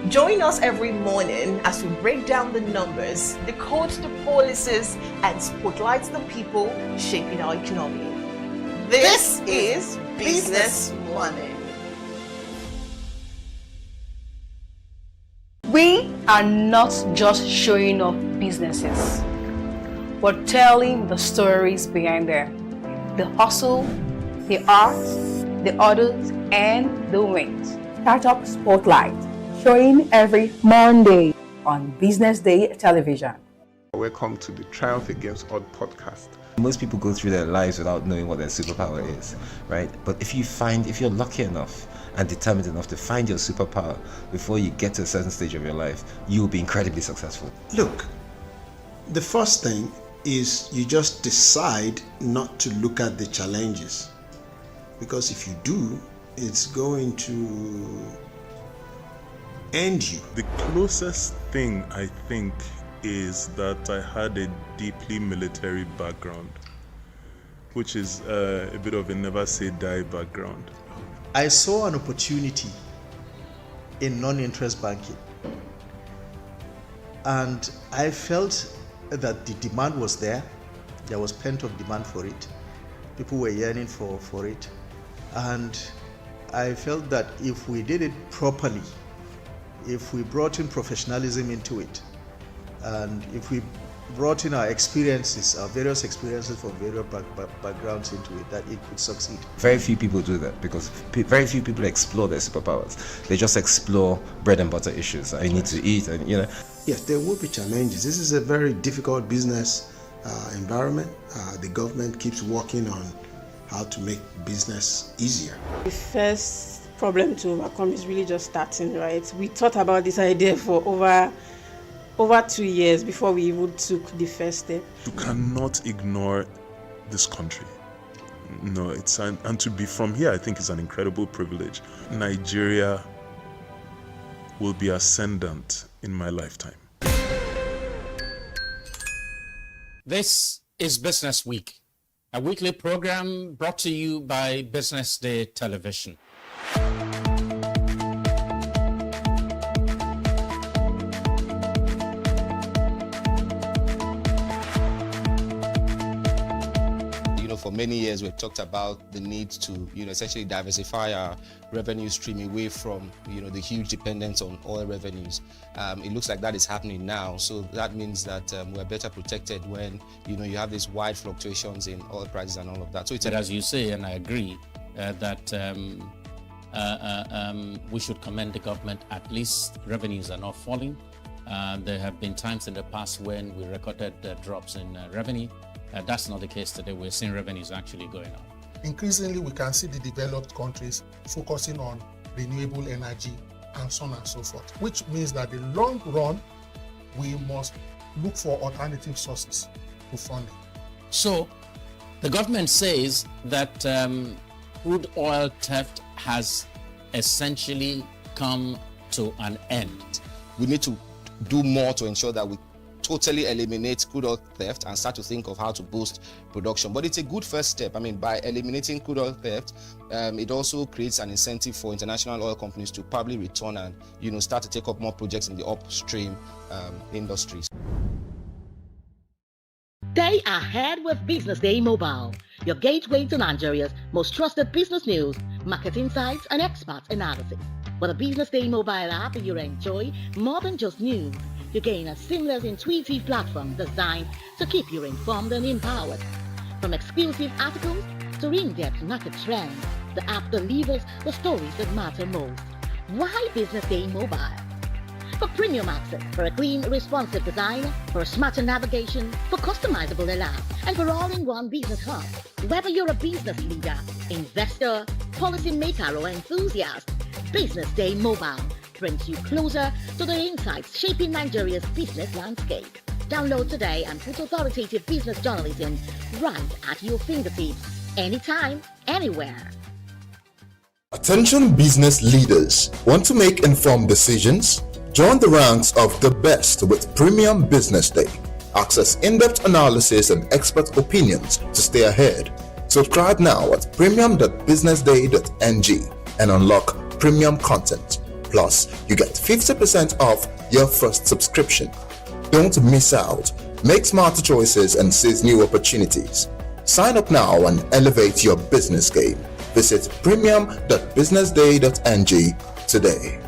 [SPEAKER 3] Join us every morning as we break down the numbers, decode the policies, and spotlight the people shaping our economy. This is Business Money.
[SPEAKER 10] We are not just showing off businesses, but telling the stories behind them. The hustle, the art, the orders, and the wins. Startup Spotlight, showing every Monday on Business Day television.
[SPEAKER 4] Welcome to the Triumph Against Odd podcast.
[SPEAKER 6] Most people go through their lives without knowing what their superpower is, right? But if you're lucky enough and determined enough to find your superpower before you get to a certain stage of your life, you will be incredibly successful.
[SPEAKER 16] Look, the first thing is you just decide not to look at the challenges, because if you do, it's going to end you.
[SPEAKER 14] The closest thing I think is that I had a deeply military background, which is a bit of a never say die background.
[SPEAKER 13] I saw an opportunity in non-interest banking, and I felt that the demand was there. There was pent-up demand for it. People were yearning for it, and I felt that if we did it properly, if we brought in professionalism into it, and if we brought in our experiences, our various experiences from various backgrounds into it, that it could succeed.
[SPEAKER 6] Very few people do that because very few people explore their superpowers. They just explore bread and butter issues. I need to eat, and
[SPEAKER 16] Yes, there will be challenges. This is a very difficult business environment. The government keeps working on how to make business easier.
[SPEAKER 20] The first problem to overcome is really just starting, right? We thought about this idea for over 2 years before we even took the first step.
[SPEAKER 14] You cannot ignore this country. No, and to be from here, I think is an incredible privilege. Nigeria will be ascendant in my lifetime.
[SPEAKER 11] This is Business Week, a weekly program brought to you by Business Day Television.
[SPEAKER 12] for many years we've talked about the need to, essentially diversify our revenue stream away from, the huge dependence on oil revenues. It looks like that is happening now. So that means that we're better protected when, you have these wide fluctuations in oil prices and all of that. So it's
[SPEAKER 11] but as you say, and I agree, that we should commend the government. At least revenues are not falling. There have been times in the past when we recorded drops in revenue. That's not the case today. We're seeing revenues actually going up.
[SPEAKER 15] Increasingly, we can see the developed countries focusing on renewable energy and so on and so forth, which means that in the long run, we must look for alternative sources to funding.
[SPEAKER 11] So the government says that crude oil theft has essentially come to an end.
[SPEAKER 12] We need to do more to ensure that we totally eliminate crude oil theft and start to think of how to boost production. But it's a good first step. I mean, by eliminating crude oil theft, it also creates an incentive for international oil companies to probably return and, start to take up more projects in the upstream industries.
[SPEAKER 3] Stay ahead with Business Day Mobile, your gateway to Nigeria's most trusted business news, market insights, and expert analysis. With a Business Day Mobile app, you enjoy more than just news. You gain a seamless, intuitive platform designed to keep you informed and empowered. From exclusive articles to in-depth market trends, the app delivers the stories that matter most. Why Business Day Mobile? For premium access, for a clean, responsive design, for a smarter navigation, for customizable alerts, and for all-in-one business hub. Whether you're a business leader, investor, policymaker, or enthusiast, Business Day Mobile brings you closer to the insights shaping Nigeria's business landscape. Download today and put authoritative business journalism right at your fingertips, anytime, anywhere.
[SPEAKER 17] Attention business leaders. Want to make informed decisions? Join the ranks of the best with Premium Business Day. Access in-depth analysis and expert opinions to stay ahead. Subscribe now at premium.businessday.ng and unlock premium content. Plus, you get 50% off your first subscription. Don't miss out. Make smarter choices and seize new opportunities. Sign up now and elevate your business game. Visit premium.businessday.ng today.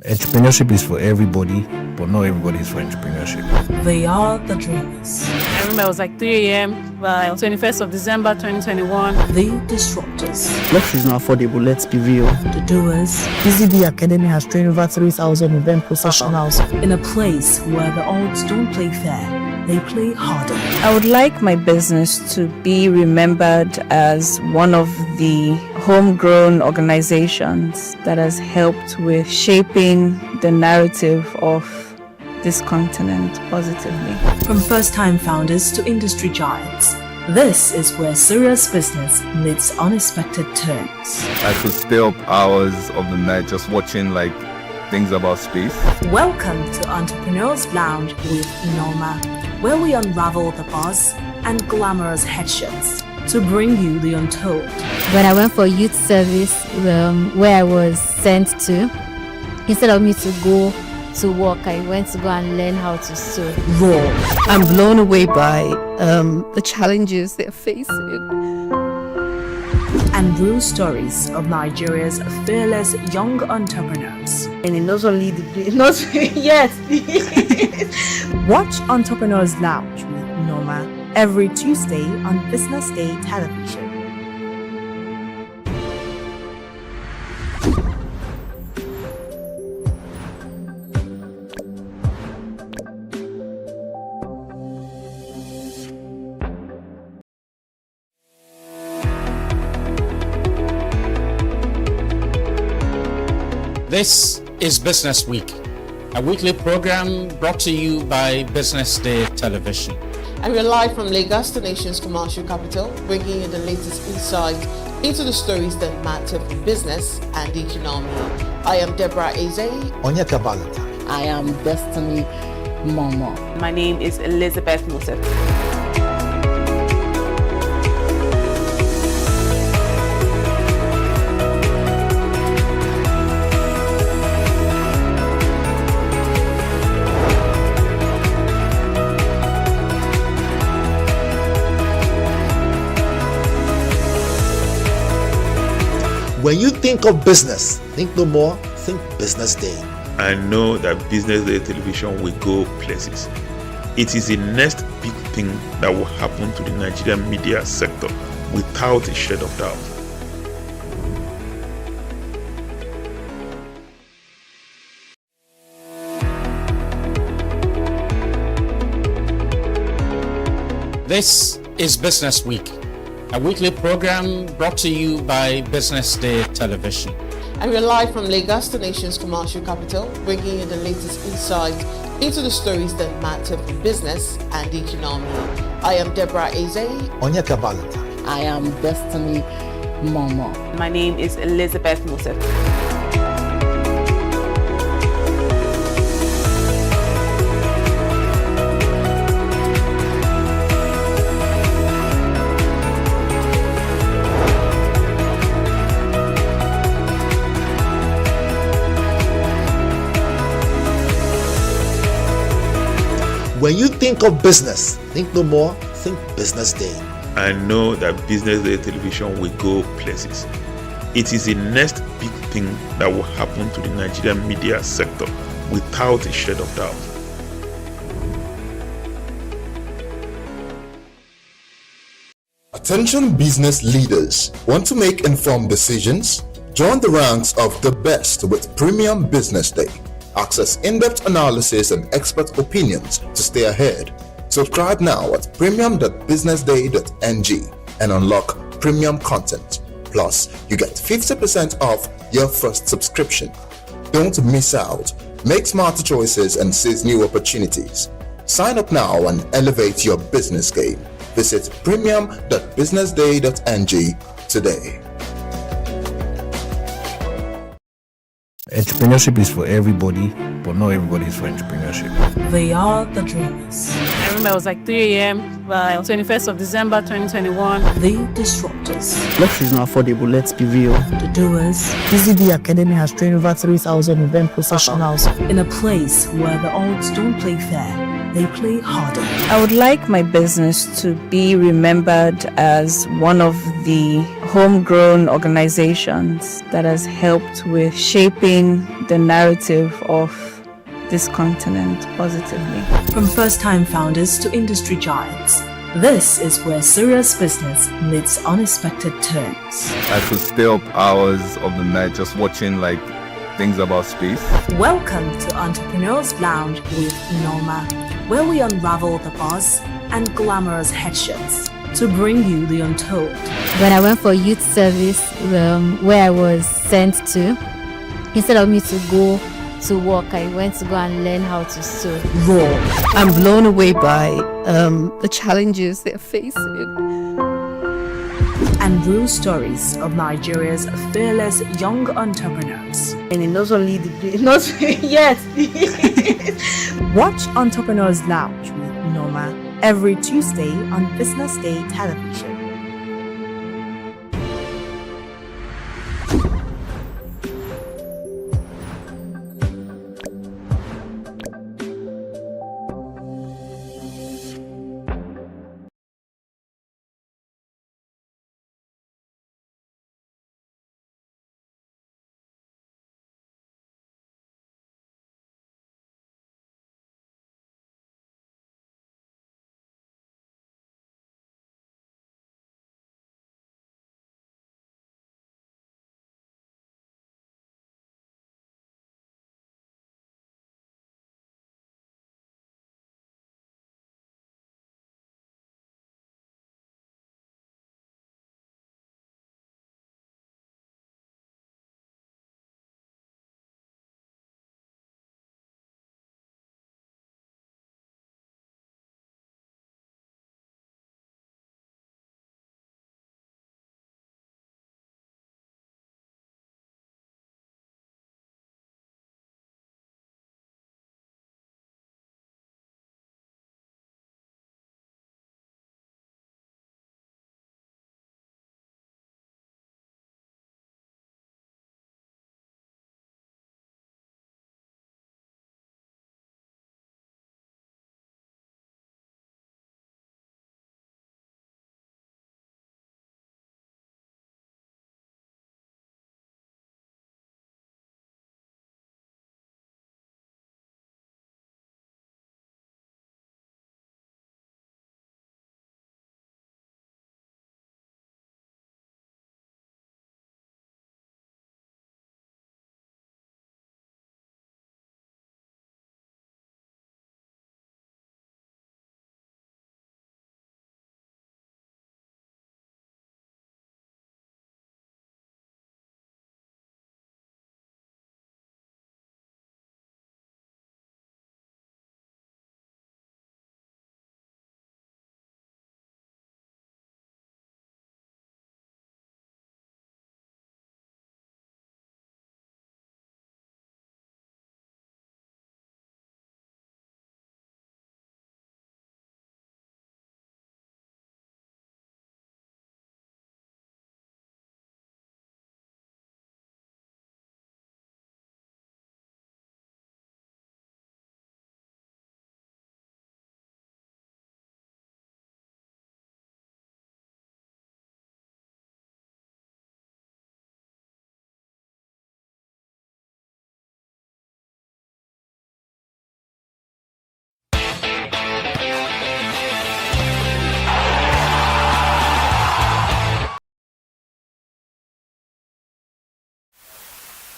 [SPEAKER 19] Entrepreneurship is for everybody, but not everybody is for entrepreneurship.
[SPEAKER 18] They are the dreamers.
[SPEAKER 22] I remember it was like 3 a.m. 21st of December 2021.
[SPEAKER 18] The disruptors.
[SPEAKER 1] Life is not affordable, let's be real.
[SPEAKER 18] The doers.
[SPEAKER 1] BusinessDay Academy has trained over 3,000 event professionals.
[SPEAKER 18] In a place where the odds don't play fair, they play harder.
[SPEAKER 23] I would like my business to be remembered as one of the homegrown organizations that has helped with shaping the narrative of this continent positively.
[SPEAKER 18] From first-time founders to industry giants, this is where serious business meets unexpected turns.
[SPEAKER 24] I could stay up hours of the night just watching things about space.
[SPEAKER 18] Welcome to Entrepreneurs Lounge with Norma, where we unravel the buzz and glamorous headshots to bring you the untold.
[SPEAKER 27] When I went for youth service, where I was sent to, instead of me to go to work, I went to go and learn how to sew.
[SPEAKER 18] Raw.
[SPEAKER 21] I'm blown away by the challenges they're facing.
[SPEAKER 18] And real stories of Nigeria's fearless young entrepreneurs.
[SPEAKER 21] And it not only yes.
[SPEAKER 18] Watch Entrepreneurs Lounge with Norma every Tuesday on Business Day Television.
[SPEAKER 11] This is Business Week, a weekly program brought to you by Business Day Television.
[SPEAKER 25] And we're live from Lagos, the nation's commercial capital, bringing you the latest insight into the stories that matter for business and the economy. I am Deborah Eze.
[SPEAKER 26] Onyeka Valentine.
[SPEAKER 28] I am Destiny Momo.
[SPEAKER 29] My name is Elizabeth Musef.
[SPEAKER 2] When you think of business, think no more, think Business Day.
[SPEAKER 14] I know that Business Day television will go places. It is the next big thing that will happen to the Nigerian media sector without a shade of doubt.
[SPEAKER 11] This is Business Week, a weekly program brought to you by BusinessDay Television.
[SPEAKER 25] And we're live from Lagos, the nation's commercial capital, bringing you the latest insight into the stories that matter for business and the economy. I am Deborah Eze.
[SPEAKER 28] Onyeka Valentine. I am Destiny Momo.
[SPEAKER 29] My name is Elizabeth Moses.
[SPEAKER 2] When you think of business, think no more, think Business Day.
[SPEAKER 14] I know that Business Day television will go places. It is the next big thing that will happen to the Nigerian media sector without a shade of doubt.
[SPEAKER 17] Attention business leaders. Want to make informed decisions? Join the ranks of the best with Premium Business Day. Access in-depth analysis and expert opinions to stay ahead. Subscribe now at premium.businessday.ng and unlock premium content. Plus, you get 50% off your first subscription. Don't miss out. Make smarter choices and seize new opportunities. Sign up now and elevate your business game. Visit premium.businessday.ng today.
[SPEAKER 19] Entrepreneurship is for everybody, but not everybody is for entrepreneurship.
[SPEAKER 18] They are the dreamers,
[SPEAKER 22] I remember it was like 3 a.m. by 21st of December 2021.
[SPEAKER 18] the disruptors,
[SPEAKER 1] Luxury is not affordable, let's be real.
[SPEAKER 18] the doers,
[SPEAKER 1] BZD Academy has trained over 3,000 event professionals.
[SPEAKER 18] in a place where the odds don't play fair, they play harder.
[SPEAKER 23] I would like my business to be remembered as one of the homegrown organizations that has helped with shaping the narrative of this continent positively.
[SPEAKER 18] From first-time founders to industry giants, this is where serious business meets unexpected turns.
[SPEAKER 24] I could stay up hours of the night just watching things about space.
[SPEAKER 18] Welcome to Entrepreneurs Lounge with Norma, where we unravel the buzz and glamorous headshots to bring you the untold.
[SPEAKER 27] When I went for youth service, where I was sent to, instead of me to go to work, I went to go and learn how to sew.
[SPEAKER 18] Raw.
[SPEAKER 21] I'm blown away by the challenges they're facing.
[SPEAKER 18] And real stories of Nigeria's fearless young entrepreneurs.
[SPEAKER 21] And not only not yes.
[SPEAKER 18] Watch Entrepreneurs Lounge with Norma every Tuesday on Business Day Television.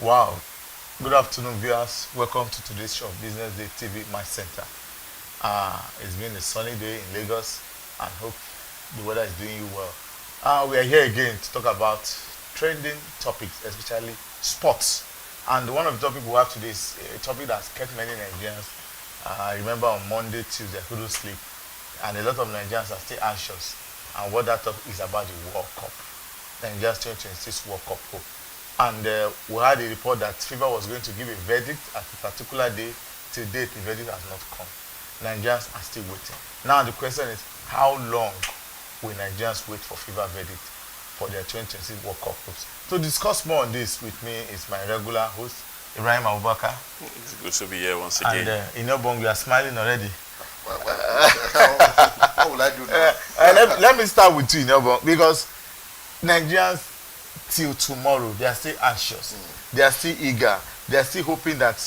[SPEAKER 2] Wow. Good afternoon, viewers. Welcome to today's show of Business Day TV, my center. It's been a sunny day in Lagos, and hope the weather is doing you well. We are here again to talk about trending topics, especially sports. And one of the topics we have today is a topic that's kept many Nigerians. I remember on Monday, Tuesday, I couldn't sleep, and a lot of Nigerians are still anxious. And what that topic is about the World Cup, Nigeria's 2026 World Cup hope. And we had a report that FIFA was going to give a verdict at a particular day. Till date, the verdict has not come. Nigerians are still waiting. Now the question is, how long will Nigerians wait for FIFA verdict for their 2026 World Cup hopes? To discuss more on this with me is my regular host, Ibrahim Abubakar.
[SPEAKER 4] It's good to be here once again.
[SPEAKER 2] And Inobong, you are smiling already.
[SPEAKER 5] How will I do that?
[SPEAKER 2] Let me start with you, Inobong, because Nigerians till tomorrow, they are still anxious. They are still eager. They are still hoping that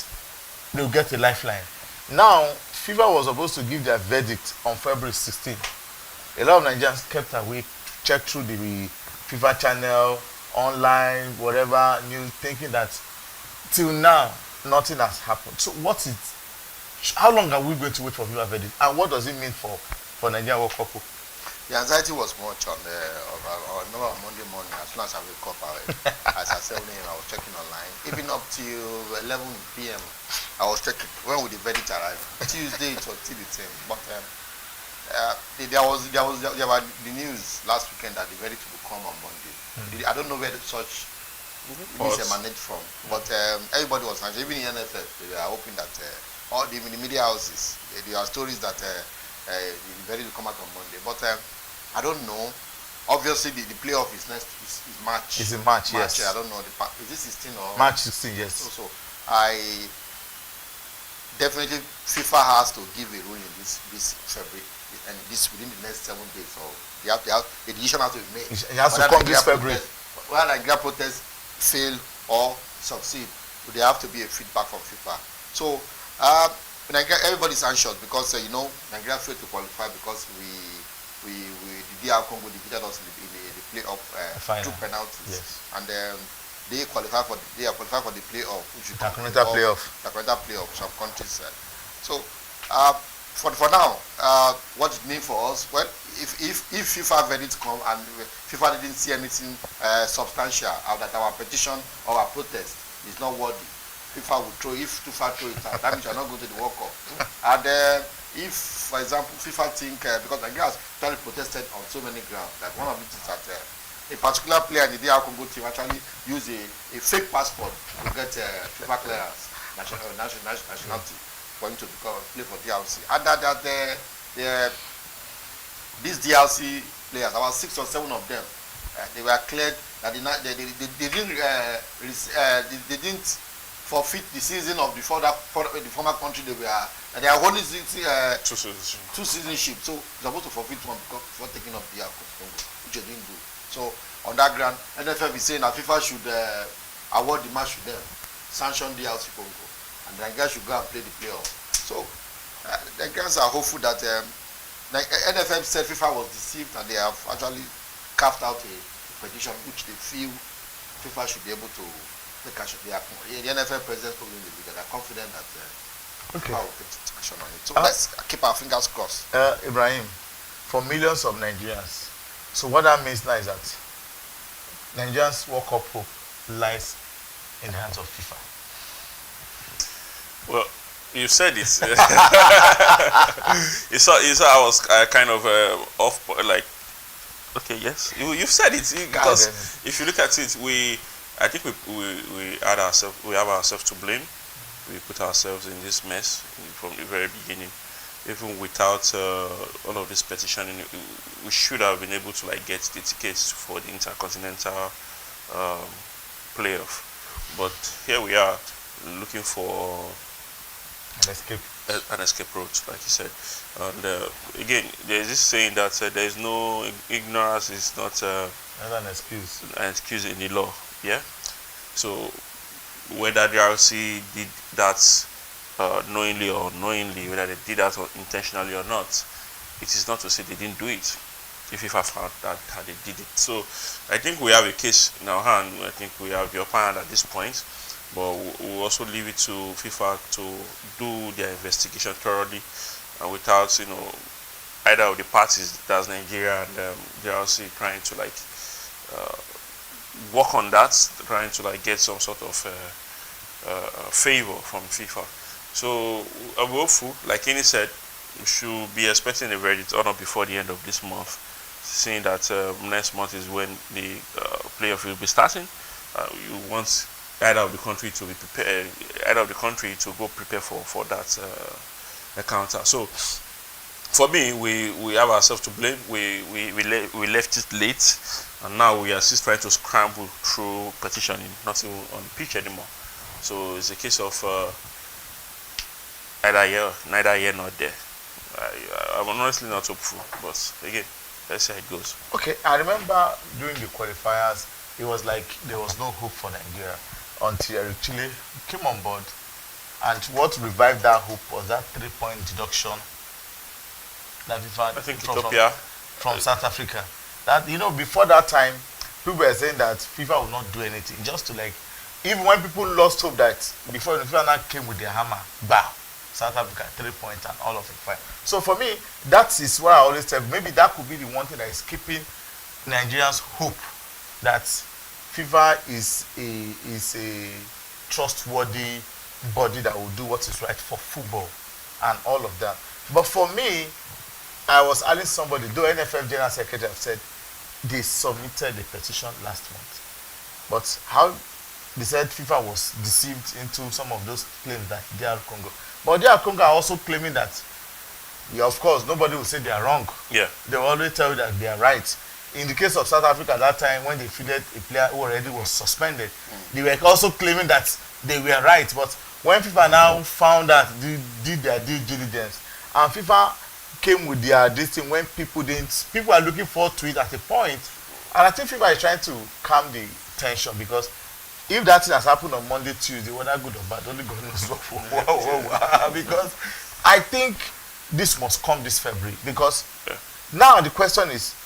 [SPEAKER 2] they'll get a lifeline. Now, FIFA was supposed to give their verdict on February 16th. A lot of Nigerians kept awake, checked through the FIFA channel, online, whatever, news, thinking that till now, nothing has happened. So how long are we going to wait for FIFA verdict? And what does it mean for Nigeria World Cup?
[SPEAKER 5] The anxiety was much on I remember on Monday morning, as soon as I woke up, as I said, I was checking online. Even up till 11 p.m., I was checking. When would the verdict arrive? Tuesday, it was still the same. But there were the news last weekend that the verdict will come on Monday. I don't know where such news emanated from, but everybody was anxious. Even in NFF, they were hoping that all the media houses, there are stories that the verdict will come out on Monday. But I don't know. Obviously, the playoff is March.
[SPEAKER 2] It's in March, yes.
[SPEAKER 5] I don't know. Is it 16 or?
[SPEAKER 2] March 16, yes.
[SPEAKER 5] So I definitely FIFA has to give a ruling this February, and this within the next 7 days. So the decision has to be made.
[SPEAKER 2] It has to come this February.
[SPEAKER 5] Whether Nigeria protests fail or succeed, there have to be a feedback from FIFA. So everybody's anxious because Nigeria failed to qualify because the DR Congo defeated us in the playoff through penalties.
[SPEAKER 2] Yes.
[SPEAKER 5] And they are qualified for the playoff, which is
[SPEAKER 2] Intercontinental
[SPEAKER 5] playoff. Some countries. So for now, what it means for us? Well, if FIFA verdicts come and FIFA didn't see anything substantial out that our petition or our protest is not worthy, FIFA will throw it out. That means you are not going to the World Cup. And if, for example, FIFA think because Nigeria has actually protested on so many grounds, that one of it is that a particular player in the DR Congo team actually used a fake passport to get FIFA clearance, nationality, for him to play for DRC. And that these DRC players, about 6 or 7 of them, they were cleared that they didn't forfeit the season of the former country they are holding two citizenship. So they're supposed to forfeit one before taking up the Congo, which they didn't do. So on that ground, NFF is saying that FIFA should award the match to them, sanction DRC Congo, and Nigeria should go and play the playoff. So the Nigerians are hopeful that NFF said FIFA was deceived and they have actually carved out a petition which they feel FIFA should be able to take action. The NFL president probably will be that are confident that FIFA will take action on it. So let's keep our fingers crossed.
[SPEAKER 2] Ibrahim, for millions of Nigerians, so what that means now is that Nigerians World Cup hope lies in the hands of FIFA.
[SPEAKER 4] Well, you said it. you saw I was kind of off, like, okay, yes, you've said it, because if you look at it, I think we have ourselves to blame. We put ourselves in this mess from the very beginning. Even without all of this petitioning, we should have been able to get the tickets for the Intercontinental playoff. But here we are looking for an escape route, like you said. And again, there is this saying that there is no ignorance is not
[SPEAKER 2] an excuse.
[SPEAKER 4] An excuse in the law. Yeah. So whether the RC did that knowingly or unknowingly, whether they did that intentionally or not, it is not to say they didn't do it. If FIFA found that they did it. So I think we have a case in our hand. I think we have the upper hand at this point. but we'll also leave it to FIFA to do their investigation thoroughly, and without either of the parties, that's Nigeria and JRC, trying to like work on that, trying to like get some sort of favor from FIFA. So I'm hopeful, like Kenny said, we should be expecting a verdict or not before the end of this month, seeing that next month is when the playoff will be starting. You want either of the country to be prepared, either of the country to go prepare for that encounter. So for me, we have ourselves to blame. We left it late, and now we are still trying to scramble through petitioning, not even on the pitch anymore. So it's a case of neither here nor there. I'm honestly not hopeful, but again, let's see how it goes.
[SPEAKER 2] Okay, I remember during the qualifiers, it was like there was no hope for Nigeria until Eric Chile came on board, and what revived that hope was that 3-point deduction that FIFA,
[SPEAKER 4] I think
[SPEAKER 2] from South Africa. That before that time, people were saying that FIFA would not do anything, just to like, even when people lost hope that before FIFA now came with their hammer, bah, South Africa 3 points and all of it fine. So for me, that is what I always tell. Maybe that could be the one thing that is keeping Nigerians hope that FIFA is a trustworthy body that will do what is right for football and all of that. But for me, I was asking somebody, though NFF General Secretary have said they submitted a petition last month, but how they said FIFA was deceived into some of those claims that DR Congo. But DR Congo are also claiming that, yeah, of course, nobody will say they are wrong.
[SPEAKER 4] Yeah.
[SPEAKER 2] They will always tell you that they are right. In the case of South Africa at that time, when they fielded a player who already was suspended, they were also claiming that they were right. But when FIFA now found that, they did their due diligence, and FIFA came with their this thing when people are looking forward to it at a point, and I think FIFA is trying to calm the tension, because if that thing has happened on Monday, Tuesday, whether good or bad, only God knows what. Because I think this must come this February. Because now the question is,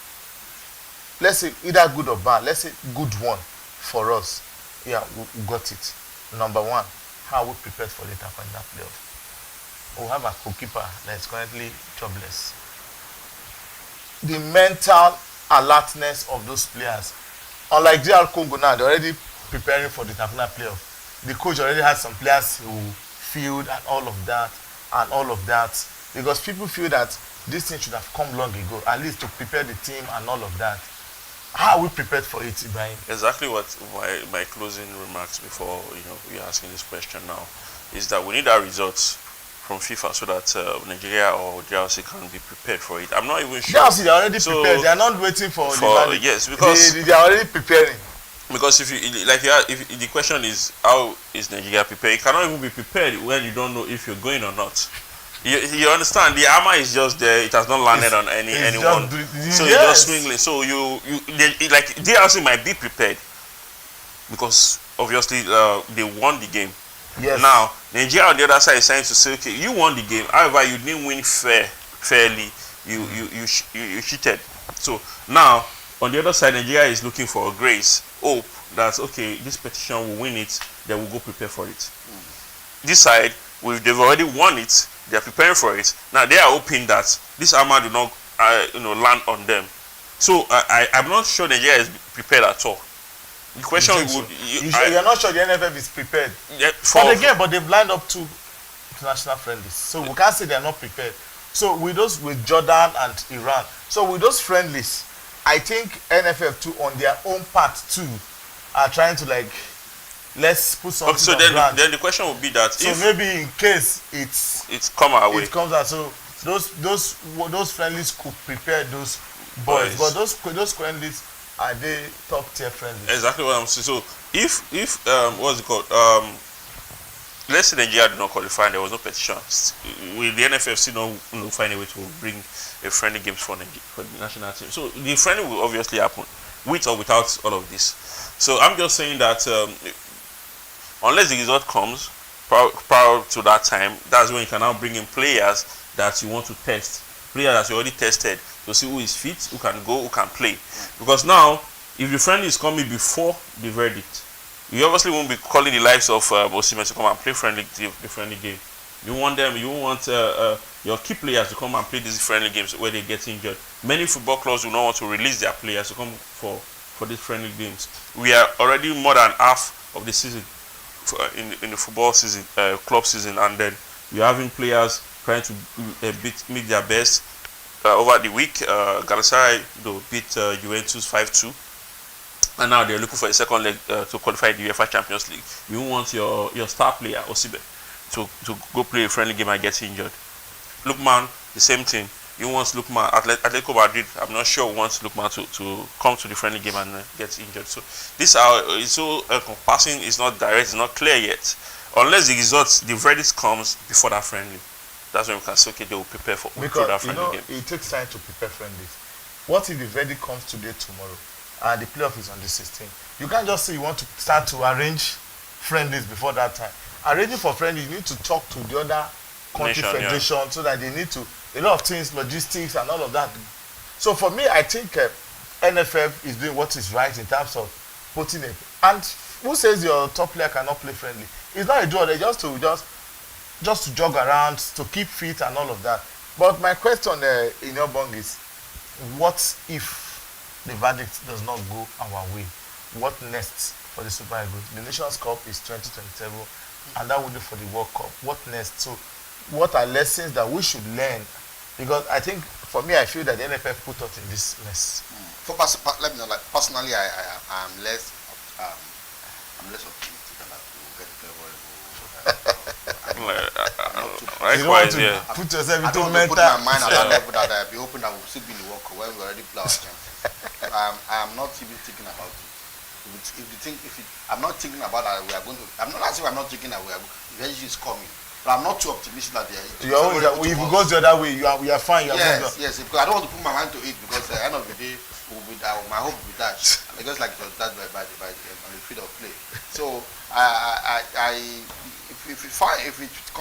[SPEAKER 2] let's say either good or bad, let's say good one for us. Yeah, we got it. Number one, how are we prepared for the intercontinental playoff? We have a goalkeeper that is currently jobless. The mental alertness of those players, unlike DR Congo now, they're already preparing for the international playoff. The coach already has some players who field and all of that, because people feel that this thing should have come long ago, at least to prepare the team and all of that. How are we prepared for it, Ibrahim?
[SPEAKER 4] Exactly what my closing remarks before you're asking this question now is that we need our results from FIFA so that Nigeria or JRC can be prepared for it. I'm not even sure.
[SPEAKER 2] JRC, they're already prepared. They are not waiting for the
[SPEAKER 4] yes, because
[SPEAKER 2] they are already preparing.
[SPEAKER 4] Because if the question is how is Nigeria prepared, you cannot even be prepared when you don't know if you're going or not. You understand? The armor is just there; it has not landed on anyone, so it's just swinging. So like DRC might be prepared because obviously they won the game.
[SPEAKER 2] Yes.
[SPEAKER 4] Now Nigeria on the other side is trying to say, okay, you won the game. However, you didn't win fairly. You cheated. So now on the other side, Nigeria is looking for a grace, hope that okay, this petition will win it. They will go prepare for it. This side, they've already won it. They are preparing for it. Now they are hoping that this armor do not, land on them. So I'm not sure Nigeria is prepared at all. The question
[SPEAKER 2] you're not sure the NFF is prepared.
[SPEAKER 4] Yeah,
[SPEAKER 2] but they've lined up 2 international friendlies, so we can't say they are not prepared. So with Jordan and Iran, so with those friendlies, I think NFF too on their own part too are trying to like, let's put something
[SPEAKER 4] so
[SPEAKER 2] on
[SPEAKER 4] then the question would be that
[SPEAKER 2] so maybe in case
[SPEAKER 4] it's come our way,
[SPEAKER 2] it comes out, so those friendlies could prepare those boys. But those friendlies, are they top tier friendlies?
[SPEAKER 4] Exactly what I'm saying. So if what's it called, let's say Nigeria did not qualify and there was no petition, will the NFF still not find a way to bring a friendly games for the national team? So the friendly will obviously happen with or without all of this. So I'm just saying that unless the result comes prior to that time, that's when you can now bring in players that you want to test, players that you already tested, to see who is fit, who can go, who can play. Because now, if the friendly is coming before the verdict, we obviously won't be calling the likes of Osimhen to come and play the friendly game. You want your key players to come and play these friendly games where they get injured. Many football clubs do not want to release their players to come for these friendly games. We are already more than half of the season in the football season, club season, and then we're having players trying to meet their best. Over the week, Galatasaray beat Juventus 5-2. And now they're looking for a second leg to qualify the UEFA Champions League. You want your star player, Osimhen, to go play a friendly game and get injured. Lookman, the same thing. You want Lookman, Atletico Madrid, I'm not sure wants Lookman to come to the friendly game and get injured. So this is so encompassing, it's not direct, it's not clear yet. Unless the results, the verdict comes before that friendly. That's when we can say, okay, they will prepare for that friendly game.
[SPEAKER 2] It takes time to prepare friendlies. What if the verdict comes today, tomorrow, and the playoff is on the 16th? You can't just say you want to start to arrange friendlies before that time. Arranging for friendlies, you need to talk to the other country federation so that they need to, a lot of things, logistics and all of that. So for me, I think NFF is doing what is right in terms of putting it. And who says your top player cannot play friendly? It's not a draw. They just to jog around, to keep fit and all of that. But my question in your bong is, what if the verdict does not go our way? What next for the Super Eagles? The Nations Cup is 2027, and that will do for the World Cup. What next? So what are lessons that we should learn? Because I think, for me, I feel that the NFF put us in this mess.
[SPEAKER 5] Let me know, like, personally, I'm less optimistic about get
[SPEAKER 4] likewise, yeah.
[SPEAKER 2] Put yourself into
[SPEAKER 5] mental. Put my mind at that level that I'll be hoping that we'll still be in the World Cup when we already play our chance. I'm not even thinking about it. I'm not thinking about that we are going to. I'm not as if I'm not thinking that we are. Eventually is coming. But I'm not too optimistic that they are.
[SPEAKER 2] If it goes the other way, we are fine.
[SPEAKER 5] Yes. Because I don't want to put my mind to it, because at the end of the day, my hope will be dashed. Because like it was dashed by the field of play. So if it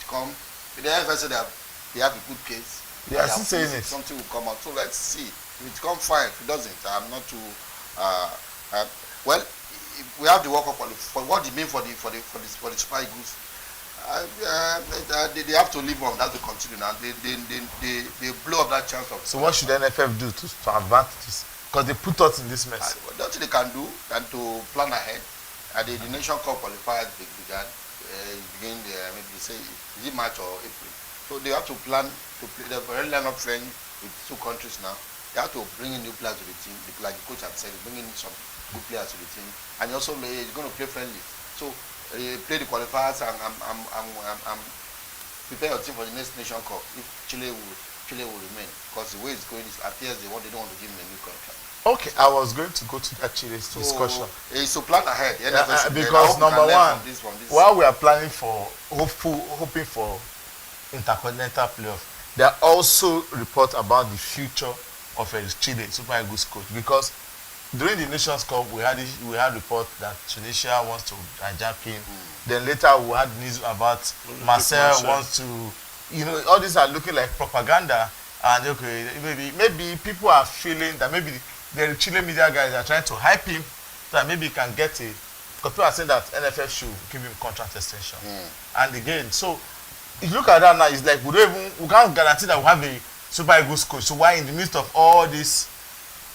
[SPEAKER 5] comes, the NFF said that they have a good case.
[SPEAKER 2] They are still saying it.
[SPEAKER 5] Something will come out. So let's see. If it comes, fine. If it doesn't, I'm not too. Well, we have the World Cup for what it means for the Super Eagles. They have to live on that to continue now. They blow up that chance of.
[SPEAKER 2] So what should the NFF do to advance this? Because they put us in this mess.
[SPEAKER 5] What they can do than to plan ahead. The Nation Cup qualifiers began. Maybe they say is it March or April. So they have to plan to play. They've already lined up training with 2 countries now. They have to bring in new players to the team, like the coach had said, bring in some good players to the team, and also he's going to play friendly. So play the qualifiers and prepare your team for the next Nation Cup if Chile will remain, because the way it's going, it appears they don't want to give him a new contract.
[SPEAKER 2] Okay, I was going to go to that Chile discussion.
[SPEAKER 5] It's to plan ahead.
[SPEAKER 2] Because number one, while we are planning for hoping for intercontinental playoff, there are also reports about the future of a Chile Super Eagles coach, because during the Nations Cup we had reports that Tunisia wants to hijack him. Then later we had news about Marcel wants to, all these are looking like propaganda, and okay, maybe people are feeling that maybe the Chile media guys are trying to hype him so that maybe he can get a, because people are saying that NFF should give him contract extension. And again, so if you look at that now, it's like we can't guarantee that we have a Super Eagles coach. So why in the midst of all this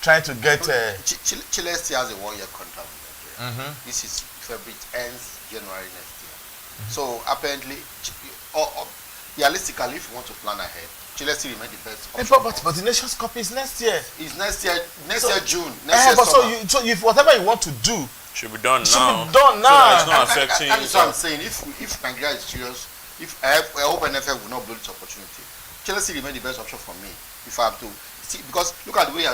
[SPEAKER 2] trying to get
[SPEAKER 5] Chile still has a 1-year contract with Nigeria. This is February, ends January next year. So apparently, realistically, if you want to plan ahead, Chile still remain the best option.
[SPEAKER 2] But the Nations Cup is next year.
[SPEAKER 5] It's next year June. Next year summer.
[SPEAKER 2] So if whatever you want to do
[SPEAKER 4] should be done now.
[SPEAKER 2] So that
[SPEAKER 4] it's not affecting.
[SPEAKER 5] That's what I'm saying. If Nigeria is serious, I hope NFF will not blow this opportunity. Chile still remain the best option for me. If I have to see, because look at the way he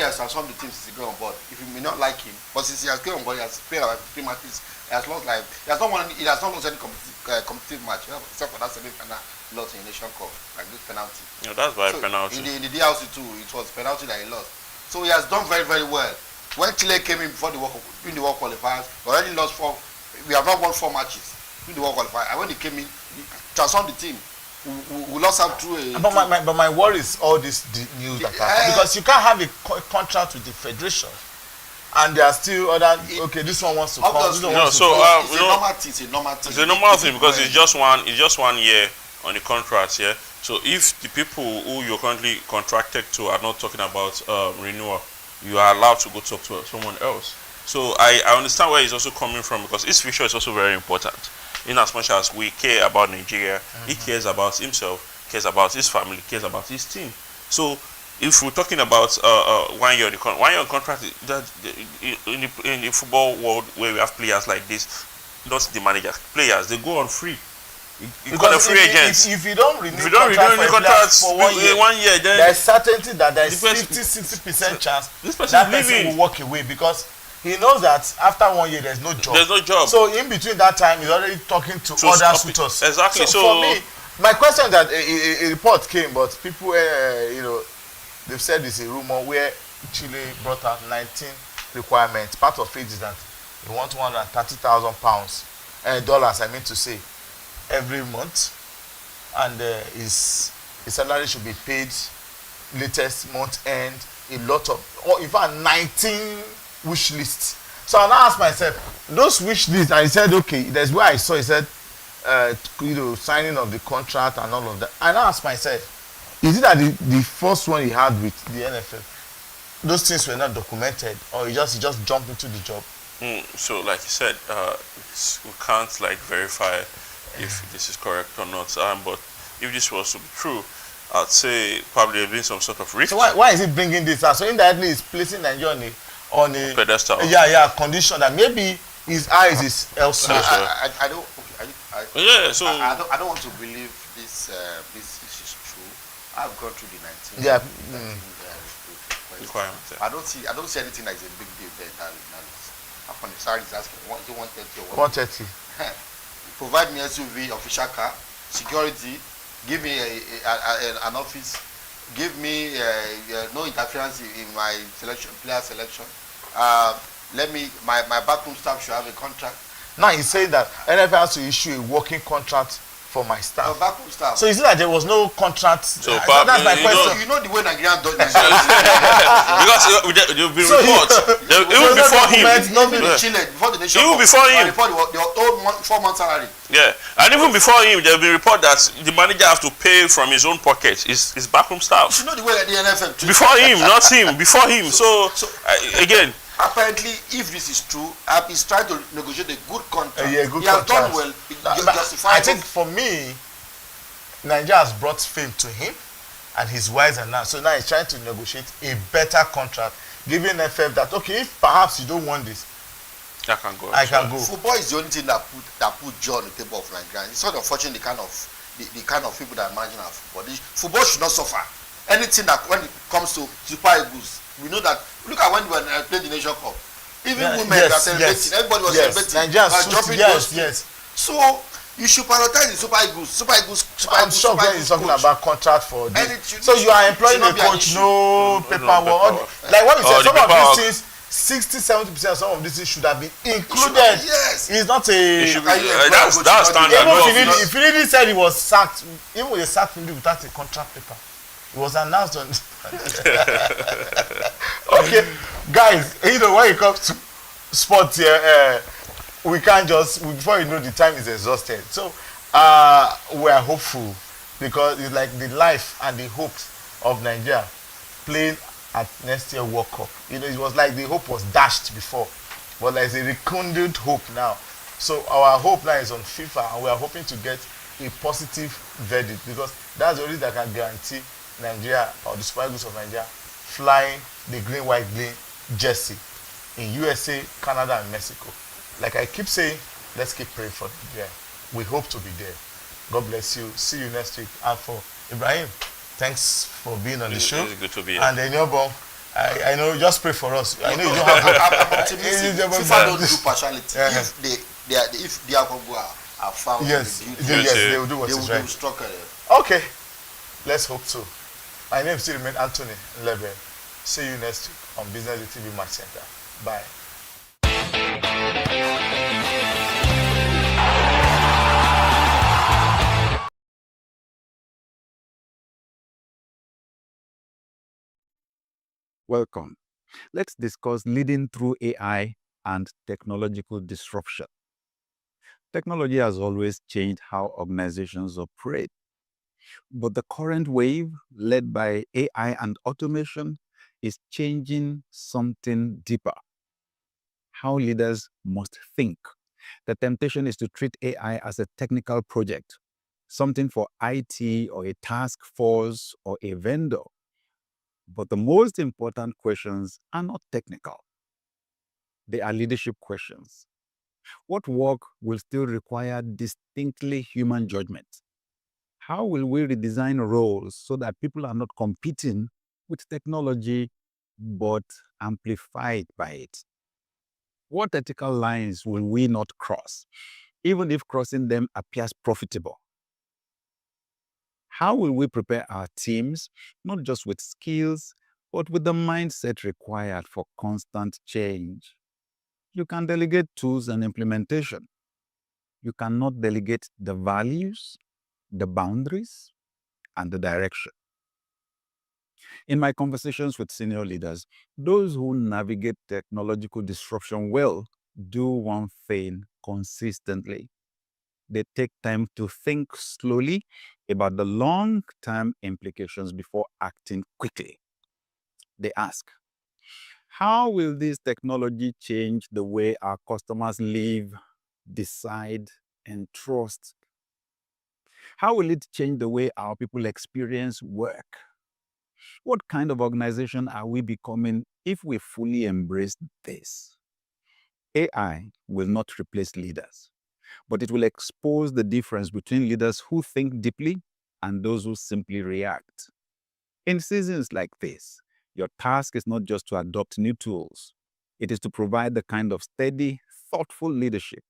[SPEAKER 5] has transformed the team since he got on board. If you may not like him, but since he has come on board, he has played about 3 matches. He has lost he has not lost any competitive match except for that semi-final loss in the Nation Cup, like this penalty.
[SPEAKER 4] Yeah, that's by penalty.
[SPEAKER 5] In the DRC too, it was penalty that he lost. So he has done very, very well. When Chile came in before the World qualifiers, we already lost 4. We have not won 4 matches in the World qualifiers. And when he came in, he transformed the team. We lost out through a.
[SPEAKER 2] But my worry is all this news that happen, because you can't have a contract with the federation and there are still other. Okay, this one wants to come. This one wants to come.
[SPEAKER 5] It's a normal thing. It's a normal thing.
[SPEAKER 4] It's a normal thing because it's just 1 year on the contract. Yeah. So if the people who you're currently contracted to are not talking about renewal, you are allowed to go talk to someone else. So I understand where he's also coming from, because his future is also very important. In as much as we care about Nigeria, he cares about himself, cares about his family, cares about his team. So if we're talking about 1 year, 1 year contract, that in the football world where we have players like this, not the managers, players, they go on free. You got a free agent.
[SPEAKER 2] If you don't renew
[SPEAKER 4] contracts
[SPEAKER 2] for 1 year,
[SPEAKER 4] 1 year, then
[SPEAKER 2] there's certainty that there's 50-60% chance that person will walk away, because he knows that after 1 year there's no job.
[SPEAKER 4] There's no job.
[SPEAKER 2] So in between that time, he's already talking to other suitors.
[SPEAKER 4] Exactly.
[SPEAKER 2] So for me, my question is that a report came, but people, they've said it's a rumor where Chile brought out 19 requirements. Part of it is that they want £130,000 dollars. I mean to say, every month, and his salary should be paid latest month end. A lot of, or in fact, 19 wish lists. So I now ask myself, those wish lists, and he said, okay, that's where I saw, he said, signing of the contract and all of that. I now ask myself, is it that the first one he had with the NFL, those things were not documented, or he just jumped into the job?
[SPEAKER 4] So like you said, we can't like verify if this is correct or not. But if this was to be true, I'd say probably there's been some sort of risk.
[SPEAKER 2] So why is he bringing this out? So indirectly he's placing Nigeria on a
[SPEAKER 4] pedestal.
[SPEAKER 2] Condition that maybe his eyes is elsewhere.
[SPEAKER 5] I don't.
[SPEAKER 4] Yeah. So
[SPEAKER 5] I don't want to believe this. This is true. I've gone through the 19.
[SPEAKER 2] Yeah.
[SPEAKER 5] Requirement. I don't see anything like a big deal there. That is happening. Sorry, is asking 130 or
[SPEAKER 2] 130.
[SPEAKER 5] Provide me SUV, official car, security. Give me an office. Give me no interference in my player selection. Let me my backroom staff should have a contract.
[SPEAKER 2] Now he's saying that NFL has to issue a working contract for my staff.
[SPEAKER 5] Backroom staff.
[SPEAKER 2] So you see that there was no contract.
[SPEAKER 4] So
[SPEAKER 2] that's my question.
[SPEAKER 5] You know the way Nigerian does this.
[SPEAKER 4] Because there will be reports. Even before him.
[SPEAKER 5] Before the nation.
[SPEAKER 4] Even before him.
[SPEAKER 5] Before the old 4 months salary.
[SPEAKER 4] Yeah, and even before him, there will be report that the manager has to pay from his own pocket, his backroom staff.
[SPEAKER 5] You know the way that the NFL.
[SPEAKER 4] Before him, not him. Before him. So again.
[SPEAKER 5] Apparently, if this is true, he's trying to negotiate a good contract.
[SPEAKER 2] Good
[SPEAKER 5] he has done well.
[SPEAKER 2] I think for me, Nigeria has brought fame to him and his wives and now. So now he's trying to negotiate a better contract, giving FF that, okay, if perhaps you don't want this,
[SPEAKER 4] I can go.
[SPEAKER 5] Football is the only thing that put joy on the table of Nigeria. It's not unfortunate the kind of people that are managing our football. Football should not suffer. Anything that when it comes to Super Eagles, we know that. Look at when we played the Nation Cup. Even women were celebrating. Everybody was celebrating.
[SPEAKER 2] Nigerians,
[SPEAKER 5] So you should prioritize the Super Eagles.
[SPEAKER 2] I'm sure when he's talking about contract for this. So you are employing a coach, no paperwork. Like what we said, some of these things, 60-70% of some of these things should have been included.
[SPEAKER 5] Yes.
[SPEAKER 2] It's not a.
[SPEAKER 4] That's standard.
[SPEAKER 2] If he really said he was sacked, even with a sacked without a contract paper, it was announced on. Okay, guys, when it comes to sports here, we can't just, before you know, the time is exhausted. So we are hopeful, because it's like the life and the hopes of Nigeria playing at next year World Cup. It was like the hope was dashed before, but there's a rekindled hope now. So our hope now is on FIFA, and we are hoping to get a positive verdict, because that's the only that can guarantee Nigeria, or the Super Eagles of Nigeria, flying the green, white, green jersey in USA, Canada, and Mexico. Like I keep saying, let's keep praying for Nigeria. We hope to be there. God bless you. See you next week. And for Ibrahim, thanks for being on the show.
[SPEAKER 4] It's good to be here.
[SPEAKER 2] And Enyobo, I know, just pray for us. I know you don't have.
[SPEAKER 5] I'm optimistic. FIFA don't do partiality. If the Congo are found,
[SPEAKER 2] yes, they will do what is right.
[SPEAKER 5] They will struck.
[SPEAKER 2] Okay, let's hope so. My name still remains Anthony Lebe. See you next week on BusinessDay TV Match Center. Bye.
[SPEAKER 6] Welcome. Let's discuss leading through AI and technological disruption. Technology has always changed how organizations operate. But the current wave, led by AI and automation, is changing something deeper: how leaders must think. The temptation is to treat AI as a technical project, something for IT or a task force or a vendor. But the most important questions are not technical. They are leadership questions. What work will still require distinctly human judgment? How will we redesign roles so that people are not competing with technology but amplified by it? What ethical lines will we not cross, even if crossing them appears profitable? How will we prepare our teams, not just with skills, but with the mindset required for constant change? You can delegate tools and implementation. You cannot delegate the values, the boundaries, and the direction. In my conversations with senior leaders, those who navigate technological disruption well do one thing consistently. They take time to think slowly about the long-term implications before acting quickly. They ask, how will this technology change the way our customers live, decide, and trust? How will it change the way our people experience work? What kind of organization are we becoming if we fully embrace this? AI will not replace leaders, but it will expose the difference between leaders who think deeply and those who simply react. In seasons like this, your task is not just to adopt new tools. It is to provide the kind of steady, thoughtful leadership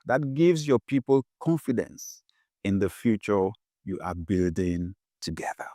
[SPEAKER 6] that gives your people confidence in the future you are building together.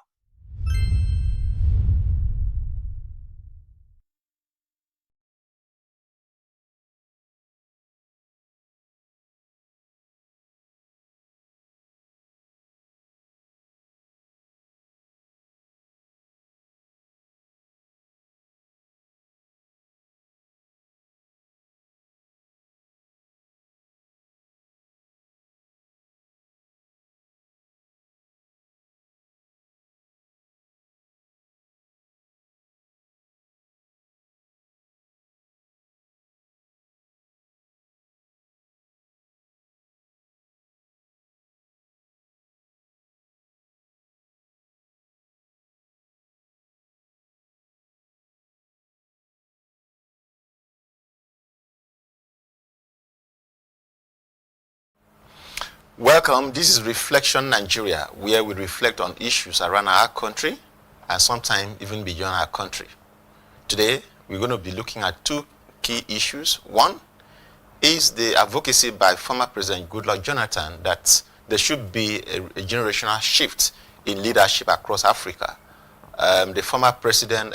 [SPEAKER 2] Welcome. This is Reflection Nigeria, where we reflect on issues around our country and sometimes even beyond our country. Today, we're going to be looking at two key issues. One is the advocacy by former President Goodluck Jonathan that there should be a generational shift in leadership across Africa. The former president,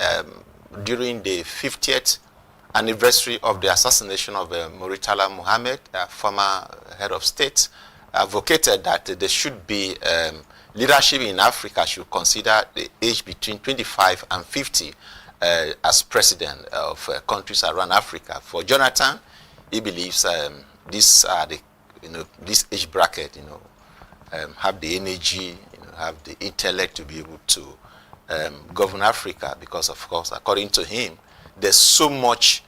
[SPEAKER 2] during the 50th anniversary of the assassination of Murtala Muhammad, former head of state, advocated that there should be leadership in Africa should consider the age between 25 and 50 as president of countries around Africa. For Jonathan, he believes these are the, this age bracket, have the energy, have the intellect to be able to govern Africa, because of course, according to him, there's so much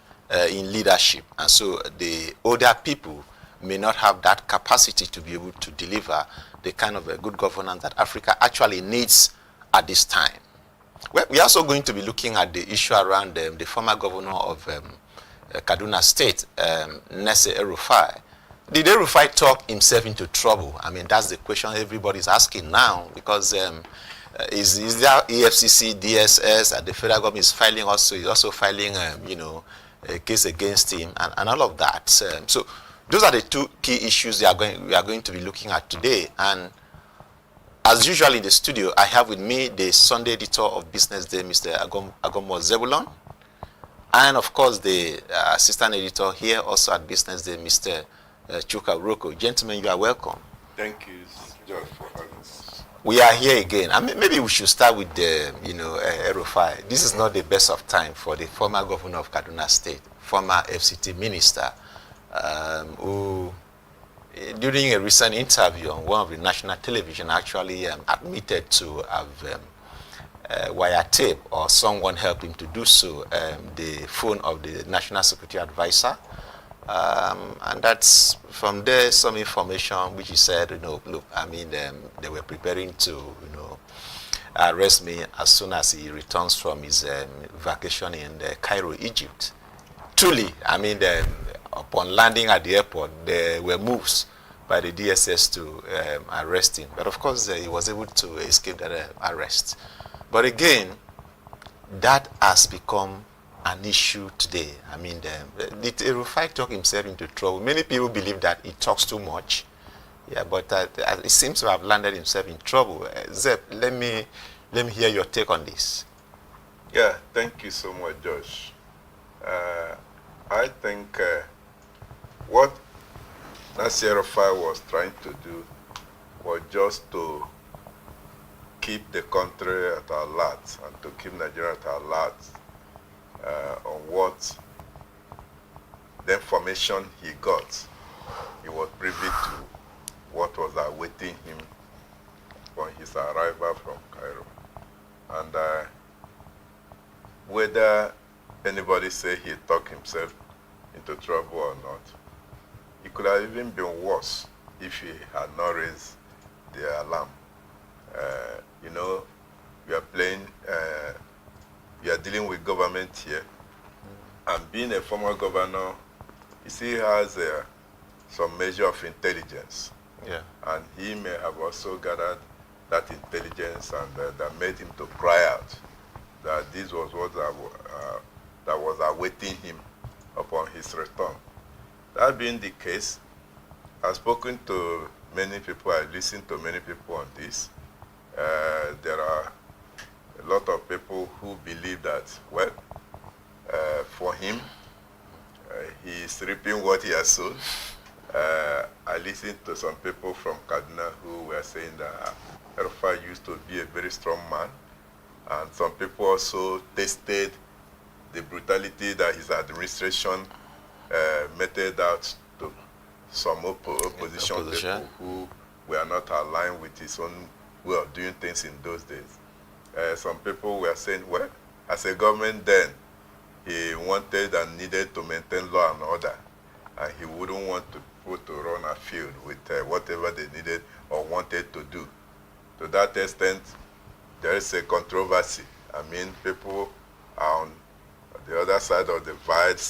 [SPEAKER 2] in leadership, and so the older people may not have that capacity to be able to deliver the kind of a good governance that Africa actually needs at this time. We're also going to be looking at the issue around the former governor of Kaduna State, Nesse El-Rufai. Did El-Rufai talk himself into trouble? I mean, that's the question everybody's asking now, because is there EFCC, DSS, and the federal government is filing also, is also filing, a case against him, and all of that. So those are the two key issues we are going to be looking at today. And as usual in the studio, I have with me the Sunday editor of BusinessDay, Mr. Agomo Zebulon, and of course the assistant editor here also at BusinessDay, Mr. Chuka Roko. Gentlemen, you are welcome.
[SPEAKER 7] Thank you, George, for having us. we are here again. I mean, maybe we should start with the, Erufai. This is not the best of time for the former governor of Kaduna State, former FCT minister, who, during a recent interview on one of the national television, actually admitted to have wiretape, or someone helped him to do so, the phone of the National Security Advisor. And that's from there some information which he said, look, I mean, they were preparing to, arrest me as soon as he returns from his vacation in Cairo, Egypt. Truly, I mean, upon landing at the airport, there were moves by the DSS to arrest him. But of course, he was able to escape that arrest. But again, that has become an issue today. I mean, did Erufai talk himself into trouble? Many people believe that he talks too much. Yeah, but it seems to have landed himself in trouble. Zep, let me hear your take on this.
[SPEAKER 8] Yeah, thank you so much, Josh. I think what Nasir Erufai was trying to do was just to keep the country at alert and to keep Nigeria at alert on what the information he got. He was privy to what was awaiting him on his arrival from Cairo. And whether anybody say he talked himself into trouble or not, it could have even been worse if he had not raised the alarm. We are playing, we are dealing with government here. And being a former governor, he still has some measure of intelligence.
[SPEAKER 7] Yeah.
[SPEAKER 8] And he may have also gathered that intelligence, and that made him to cry out that this was what that was awaiting him upon his return. That being the case, I've spoken to many people, I listened to many people on this. There are a lot of people who believe that, well, for him, he is reaping what he has sown. I listened to some people from Kaduna who were saying that Erufai used to be a very strong man, and some people also tasted the brutality that his administration meted out to some opposition people who were not aligned with his own way of doing things in those days. Some people were saying, well, as a government then, he wanted and needed to maintain law and order, and he wouldn't want people to run afield with whatever they needed or wanted to do. To that extent, there is a controversy. I mean, people are on the other side of the divide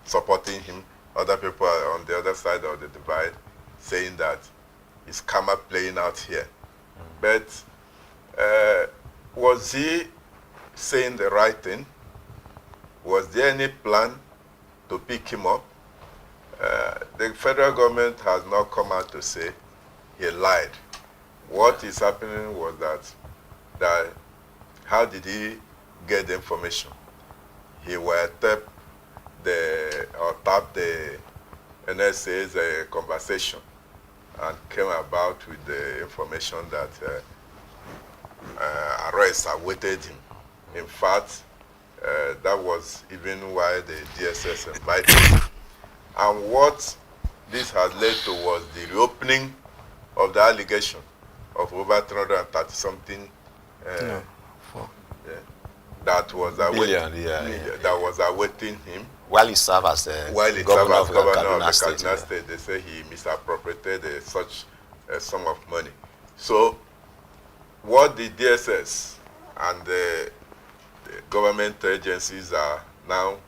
[SPEAKER 8] supporting him. Other people are on the other side of the divide saying that it's karma playing out here. But was he saying the right thing? Was there any plan to pick him up? The federal government has not come out to say he lied. What is happening was that how did he get the information? He tapped the NSA's conversation and came about with the information that arrest awaited him. In fact, that was even why the DSS invited him. And what this has led to was the reopening of the allegation of over 330-something that was awaiting him.
[SPEAKER 7] While he served as governor of Kaduna State.
[SPEAKER 8] They say he misappropriated such a sum of money. So what the DSS and the government agencies are now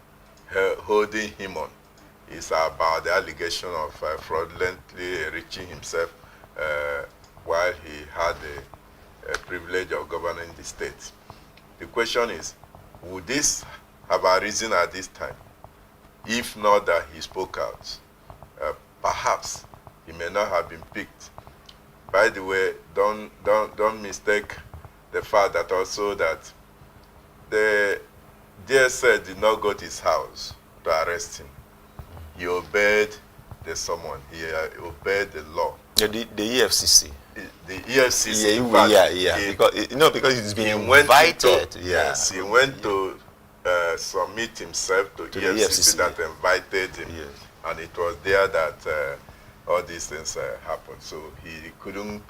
[SPEAKER 8] holding him on is about the allegation of fraudulently enriching himself while he had the privilege of governing the state. The question is, would this have arisen at this time? If not that he spoke out, perhaps he may not have been picked. By the way, don't mistake the fact that also that the DSS did not go to his house to arrest him. He obeyed the summon. He obeyed the law.
[SPEAKER 7] Yeah, the EFCC.
[SPEAKER 8] The EFCC.
[SPEAKER 7] Because he's been invited.
[SPEAKER 8] Yes, he went to submit himself to EFCC that invited him. Yes. And it was there that all these things happened. So he couldn't,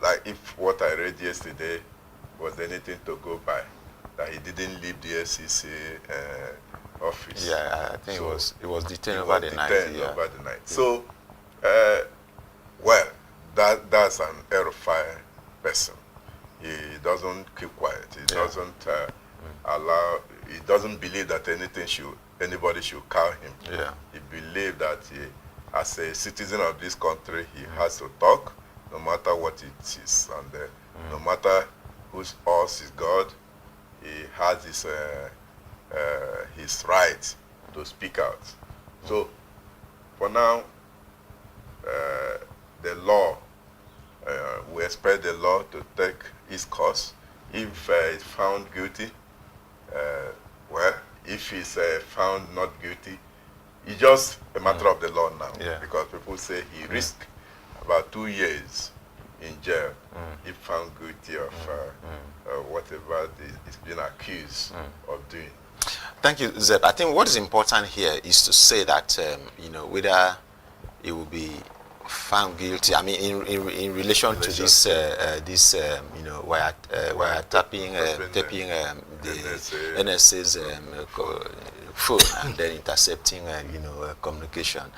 [SPEAKER 8] like if what I read yesterday was anything to go by, that he didn't leave the FCC office.
[SPEAKER 7] Yeah, I think it was detained over the night.
[SPEAKER 8] Over the night. So, well, that's an El-Rufai person. He doesn't keep quiet. He doesn't allow. He doesn't believe that anybody should cow him.
[SPEAKER 7] Yeah.
[SPEAKER 8] He believes that as a citizen of this country, he has to talk, no matter what it is, and no matter whose horse is God, he has his right to speak out. So, for now, the law, we expect the law to take its course. If he's found guilty, well, if he's found not guilty, it's just a matter of the law now.
[SPEAKER 7] Yeah.
[SPEAKER 8] Because people say he risked about 2 years in jail if found guilty of whatever he's been accused of doing.
[SPEAKER 7] Thank you, Zeb. I think what is important here is to say that whether he will be found guilty. I mean, in relation to this taping the NSA's phone and then intercepting communication.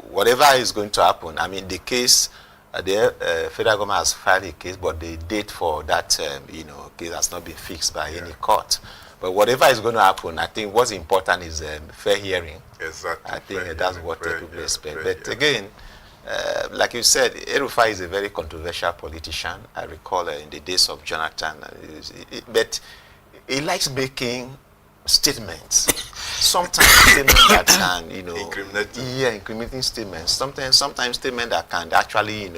[SPEAKER 7] Whatever is going to happen. I mean, the case. The federal government has filed a case, but the date for that case has not been fixed by any court. But whatever is going to happen, I think what's important is fair hearing.
[SPEAKER 8] Exactly.
[SPEAKER 7] I think that's what people expect. But again, like you said, El-Rufai is a very controversial politician. I recall in the days of Jonathan, but he likes making statements. Sometimes statements that can, incriminating statements. Sometimes statements that can actually,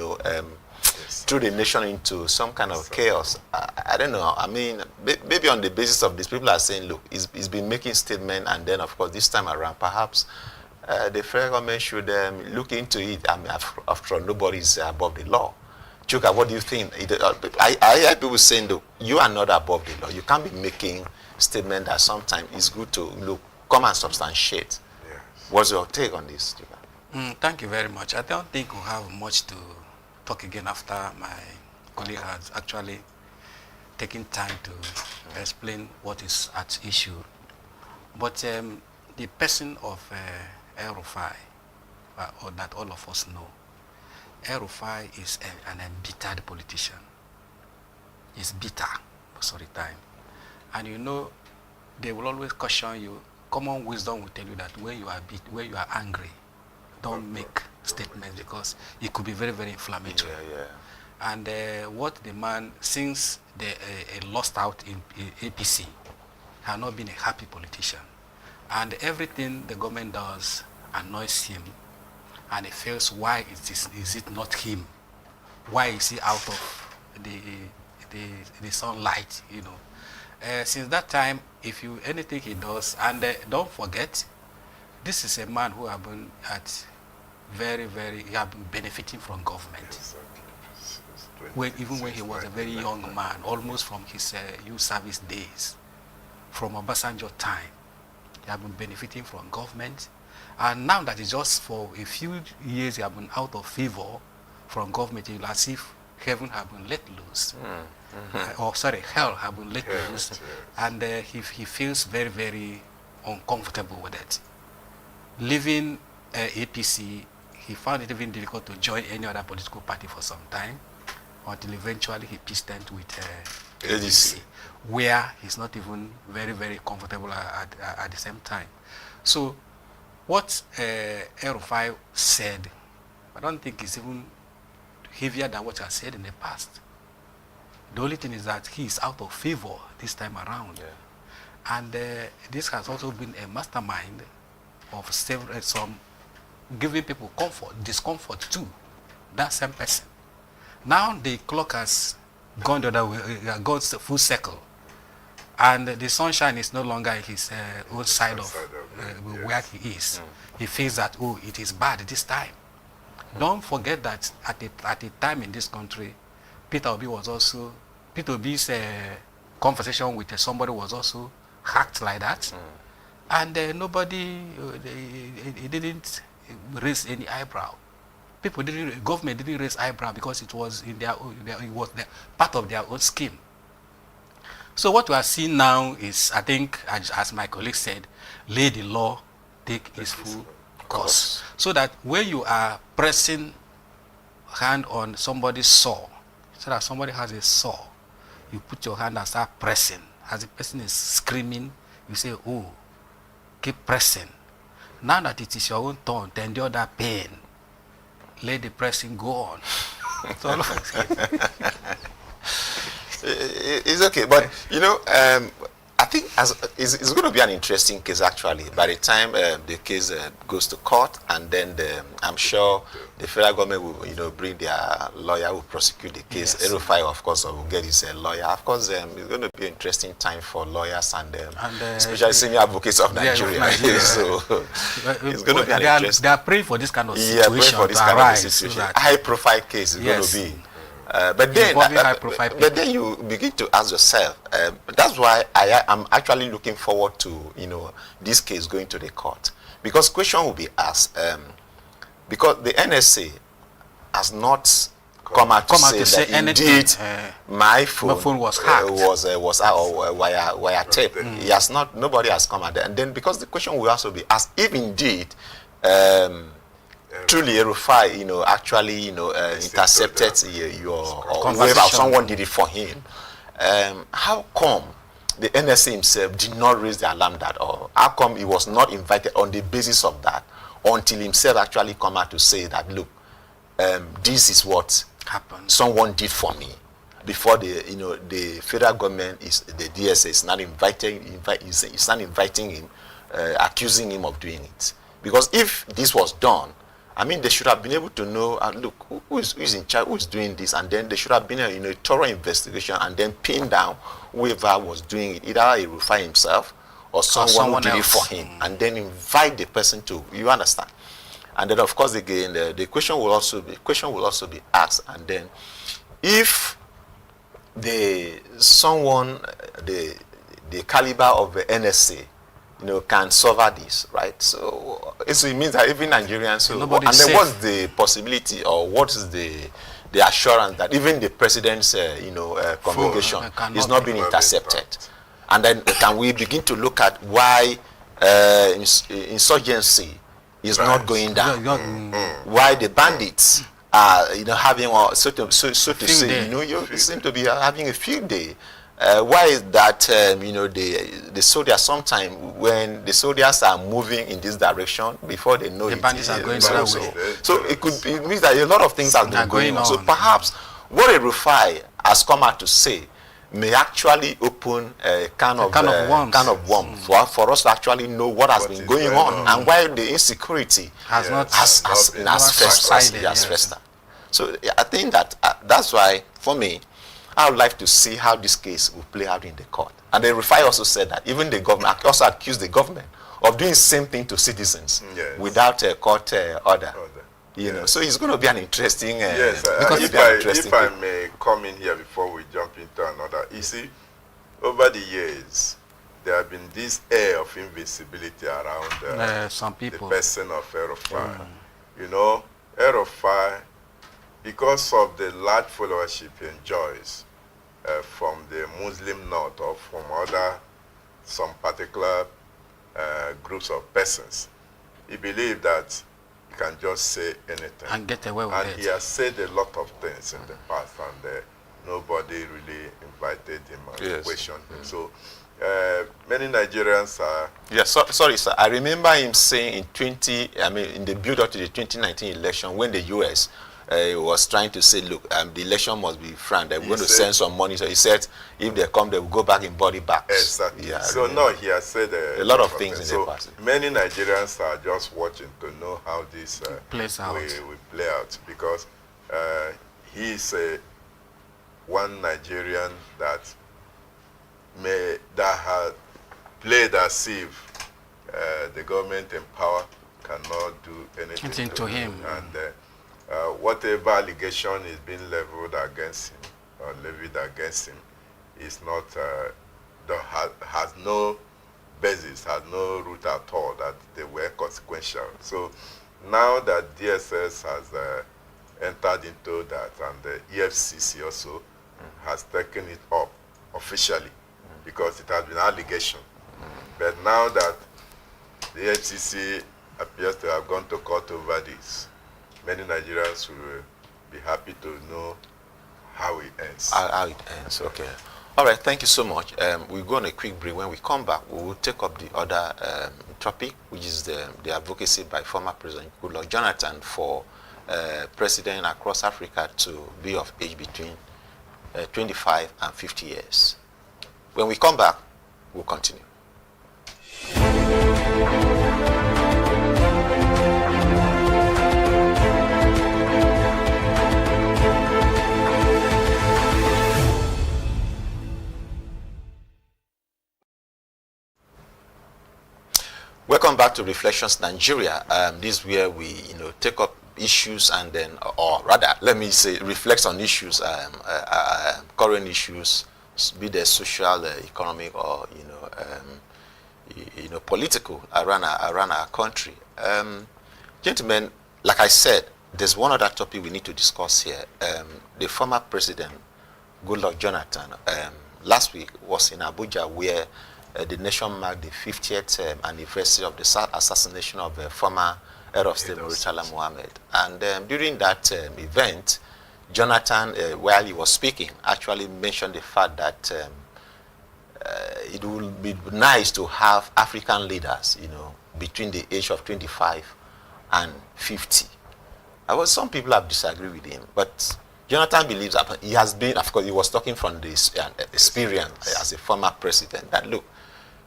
[SPEAKER 7] throw the nation into some kind of chaos. I don't know. I mean, maybe on the basis of this, people are saying, look, he's been making statements, and then, of course, this time around, perhaps the federal government should look into it. I mean, after all, nobody is above the law. Chuka, what do you think? I hear people saying, look, you are not above the law. You can't be making statements that sometimes it's good to come and substantiate.
[SPEAKER 8] Yes.
[SPEAKER 7] What's your take on this, Chuka?
[SPEAKER 3] Thank you very much. I don't think we'll have much to talk again after my colleague has actually taken time to explain what is at issue. But the person of El-Rufai, or that all of us know, El-Rufai is an embittered politician. He's bitter most of the time. And they will always caution you. Common wisdom will tell you that when you are angry, don't make statements because it could be very, very inflammatory. And what the man, since they lost out in APC, has not been a happy politician. And everything the government does annoys him. And he feels, why is it not him? Why is he out of the sunlight, Since that time, anything he does, and don't forget, this is a man who have been he have been benefiting from government. Even when he was a very young man, almost from his youth service days, from Obasanjo time, he have been benefiting from government. And now that it's just for a few years he have been out of favor from government, it's as if heaven have been let loose. Hell have been let loose. Yes. And he feels very, very uncomfortable with it. Leaving APC, he found it even difficult to join any other political party for some time, until eventually he pitched tent with ADC, where he's not even very, very comfortable at the same time. So what El-Rufai said, I don't think it's even heavier than what I said in the past. The only thing is that he is out of favor this time around. Yeah. And this has also been a mastermind of some giving people discomfort too. That same person. Now the clock has gone the other way, gone full circle. And the sunshine is no longer his own side of where he is. He feels that, oh, it is bad this time. Don't forget that at the time in this country, Peter Obi's conversation with somebody was also hacked like that. And nobody, he didn't raise any eyebrow. Government didn't raise eyebrow because it was it was part of their own scheme. So what we are seeing now is, I think, as my colleague said, let the law take its full course. So that when you are pressing hand on somebody's saw, so that somebody has a saw, you put your hand and start pressing. As the person is screaming, you say, oh, keep pressing. Now that it is your own turn to endure that pain, let the pressing go on.
[SPEAKER 7] It's okay, but you know, I think it's going to be an interesting case actually. By the time the case goes to court, and then I'm sure the federal government will, bring their lawyer, will prosecute the case.
[SPEAKER 3] Yes.
[SPEAKER 7] Erufai, of course, will get his lawyer. Of course, it's going to be an interesting time for lawyers and especially senior advocates of Nigeria. So it's going to be an interesting.
[SPEAKER 3] They are praying for this kind of situation.
[SPEAKER 7] Yeah, praying for this kind of situation. High-profile case is going to be. But then you begin to ask yourself. That's why I'm actually looking forward to this case going to the court, because question will be asked because the NSA has not come out to say that indeed my phone was hacked, wire tape. He has not. Nobody has come out there, and then because the question will also be asked if indeed. Truly, Erufai, actually, intercepted your whatever, someone did it for him. How come the NSA himself did not raise the alarm at all? How come he was not invited on the basis of that until himself actually come out to say that, look, this is what happened. Someone did for me. Before the federal government the DSA is not inviting him, accusing him of doing it. Because if this was done, I mean, they should have been able to know, look, who is in charge, who is doing this, and then there should have been a thorough investigation and then pin down whoever was doing it, either Erufai himself or someone who did it for him, and then invite the person to, you understand? And then, of course, again, the question will also be asked, and then if the caliber of the NSA can suffer this, right? So it means that even Nigerians, and then what's the possibility, or what is the assurance that even the president's communication is not being intercepted? And then can we begin to look at why insurgency is not going down? Why the bandits are having so to say, seem to be having a field day? Why is that the soldiers sometimes, when the soldiers are moving in this direction, before they know
[SPEAKER 3] the bandits are going that way.
[SPEAKER 7] So it means that a lot of things have been going on. So perhaps what Erufai has come out to say may actually open a can of worms for us to actually know what has been going on and why the insecurity has festered. So I think that that's why, for me, I would like to see how this case will play out in the court. And the Erufai also said that even the government also accused the government of doing the same thing to citizens without a court order. So it's going to be an interesting.
[SPEAKER 8] If I may come in here before we jump into another, you see, over the years there have been this air of invisibility around
[SPEAKER 3] some people.
[SPEAKER 8] The person of Erufai. Erufai, because of the large followership he enjoys from the Muslim North or from some particular groups of persons, he believed that he can just say anything.
[SPEAKER 3] And get away with it.
[SPEAKER 8] And he has said a lot of things in the past, and nobody really invited him and questioned him. So many Nigerians are...
[SPEAKER 7] Yes, sorry, sir. I remember him saying in the build-up to the 2019 election, when the U.S. Was trying to say, look, the election must be frank. They're going to send some money. So he said, if they come, they will go back in body bags.
[SPEAKER 8] Exactly.
[SPEAKER 7] Yeah,
[SPEAKER 8] so no, he has said
[SPEAKER 7] a lot of things in the past.
[SPEAKER 8] Many Nigerians are just watching to know how this
[SPEAKER 3] plays out.
[SPEAKER 8] Will play out, because he is one Nigerian that had played as if the government in power cannot do anything to him. And whatever allegation is being leveled against him or levied against him is not, has no basis, has no root at all, that they were consequential. So now that DSS has entered into that, and the EFCC also has taken it up officially, because it has been an allegation. But now that the FCC appears to have gone to court over this, many Nigerians will be happy to know how it ends.
[SPEAKER 7] How it ends, okay. All right, thank you so much. We'll go on a quick break. When we come back, we will take up the other topic, which is the advocacy by former President Goodluck Jonathan for president across Africa to be of age between 25 and 50 years. When we come back, we'll continue. Welcome back to Reflections Nigeria. This is where we, take up issues and then, or rather, let me say, reflect on issues, current issues, be they social, economic, or political around our country. Gentlemen, like I said, there's one other topic we need to discuss here. The former president, Goodluck Jonathan, last week was in Abuja, where the nation marked the 50th anniversary of the assassination of the former head of state, Murtala Muhammad. And during that event, Jonathan, while he was speaking, actually mentioned the fact that it would be nice to have African leaders, between the age of 25 and 50. Some people have disagreed with him, but Jonathan believes that he has been, of course, he was talking from this experience as a former president, that look,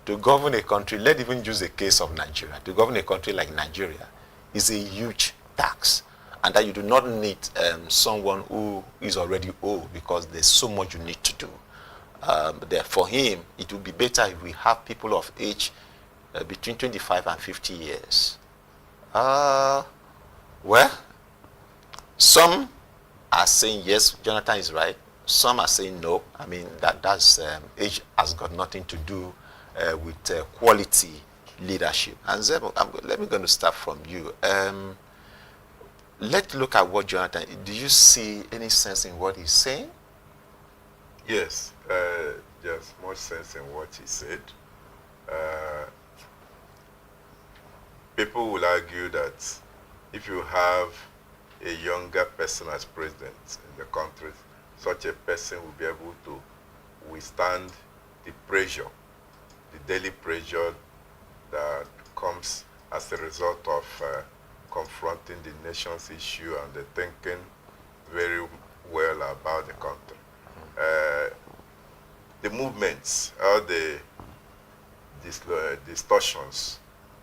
[SPEAKER 7] to govern a country, let's even use the case of Nigeria, to govern a country like Nigeria is a huge tax, and that you do not need someone who is already old, because there's so much you need to do. For him, it would be better if we have people of age between 25 and 50 years. Well, some are saying yes, Jonathan is right. Some are saying no. I mean, that's age has got nothing to do with quality leadership. And Zeb, let me going to start from you. Let's look at what Jonathan, do you see any sense in what he's saying?
[SPEAKER 8] Yes, there's much sense in what he said. People will argue that if you have a younger person as president in the country, such a person will be able to withstand the pressure, the daily pressure that comes as a result of confronting the nation's issue and the thinking very well about the country. The movements, or the distortions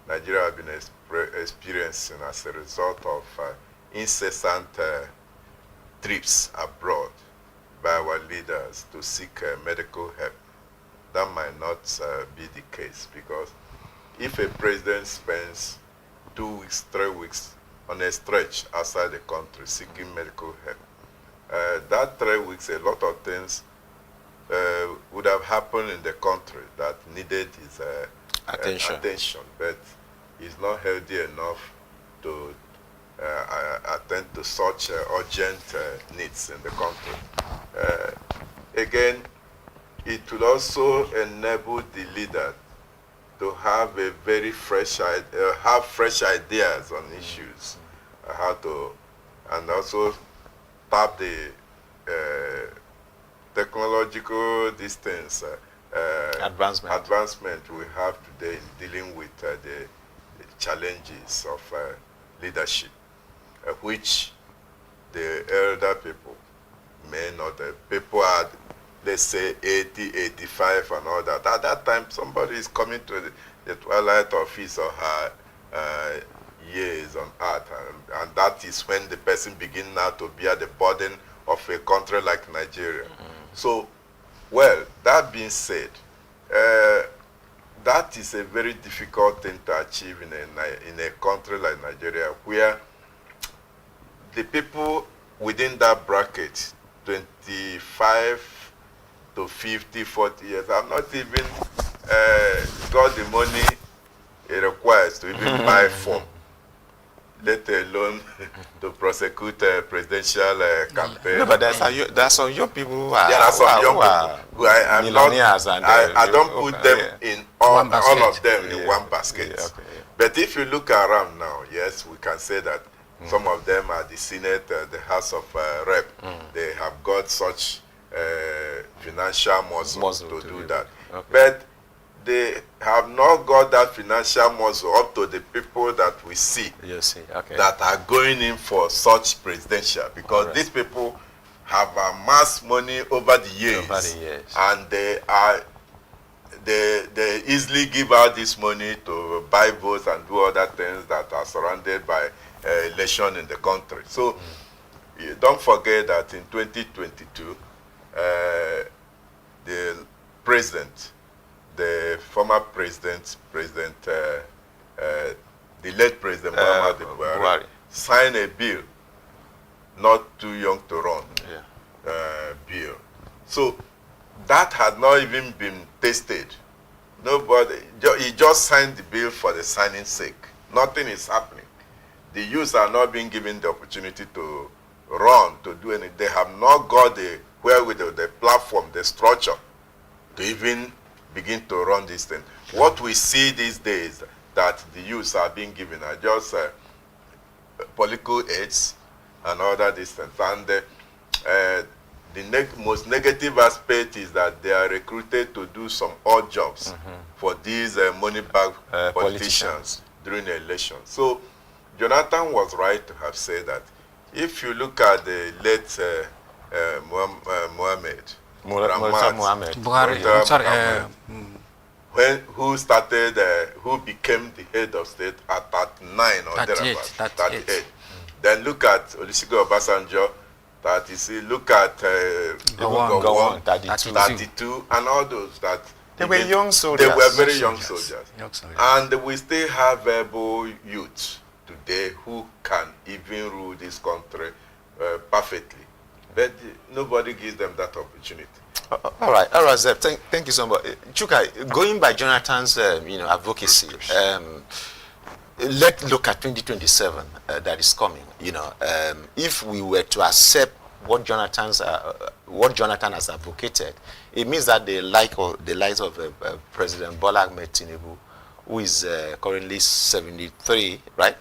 [SPEAKER 8] Nigeria has been experiencing as a result of incessant trips abroad by our leaders to seek medical help, that might not be the case, because if a president spends 2 weeks, 3 weeks on a stretch outside the country seeking medical help, that 3 weeks, a lot of things would have happened in the country that needed his attention, but he's not healthy enough to attend to such urgent needs in the country. Again, it will also enable the leader to have a very fresh ideas on issues, how to, and also tap the technological advancement we have today in dealing with the challenges of leadership, which the elder people may not. People are, let's say, 80, 85 and all that. At that time, somebody is coming to the twilight of his or her years on earth, and that is when the person begins now to bear the burden of a country like Nigeria. So, well, that being said, that that is a very difficult thing to achieve in a country like Nigeria, where the people within that bracket, 25 to 50, 40 years, have not even got the money it requires to even buy form, let alone to prosecute a presidential campaign.
[SPEAKER 7] No, but there's some young people who are,
[SPEAKER 8] there are some young people who I
[SPEAKER 7] millionaires, and
[SPEAKER 8] I don't put them in all of them in one basket.
[SPEAKER 7] Yeah, okay, yeah.
[SPEAKER 8] But if you look around now, yes, we can say that some of them are the Senate, the House of Rep. They have got such financial muscle to do that.
[SPEAKER 7] Okay.
[SPEAKER 8] But they have not got that financial muscle up to the people that we see,
[SPEAKER 7] okay,
[SPEAKER 8] that are going in for such presidential, because these people have amassed money over the years, and they easily give out this money to buy votes and do other things that are surrounded by election in the country. So you don't forget that in 2022, the president, the former president, the late President Muhammadu Buhari, signed a bill, not too young to run, bill. So that had not even been tested. Nobody, he just signed the bill for the signing's sake. Nothing is happening. The youth are not being given the opportunity to run, to do anything. They have not got the wherewithal, the platform, the structure to even begin to run this thing. What we see these days that the youth are being given are just political aids and other distance. And the most negative aspect is that they are recruited to do some odd jobs for these money-bagged politicians during the election. So Jonathan was right to have said that if you look at the late who became the head of state at 39 or thereabouts, 38. Then look at Olusegun Obasanjo, 30. Look at Gowon, 32, and all those that
[SPEAKER 7] they were young soldiers.
[SPEAKER 8] They were very young soldiers. And we still have able youth today who can even rule this country perfectly. But nobody gives them that opportunity.
[SPEAKER 7] All right, Zeb, thank you so much. Chuka, going by Jonathan's advocacy, let's look at 2027 that is coming. If we were to accept what Jonathan has advocated, it means that the likes of President Bola Ahmed Tinubu, who is currently 73, right?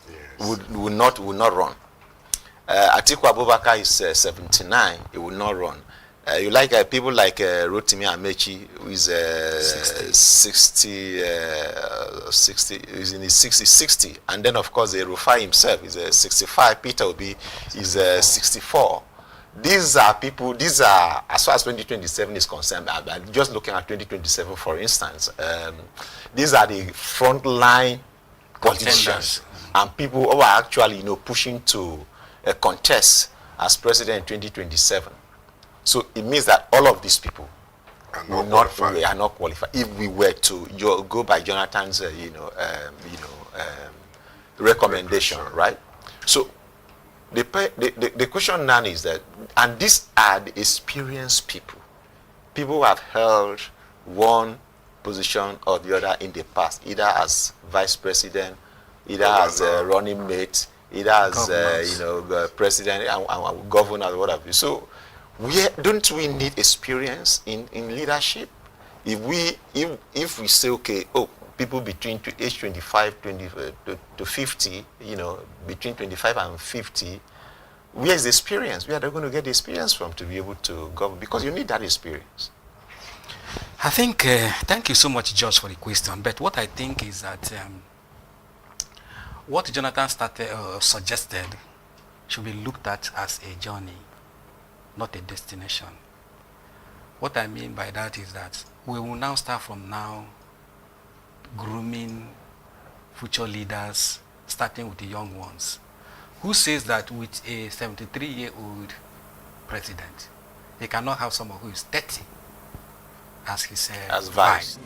[SPEAKER 7] Yes. Will not run. Atiku Abubakar is 79. He will not run. You like people like Rotimi Amechi, who is 60, is in his 60, and then of course Rufai himself is 65. Peter Obi is 64. These are people. These are, as far as 2027 is concerned. Just looking at 2027, for instance, these are the frontline politicians and people who are actually pushing to contest as president in 2027. So it means that all of these people are not qualified. If we were to go by Jonathan's, recommendation, right? So the question now is that, and these are the experienced people who have held one position or the other in the past, either as vice president, either as running mate, either as president and governor or whatever. So don't we need experience in leadership? If we say, okay, people between age 25 to 50, between 25 and 50, where is the experience? Where are they going to get the experience from to be able to govern? Because you need that experience.
[SPEAKER 3] I think, thank you so much, Josh, for the question. But what I think is that what Jonathan suggested should be looked at as a journey, not a destination. What I mean by that is that we will now start from now grooming future leaders, starting with the young ones. Who says that with a 73-year-old president, he cannot have someone who is 30 as his vice?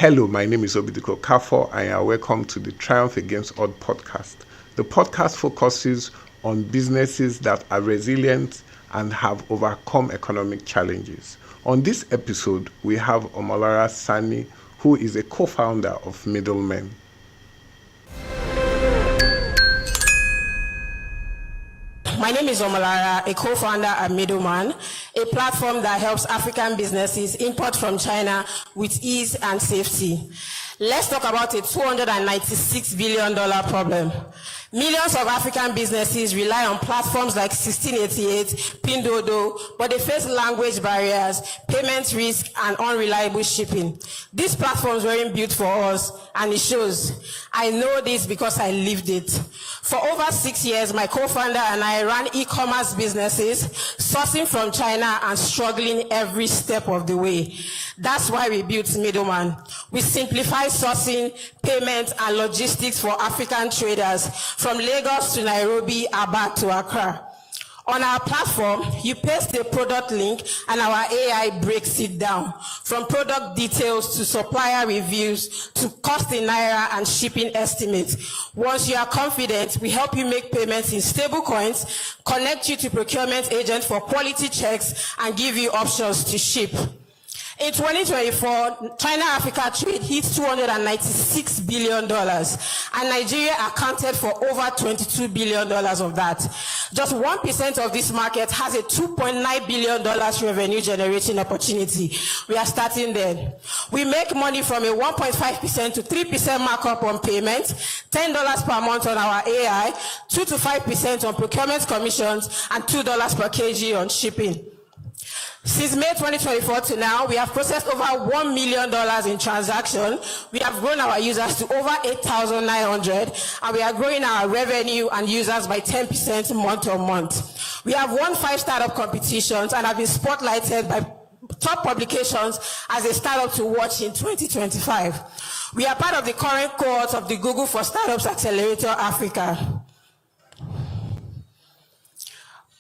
[SPEAKER 9] Hello, my name is Obidiko Kafo, and you are welcome to the Triumph Against Odd podcast. The podcast focuses on businesses that are resilient and have overcome economic challenges. On this episode, we have Omolara Sani, who is a co-founder of Middlemen.
[SPEAKER 10] My name is Omolara, a co-founder at Middleman, a platform that helps African businesses import from China with ease and safety. Let's talk about a $296 billion problem. Millions of African businesses rely on platforms like 1688, Pindodo, but they face language barriers, payment risk, and unreliable shipping. These platforms weren't built for us, and it shows. I know this because I lived it. For over 6 years, my co-founder and I ran e-commerce businesses, sourcing from China and struggling every step of the way. That's why we built Middleman. We simplify sourcing, payment, and logistics for African traders from Lagos to Nairobi, Aba to Accra. On our platform, you paste a product link and our AI breaks it down, from product details to supplier reviews to cost in Naira and shipping estimates. Once you are confident, we help you make payments in stable coins, connect you to procurement agents for quality checks, and give you options to ship. In 2024, China-Africa trade hit $296 billion, and Nigeria accounted for over $22 billion of that. Just 1% of this market has a $2.9 billion revenue generating opportunity. We are starting there. We make money from a 1.5% to 3% markup on payment, $10 per month on our AI, 2 to 5% on procurement commissions, and $2 per kg on shipping. Since May 2024 to now, we have processed over $1 million in transactions. We have grown our users to over 8,900, and we are growing our revenue and users by 10% month on month. We have won 5 startup competitions and have been spotlighted by top publications as a startup to watch in 2025. We are part of the current cohort of the Google for Startups Accelerator Africa.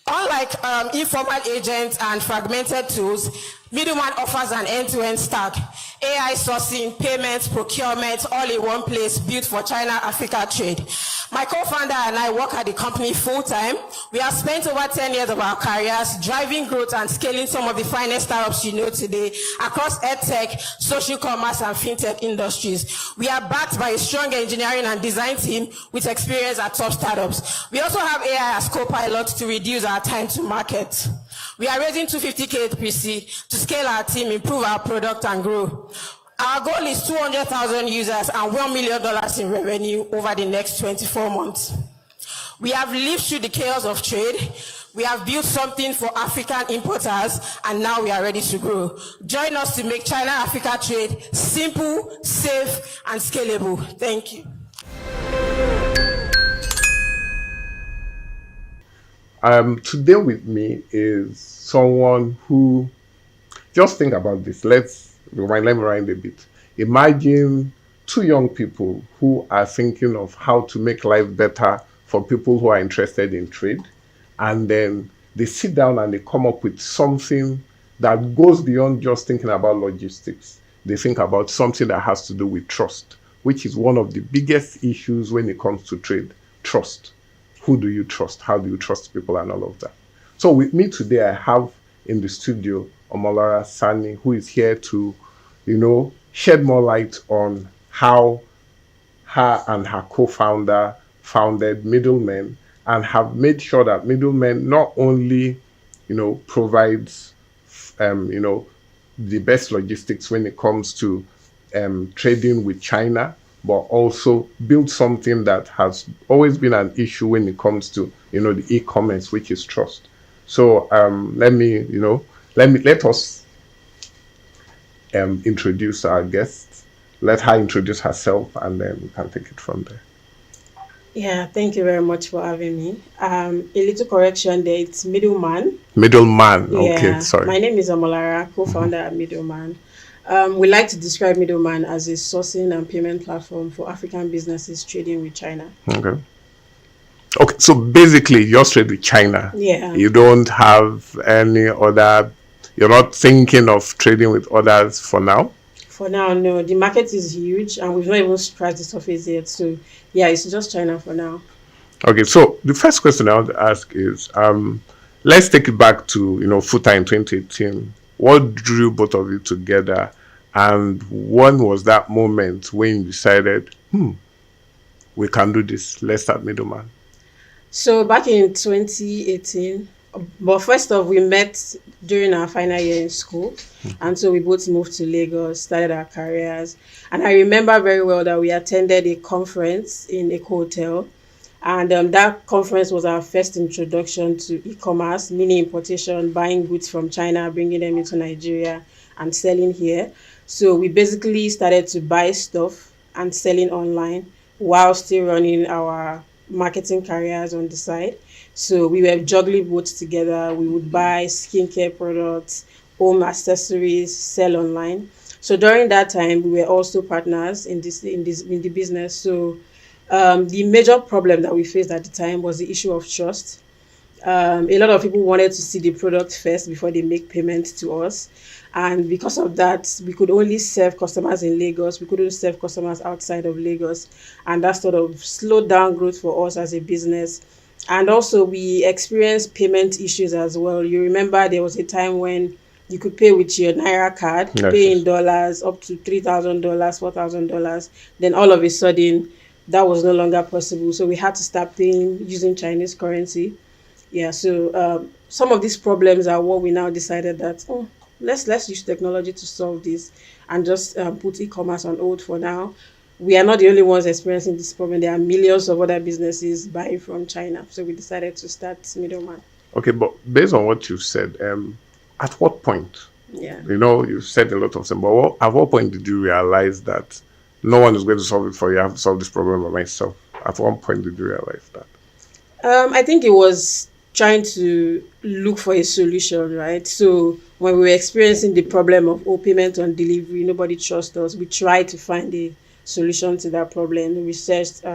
[SPEAKER 10] Unlike informal agents and fragmented tools, Middleman offers an end-to-end stack. AI sourcing, payments, procurement, all in one place, built for China-Africa trade. My co-founder and I work at the company full-time. We have spent over 10 years of our careers driving growth and scaling some of the finest startups you know today across edtech, social commerce, and fintech industries. We are backed by a strong engineering and design team with experience at top startups. We also have AI as co-pilot to reduce our time to market. We are raising $250K pre-seed to scale our team, improve our product, and grow. Our goal is 200,000 users and $1 million in revenue over the next 24 months. We have lived through the chaos of trade. We have built something for African importers, and now we are ready to grow. Join us to make China-Africa trade simple, safe, and scalable. Thank you.
[SPEAKER 9] Today with me is someone who, just think about this. Let me rewind a bit. Imagine 2 young people who are thinking of how to make life better for people who are interested in trade, and then they sit down and they come up with something that goes beyond just thinking about logistics. They think about something that has to do with trust, which is one of the biggest issues when it comes to trade. Trust. Who do you trust? How do you trust people and all of that? So with me today, I have in the studio Omolara Sani, who is here to, shed more light on how her and her co-founder founded Middlemen and have made sure that Middlemen not only, provides, the best logistics when it comes to trading with China, but also build something that has always been an issue when it comes to, the e-commerce, which is trust. So let us introduce our guest. Let her introduce herself, and then we can take it from there.
[SPEAKER 10] Yeah, thank you very much for having me. A little correction there, it's Middleman.
[SPEAKER 9] Middleman, okay,
[SPEAKER 10] Yeah,
[SPEAKER 9] sorry.
[SPEAKER 10] my name is Omolara, co-founder at Middleman. We like to describe Middleman as a sourcing and payment platform for African businesses trading with China.
[SPEAKER 9] Okay. Okay, so basically you're straight with China.
[SPEAKER 10] Yeah.
[SPEAKER 9] You don't have any other, you're not thinking of trading with others for now?
[SPEAKER 10] For now, no. The market is huge, and we've not even scratched the surface yet. So, yeah, it's just China for now.
[SPEAKER 9] Okay, so the first question I want to ask is, let's take it back to Futa in 2018. What drew both of you together, and when was that moment when you decided, we can do this? Let's start middleman.
[SPEAKER 10] So back in 2018, but first off, we met during our final year in school, and so we both moved to Lagos, started our careers, and I remember very well that we attended a conference in a hotel, and that conference was our first introduction to e-commerce, meaning importation, buying goods from China, bringing them into Nigeria, and selling here. So we basically started to buy stuff and selling online while still running our marketing careers on the side. So we were juggling both together. We would buy skincare products, home accessories, sell online. So during that time, we were also partners in the business. So the major problem that we faced at the time was the issue of trust. A lot of people wanted to see the product first before they make payment to us. And because of that, we could only serve customers in Lagos. We couldn't serve customers outside of Lagos. And that sort of slowed down growth for us as a business. And also we experienced payment issues as well. You remember there was a time when you could pay with your Naira card, pay in dollars up to $3,000, $4,000. Then all of a sudden, that was no longer possible. So we had to start paying using Chinese currency. Yeah, so some of these problems are what we now decided that, let's use technology to solve this and just put e-commerce on hold for now. We are not the only ones experiencing this problem. There are millions of other businesses buying from China. So we decided to start middleman.
[SPEAKER 9] Okay, but based on what you said, at what point?
[SPEAKER 10] Yeah.
[SPEAKER 9] You said a lot of things, but at what point did you realize that no one is going to solve it for you? I have to solve this problem by myself. At what point did you realize that?
[SPEAKER 10] I think it was trying to look for a solution, right? So when we were experiencing the problem of payment on delivery, nobody trusts us. We tried to find a solution to that problem. We researched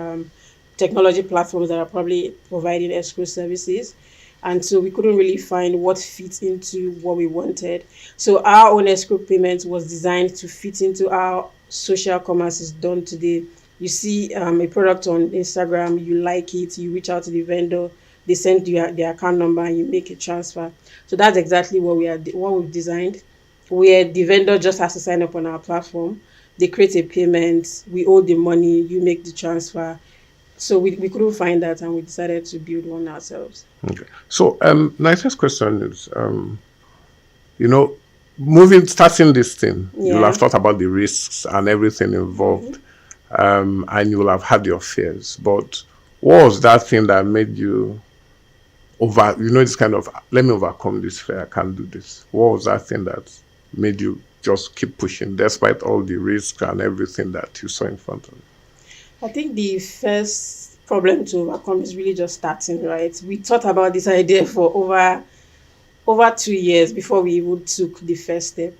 [SPEAKER 10] technology platforms that are probably providing escrow services. And so we couldn't really find what fits into what we wanted. So our own escrow payment was designed to fit into how social commerce is done today. You see a product on Instagram, you like it, you reach out to the vendor, they send you their account number and you make a transfer. So that's exactly what we've designed, where the vendor just has to sign up on our platform. They create a payment, we owe the money, you make the transfer. So we couldn't find that and we decided to build one ourselves.
[SPEAKER 9] Okay. So my first question is, starting this thing, you'll have thought about the risks and everything involved, and you will have had your fears. But what was that thing that made you this kind of, let me overcome this fear, I can't do this? What was that thing that made you just keep pushing despite all the risk and everything that you saw in front of you?
[SPEAKER 10] I think the first problem to overcome is really just starting, right? We thought about this idea for over 2 years before we even took the first step.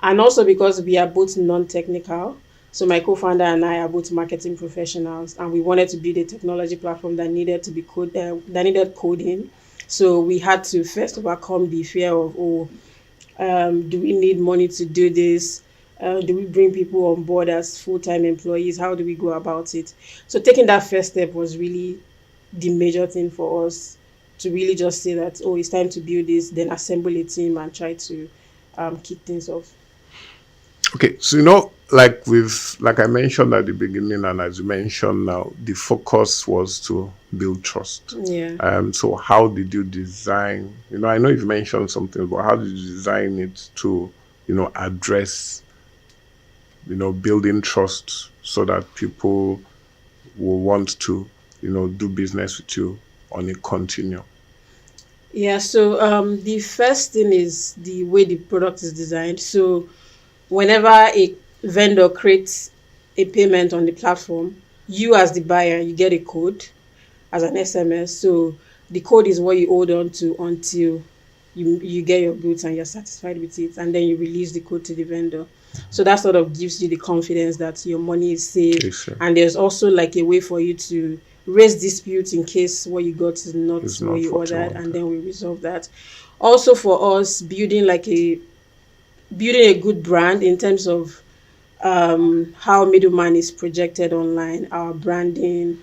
[SPEAKER 10] And also because we are both non-technical. So my co-founder and I are both marketing professionals, and we wanted to build a technology platform that needed to be that needed coding. So we had to first overcome the fear of, do we need money to do this? Do we bring people on board as full-time employees? How do we go about it? So taking that first step was really the major thing for us, to really just say that, it's time to build this, then assemble a team and try to kick things off.
[SPEAKER 9] Okay, so like I mentioned at the beginning, and as you mentioned now, the focus was to build trust.
[SPEAKER 10] Yeah.
[SPEAKER 9] So how did you design? I know you've mentioned something, but how did you design it to, address, building trust so that people will want to, do business with you on a continuum?
[SPEAKER 10] Yeah. So the first thing is the way the product is designed. So whenever a vendor creates a payment on the platform, you as the buyer, you get a code as an SMS. So the code is what you hold on to until you get your goods and you're satisfied with it, and then you release the code to the vendor. So that sort of gives you the confidence that your money is safe.
[SPEAKER 9] Yes, sir.
[SPEAKER 10] And there's also like a way for you to raise disputes in case what you got is not what you ordered, and then we resolve that. Also for us, building a good brand in terms of how middleman is projected online, our branding,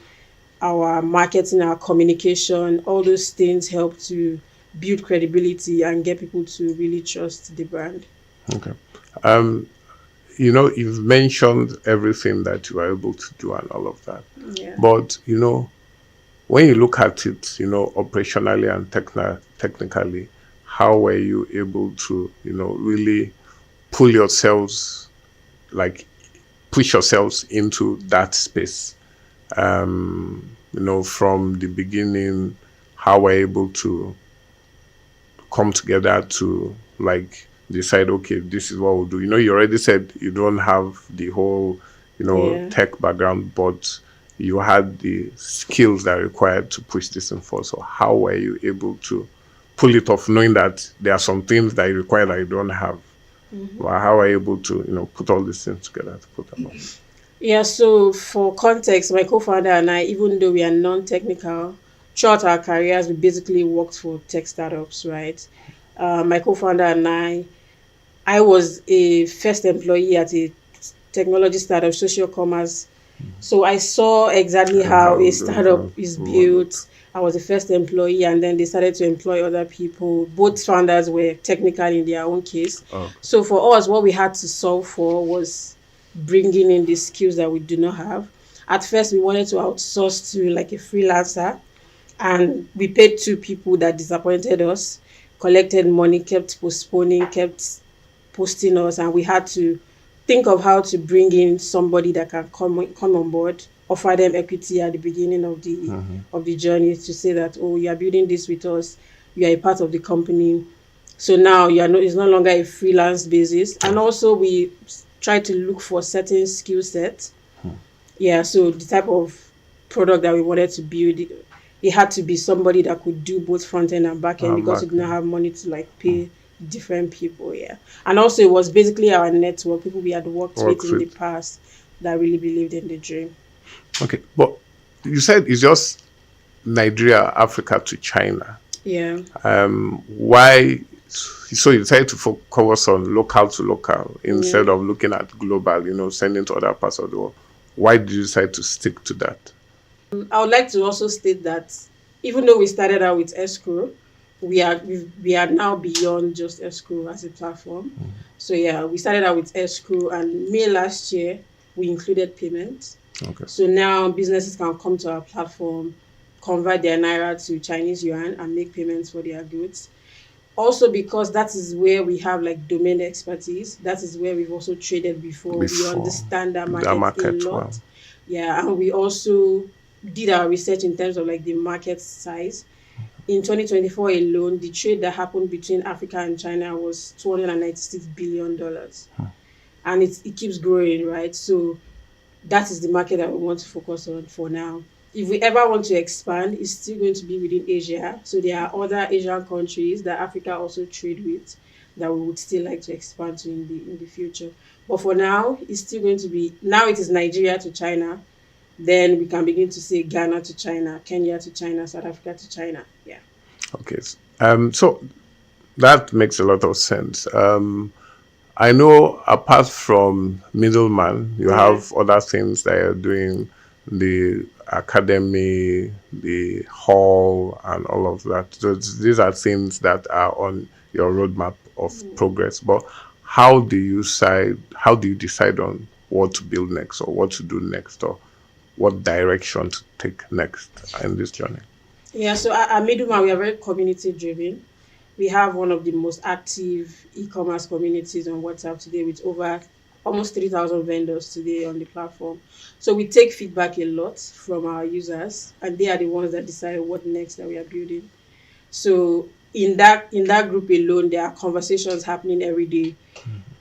[SPEAKER 10] our marketing, our communication, all those things help to build credibility and get people to really trust the brand.
[SPEAKER 9] Okay. You know, you've mentioned everything that you are able to do and all of that.
[SPEAKER 10] Yeah.
[SPEAKER 9] But, you know, when you look at it, you know, operationally and technically, how were you able to, you know, really pull yourselves, like push yourselves into that space? You know, from the beginning, how were you able to come together to like decide, okay, this is what we'll do? You know, you already said you don't have the whole, you know,
[SPEAKER 10] Yeah.
[SPEAKER 9] tech background, but you had the skills that are required to push this in forward. So how were you able to pull it off, knowing that there are some things that you require that you don't have? Well, how are you able to, you know, put all these things together to put them on?
[SPEAKER 10] Yeah, so for context, my co-founder and I, even though we are non-technical, throughout our careers, we basically worked for tech startups, right? My co-founder and I was a first employee at a technology startup, social commerce. So I saw exactly how a startup is built. I was the first employee, and then they started to employ other people. Both founders were technical in their own case.
[SPEAKER 9] Oh.
[SPEAKER 10] So for us, what we had to solve for was bringing in the skills that we do not have. At first, we wanted to outsource to like a freelancer, and we paid 2 people that disappointed us, collected money, kept postponing, kept posting us, and we had to think of how to bring in somebody that can come on board, offer them equity at the beginning of the journey, to say that, oh, you are building this with us, you are a part of the company. So now it's no longer a freelance basis. And also we try to look for certain skill sets. Yeah, so the type of product that we wanted to build, it had to be somebody that could do both front end and back end, because we did not have money to like pay different people. Yeah, and also it was basically our network, people we had worked with in the past, that really believed in the dream.
[SPEAKER 9] Okay, but you said it's just Nigeria, Africa to China.
[SPEAKER 10] Yeah.
[SPEAKER 9] Why? So you decided to focus on local to local instead of looking at global, you know, sending to other parts of the world. Why did you decide to stick to that?
[SPEAKER 10] I would like to also state that even though we started out with escrow, we are now beyond just escrow as a platform. So yeah, we started out with escrow, and May last year we included payment.
[SPEAKER 9] Okay.
[SPEAKER 10] So now businesses can come to our platform, convert their naira to Chinese yuan, and make payments for their goods. Also, because that is where we have like domain expertise, that is where we've also traded before. We understand that market a lot.
[SPEAKER 9] Wow.
[SPEAKER 10] Yeah, and we also did our research in terms of like the market size. In 2024 alone, the trade that happened between Africa and China was $296 billion. And it keeps growing, right? So that is the market that we want to focus on for now. If we ever want to expand, it's still going to be within Asia. So there are other Asian countries that Africa also trade with that we would still like to expand to in the future. But for now, it's still going to be, now it is Nigeria to China. Then we can begin to say Ghana to China, Kenya to China, South Africa to China. Yeah.
[SPEAKER 9] Okay. So that makes a lot of sense. I know apart from middleman, you have other things that you're doing, the academy, the hall, and all of that. So these are things that are on your roadmap of progress. But how do you decide on what to build next, or what to do next, or what direction to take next in this journey?
[SPEAKER 10] Yeah, so at Middleman, we are very community driven. We have one of the most active e-commerce communities on WhatsApp today, with over almost 3,000 vendors today on the platform. So we take feedback a lot from our users, and they are the ones that decide what next that we are building. So in that group alone, there are conversations happening every day.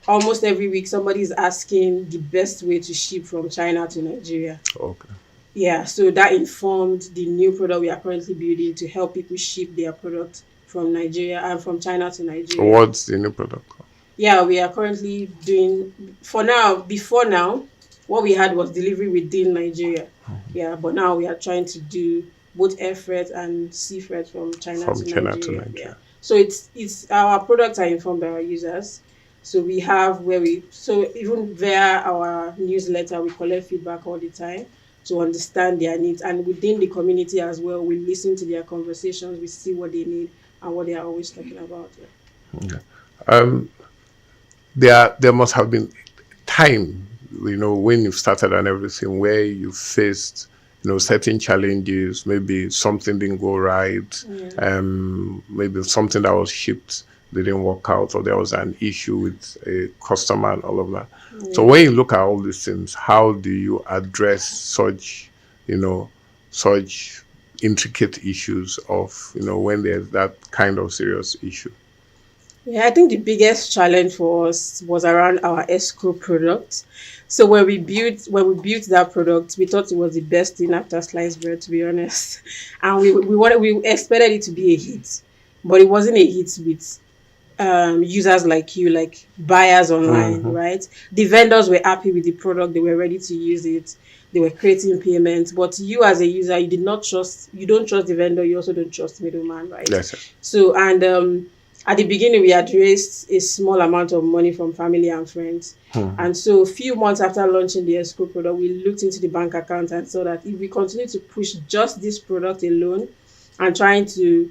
[SPEAKER 10] Almost every week, somebody is asking the best way to ship from China to Nigeria.
[SPEAKER 9] Okay.
[SPEAKER 10] Yeah, so that informed the new product we are currently building to help people ship their product from Nigeria and from China to Nigeria.
[SPEAKER 9] What's the new product?
[SPEAKER 10] Yeah, we are currently doing, before now, what we had was delivery within Nigeria. Yeah, but now we are trying to do both air freight and sea freight from China to Nigeria. Yeah. So it's our products are informed by our users, So we have so even via our newsletter, we collect feedback all the time to understand their needs. And within the community as well, we listen to their conversations, we see what they need and what they are always talking about. Yeah.
[SPEAKER 9] Okay. There must have been time, when you started and everything, where you faced, certain challenges. Maybe something didn't go right.
[SPEAKER 10] Yeah.
[SPEAKER 9] Maybe something that was shipped didn't work out, or there was an issue with a customer and all of that.
[SPEAKER 10] Yeah.
[SPEAKER 9] So when you look at all these things, how do you address such intricate issues of, when there's that kind of serious issue?
[SPEAKER 10] Yeah, I think the biggest challenge for us was around our escrow product. So when we built that product, we thought it was the best thing after sliced bread, to be honest. And we expected it to be a hit, but it wasn't a hit with users like you, like buyers online, right? The vendors were happy with the product, they were ready to use it, they were creating payments, but you as a user, you don't trust the vendor, you also don't trust the middleman, right?
[SPEAKER 9] Yes, sir.
[SPEAKER 10] So, and at the beginning, we had raised a small amount of money from family and friends. And so a few months after launching the escrow product, we looked into the bank account and saw that if we continue to push just this product alone and trying to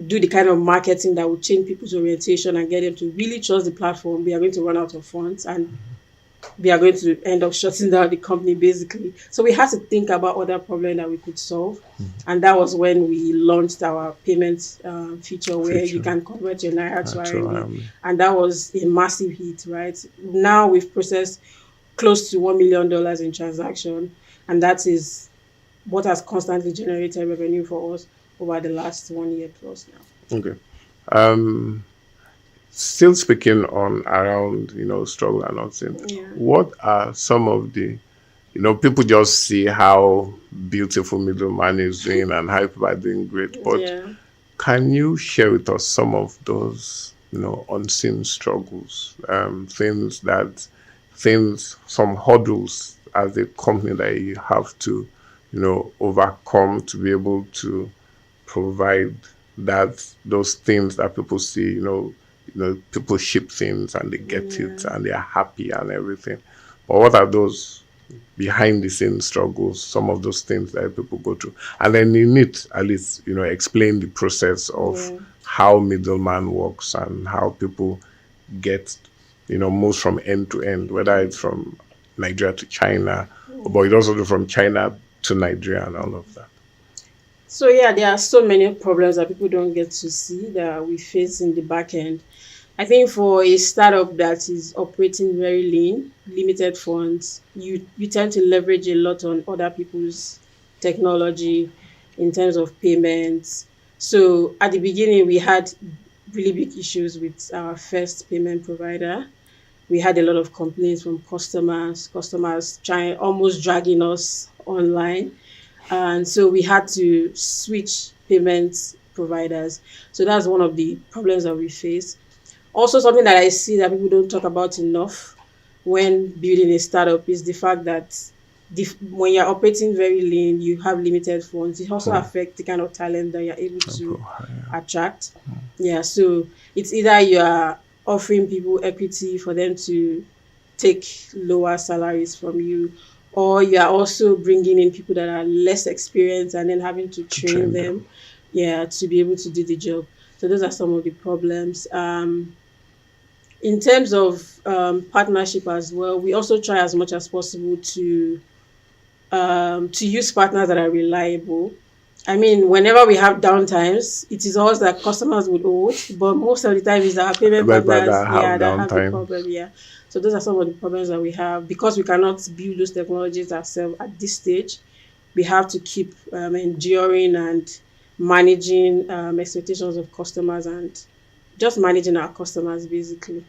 [SPEAKER 10] do the kind of marketing that would change people's orientation and get them to really trust the platform, we are going to run out of funds and we are going to end up shutting down the company, basically. So we had to think about other problems that we could solve. And that was when we launched our payment feature where you can convert your Naira to RMB. And that was a massive hit, right? Now we've processed close to $1 million in transaction. And that is what has constantly generated revenue for us over the last 1 year plus now.
[SPEAKER 9] Okay. Still speaking on around, struggle and all things, what are some of the, people just see how beautiful middleman is doing and how people are doing great, but can you share with us some of those, unseen struggles, some hurdles as a company that you have to, overcome to be able to provide those things that people see, people ship things and they get it and they are happy and everything. But what are those behind the scenes struggles, some of those things that people go through? And then you need at least, explain the process of how middleman works and how people get, moves from end to end, whether it's from Nigeria to China, but it also do from China to Nigeria and all of that.
[SPEAKER 10] So yeah, there are so many problems that people don't get to see that we face in the back end. I think for a startup that is operating very lean, limited funds, you tend to leverage a lot on other people's technology in terms of payments. So at the beginning, we had really big issues with our first payment provider. We had a lot of complaints from customers trying, almost dragging us online. And so we had to switch payment providers. So that's one of the problems that we face. Also, something that I see that people don't talk about enough when building a startup is the fact that when you're operating very lean, you have limited funds. It also affects the kind of talent that you're able to attract. Yeah, so it's either you are offering people equity for them to take lower salaries from you, or you are also bringing in people that are less experienced and then having to train them, to be able to do the job. So those are some of the problems. In terms of partnership as well, we also try as much as possible to use partners that are reliable. I mean, whenever we have downtimes, it is always that customers would owe it, but most of the time it's our payment partners that have the problem. So those are some of the problems that we have. Because we cannot build those technologies ourselves at this stage, we have to keep enduring and managing expectations of customers and just managing our customers, basically.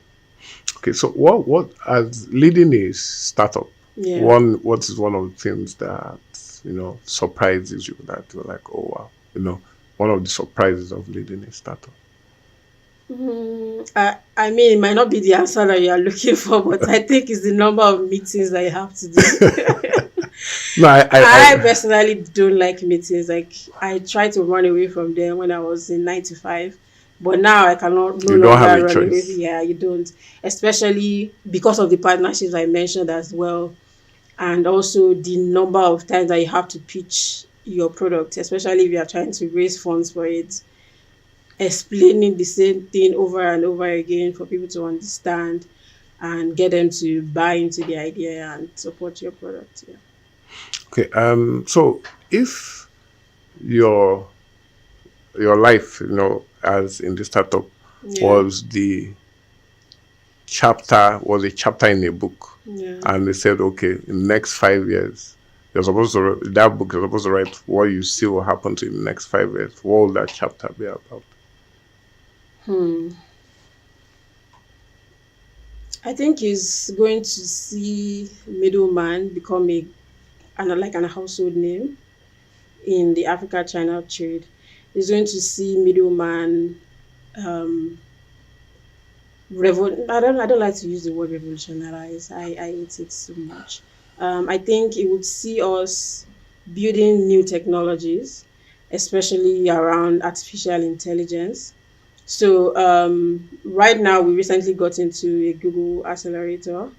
[SPEAKER 9] Okay, so what as leading a startup, what is one of the things that, surprises you that you're like, oh wow, one of the surprises of leading a startup?
[SPEAKER 10] I mean, it might not be the answer that you are looking for, but I think it's the number of meetings that you have to do.
[SPEAKER 9] No,
[SPEAKER 10] I personally don't like meetings. Like, I tried to run away from them when I was in 9 to 5 But now I cannot no
[SPEAKER 9] You don't have
[SPEAKER 10] longer
[SPEAKER 9] a
[SPEAKER 10] run away.
[SPEAKER 9] choice.
[SPEAKER 10] Yeah, you don't. Especially because of the partnerships I mentioned as well. And also the number of times that you have to pitch your product, especially if you are trying to raise funds for it, explaining the same thing over and over again for people to understand and get them to buy into the idea and support your product. Yeah.
[SPEAKER 9] Okay. So if your life, as in the startup,
[SPEAKER 10] Yeah.
[SPEAKER 9] was a chapter in a book,
[SPEAKER 10] Yeah.
[SPEAKER 9] and they said, okay, in the next 5 years, that book is supposed to write what you see will happen to you in the next 5 years. What will that chapter be about?
[SPEAKER 10] I think he's going to see middleman become like an household name in the Africa-China trade. He's going to see middleman I don't like to use the word revolutionize. I hate it so much. I think it would see us building new technologies, especially around artificial intelligence. So right now, we recently got into a Google accelerator,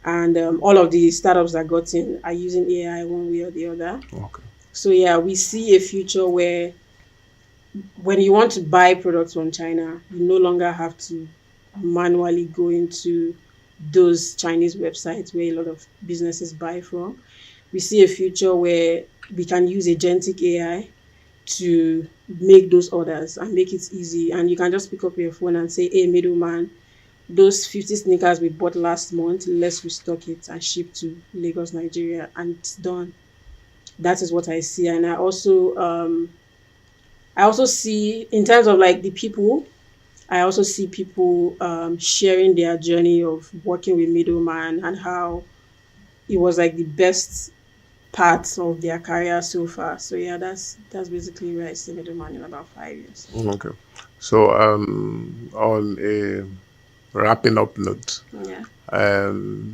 [SPEAKER 10] and all of the startups that got in are using AI one way or the other.
[SPEAKER 9] Okay.
[SPEAKER 10] So yeah, we see a future where when you want to buy products from China, you no longer have to manually go into those Chinese websites where a lot of businesses buy from. We see a future where we can use agentic AI to make those orders and make it easy. And you can just pick up your phone and say, hey, middleman, those 50 sneakers we bought last month, let's restock it and ship to Lagos, Nigeria, and it's done. That is what I see. And I also see, in terms of like the people, I also see people sharing their journey of working with middleman and how it was like the best part of their career so far. So yeah, that's basically where I see middleman in about 5 years.
[SPEAKER 9] Okay. So on a wrapping up note,
[SPEAKER 10] Yeah.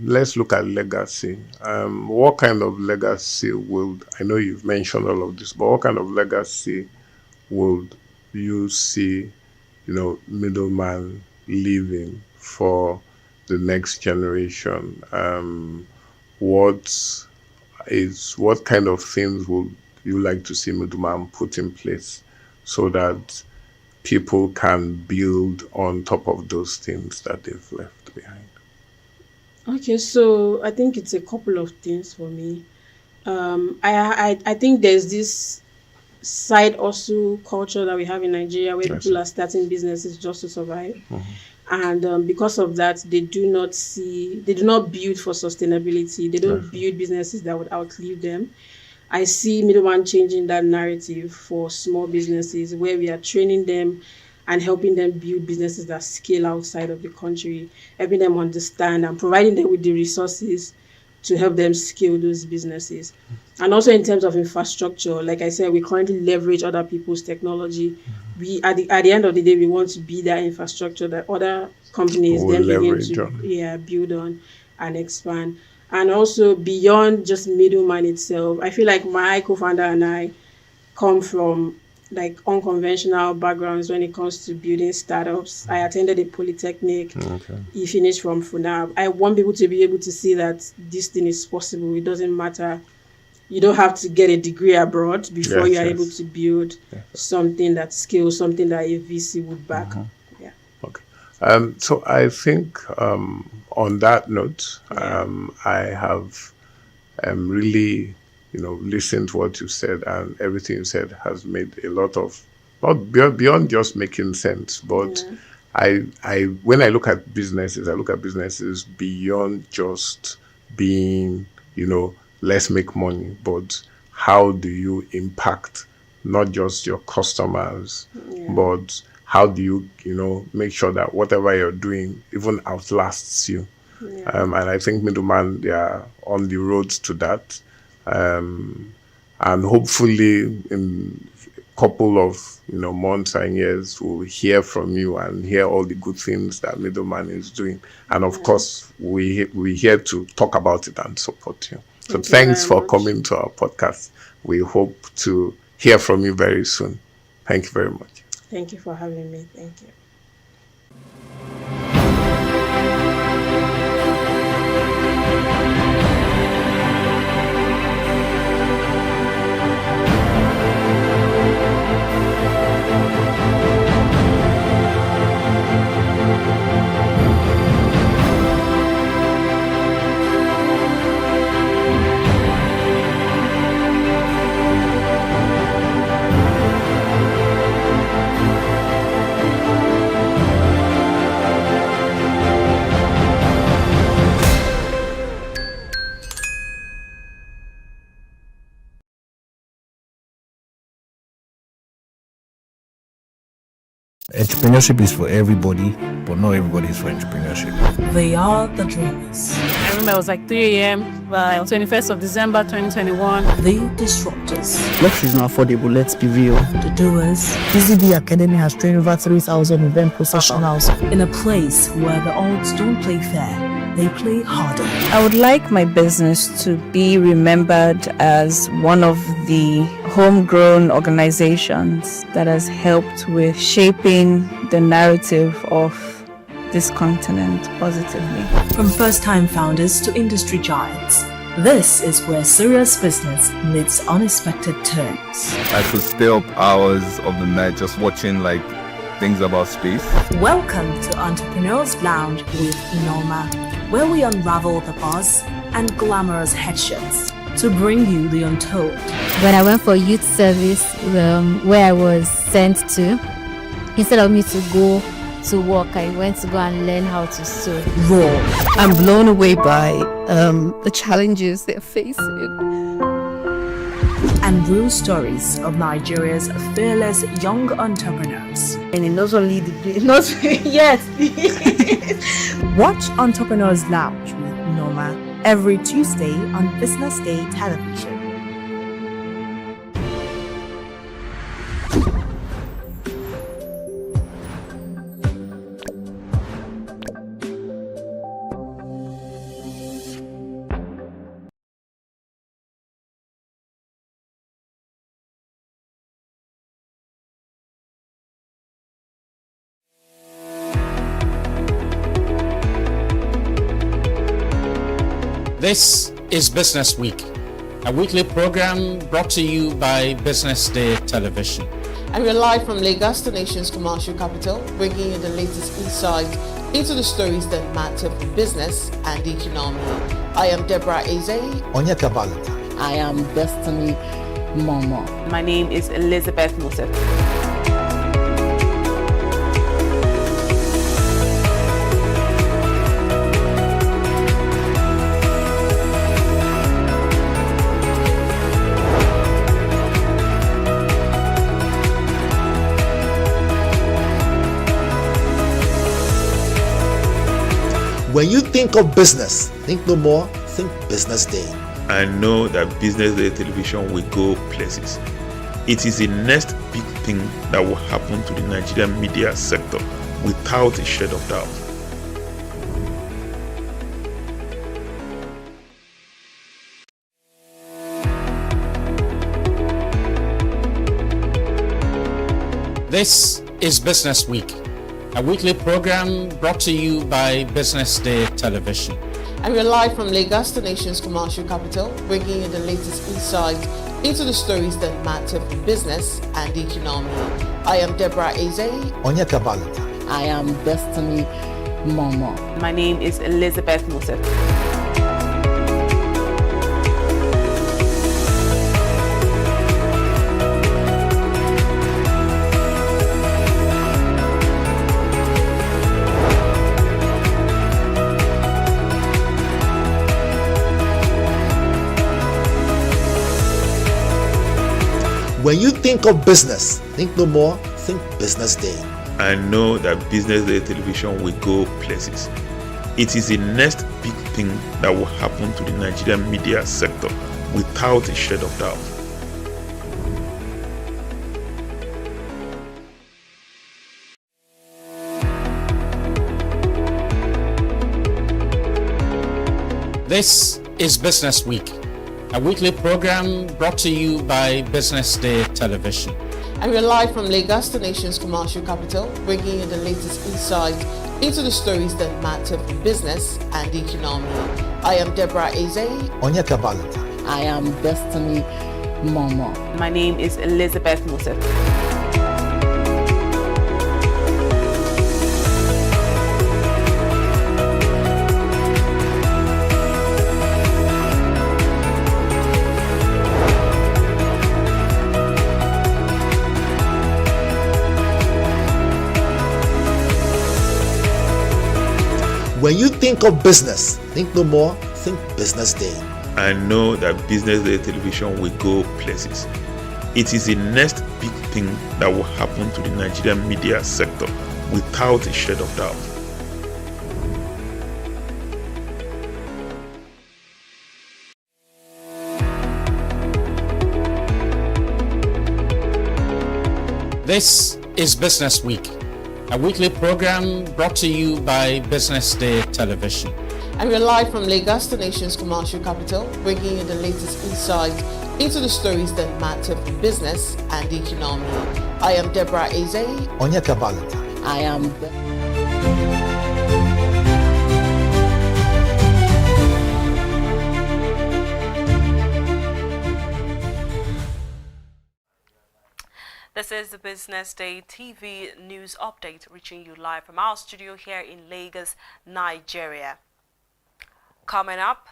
[SPEAKER 9] let's look at legacy. What kind of legacy I know you've mentioned all of this, but what kind of legacy would you see, middleman leaving for the next generation? What kind of things would you like to see middleman put in place so that people can build on top of those things that they've left behind?
[SPEAKER 10] Okay, so I think it's a couple of things for me. I think there's this side hustle culture that we have in Nigeria where people are starting businesses just to survive. And because of that, they do not build for sustainability. They don't build businesses that would outlive them. I see middleman changing that narrative for small businesses where we are training them and helping them build businesses that scale outside of the country, helping them understand and providing them with the resources to help them scale those businesses. And also in terms of infrastructure, like I said, we currently leverage other people's technology. We at the end of the day, we want to be that infrastructure that other companies then begin to build on and expand. And also beyond just middleman itself, I feel like my co-founder and I come from like unconventional backgrounds when it comes to building startups. I attended a polytechnic. He finished from FUNAB. I want people to be able to see that this thing is possible. It doesn't matter. You don't have to get a degree abroad before you are able to build something that scales, something that a VC would back. Yeah.
[SPEAKER 9] Okay. So I think on that note, I have really listened to what you said, and everything you said has made a lot of, not beyond just making sense, but I when I look at businesses beyond just being, let's make money, but how do you impact not just your customers, but how do you, make sure that whatever you're doing even outlasts you? And I think middleman, they are on the road to that. And hopefully in a couple of months and years, we'll hear from you and hear all the good things that middleman is doing. And of course, we're here to talk about it and support you. So thanks for coming to our podcast. We hope to hear from you very soon. Thank you very much.
[SPEAKER 11] Thank you for having me. Thank you.
[SPEAKER 19] Entrepreneurship is for everybody, but not everybody is for entrepreneurship.
[SPEAKER 18] They are the dreamers,
[SPEAKER 22] I remember it was like 3 a.m. by 21st of December 2021.
[SPEAKER 18] the disruptors,
[SPEAKER 1] Life is not affordable, let's be real.
[SPEAKER 18] the doers,
[SPEAKER 1] BusinessDay Academy has trained over 3,000 event professionals.
[SPEAKER 18] in a place where the odds don't play fair, they play harder.
[SPEAKER 23] I would like my business to be remembered as one of the homegrown organizations that has helped with shaping the narrative of this continent positively.
[SPEAKER 18] From first-time founders to industry giants, this is where serious business meets unexpected turns.
[SPEAKER 24] I could stay up hours of the night just watching like things about space.
[SPEAKER 18] Welcome to Entrepreneurs Lounge with Norma, where we unravel the buzz and glamorous headshots to bring you the untold.
[SPEAKER 27] When I went for youth service, where I was sent to, instead of me to go to work, I went to go and learn how to sew.
[SPEAKER 18] Raw.
[SPEAKER 21] I'm blown away by the challenges they're facing.
[SPEAKER 18] And real stories of Nigeria's fearless young entrepreneurs.
[SPEAKER 21] And not only not yes.
[SPEAKER 18] Watch Entrepreneurs Lounge with Norma every Tuesday on BusinessDay television.
[SPEAKER 12] This is Business Week, a weekly program brought to you by BusinessDay television.
[SPEAKER 13] And we're live from Lagos, the nation's commercial capital, bringing you the latest insight into the stories that matter for business and the economy. I am Deborah Eze.
[SPEAKER 15] Onyeka Valentine.
[SPEAKER 29] I am Destiny Momo. My name is Elizabeth Moses.
[SPEAKER 15] When you think of business, think no more, think BusinessDay.
[SPEAKER 14] I know that BusinessDay television will go places. It is the next big thing that will happen to the Nigerian media sector without a shade of doubt.
[SPEAKER 12] This is Business Week, a weekly program brought to you by BusinessDay television.
[SPEAKER 13] And we're live from Lagos, the nation's commercial capital, bringing you the latest insight into the stories that matter for business and the economy. I am Deborah Eze.
[SPEAKER 15] Onyeka Valentine.
[SPEAKER 29] I am Destiny Momo. My name is Elizabeth Moses.
[SPEAKER 15] When you think of business, think no more, think BusinessDay.
[SPEAKER 14] I know that BusinessDay television will go places. It is the next big thing that will happen to the Nigerian media sector without a shade of doubt.
[SPEAKER 12] This is Business Week, a weekly program brought to you by BusinessDay television.
[SPEAKER 13] And we're live from Lagos, the nation's commercial capital, bringing you the latest insight into the stories that matter for business and the economy. I am Deborah Eze.
[SPEAKER 15] Onyeka Valentine.
[SPEAKER 29] I am Destiny Momo. My name is Elizabeth Moses.
[SPEAKER 15] When you think of business, think no more, think Business Day.
[SPEAKER 14] I know that Business Day television will go places. It is the next big thing that will happen to the Nigerian media sector without a shade of doubt.
[SPEAKER 12] This is Business Week, a weekly program brought to you by Business Day Television.
[SPEAKER 13] And we're live from Lagos, the nation's commercial capital, bringing you the latest insight into the stories that matter for business and the economy. I am Deborah Eze.
[SPEAKER 15] Onyeka Valentine.
[SPEAKER 29] I am
[SPEAKER 4] This is the Business Day TV news update, reaching you live from our studio here in Lagos, Nigeria. Coming up,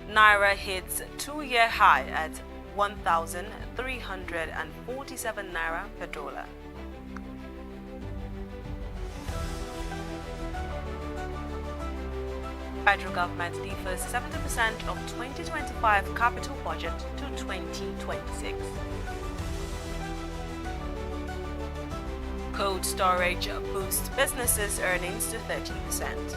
[SPEAKER 4] Naira hits two-year high at 1,347 Naira per dollar. Federal government defers 70% of 2025 capital budget to 2026. Cold storage boosts businesses' earnings to 30%.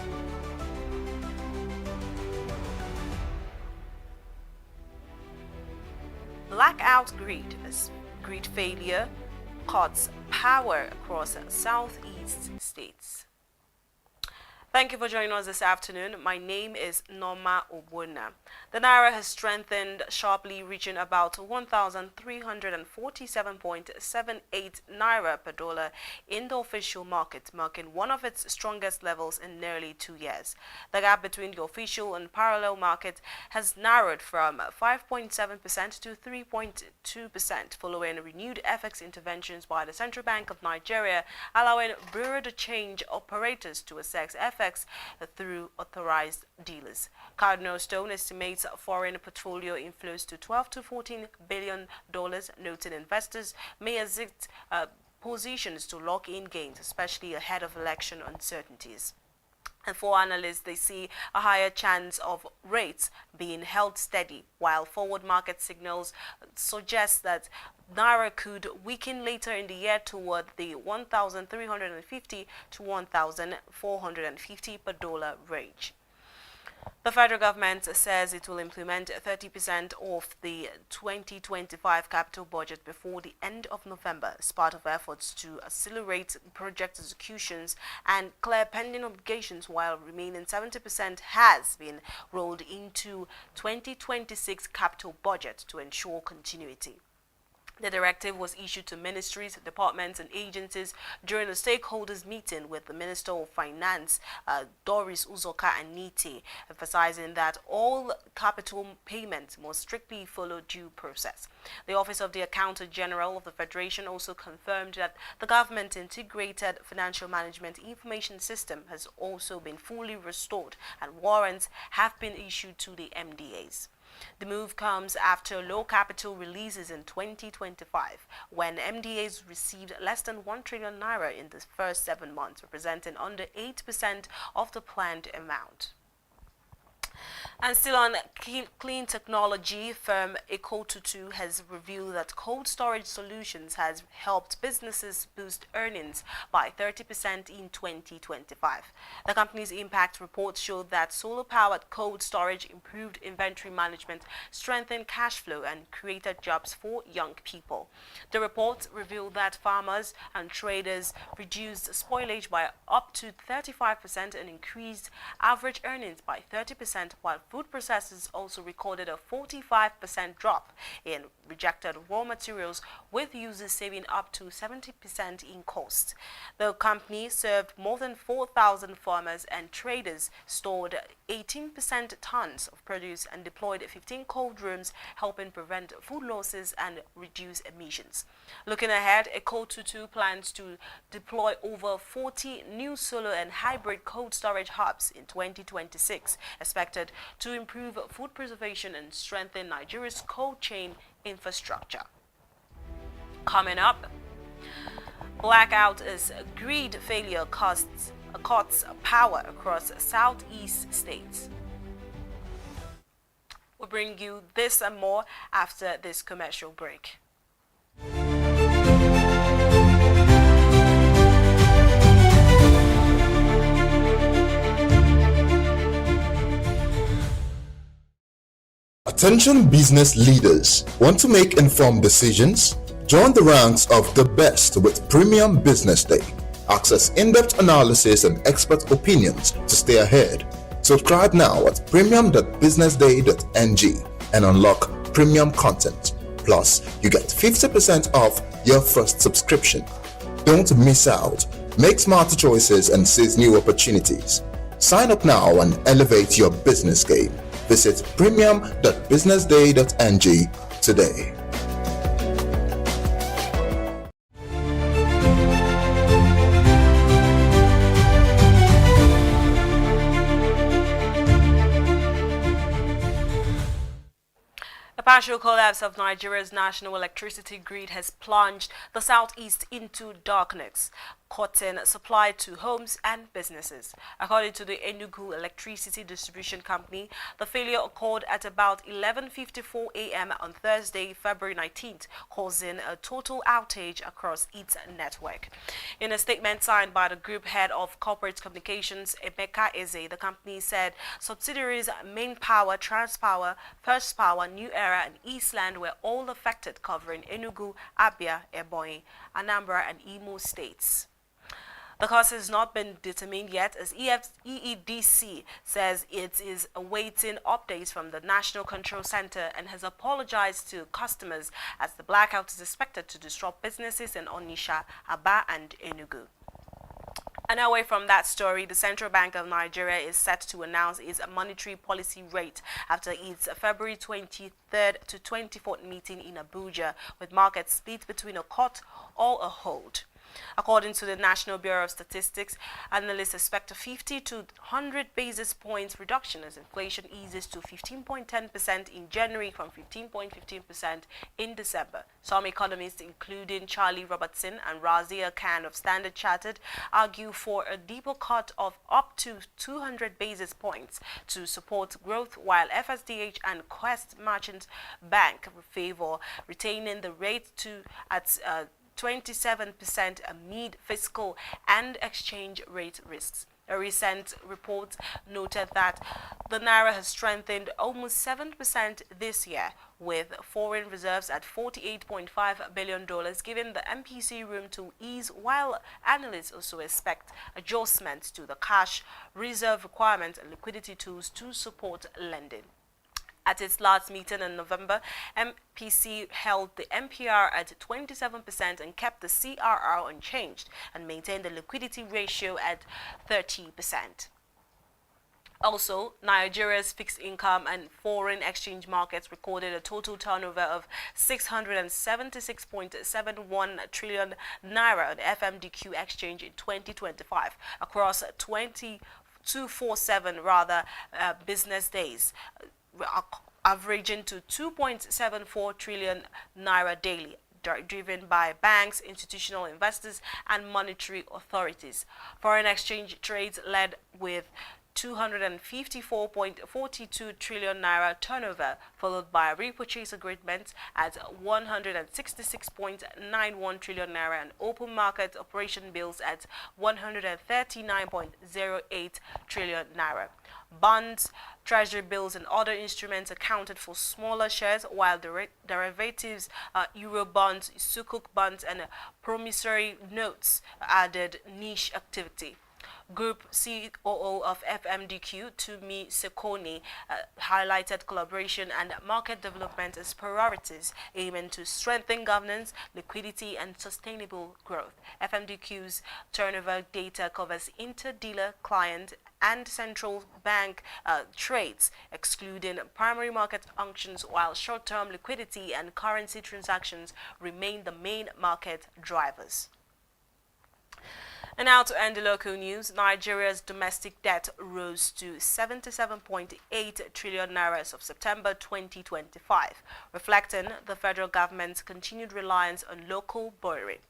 [SPEAKER 4] Blackout grid failure cuts power across southeast states. Thank you for joining us this afternoon. My name is Norma Obuna. The Naira has strengthened sharply, reaching about 1,347.78 Naira per dollar in the official market, marking one of its strongest levels in nearly 2 years. The gap between the official and parallel market has narrowed from 5.7% to 3.2% following renewed FX interventions by the Central Bank of Nigeria, allowing bureau de change operators to assess FX through authorized dealers. Cardinal Stone estimates foreign portfolio inflows to $12 to $14 billion, noting investors may exit positions to lock in gains, especially ahead of election uncertainties. And for analysts, they see a higher chance of rates being held steady, while forward market signals suggest that Naira could weaken later in the year toward the 1,350 to 1,450 per dollar range. The federal government says it will implement 30% of the 2025 capital budget before the end of November as part of efforts to accelerate project executions and clear pending obligations, while remaining 70% has been rolled into 2026 capital budget to ensure continuity. The directive was issued to ministries, departments, and agencies during a stakeholders meeting with the Minister of Finance, Doris Uzoka Anite, emphasizing that all capital payments must strictly follow due process. The Office of the Accountant General of the Federation also confirmed that the government integrated financial management information system has also been fully restored and warrants have been issued to the MDAs. The move comes after low capital releases in 2025, when MDAs received less than 1 trillion naira in the first 7 months, representing under 8% of the planned amount. And still on clean technology, firm Ecotutu has revealed that cold storage solutions has helped businesses boost earnings by 30% in 2025. The company's impact report showed that solar-powered cold storage improved inventory management, strengthened cash flow, and created jobs for young people. The report revealed that farmers and traders reduced spoilage by up to 35% and increased average earnings by 30%, while food processors also recorded a 45% drop in rejected raw materials, with users saving up to 70% in cost. The company served more than 4,000 farmers and traders, stored 18% tons of produce, and deployed 15 cold rooms, helping prevent food losses and reduce emissions. Looking ahead, Eco22 plans to deploy over 40 new solar and hybrid cold storage hubs in 2026, expected to improve food preservation and strengthen Nigeria's cold chain infrastructure. Coming up, blackout as grid failure cuts power across southeast states. We'll bring you this and more after this commercial break.
[SPEAKER 2] Attention business leaders. Want to make informed decisions? Join the ranks of the best with Premium Business Day. Access in-depth analysis and expert opinions to stay ahead. Subscribe now at premium.businessday.ng and unlock premium content. Plus, you get 50% off your first subscription. Don't miss out. Make smarter choices and seize new opportunities. Sign up now and elevate your business game. Visit premium.businessday.ng today.
[SPEAKER 4] The partial collapse of Nigeria's national electricity grid has plunged the southeast into darkness, cutting supply to homes and businesses. According to the Enugu Electricity Distribution Company, the failure occurred at about 11:54 a.m. on Thursday, February 19th, causing a total outage across its network. In a statement signed by the group head of corporate communications, Emeka Eze, the company said subsidiaries Main Power, Transpower, First Power, New Era, and Eastland were all affected, covering Enugu, Abia, Ebonyi, Anambra, and Imo states. The cause has not been determined yet, as EEDC says it is awaiting updates from the National Control Center and has apologized to customers, as the blackout is expected to disrupt businesses in Onitsha, Aba, and Enugu. And away from that story, the Central Bank of Nigeria is set to announce its monetary policy rate after its February 23rd to 24th meeting in Abuja, with markets split between a cut or a hold. According to the National Bureau of Statistics, analysts expect a 50 to 100 basis points reduction as inflation eases to 15.10% in January from 15.15% in December. Some economists, including Charlie Robertson and Razia Khan of Standard Chartered, argue for a deeper cut of up to 200 basis points to support growth, while FSDH and Quest Merchant Bank favor retaining the rate at 27% amid fiscal and exchange rate risks. A recent report noted that the Naira has strengthened almost 7% this year, with foreign reserves at $48.5 billion, giving the MPC room to ease, while analysts also expect adjustments to the cash reserve requirements and liquidity tools to support lending. At its last meeting in November, MPC held the MPR at 27% and kept the CRR unchanged and maintained the liquidity ratio at 30%. Also, Nigeria's fixed income and foreign exchange markets recorded a total turnover of 676.71 trillion naira on FMDQ exchange in 2025 across 247 business days, averaging to 2.74 trillion naira daily, driven by banks, institutional investors, and monetary authorities. Foreign exchange trades led with 254.42 trillion naira turnover, followed by repurchase agreements at 166.91 trillion naira and open market operation bills at 139.08 trillion naira. Bonds, treasury bills, and other instruments accounted for smaller shares, while derivatives, euro bonds, sukuk bonds, and promissory notes added niche activity. Group COO of FMDQ, Tumi Sekoni, highlighted collaboration and market development as priorities, aiming to strengthen governance, liquidity, and sustainable growth. FMDQ's turnover data covers inter-dealer, client, and central bank trades, excluding primary market functions, while short-term liquidity and currency transactions remain the main market drivers. And now to end the local news, Nigeria's domestic debt rose to 77.8 trillion naira as of September 2025, reflecting the federal government's continued reliance on local borrowing.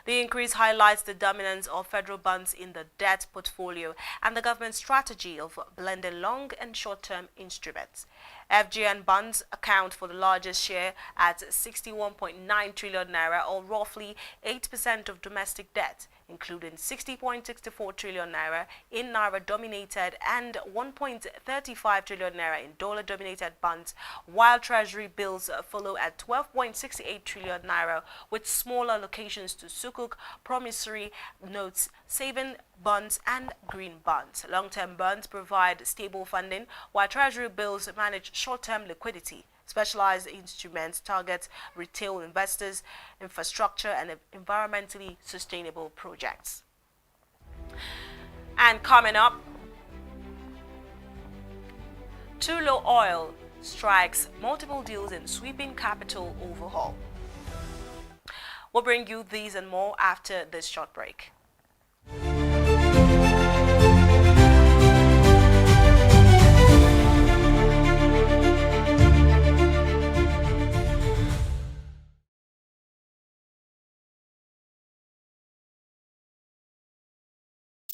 [SPEAKER 4] The increase highlights the dominance of federal bonds in the debt portfolio and the government's strategy of blending long and short-term instruments. FGN bonds account for the largest share at 61.9 trillion naira, or roughly 8% of domestic debt, including 60.64 trillion naira in naira-dominated and 1.35 trillion naira in dollar-dominated bonds, while treasury bills follow at 12.68 trillion naira, with smaller allocations to sukuk, promissory notes, saving bonds, and green bonds. Long-term bonds provide stable funding, while treasury bills manage short-term liquidity. Specialized instruments target retail investors, infrastructure, and environmentally sustainable projects. And coming up, Tullow Oil strikes multiple deals in sweeping capital overhaul. We'll bring you these and more after this short break.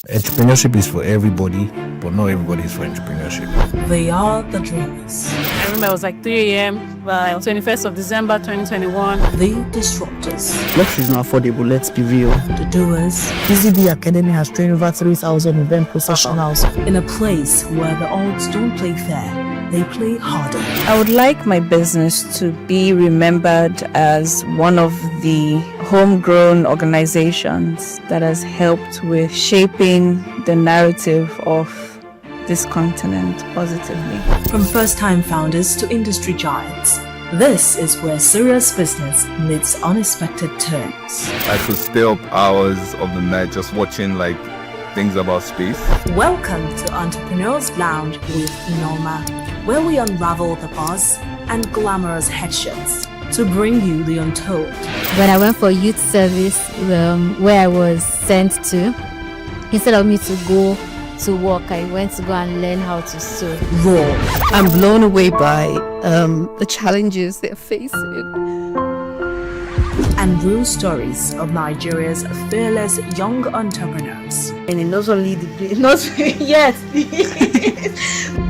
[SPEAKER 19] Entrepreneurship is for everybody, but not everybody is for entrepreneurship.
[SPEAKER 18] They are the dreamers.
[SPEAKER 22] I remember it was like 3 a.m. by 21st of December 2021.
[SPEAKER 18] The disruptors.
[SPEAKER 1] Life is not affordable, let's be real.
[SPEAKER 18] The doers.
[SPEAKER 1] BusinessDay Academy has trained over 3,000 event professionals.
[SPEAKER 18] In a place where the odds don't play fair, they play harder.
[SPEAKER 23] I would like my business to be remembered as one of the homegrown organizations that has helped with shaping the narrative of this continent positively.
[SPEAKER 18] From first-time founders to industry giants, this is where serious business meets unexpected turns.
[SPEAKER 24] I could stay up hours of the night just watching things about space.
[SPEAKER 18] Welcome to Entrepreneurs Lounge with Norma, where we unravel the buzz and glamorous headshots to bring you the untold.
[SPEAKER 27] When I went for youth service, where I was sent to, instead of me to go to work, I went to go and learn how to sew.
[SPEAKER 21] Raw. I'm blown away by the challenges they're facing.
[SPEAKER 18] And real stories of Nigeria's fearless young entrepreneurs.
[SPEAKER 1] And not only yes.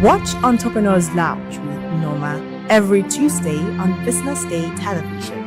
[SPEAKER 18] Watch Entrepreneurs Lounge with Norma every Tuesday on BusinessDay television.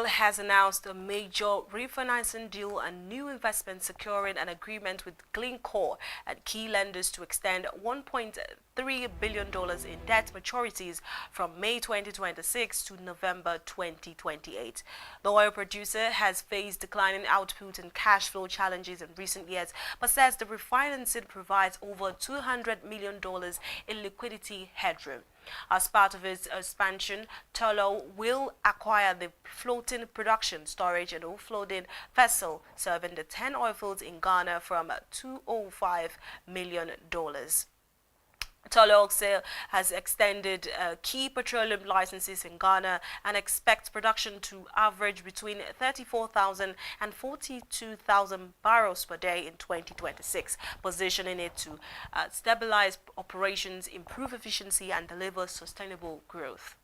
[SPEAKER 4] Has announced a major refinancing deal and new investment, securing an agreement with Glencore and key lenders to extend $1.3 billion in debt maturities from May 2026 to November 2028. The oil producer has faced declining output and cash flow challenges in recent years, but says the refinancing provides over $200 million in liquidity headroom. As part of its expansion, Tullow will acquire the floating production, storage and offloading vessel serving the 10 oil fields in Ghana from $205 million. Tullow also has extended key petroleum licenses in Ghana and expects production to average between 34,000 and 42,000 barrels per day in 2026, positioning it to stabilize operations, improve efficiency, and deliver sustainable growth.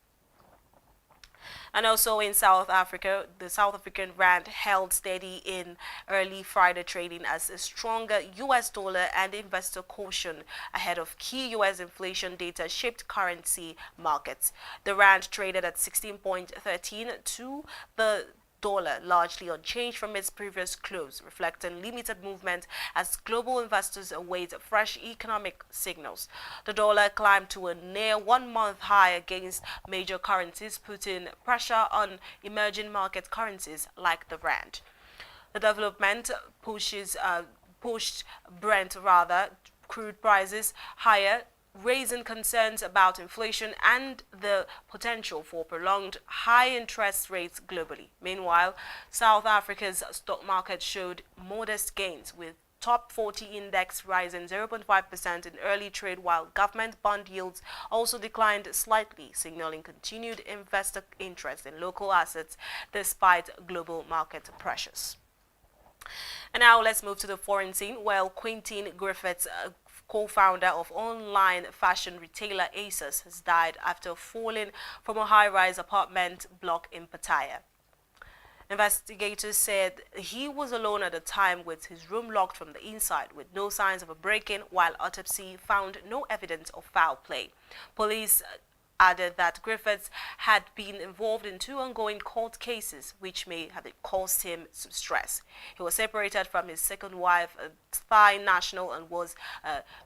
[SPEAKER 4] And also in South Africa, the South African rand held steady in early Friday trading as a stronger US dollar and investor caution ahead of key US inflation data shaped currency markets. The rand traded at 16.13 to the dollar, largely unchanged from its previous close, reflecting limited movement as global investors await fresh economic signals. The dollar climbed to a near 1-month high against major currencies, putting pressure on emerging market currencies like the rand. The development pushed crude prices higher, raising concerns about inflation and the potential for prolonged high interest rates globally. Meanwhile, South Africa's stock market showed modest gains, with top 40 index rising 0.5% in early trade, while government bond yields also declined slightly, signaling continued investor interest in local assets despite global market pressures. And now let's move to the foreign scene. Well, Quentin Griffiths, co-founder of online fashion retailer ASOS, has died after falling from a high-rise apartment block in Pattaya. Investigators said he was alone at the time, with his room locked from the inside with no signs of a break-in, while autopsy found no evidence of foul play. Police added that Griffiths had been involved in 2 ongoing court cases, which may have caused him some stress. He was separated from his second wife, a Thai national, and was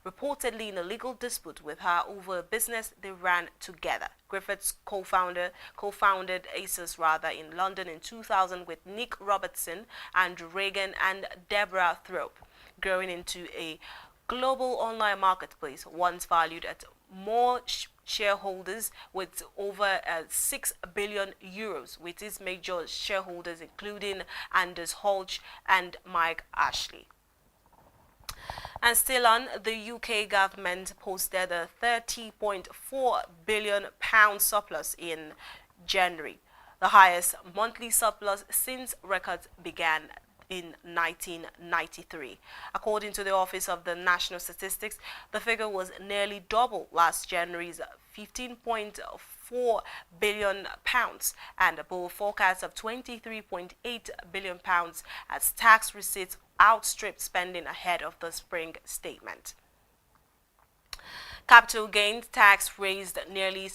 [SPEAKER 4] reportedly in a legal dispute with her over a business they ran together. Griffiths co-founded ASOS in London in 2000 with Nick Robertson, Andrew Reagan, and Deborah Thrope, growing into a global online marketplace once valued at more shareholders with over 6 billion euros, with its major shareholders including Anders Holch and Mike Ashley. And still on, the UK government posted a £30.4 billion surplus in January, the highest monthly surplus since records began in 1993. According to the Office of the National Statistics, the figure was nearly double last January's £15.4 billion and above forecasts of £23.8 billion as tax receipts outstripped spending ahead of the spring statement. Capital gains tax raised nearly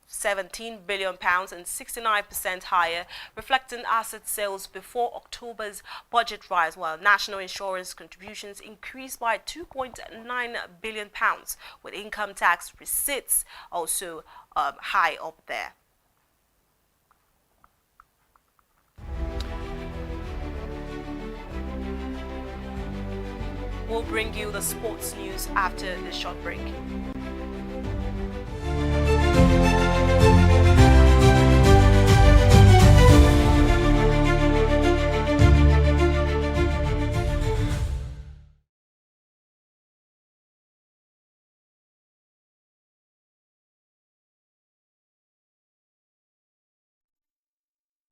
[SPEAKER 4] £17 billion and 69% higher, reflecting asset sales before October's budget rise, while national insurance contributions increased by £2.9 billion, with income tax receipts also high up there. We'll bring you the sports news after this short break.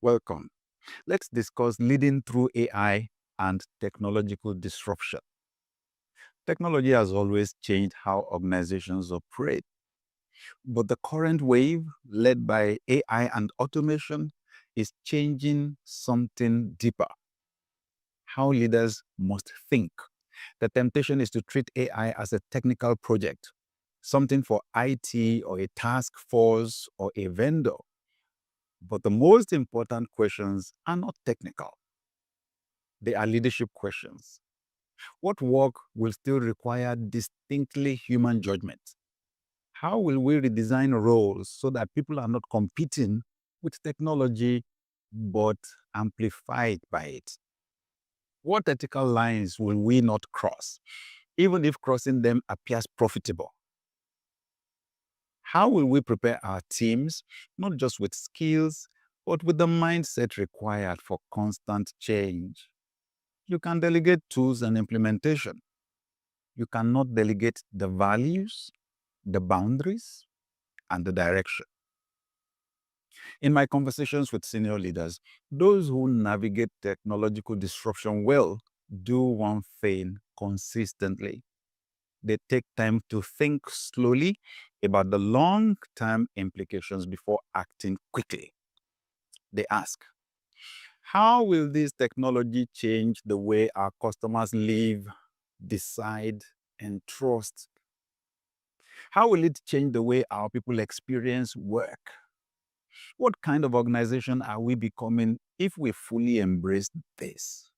[SPEAKER 5] Welcome. Let's discuss leading through AI and technological disruption. Technology has always changed how organizations operate, but the current wave, led by AI and automation, is changing something deeper: how leaders must think. The temptation is to treat AI as a technical project, something for IT or a task force or a vendor. But the most important questions are not technical. They are leadership questions. What work will still require distinctly human judgment? How will we redesign roles so that people are not competing with technology but amplified by it? What ethical lines will we not cross, even if crossing them appears profitable? How will we prepare our teams, not just with skills, but with the mindset required for constant change? You can delegate tools and implementation. You cannot delegate the values, the boundaries, and the direction. In my conversations with senior leaders, those who navigate technological disruption well do one thing consistently. They take time to think slowly about the long-term implications before acting quickly. They ask, how will this technology change the way our customers live, decide, and trust? How will it change the way our people experience work? What kind of organization are we becoming if we fully embrace this?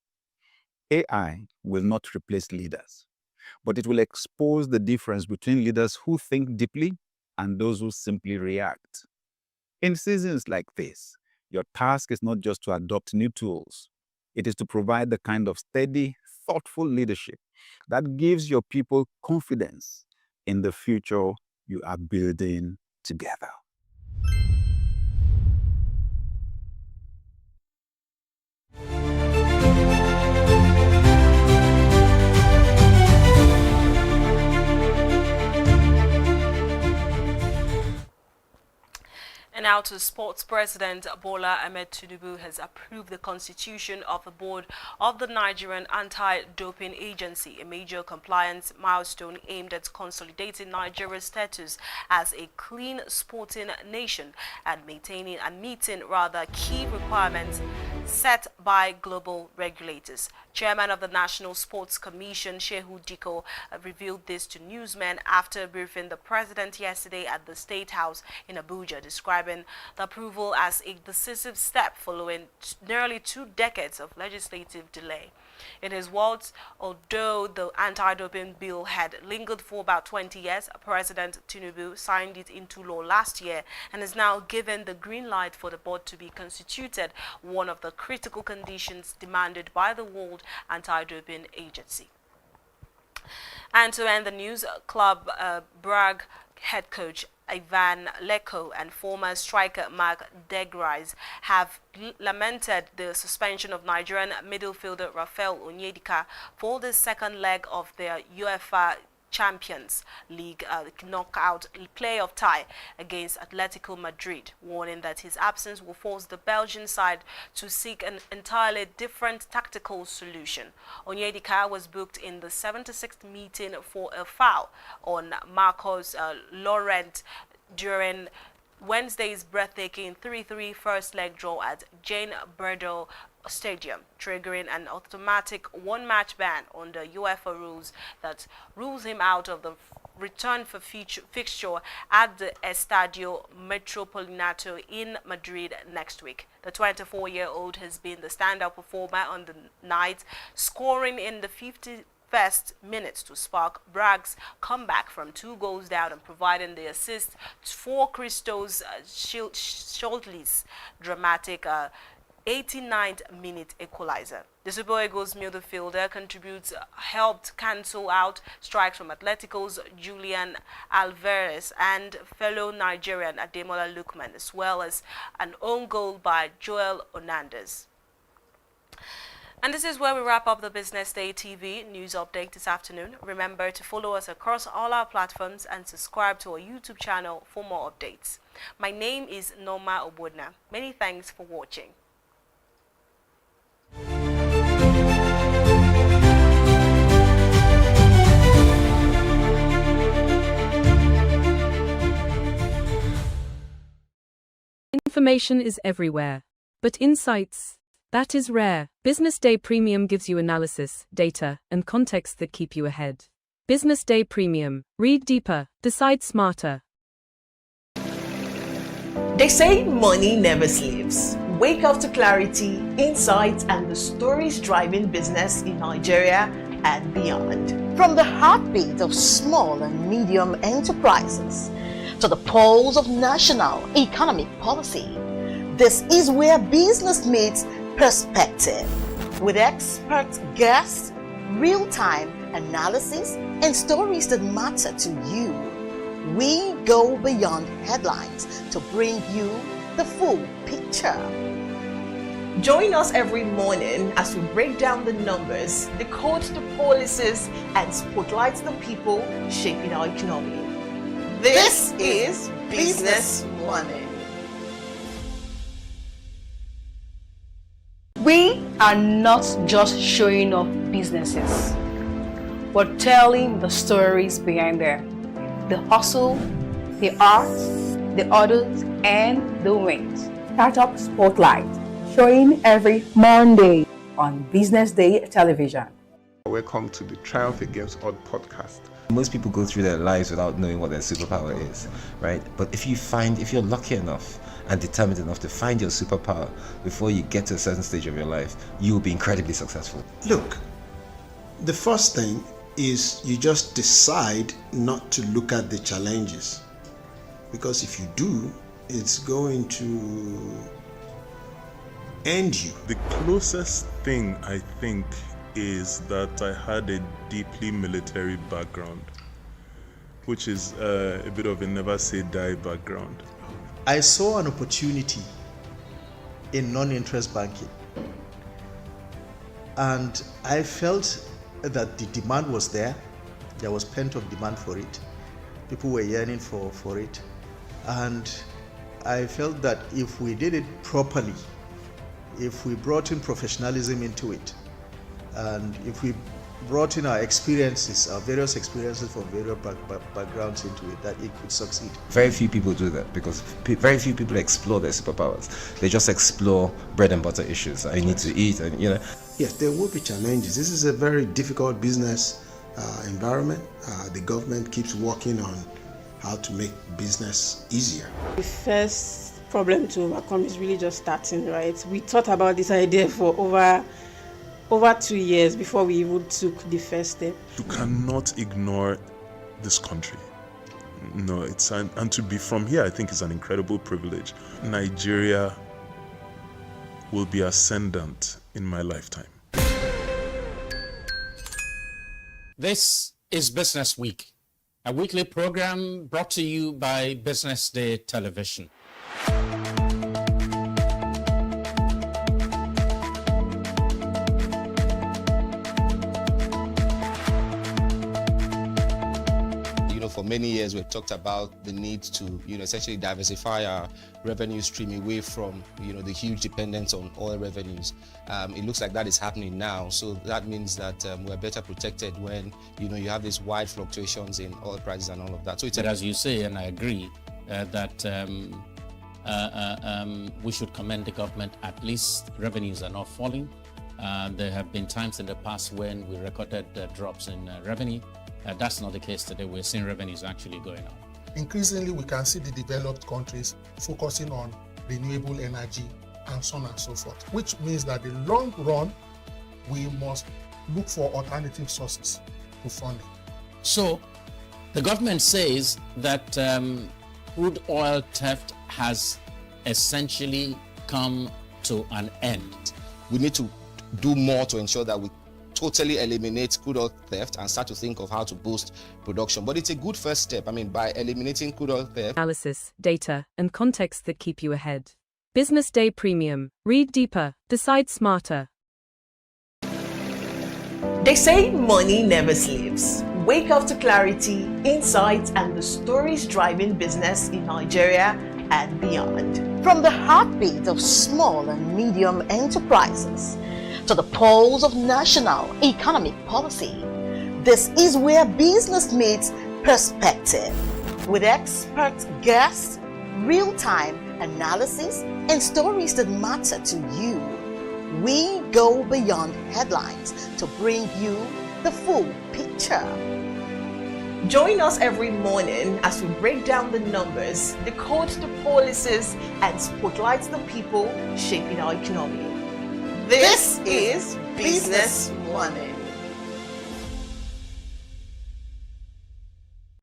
[SPEAKER 5] AI will not replace leaders, but it will expose the difference between leaders who think deeply and those who simply react. In seasons like this, your task is not just to adopt new tools. It is to provide the kind of steady, thoughtful leadership that gives your people confidence in the future you are building together.
[SPEAKER 4] And now to sports. President Bola Ahmed Tinubu has approved the constitution of the board of the Nigerian Anti-Doping Agency, a major compliance milestone aimed at consolidating Nigeria's status as a clean sporting nation and meeting key requirements set by global regulators. Chairman of the National Sports Commission, Shehu Diko, revealed this to newsmen after briefing the president yesterday at the State House in Abuja, describing the approval as a decisive step following nearly 2 decades of legislative delay. In his words, although the anti-doping bill had lingered for about 20 years, President Tinubu signed it into law last year and is now given the green light for the board to be constituted, one of the critical conditions demanded by the World Anti-Doping Agency. And to end the news, Club Bragg head coach Ivan Leko and former striker Mark Degrais have lamented the suspension of Nigerian midfielder Rafael Onyedika for the second leg of their UEFA Champions League knockout playoff tie against Atletico Madrid, warning that his absence will force the Belgian side to seek an entirely different tactical solution. Onyedika was booked in the 76th meeting for a foul on Marcos Laurent during Wednesday's breathtaking 3-3 first leg draw at Jane Berdel Stadium, triggering an automatic one-match ban under UEFA rules that rules him out of the return for fixture at the Estadio Metropolitano in Madrid next week. The 24-year-old has been the standout performer on the night, scoring in the 51st minutes to spark Bragg's comeback from 2 goals down and providing the assist for Christos Scholtly's dramatic 89th minute equalizer. The Super Eagles midfielder helped cancel out strikes from Atletico's Julian Alvarez and fellow Nigerian Ademola Lookman, as well as an own goal by Joel Hernandez. And this is where we wrap up the Business Day TV news update this afternoon. Remember to follow us across all our platforms and subscribe to our YouTube channel for more updates. My name is Norma Obodna. Many thanks for watching.
[SPEAKER 6] Information is everywhere, but insights, that is rare. Business Day Premium gives you analysis, data, and context that keep you ahead. Business Day Premium. Read deeper, decide smarter.
[SPEAKER 7] They say money never sleeps. Wake up to clarity, insights, and the stories driving business in Nigeria and beyond.
[SPEAKER 8] From the heartbeat of small and medium enterprises to the pulse of national economic policy, this is where business meets perspective. With expert guests, real-time analysis, and stories that matter to you, we go beyond headlines to bring you the full picture.
[SPEAKER 7] Join us every morning as we break down the numbers, decode the policies, and spotlight the people shaping our economy. This is Business Money.
[SPEAKER 16] We are not just showing off businesses, but telling the stories behind them. The hustle, the art, the orders, and the wins.
[SPEAKER 3] Startup Spotlight, showing every Monday on Business Day television.
[SPEAKER 9] Welcome to the Triumph Against Odd podcast.
[SPEAKER 10] Most people go through their lives without knowing what their superpower is, right? But if you're lucky enough and determined enough to find your superpower before you get to a certain stage of your life, you will be incredibly successful.
[SPEAKER 11] Look, the first thing is you just decide not to look at the challenges, because if you do, it's going to end you.
[SPEAKER 14] The closest thing I think is that I had a deeply military background, which is a bit of a never say die background.
[SPEAKER 15] I saw an opportunity in non-interest banking, and I felt that the demand was there. There was pent-up demand for it. People were yearning for it, and I felt that if we did it properly, if we brought in professionalism into it, and if we brought in our experiences, our various experiences from various backgrounds into it, that it could succeed.
[SPEAKER 10] Very few people do that because very few people explore their superpowers. They just explore bread and butter issues. I need to eat, and
[SPEAKER 11] Yes, there will be challenges. This is a very difficult business environment. The government keeps working on how to make business easier.
[SPEAKER 17] The first problem to overcome is really just starting, right? We thought about this idea for over 2 years before we even took the first step.
[SPEAKER 14] You cannot ignore this country. No, and to be from here, I think is an incredible privilege. Nigeria will be ascendant in my lifetime.
[SPEAKER 12] This is Business Week, a weekly program brought to you by Business Day Television.
[SPEAKER 20] For many years, we've talked about the need to, essentially diversify our revenue stream away from, the huge dependence on oil revenues. It looks like that is happening now. So that means that we're better protected when, you have these wide fluctuations in oil prices and all of that. So
[SPEAKER 12] but as you say, and I agree, that we should commend the government. At least revenues are not falling. There have been times in the past when we recorded drops in revenue. That's not the case today. We're seeing revenues actually going up.
[SPEAKER 25] Increasingly, we can see the developed countries focusing on renewable energy and so on and so forth, which means that in the long run, we must look for alternative sources to funding.
[SPEAKER 12] So, the government says that crude oil theft has essentially come to an end.
[SPEAKER 20] We need to do more to ensure that we totally eliminate crude oil theft and start to think of how to boost production. But it's a good first step. By eliminating crude oil theft.
[SPEAKER 6] Analysis, data, and context that keep you ahead. Business Day Premium. Read deeper, decide smarter.
[SPEAKER 7] They say money never sleeps. Wake up to clarity, insights, and the stories driving business in Nigeria and beyond.
[SPEAKER 8] From the heartbeat of small and medium enterprises to the pulse of national economic policy, this is where business meets perspective. With expert guests, real-time analysis, and stories that matter to you, we go beyond headlines to bring you the full picture.
[SPEAKER 7] Join us every morning as we break down the numbers, decode the policies, and spotlight the people shaping our economy. This is Business Money.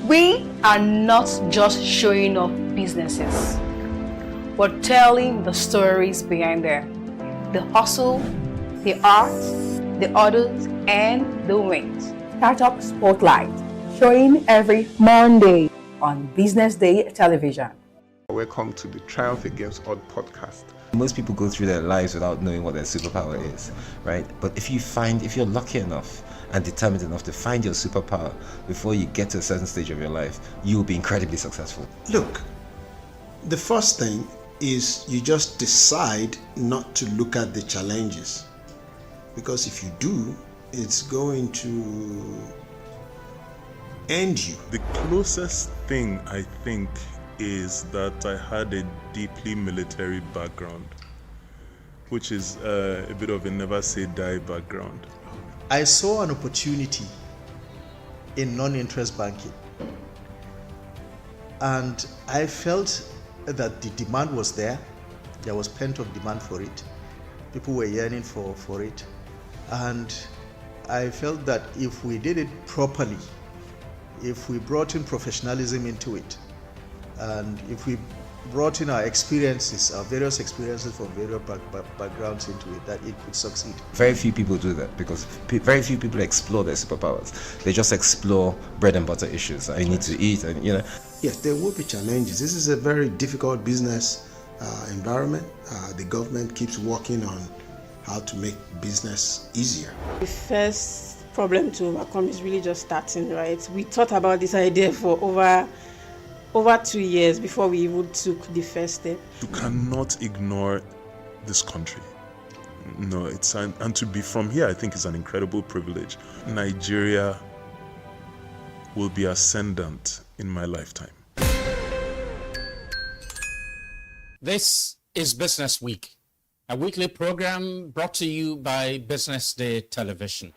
[SPEAKER 16] We are not just showing off businesses, but telling the stories behind them. The hustle, the art, the orders, and the wins.
[SPEAKER 3] Startup Spotlight, showing every Monday on Business Day television.
[SPEAKER 9] Welcome to the Triumph Against Odd podcast.
[SPEAKER 10] Most people go through their lives without knowing what their superpower is, right? But if you're lucky enough and determined enough to find your superpower before you get to a certain stage of your life, you will be incredibly successful.
[SPEAKER 11] Look, the first thing is you just decide not to look at the challenges, because if you do, it's going to end you.
[SPEAKER 14] The closest thing I think is that I had a deeply military background, which is a bit of a never say die background.
[SPEAKER 15] I saw an opportunity in non-interest banking, and I felt that the demand was there. There was pent-up demand for it. People were yearning for it, and I felt that if we did it properly, if we brought in professionalism into it, and if we brought in our experiences, our various experiences from various backgrounds into it, that it could succeed.
[SPEAKER 10] Very few people do that because very few people explore their superpowers. They just explore bread and butter issues. I need to eat, and
[SPEAKER 11] Yes, there will be challenges. This is a very difficult business environment. The government keeps working on how to make business easier.
[SPEAKER 17] The first problem to overcome is really just starting, right? We thought about this idea for over 2 years before we even took the first step.
[SPEAKER 14] You cannot ignore this country. No, and to be from here, I think is an incredible privilege. Nigeria will be ascendant in my lifetime.
[SPEAKER 12] This is Business Week, a weekly program brought to you by BusinessDay Television.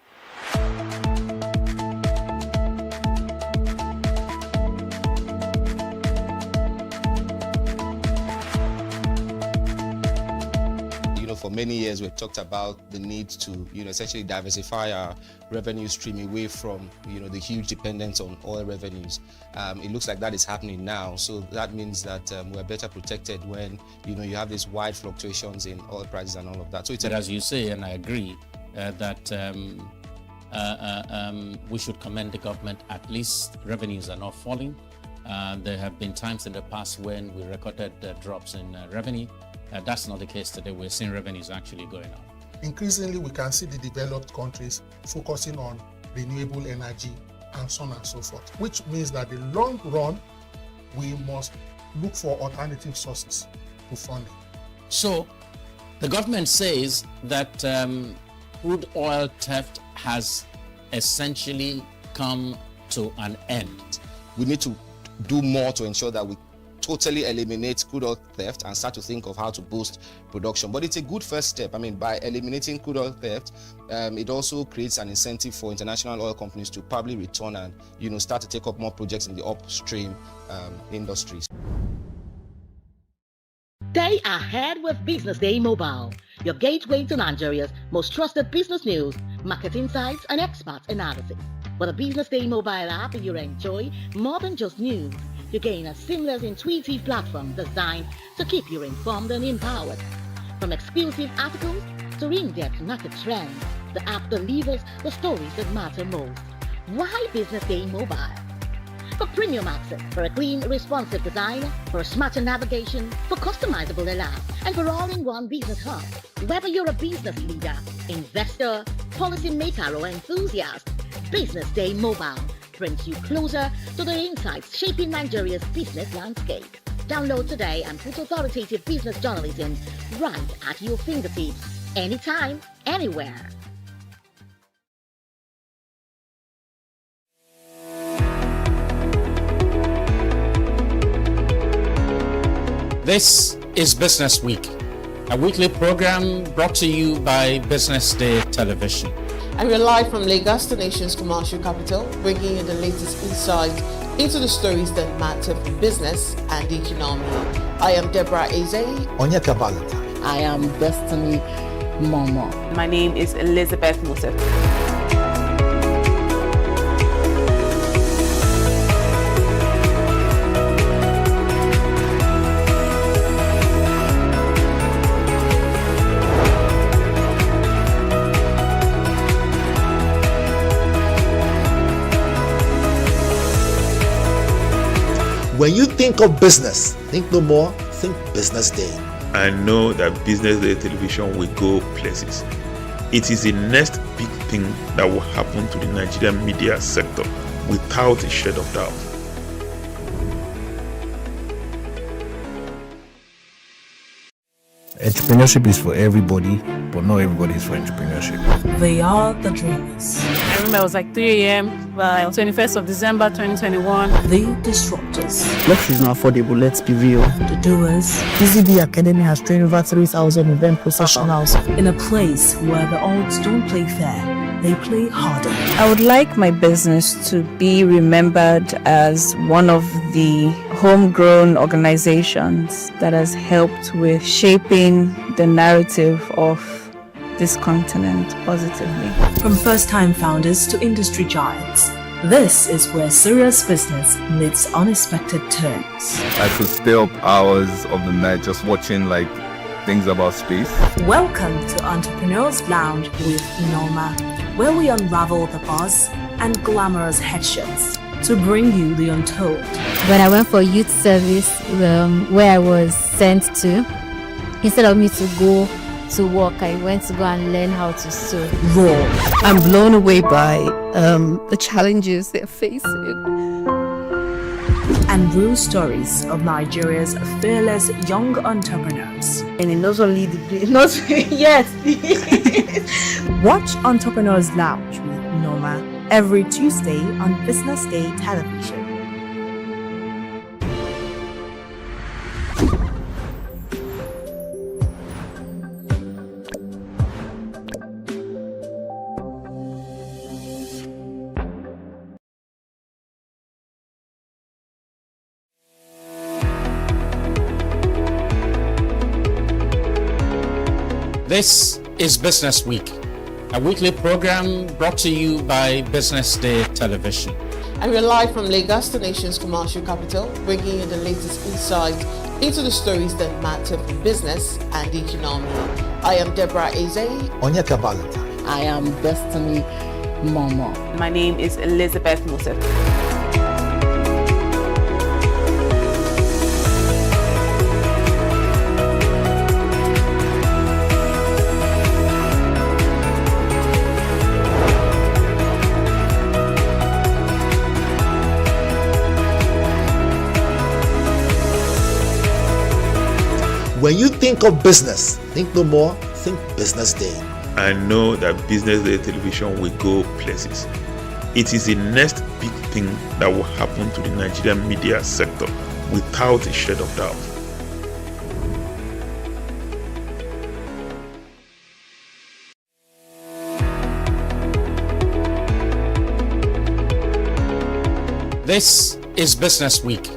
[SPEAKER 20] For many years, we've talked about the need to, essentially diversify our revenue stream away from, the huge dependence on oil revenues. It looks like that is happening now. So that means that we're better protected when, you have these wide fluctuations in oil prices and all of that. So it's
[SPEAKER 12] as you say, and I agree, that we should commend the government. At least revenues are not falling. There have been times in the past when we recorded drops in revenue. That's not the case today. We're seeing revenues actually going up.
[SPEAKER 25] Increasingly, we can see the developed countries focusing on renewable energy and so on and so forth, which means that in the long run, we must look for alternative sources to funding.
[SPEAKER 12] So the government says that crude oil theft has essentially come to an end.
[SPEAKER 20] We need to do more to ensure that we totally eliminate crude oil theft and start to think of how to boost production. But it's a good first step. I mean, by eliminating crude oil theft, it also creates an incentive for international oil companies to probably return and, start to take up more projects in the upstream industries.
[SPEAKER 8] Stay ahead with Business Day Mobile, your gateway to Nigeria's most trusted business news, market insights, and expert analysis. With a Business Day Mobile app, you enjoy more than just news. You gain a seamless, intuitive platform designed to keep you informed and empowered. From exclusive articles to in-depth market trends, the app delivers the stories that matter most. Why Business Day Mobile? For premium access, for a clean, responsive design, for a smarter navigation, for customizable alerts, and for all-in-one business hub. Whether you're a business leader, investor, policymaker, or enthusiast, Business Day Mobile brings you closer to the insights shaping Nigeria's business landscape. Download today and put authoritative business journalism right at your fingertips, anytime, anywhere.
[SPEAKER 12] This is Business Week, a weekly program brought to you by BusinessDay Television.
[SPEAKER 2] And we're live from Lagos, the nation's commercial capital, bringing you the latest insight into the stories that matter for business and the economy. I am Deborah Eze.
[SPEAKER 13] Onyeka Valentine.
[SPEAKER 19] I am Destiny Momo.
[SPEAKER 22] My name is Elizabeth Musef.
[SPEAKER 13] When you think of business, think no more, think Business Day.
[SPEAKER 14] I know that Business Day Television will go places. It is the next big thing that will happen to the Nigerian media sector without a shade of doubt.
[SPEAKER 1] Entrepreneurship is for everybody, but not everybody is for entrepreneurship.
[SPEAKER 18] They are the dreamers.
[SPEAKER 21] I remember it was like 3 a.m. by 21st of December 2021.
[SPEAKER 18] The disruptors.
[SPEAKER 23] Luxury is not affordable, let's be real.
[SPEAKER 18] The doers.
[SPEAKER 23] BZD Academy has trained over 3,000 event professionals.
[SPEAKER 18] In a place where the odds don't play fair, they play harder.
[SPEAKER 24] I would like my business to be remembered as one of the homegrown organizations that has helped with shaping the narrative of this continent positively.
[SPEAKER 18] From first-time founders to industry giants, this is where serious business meets unexpected turns.
[SPEAKER 26] I could stay up hours of the night just watching things about space.
[SPEAKER 18] Welcome to Entrepreneurs Lounge with Norma, where we unravel the buzz and glamorous headshots to bring you the untold.
[SPEAKER 27] When I went for youth service, where I was sent to, instead of me to go to work, I went to go and learn how to sew.
[SPEAKER 18] Raw.
[SPEAKER 24] I'm blown away by the challenges they're facing.
[SPEAKER 18] And real stories of Nigeria's fearless young entrepreneurs.
[SPEAKER 24] And not only yes.
[SPEAKER 18] Watch Entrepreneurs Lounge with Norma every Tuesday on BusinessDay television.
[SPEAKER 12] This is Business Week, a weekly program brought to you by BusinessDay television.
[SPEAKER 2] And we're live from Lagos, the nation's commercial capital, bringing you the latest insight into the stories that matter for business and the economy. I am Deborah Eze.
[SPEAKER 13] Onyeka Valentine.
[SPEAKER 19] I am Destiny Momo.
[SPEAKER 22] My name is Elizabeth Mosef.
[SPEAKER 13] When you think of business, think no more, think Business Day.
[SPEAKER 14] I know that Business Day television will go places. It is the next big thing that will happen to the Nigerian media sector without a shade of doubt.
[SPEAKER 12] This is Business Week,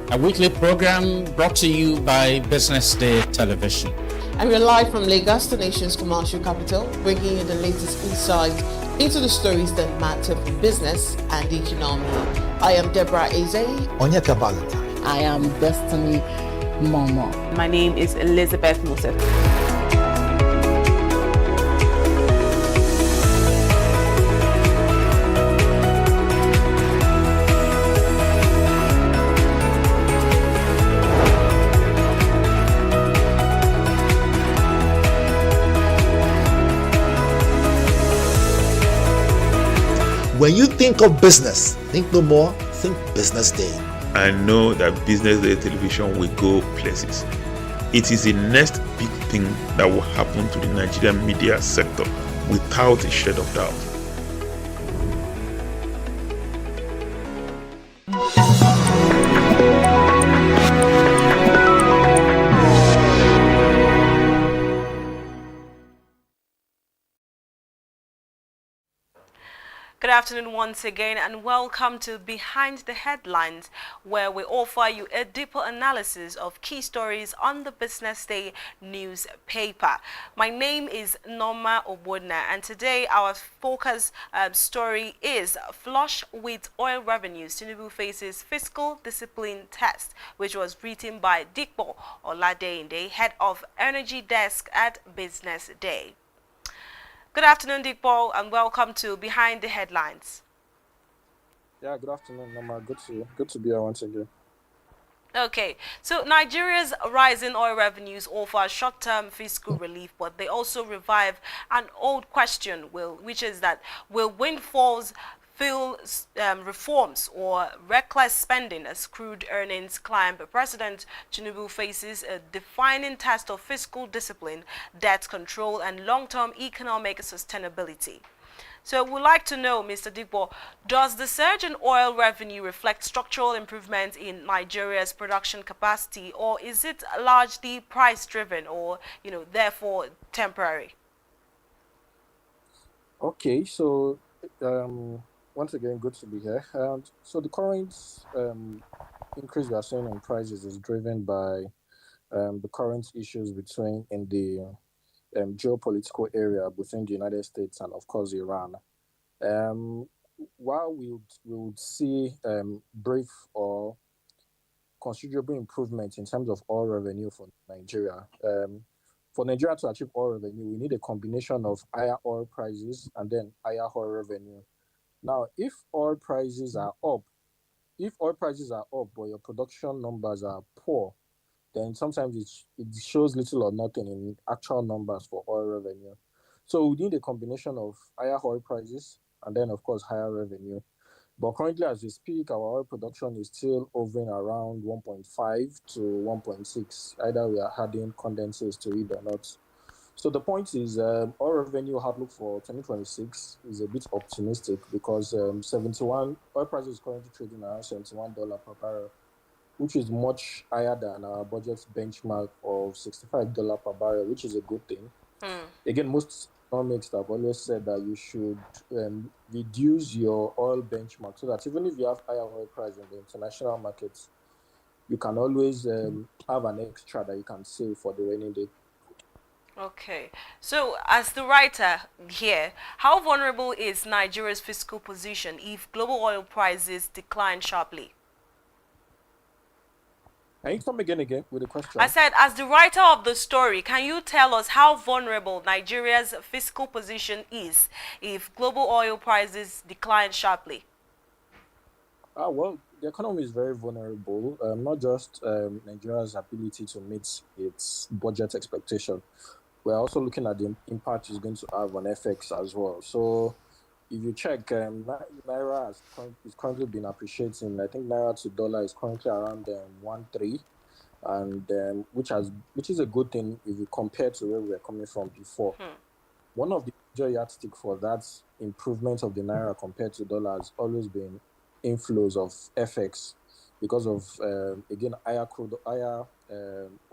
[SPEAKER 12] a weekly program brought to you by BusinessDay television.
[SPEAKER 2] And we're live from Lagos, the nation's commercial capital, bringing you the latest insight into the stories that matter for business and the economy. I am Deborah Eze.
[SPEAKER 13] Onyeka Valentine.
[SPEAKER 19] I am Destiny Momo.
[SPEAKER 22] My name is Elizabeth Mosef.
[SPEAKER 13] When you think of business, think no more, think Business Day.
[SPEAKER 14] I know that Business Day television will go places. It is the next big thing that will happen to the Nigerian media sector without a shade of doubt.
[SPEAKER 4] Good afternoon once again and welcome to Behind the Headlines, where we offer you a deeper analysis of key stories on the Business Day newspaper. My name is Norma Obodna and today our focus story is Flush with Oil Revenues. Tinubu faces fiscal discipline test, which was written by Dikpo Oladeyinde, head of Energy Desk at Business Day. Good afternoon, Dikpo, and welcome to Behind the Headlines.
[SPEAKER 28] Yeah, good afternoon, Norma. Good to be here once again.
[SPEAKER 4] Okay, so Nigeria's rising oil revenues offer short-term fiscal relief, but they also revive an old question, which is that will windfalls fuel reforms or reckless spending as crude earnings climb, President Tinubu faces a defining test of fiscal discipline, debt control, and long-term economic sustainability. So we'd like to know, Mr. Digbo, does the surge in oil revenue reflect structural improvement in Nigeria's production capacity, or is it largely price-driven or, therefore temporary?
[SPEAKER 28] Okay, so once again, good to be here. So the current increase we are seeing in prices is driven by the current issues in the geopolitical area between the United States and, of course, Iran. Um, while we would see brief or considerable improvement in terms of oil revenue for Nigeria. For Nigeria to achieve oil revenue, we need a combination of higher oil prices and then higher oil revenue. Now, if oil prices are up, but your production numbers are poor, then sometimes it shows little or nothing in actual numbers for oil revenue. So we need a combination of higher oil prices and then, of course, higher revenue. But currently, as we speak, our oil production is still hovering around 1.5 to 1.6. Either we are adding condensates to it or not. So the point is, oil revenue outlook for 2026 is a bit optimistic because 71 oil prices is currently trading around $71 per barrel, which is much higher than our budget benchmark of $65 per barrel, which is a good thing. Again, most economics have always said that you should reduce your oil benchmark so that even if you have higher oil price in the international markets, you can always have an extra that you can save for the rainy day.
[SPEAKER 4] Okay, so as the writer here, how vulnerable is Nigeria's fiscal position if global oil prices decline sharply?
[SPEAKER 28] Can you come again with the question?
[SPEAKER 4] I said, as the writer of the story, can you tell us how vulnerable Nigeria's fiscal position is if global oil prices decline sharply?
[SPEAKER 28] Well, the economy is very vulnerable, not just Nigeria's ability to meet its budget expectation. We're also looking at the impact it's going to have on FX as well. So if you check, Naira is currently been appreciating. I think Naira to dollar is currently around 1.3, and which is a good thing if you compare to where we were coming from before. One of the major yardstick for that improvement of the Naira compared to dollar has always been inflows of FX because of again higher crude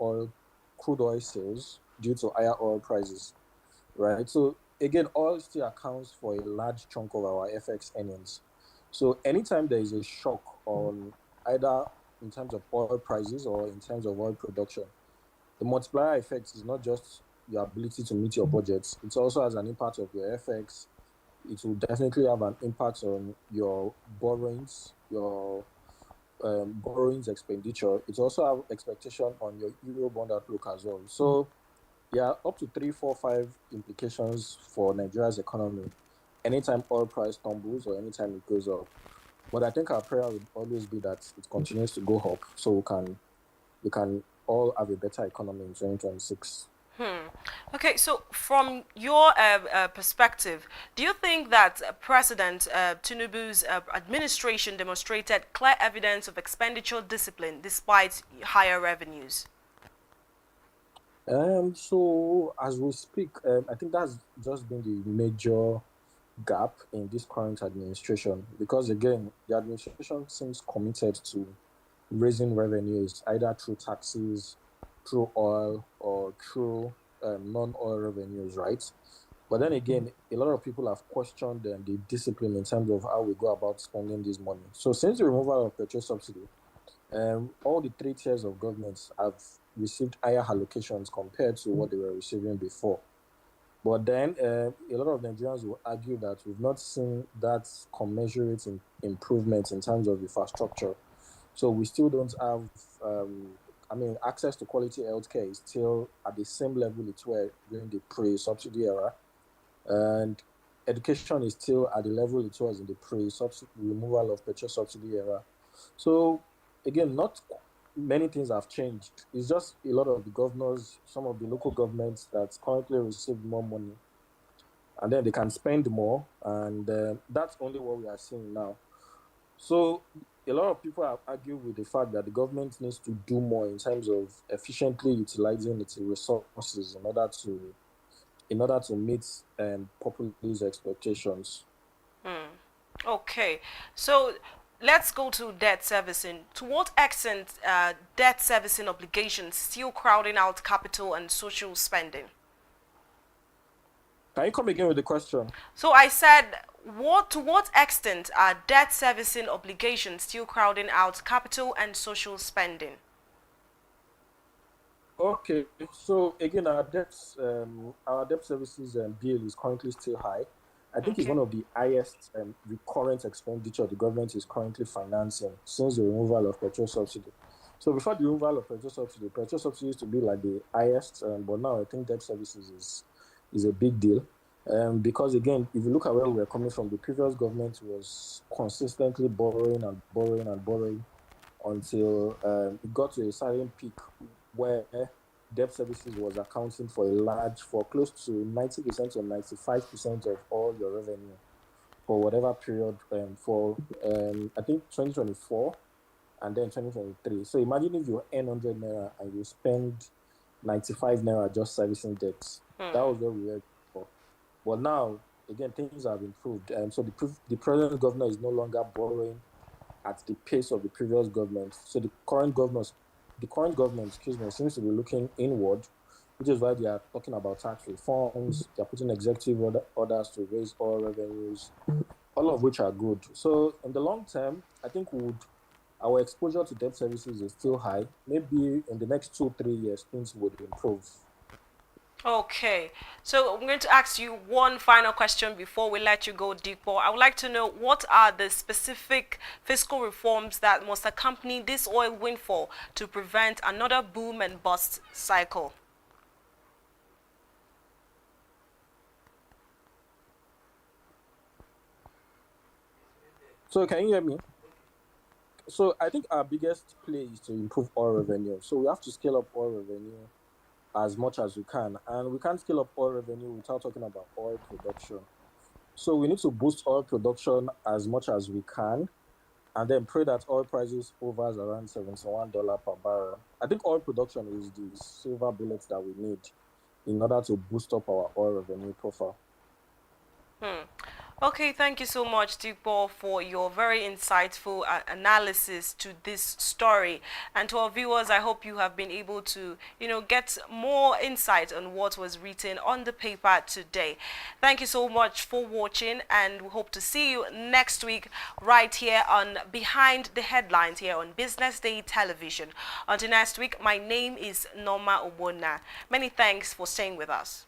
[SPEAKER 28] oil sales due to higher oil prices, right? So again, oil still accounts for a large chunk of our FX earnings. So anytime there is a shock on either in terms of oil prices or in terms of oil production, the multiplier effect is not just your ability to meet your budgets, it also has an impact of your FX. It will definitely have an impact on your borrowings, borrowings expenditure. It also have expectation on your Eurobond outlook as well. So yeah, up to 3, 4, 5 implications for Nigeria's economy anytime oil price tumbles or anytime it goes up. But I think our prayer would always be that it continues to go up so we can all have a better economy in 2026.
[SPEAKER 4] Okay, so from your perspective, do you think that President Tinubu's administration demonstrated clear evidence of expenditure discipline despite higher revenues?
[SPEAKER 28] So as we speak, I think that's just been the major gap in this current administration because again, the administration seems committed to raising revenues either through taxes, through oil, or through non-oil revenues, right? But then again, a lot of people have questioned the discipline in terms of how we go about spending this money. So since the removal of petrol subsidy, all the 3 tiers of governments have received higher allocations compared to what they were receiving before. But then a lot of Nigerians will argue that we've not seen that commensurate improvement in terms of infrastructure. So we still don't have, access to quality healthcare is still at the same level it were during the pre-subsidy era. And education is still at the level it was in the removal of petrol subsidy era. So again, not many things have changed. It's just a lot of the governors, some of the local governments that currently receive more money and then they can spend more, and that's only what we are seeing now. So a lot of people have argued with the fact that the government needs to do more in terms of efficiently utilizing its resources in order to meet populace expectations.
[SPEAKER 4] Okay, so let's go to debt servicing. To what extent debt servicing obligations still crowding out capital and social spending?
[SPEAKER 28] Can you come again with the question?
[SPEAKER 4] So I said, to what extent are debt servicing obligations still crowding out capital and social spending?
[SPEAKER 28] Okay, so again, our debt services bill is currently still high. I think it's one of the highest recurrent expenditure the government is currently financing since the removal of petrol subsidy. So before the removal of petrol subsidy used to be like the highest, but now I think debt services is a big deal. Because again, if you look at where we were coming from, the previous government was consistently borrowing until it got to a certain peak where debt services was accounting for close to 90% or 95% of all your revenue for whatever period I think 2024 and then 2023. So imagine if you earn 100 naira and you spend 95 naira just servicing debts. That was where we were before. But now, again, things have improved. So the present governor is no longer borrowing at the pace of the previous government. So the current government, seems to be looking inward, which is why they are talking about tax reforms. They are putting executive orders to raise oil revenues, all of which are good. So in the long term, I think our exposure to debt services is still high. Maybe in the next 2-3 years, things would improve.
[SPEAKER 4] Okay, so I'm going to ask you one final question before we let you go, Dikpo. I would like to know, what are the specific fiscal reforms that must accompany this oil windfall to prevent another boom and bust cycle?
[SPEAKER 28] So can you hear me? So I think our biggest play is to improve oil revenue. So we have to scale up oil revenue as much as we can. And we can't scale up oil revenue without talking about oil production. So we need to boost oil production as much as we can, and then pray that oil prices hovers around $71 per barrel. I think oil production is the silver bullet that we need in order to boost up our oil revenue profile.
[SPEAKER 4] Okay, thank you so much, Dikpo, for your very insightful analysis to this story. And to our viewers, I hope you have been able to, get more insight on what was written on the paper today. Thank you so much for watching, and we hope to see you next week right here on Behind the Headlines here on Business Day Television. Until next week, my name is Norma Obona. Many thanks for staying with us.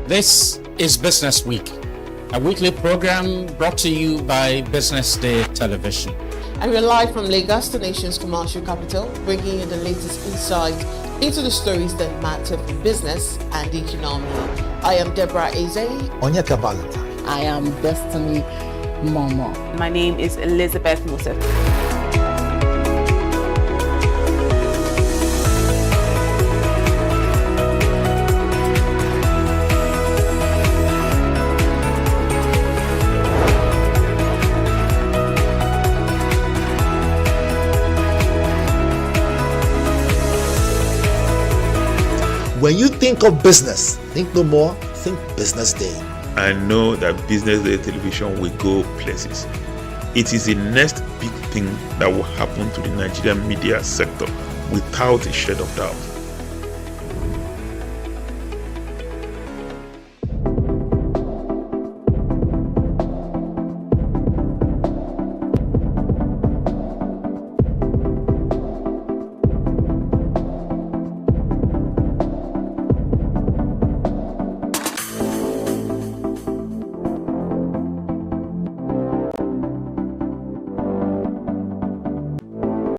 [SPEAKER 12] This is Business Week, a weekly program brought to you by Business Day Television.
[SPEAKER 2] And we're live from Lagos, the nation's commercial capital, bringing you the latest insight into the stories that matter for business and the economy. I am Deborah Eze.
[SPEAKER 13] Onyeka Valentine.
[SPEAKER 19] I am Destiny Momo.
[SPEAKER 22] My name is Elizabeth Musef.
[SPEAKER 13] When you think of business, think no more, think Business Day.
[SPEAKER 14] I know that Business Day Television will go places. It is the next big thing that will happen to the Nigerian media sector without a shred of doubt.